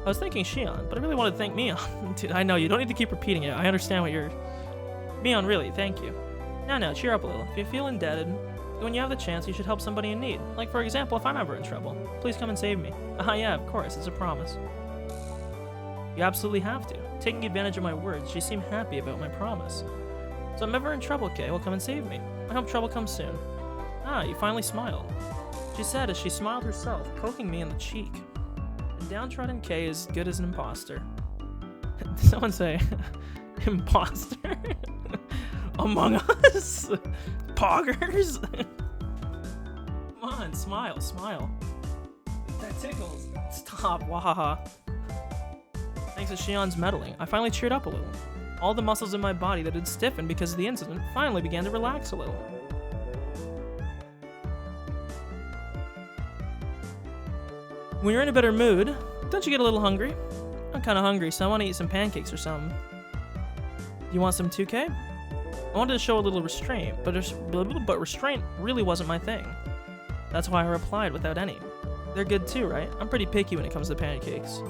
I was thanking Shion, but I really wanted to thank Mion. Dude, I know, you don't need to keep repeating it. I understand what you're... Mion, really, thank you. Now, cheer up a little. If you feel indebted, when you have the chance, you should help somebody in need. Like, for example, if I'm ever in trouble. Please come and save me. Yeah, of course, it's a promise. You absolutely have to. Taking advantage of my words, she seemed happy about my promise. So if I'm ever in trouble, Kay, will come and save me. I hope trouble comes soon. Ah, you finally smiled. She said as she smiled herself, poking me in the cheek. A downtrodden Kay is good as an imposter. Did someone say imposter? Among Us? Poggers? Come on, smile. That tickles. Stop, wahaha. Thanks to Shion's meddling, I finally cheered up a little. All the muscles in my body that had stiffened because of the incident finally began to relax a little. When you're in a better mood, don't you get a little hungry? I'm kinda hungry, so I want to eat some pancakes or something. You want some 2K? I wanted to show a little restraint, but restraint really wasn't my thing. That's why I replied without any. They're good too, right? I'm pretty picky when it comes to pancakes.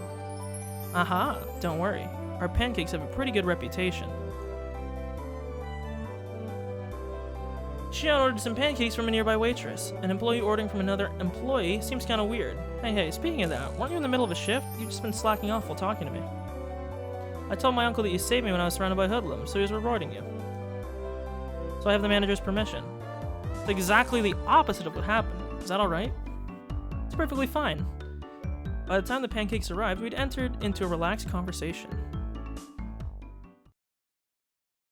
Aha, don't worry. Our pancakes have a pretty good reputation. Shion ordered some pancakes from a nearby waitress. An employee ordering from another employee seems kinda weird. Hey, speaking of that, weren't you in the middle of a shift? You've just been slacking off while talking to me. I told my uncle that you saved me when I was surrounded by hoodlums, so he was rewarding you. So I have the manager's permission. It's exactly the opposite of what happened. Is that alright? It's perfectly fine. By the time the pancakes arrived, we'd entered into a relaxed conversation.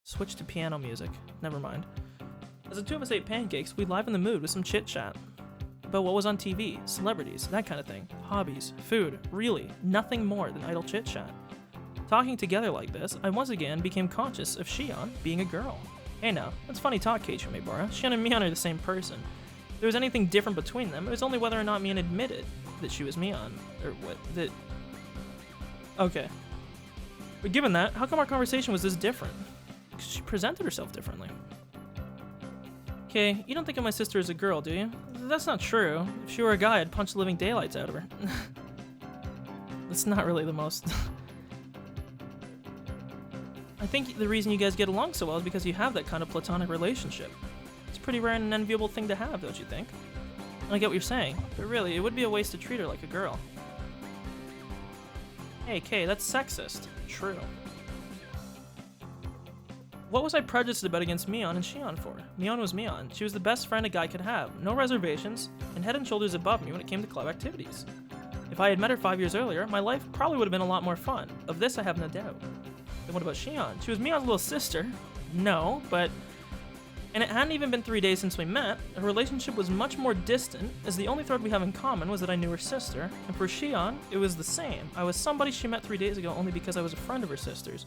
Switch to piano music. Never mind. As the two of us ate pancakes, we'd liven the mood with some chit-chat. About what was on TV, celebrities, that kind of thing. Hobbies, food, really, nothing more than idle chit-chat. Talking together like this, I once again became conscious of Shion being a girl. Hey now, that's funny talk, Keiichi-Mibara. Shion and Mion are the same person. If there was anything different between them, it was only whether or not Mion admitted that she was Mion. Or what, that... Okay. But given that, how come our conversation was this different? Because she presented herself differently. Okay, you don't think of my sister as a girl, do you? That's not true. If she were a guy, I'd punch the living daylights out of her. That's not really the most... I think the reason you guys get along so well is because you have that kind of platonic relationship. It's a pretty rare and enviable thing to have, don't you think? And I get what you're saying, but really, it would be a waste to treat her like a girl. Hey, Kay, that's sexist. True. What was I prejudiced about against Mion and Shion for? Mion was Mion. She was the best friend a guy could have, no reservations, and head and shoulders above me when it came to club activities. If I had met her 5 years earlier, my life probably would have been a lot more fun. Of this, I have no doubt. Then what about Shion? She was Mion's little sister. No, but... And it hadn't even been 3 days since we met. Her relationship was much more distant, as the only thread we have in common was that I knew her sister, and for Shion, it was the same. I was somebody she met 3 days ago only because I was a friend of her sister's.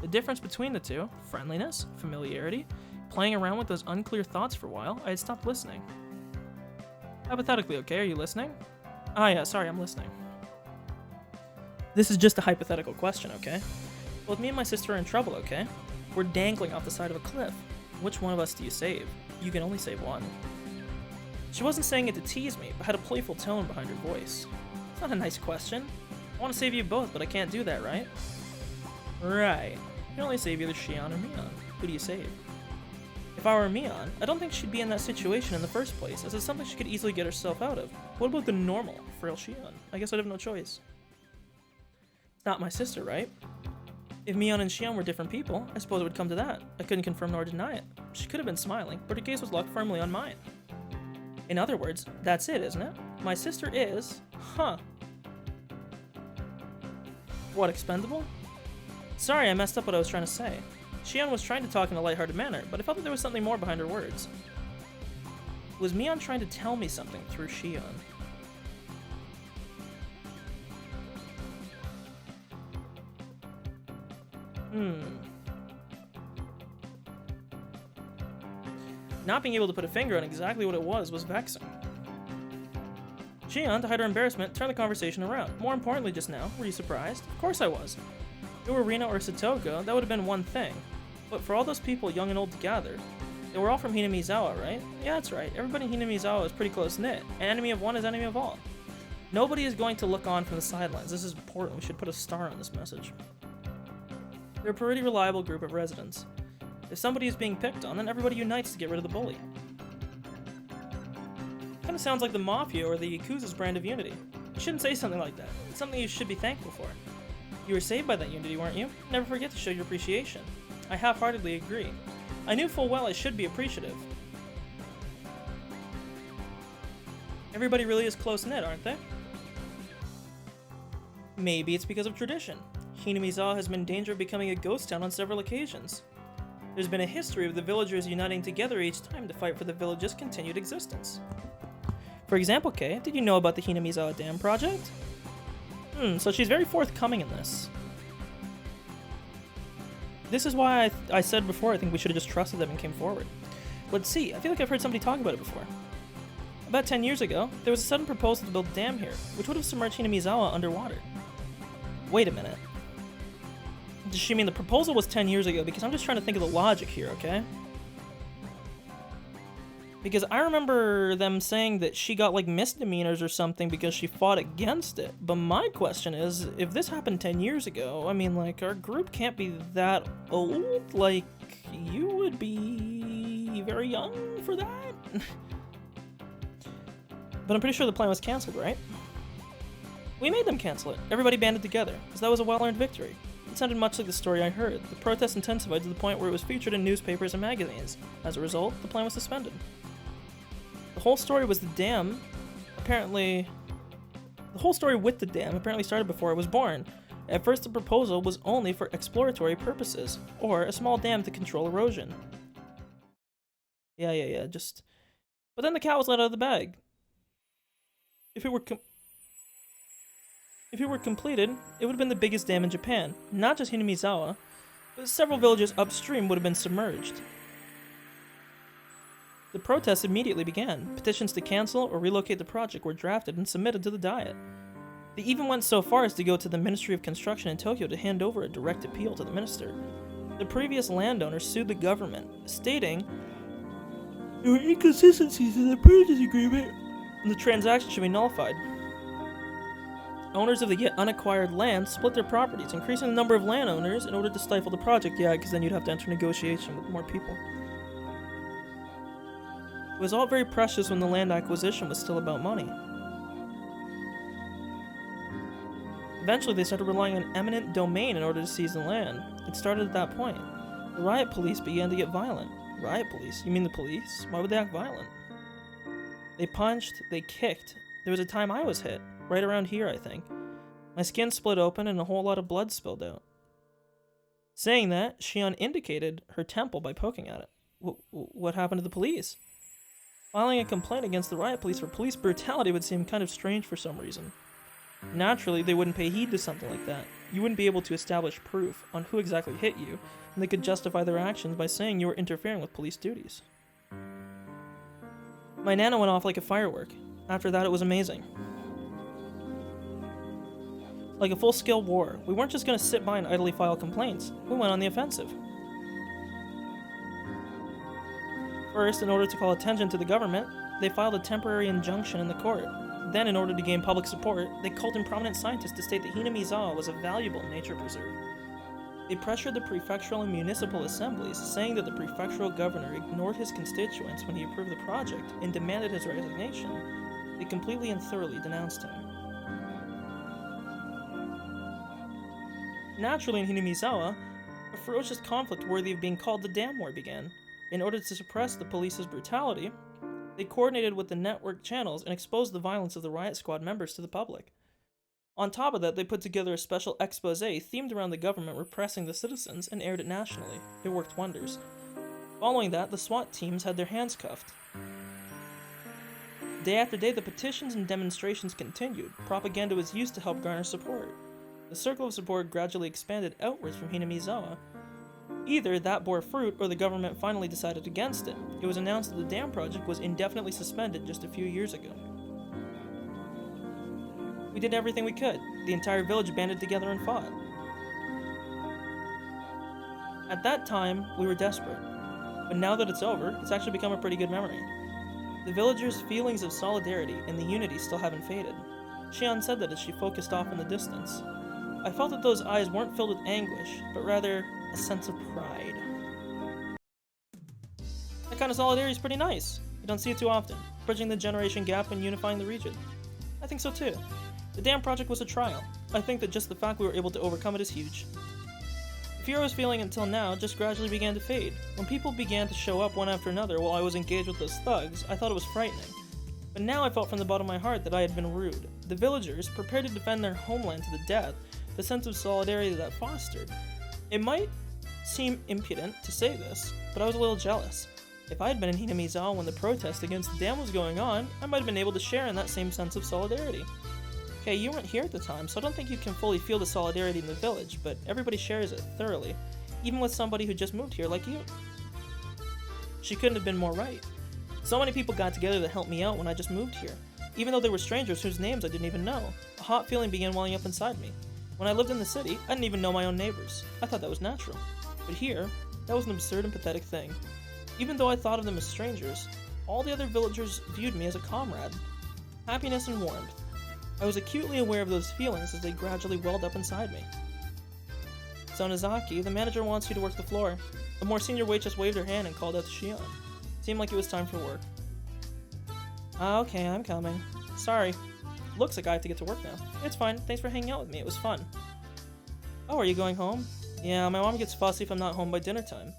The difference between the two, friendliness, familiarity, playing around with those unclear thoughts for a while, I had stopped listening. Hypothetically, okay, are you listening? Ah yeah, sorry, I'm listening. This is just a hypothetical question, okay? Well, if me and my sister are in trouble, okay? We're dangling off the side of a cliff. Which one of us do you save? You can only save one. She wasn't saying it to tease me, but had a playful tone behind her voice. It's not a nice question. I want to save you both, but I can't do that, right? Right. You can only save either Shion or Mion. Who do you save? If I were Mion, I don't think she'd be in that situation in the first place, as it's something she could easily get herself out of. What about the normal, frail Shion? I guess I'd have no choice. It's not my sister, right? If Mion and Shion were different people, I suppose it would come to that. I couldn't confirm nor deny it. She could have been smiling, but her gaze was locked firmly on mine. In other words, that's it, isn't it? My sister is... Huh. What, expendable? Sorry, I messed up what I was trying to say. Shion was trying to talk in a lighthearted manner, but I felt that there was something more behind her words. Was Mion trying to tell me something through Shion? Not being able to put a finger on exactly what it was vexing. Shion, to hide her embarrassment, turned the conversation around. More importantly just now, were you surprised? Of course I was. If it were Rina or Satoko, that would have been one thing. But for all those people, young and old together, they were all from Hinamizawa, right? Yeah, that's right. Everybody in Hinamizawa is pretty close-knit. An enemy of one is enemy of all. Nobody is going to look on from the sidelines. This is important. We should put a star on this message. They're a pretty reliable group of residents. If somebody is being picked on, then everybody unites to get rid of the bully. Kinda sounds like the Mafia or the Yakuza's brand of unity. You shouldn't say something like that. It's something you should be thankful for. You were saved by that unity, weren't you? Never forget to show your appreciation. I half-heartedly agree. I knew full well I should be appreciative. Everybody really is close-knit, aren't they? Maybe it's because of tradition. Hinamizawa has been in danger of becoming a ghost town on several occasions. There's been a history of the villagers uniting together each time to fight for the village's continued existence. For example, Kay, did you know about the Hinamizawa Dam project? So she's very forthcoming in this. This is why I said before I think we should have just trusted them and came forward. Let's see, I feel like I've heard somebody talk about it before. About 10 years ago, there was a sudden proposal to build a dam here, which would have submerged Hinamizawa underwater. Wait a minute. Does she mean the proposal was 10 years ago? Because I'm just trying to think of the logic here, okay? Because I remember them saying that she got like misdemeanors or something because she fought against it. But my question is, if this happened 10 years ago, I mean, like, our group can't be that old. Like, you would be very young for that? But I'm pretty sure the plan was cancelled, right? We made them cancel it. Everybody banded together, because that was a well-earned victory. It sounded much like the story I heard. The protest intensified to the point where it was featured in newspapers and magazines. As a result, the plan was suspended. The whole story was the dam, apparently... The whole story with the dam apparently started before it was born. At first, the proposal was only for exploratory purposes, or a small dam to control erosion. Yeah, just... But then the cat was let out of the bag. If it were completed, it would have been the biggest dam in Japan. Not just Hinamizawa, but several villages upstream would have been submerged. The protests immediately began. Petitions to cancel or relocate the project were drafted and submitted to the Diet. They even went so far as to go to the Ministry of Construction in Tokyo to hand over a direct appeal to the minister. The previous landowner sued the government, stating There were inconsistencies in the purchase agreement, and the transaction should be nullified. Owners of the yet unacquired land split their properties, increasing the number of landowners in order to stifle the project. Yeah, because then you'd have to enter negotiation with more people. It was all very precious when the land acquisition was still about money. Eventually, they started relying on eminent domain in order to seize the land. It started at that point. The riot police began to get violent. Riot police? You mean the police? Why would they act violent? They punched, they kicked. There was a time I was hit. Right around here, I think. My skin split open and a whole lot of blood spilled out. Saying that, Shion indicated her temple by poking at it. What happened to the police? Filing a complaint against the riot police for police brutality would seem kind of strange for some reason. Naturally, they wouldn't pay heed to something like that. You wouldn't be able to establish proof on who exactly hit you, and they could justify their actions by saying you were interfering with police duties. My nana went off like a firework. After that, it was amazing. Like a full-scale war. We weren't just going to sit by and idly file complaints. We went on the offensive. First, in order to call attention to the government, they filed a temporary injunction in the court. Then, in order to gain public support, they called in prominent scientists to state that Hinamizawa was a valuable nature preserve. They pressured the prefectural and municipal assemblies, saying that the prefectural governor ignored his constituents when he approved the project and demanded his resignation. They completely and thoroughly denounced him. Naturally, in Hinamizawa, a ferocious conflict worthy of being called the Dam War began. In order to suppress the police's brutality, they coordinated with the network channels and exposed the violence of the riot squad members to the public. On top of that, they put together a special expose themed around the government repressing the citizens and aired it nationally. It worked wonders. Following that, the SWAT teams had their hands cuffed. Day after day, the petitions and demonstrations continued. Propaganda was used to help garner support. The circle of support gradually expanded outwards from Hinamizawa. Either that bore fruit, or the government finally decided against it. It was announced that the dam project was indefinitely suspended just a few years ago. We did everything we could. The entire village banded together and fought. At that time, we were desperate. But now that it's over, it's actually become a pretty good memory. The villagers' feelings of solidarity and the unity still haven't faded. Shion said that as she focused off in the distance. I felt that those eyes weren't filled with anguish, but rather a sense of pride. That kind of solidarity is pretty nice. You don't see it too often, bridging the generation gap and unifying the region. I think so too. The dam project was a trial. I think that just the fact we were able to overcome it is huge. The fear I was feeling until now just gradually began to fade. When people began to show up one after another while I was engaged with those thugs, I thought it was frightening. But now I felt from the bottom of my heart that I had been rude. The villagers, prepared to defend their homeland to the death, the sense of solidarity that fostered. It might seem impudent to say this, but I was a little jealous. If I had been in Hinamizawa when the protest against the dam was going on, I might have been able to share in that same sense of solidarity. Okay, you weren't here at the time, so I don't think you can fully feel the solidarity in the village, but everybody shares it thoroughly, even with somebody who just moved here like you. She couldn't have been more right. So many people got together to help me out when I just moved here, even though they were strangers whose names I didn't even know. A hot feeling began welling up inside me. When I lived in the city, I didn't even know my own neighbors. I thought that was natural. But here, that was an absurd and pathetic thing. Even though I thought of them as strangers, all the other villagers viewed me as a comrade. Happiness and warmth. I was acutely aware of those feelings as they gradually welled up inside me. Sonozaki, the manager wants you to work the floor. A more senior waitress waved her hand and called out to Shion. Seemed like it was time for work. Okay, I'm coming. Sorry. Looks like I have to get to work now. It's fine. Thanks for hanging out with me. It was fun. Oh, are you going home? Yeah, my mom gets fussy if I'm not home by dinner time.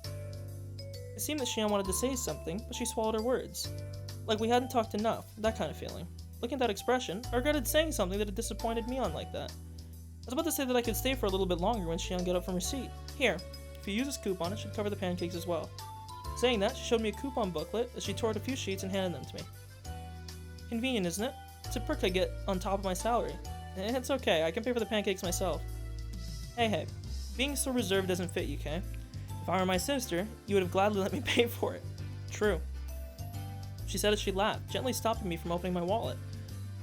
It seemed that Shion wanted to say something, but she swallowed her words. Like we hadn't talked enough, that kind of feeling. Looking at that expression, I regretted saying something that had disappointed me on like that. I was about to say that I could stay for a little bit longer when Shion got up from her seat. Here, if you use this coupon, it should cover the pancakes as well. Saying that, she showed me a coupon booklet as she tore out a few sheets and handed them to me. Convenient, isn't it? It's a perk I get on top of my salary. It's okay, I can pay for the pancakes myself. Hey, being so reserved doesn't fit you, Kay? If I were my sister, you would have gladly let me pay for it. True. She said as she laughed, gently stopping me from opening my wallet.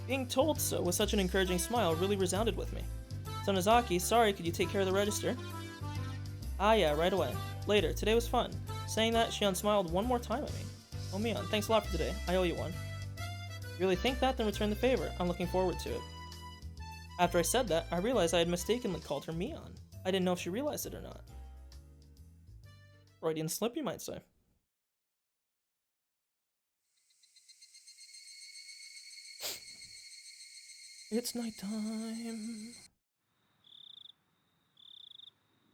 Being told so with such an encouraging smile really resounded with me. Sonozaki, sorry, could you take care of the register? Ah yeah, right away. Later, today was fun. Saying that, Shion smiled one more time at me. Oh, Mion, thanks a lot for today. I owe you one. You really think that? Then return the favor. I'm looking forward to it. After I said that, I realized I had mistakenly called her Mion. I didn't know if she realized it or not. Freudian slip, you might say. It's nighttime.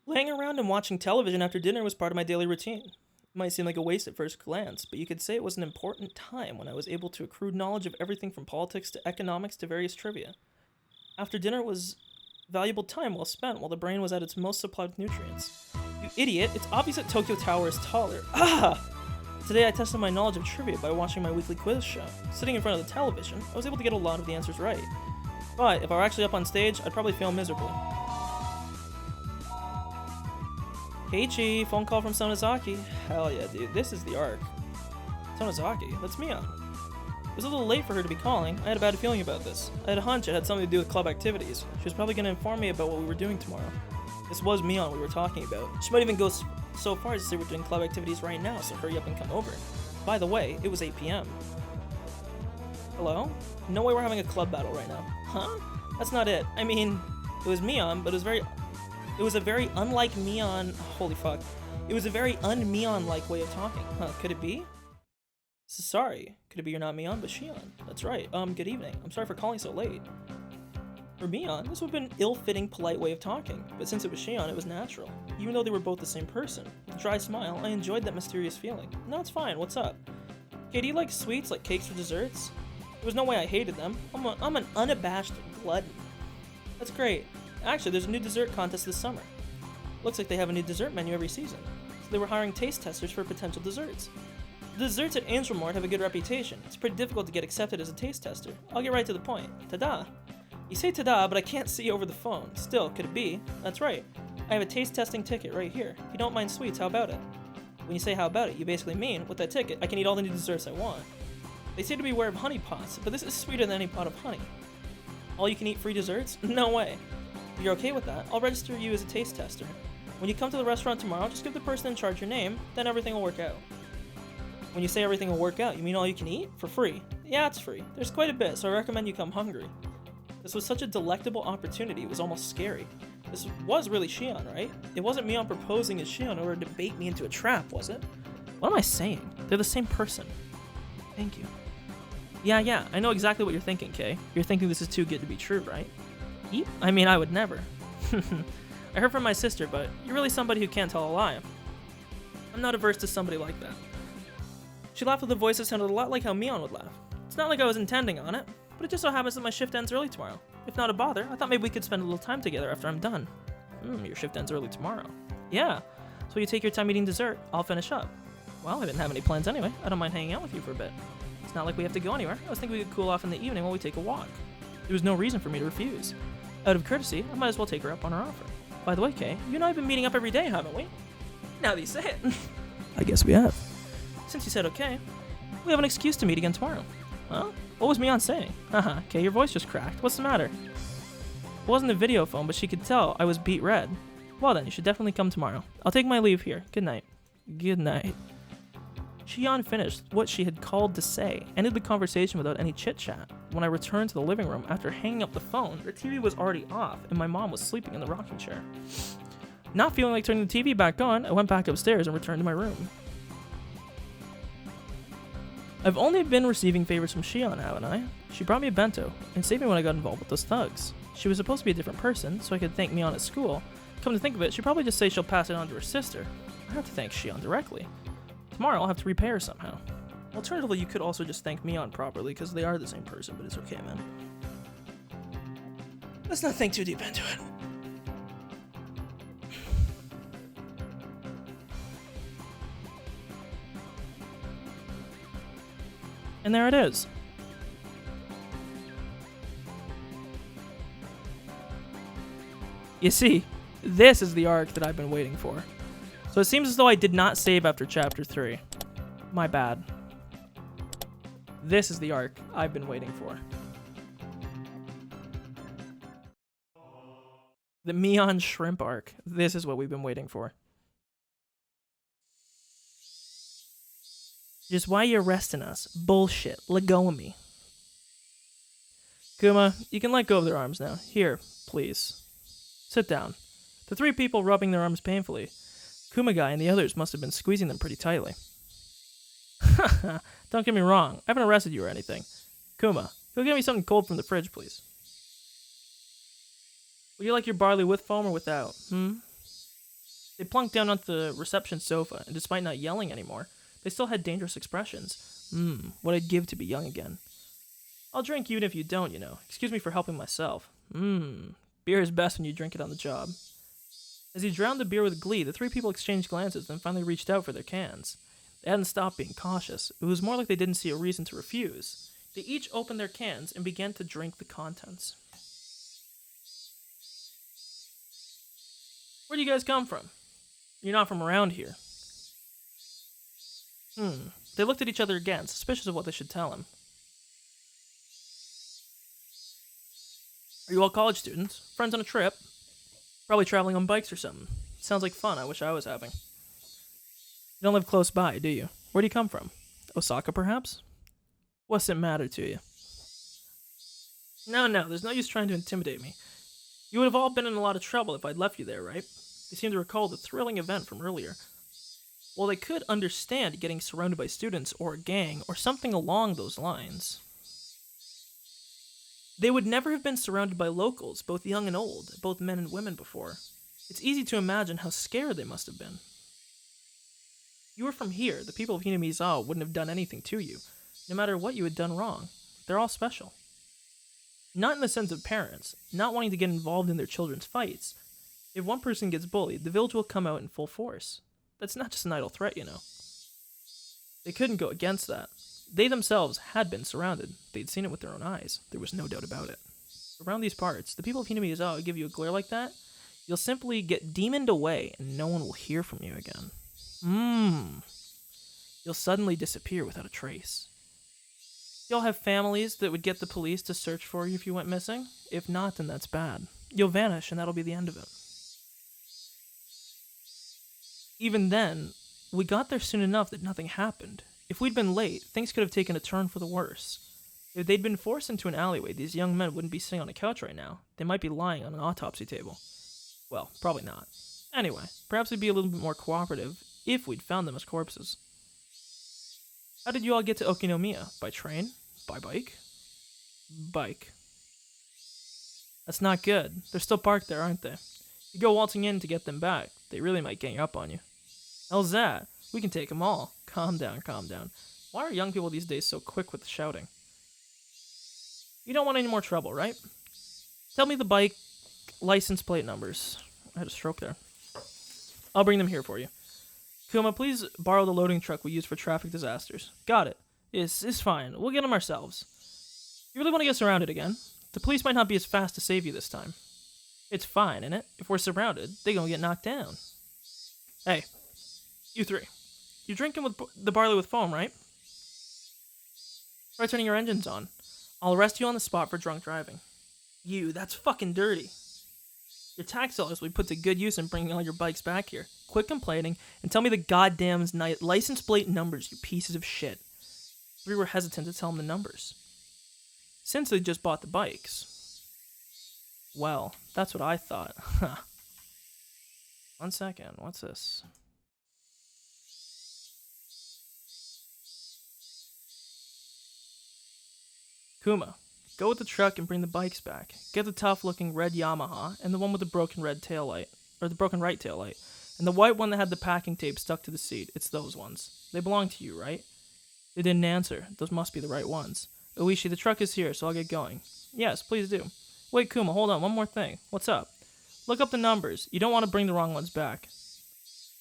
Laying around and watching television after dinner was part of my daily routine. It might seem like a waste at first glance, but you could say it was an important time when I was able to accrue knowledge of everything from politics to economics to various trivia. After dinner was valuable time well spent while the brain was at its most supplied with nutrients. You idiot, it's obvious that Tokyo Tower is taller. Ah! Today I tested my knowledge of trivia by watching my weekly quiz show. Sitting in front of the television, I was able to get a lot of the answers right. But if I were actually up on stage, I'd probably fail miserably. Keiichi, phone call from Sonozaki. Hell yeah, dude, this is the arc. Sonozaki, that's Mion. It was a little late for her to be calling. I had a bad feeling about this. I had a hunch it had something to do with club activities. She was probably going to inform me about what we were doing tomorrow. This was Mion we were talking about. She might even go so far as to say we're doing club activities right now, so hurry up and come over. By the way, it was 8 p.m. Hello? No way we're having a club battle right now. Huh? That's not it. I mean, it was Mion, but it was a very unlike Mion. Holy fuck. It was a very un-Mion-like way of talking. Huh, could it be? Sorry. Could it be you're not Mion, but Shion? That's right. Good evening. I'm sorry for calling so late. For Mion, this would have been an ill-fitting, polite way of talking, but since it was Shion, it was natural. Even though they were both the same person. With a dry smile, I enjoyed that mysterious feeling. No, it's fine. What's up? Okay, do you like sweets, like cakes or desserts? There was no way I hated them. I'm an unabashed glutton. That's great. Actually, there's a new dessert contest this summer. Looks like they have a new dessert menu every season. So they were hiring taste testers for potential desserts. The desserts at Angelmort have a good reputation. It's pretty difficult to get accepted as a taste tester. I'll get right to the point. Ta-da! You say ta-da, but I can't see over the phone. Still, could it be? That's right. I have a taste testing ticket right here. If you don't mind sweets, how about it? When you say how about it, you basically mean, with that ticket, I can eat all the new desserts I want. They say to beware of honey pots, but this is sweeter than any pot of honey. All you can eat free desserts? No way. If you're okay with that, I'll register you as a taste tester. When you come to the restaurant tomorrow, just give the person in charge your name, then everything will work out. When you say everything will work out, you mean all you can eat? For free? Yeah, it's free. There's quite a bit, so I recommend you come hungry. This was such a delectable opportunity, it was almost scary. This was really Shion, right? It wasn't Mion proposing as Shion in order to bait me into a trap, was it? What am I saying? They're the same person. Thank you. Yeah, I know exactly what you're thinking, Kay. You're thinking this is too good to be true, right? Eep? I mean, I would never. I heard from my sister, but you're really somebody who can't tell a lie. I'm not averse to somebody like that. She laughed with a voice that sounded a lot like how Mion would laugh. It's not like I was intending on it, but it just so happens that my shift ends early tomorrow. If not a bother, I thought maybe we could spend a little time together after I'm done. Your shift ends early tomorrow. Yeah, so you take your time eating dessert, I'll finish up. Well, I didn't have any plans anyway. I don't mind hanging out with you for a bit. It's not like we have to go anywhere. I was thinking we could cool off in the evening while we take a walk. There was no reason for me to refuse. Out of courtesy, I might as well take her up on her offer. By the way, Kay, you and I have been meeting up every day, haven't we? Now that you say it. I guess we have. Since you said okay, we have an excuse to meet again tomorrow. Huh? What was Mion saying? Haha, Kay, your voice just cracked. What's the matter? It wasn't a video phone, but she could tell I was beat red. Well then, you should definitely come tomorrow. I'll take my leave here. Good night. Good night. Shion finished what she had called to say, ended the conversation without any chit-chat. When I returned to the living room after hanging up the phone, the TV was already off and my mom was sleeping in the rocking chair. Not feeling like turning the TV back on, I went back upstairs and returned to my room. I've only been receiving favors from Shion, haven't I? She brought me a bento and saved me when I got involved with those thugs. She was supposed to be a different person, so I could thank Mion at school. Come to think of it, she'd probably just say she'll pass it on to her sister. I have to thank Shion directly. Tomorrow I'll have to repay her somehow. Alternatively, you could also just thank Mion properly, because they are the same person, but it's okay, man. Let's not think too deep into it. And there it is. You see, this is the arc that I've been waiting for. So it seems as though I did not save after chapter 3. My bad. This is the arc I've been waiting for. The Mion Shrimp arc. This is what we've been waiting for. Just why you arresting us? Bullshit. Let go of me. Kuma, you can let go of their arms now. Here, please. Sit down. The three people rubbing their arms painfully. Kumagai and the others must have been squeezing them pretty tightly. Don't get me wrong, I haven't arrested you or anything. Kuma, go get me something cold from the fridge, please. Would you like your barley with foam or without? They plunked down onto the reception sofa, and despite not yelling anymore, they still had dangerous expressions. What I'd give to be young again. I'll drink even if you don't, you know. Excuse me for helping myself. Beer is best when you drink it on the job. As he drowned the beer with glee, the three people exchanged glances, then finally reached out for their cans. They hadn't stopped being cautious. It was more like they didn't see a reason to refuse. They each opened their cans and began to drink the contents. Where do you guys come from? You're not from around here. They looked at each other again, suspicious of what they should tell him. Are you all college students? Friends on a trip? Probably traveling on bikes or something. Sounds like fun I wish I was having. You don't live close by, do you? Where do you come from? Osaka, perhaps? What's it matter to you? No, there's no use trying to intimidate me. You would have all been in a lot of trouble if I'd left you there, right? They seem to recall the thrilling event from earlier. Well, they could understand getting surrounded by students or a gang or something along those lines. They would never have been surrounded by locals, both young and old, both men and women before. It's easy to imagine how scared they must have been. You were from here. The people of Hinamizawa wouldn't have done anything to you, no matter what you had done wrong. They're all special. Not in the sense of parents, not wanting to get involved in their children's fights. If one person gets bullied, the village will come out in full force. That's not just an idle threat, you know. They couldn't go against that. They themselves had been surrounded. They'd seen it with their own eyes. There was no doubt about it. Around these parts, the people of Hinamizawa give you a glare like that, you'll simply get demoned away and no one will hear from you again. You'll suddenly disappear without a trace. You'll have families that would get the police to search for you if you went missing. If not, then that's bad. You'll vanish and that'll be the end of it. Even then, we got there soon enough that nothing happened. If we'd been late, things could have taken a turn for the worse. If they'd been forced into an alleyway, these young men wouldn't be sitting on a couch right now. They might be lying on an autopsy table. Well, probably not. Anyway, perhaps we'd be a little bit more cooperative if we'd found them as corpses. How did you all get to Okinomiya? By train? By bike? Bike. That's not good. They're still parked there, aren't they? You go waltzing in to get them back. They really might gang up on you. How's that? We can take them all. Calm down. Why are young people these days so quick with the shouting? You don't want any more trouble, right? Tell me the bike license plate numbers. I had a stroke there. I'll bring them here for you. Kuma, please borrow the loading truck we use for traffic disasters. Got it. It's fine. We'll get them ourselves. You really want to get surrounded again? The police might not be as fast to save you this time. It's fine, innit? If we're surrounded, they gonna get knocked down. Hey, you three. You're drinking with the barley with foam, right? Try turning your engines on. I'll arrest you on the spot for drunk driving. You, that's fucking dirty. Your tax dollars will be put to good use in bringing all your bikes back here. Quit complaining and tell me the goddamn license plate numbers, you pieces of shit. We were hesitant to tell them the numbers. Since they just bought the bikes. Well, that's what I thought. Huh. 1 second, what's this? Kuma, go with the truck and bring the bikes back. Get the tough-looking red Yamaha and the one with the broken red taillight, or the broken right taillight, and the white one that had the packing tape stuck to the seat. It's those ones. They belong to you, right? They didn't answer. Those must be the right ones. Oishi, the truck is here, so I'll get going. Yes, please do. Wait, Kuma, hold on, one more thing. What's up? Look up the numbers. You don't want to bring the wrong ones back.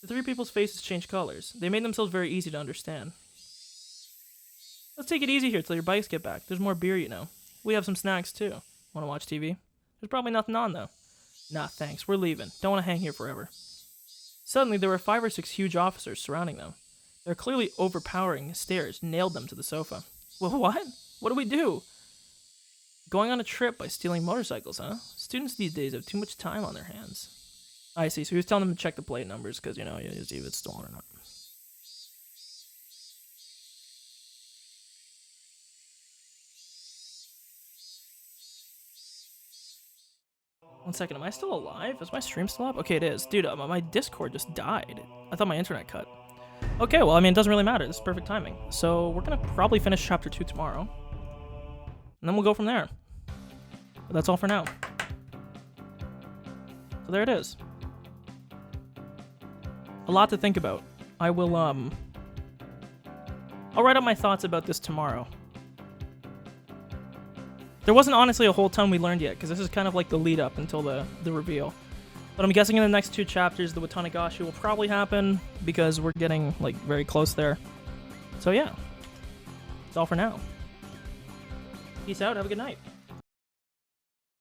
The three people's faces changed colors. They made themselves very easy to understand. Let's take it easy here till your bikes get back. There's more beer, you know. We have some snacks, too. Want to watch TV? There's probably nothing on, though. Nah, thanks. We're leaving. Don't want to hang here forever. Suddenly, there were 5 or 6 huge officers surrounding them. Their clearly overpowering stares nailed them to the sofa. Well, what? What do we do? Going on a trip by stealing motorcycles, huh? Students these days have too much time on their hands. I see, so he was telling them to check the plate numbers, because, you know, you see if it's stolen or not. 1 second, am I still alive? Is my stream still up? Okay, it is. Dude, my Discord just died. I thought my internet cut. Okay, well, I mean, it doesn't really matter. This is perfect timing. So we're gonna probably finish chapter 2 tomorrow. And then we'll go from there. But that's all for now. So there it is. A lot to think about. I will, I'll write up my thoughts about this tomorrow. There wasn't honestly a whole ton we learned yet, because this is kind of like the lead up until the reveal. But I'm guessing in the next 2 chapters, the Watangashi will probably happen, because we're getting, like, very close there. So yeah. That's all for now. Peace out, have a good night.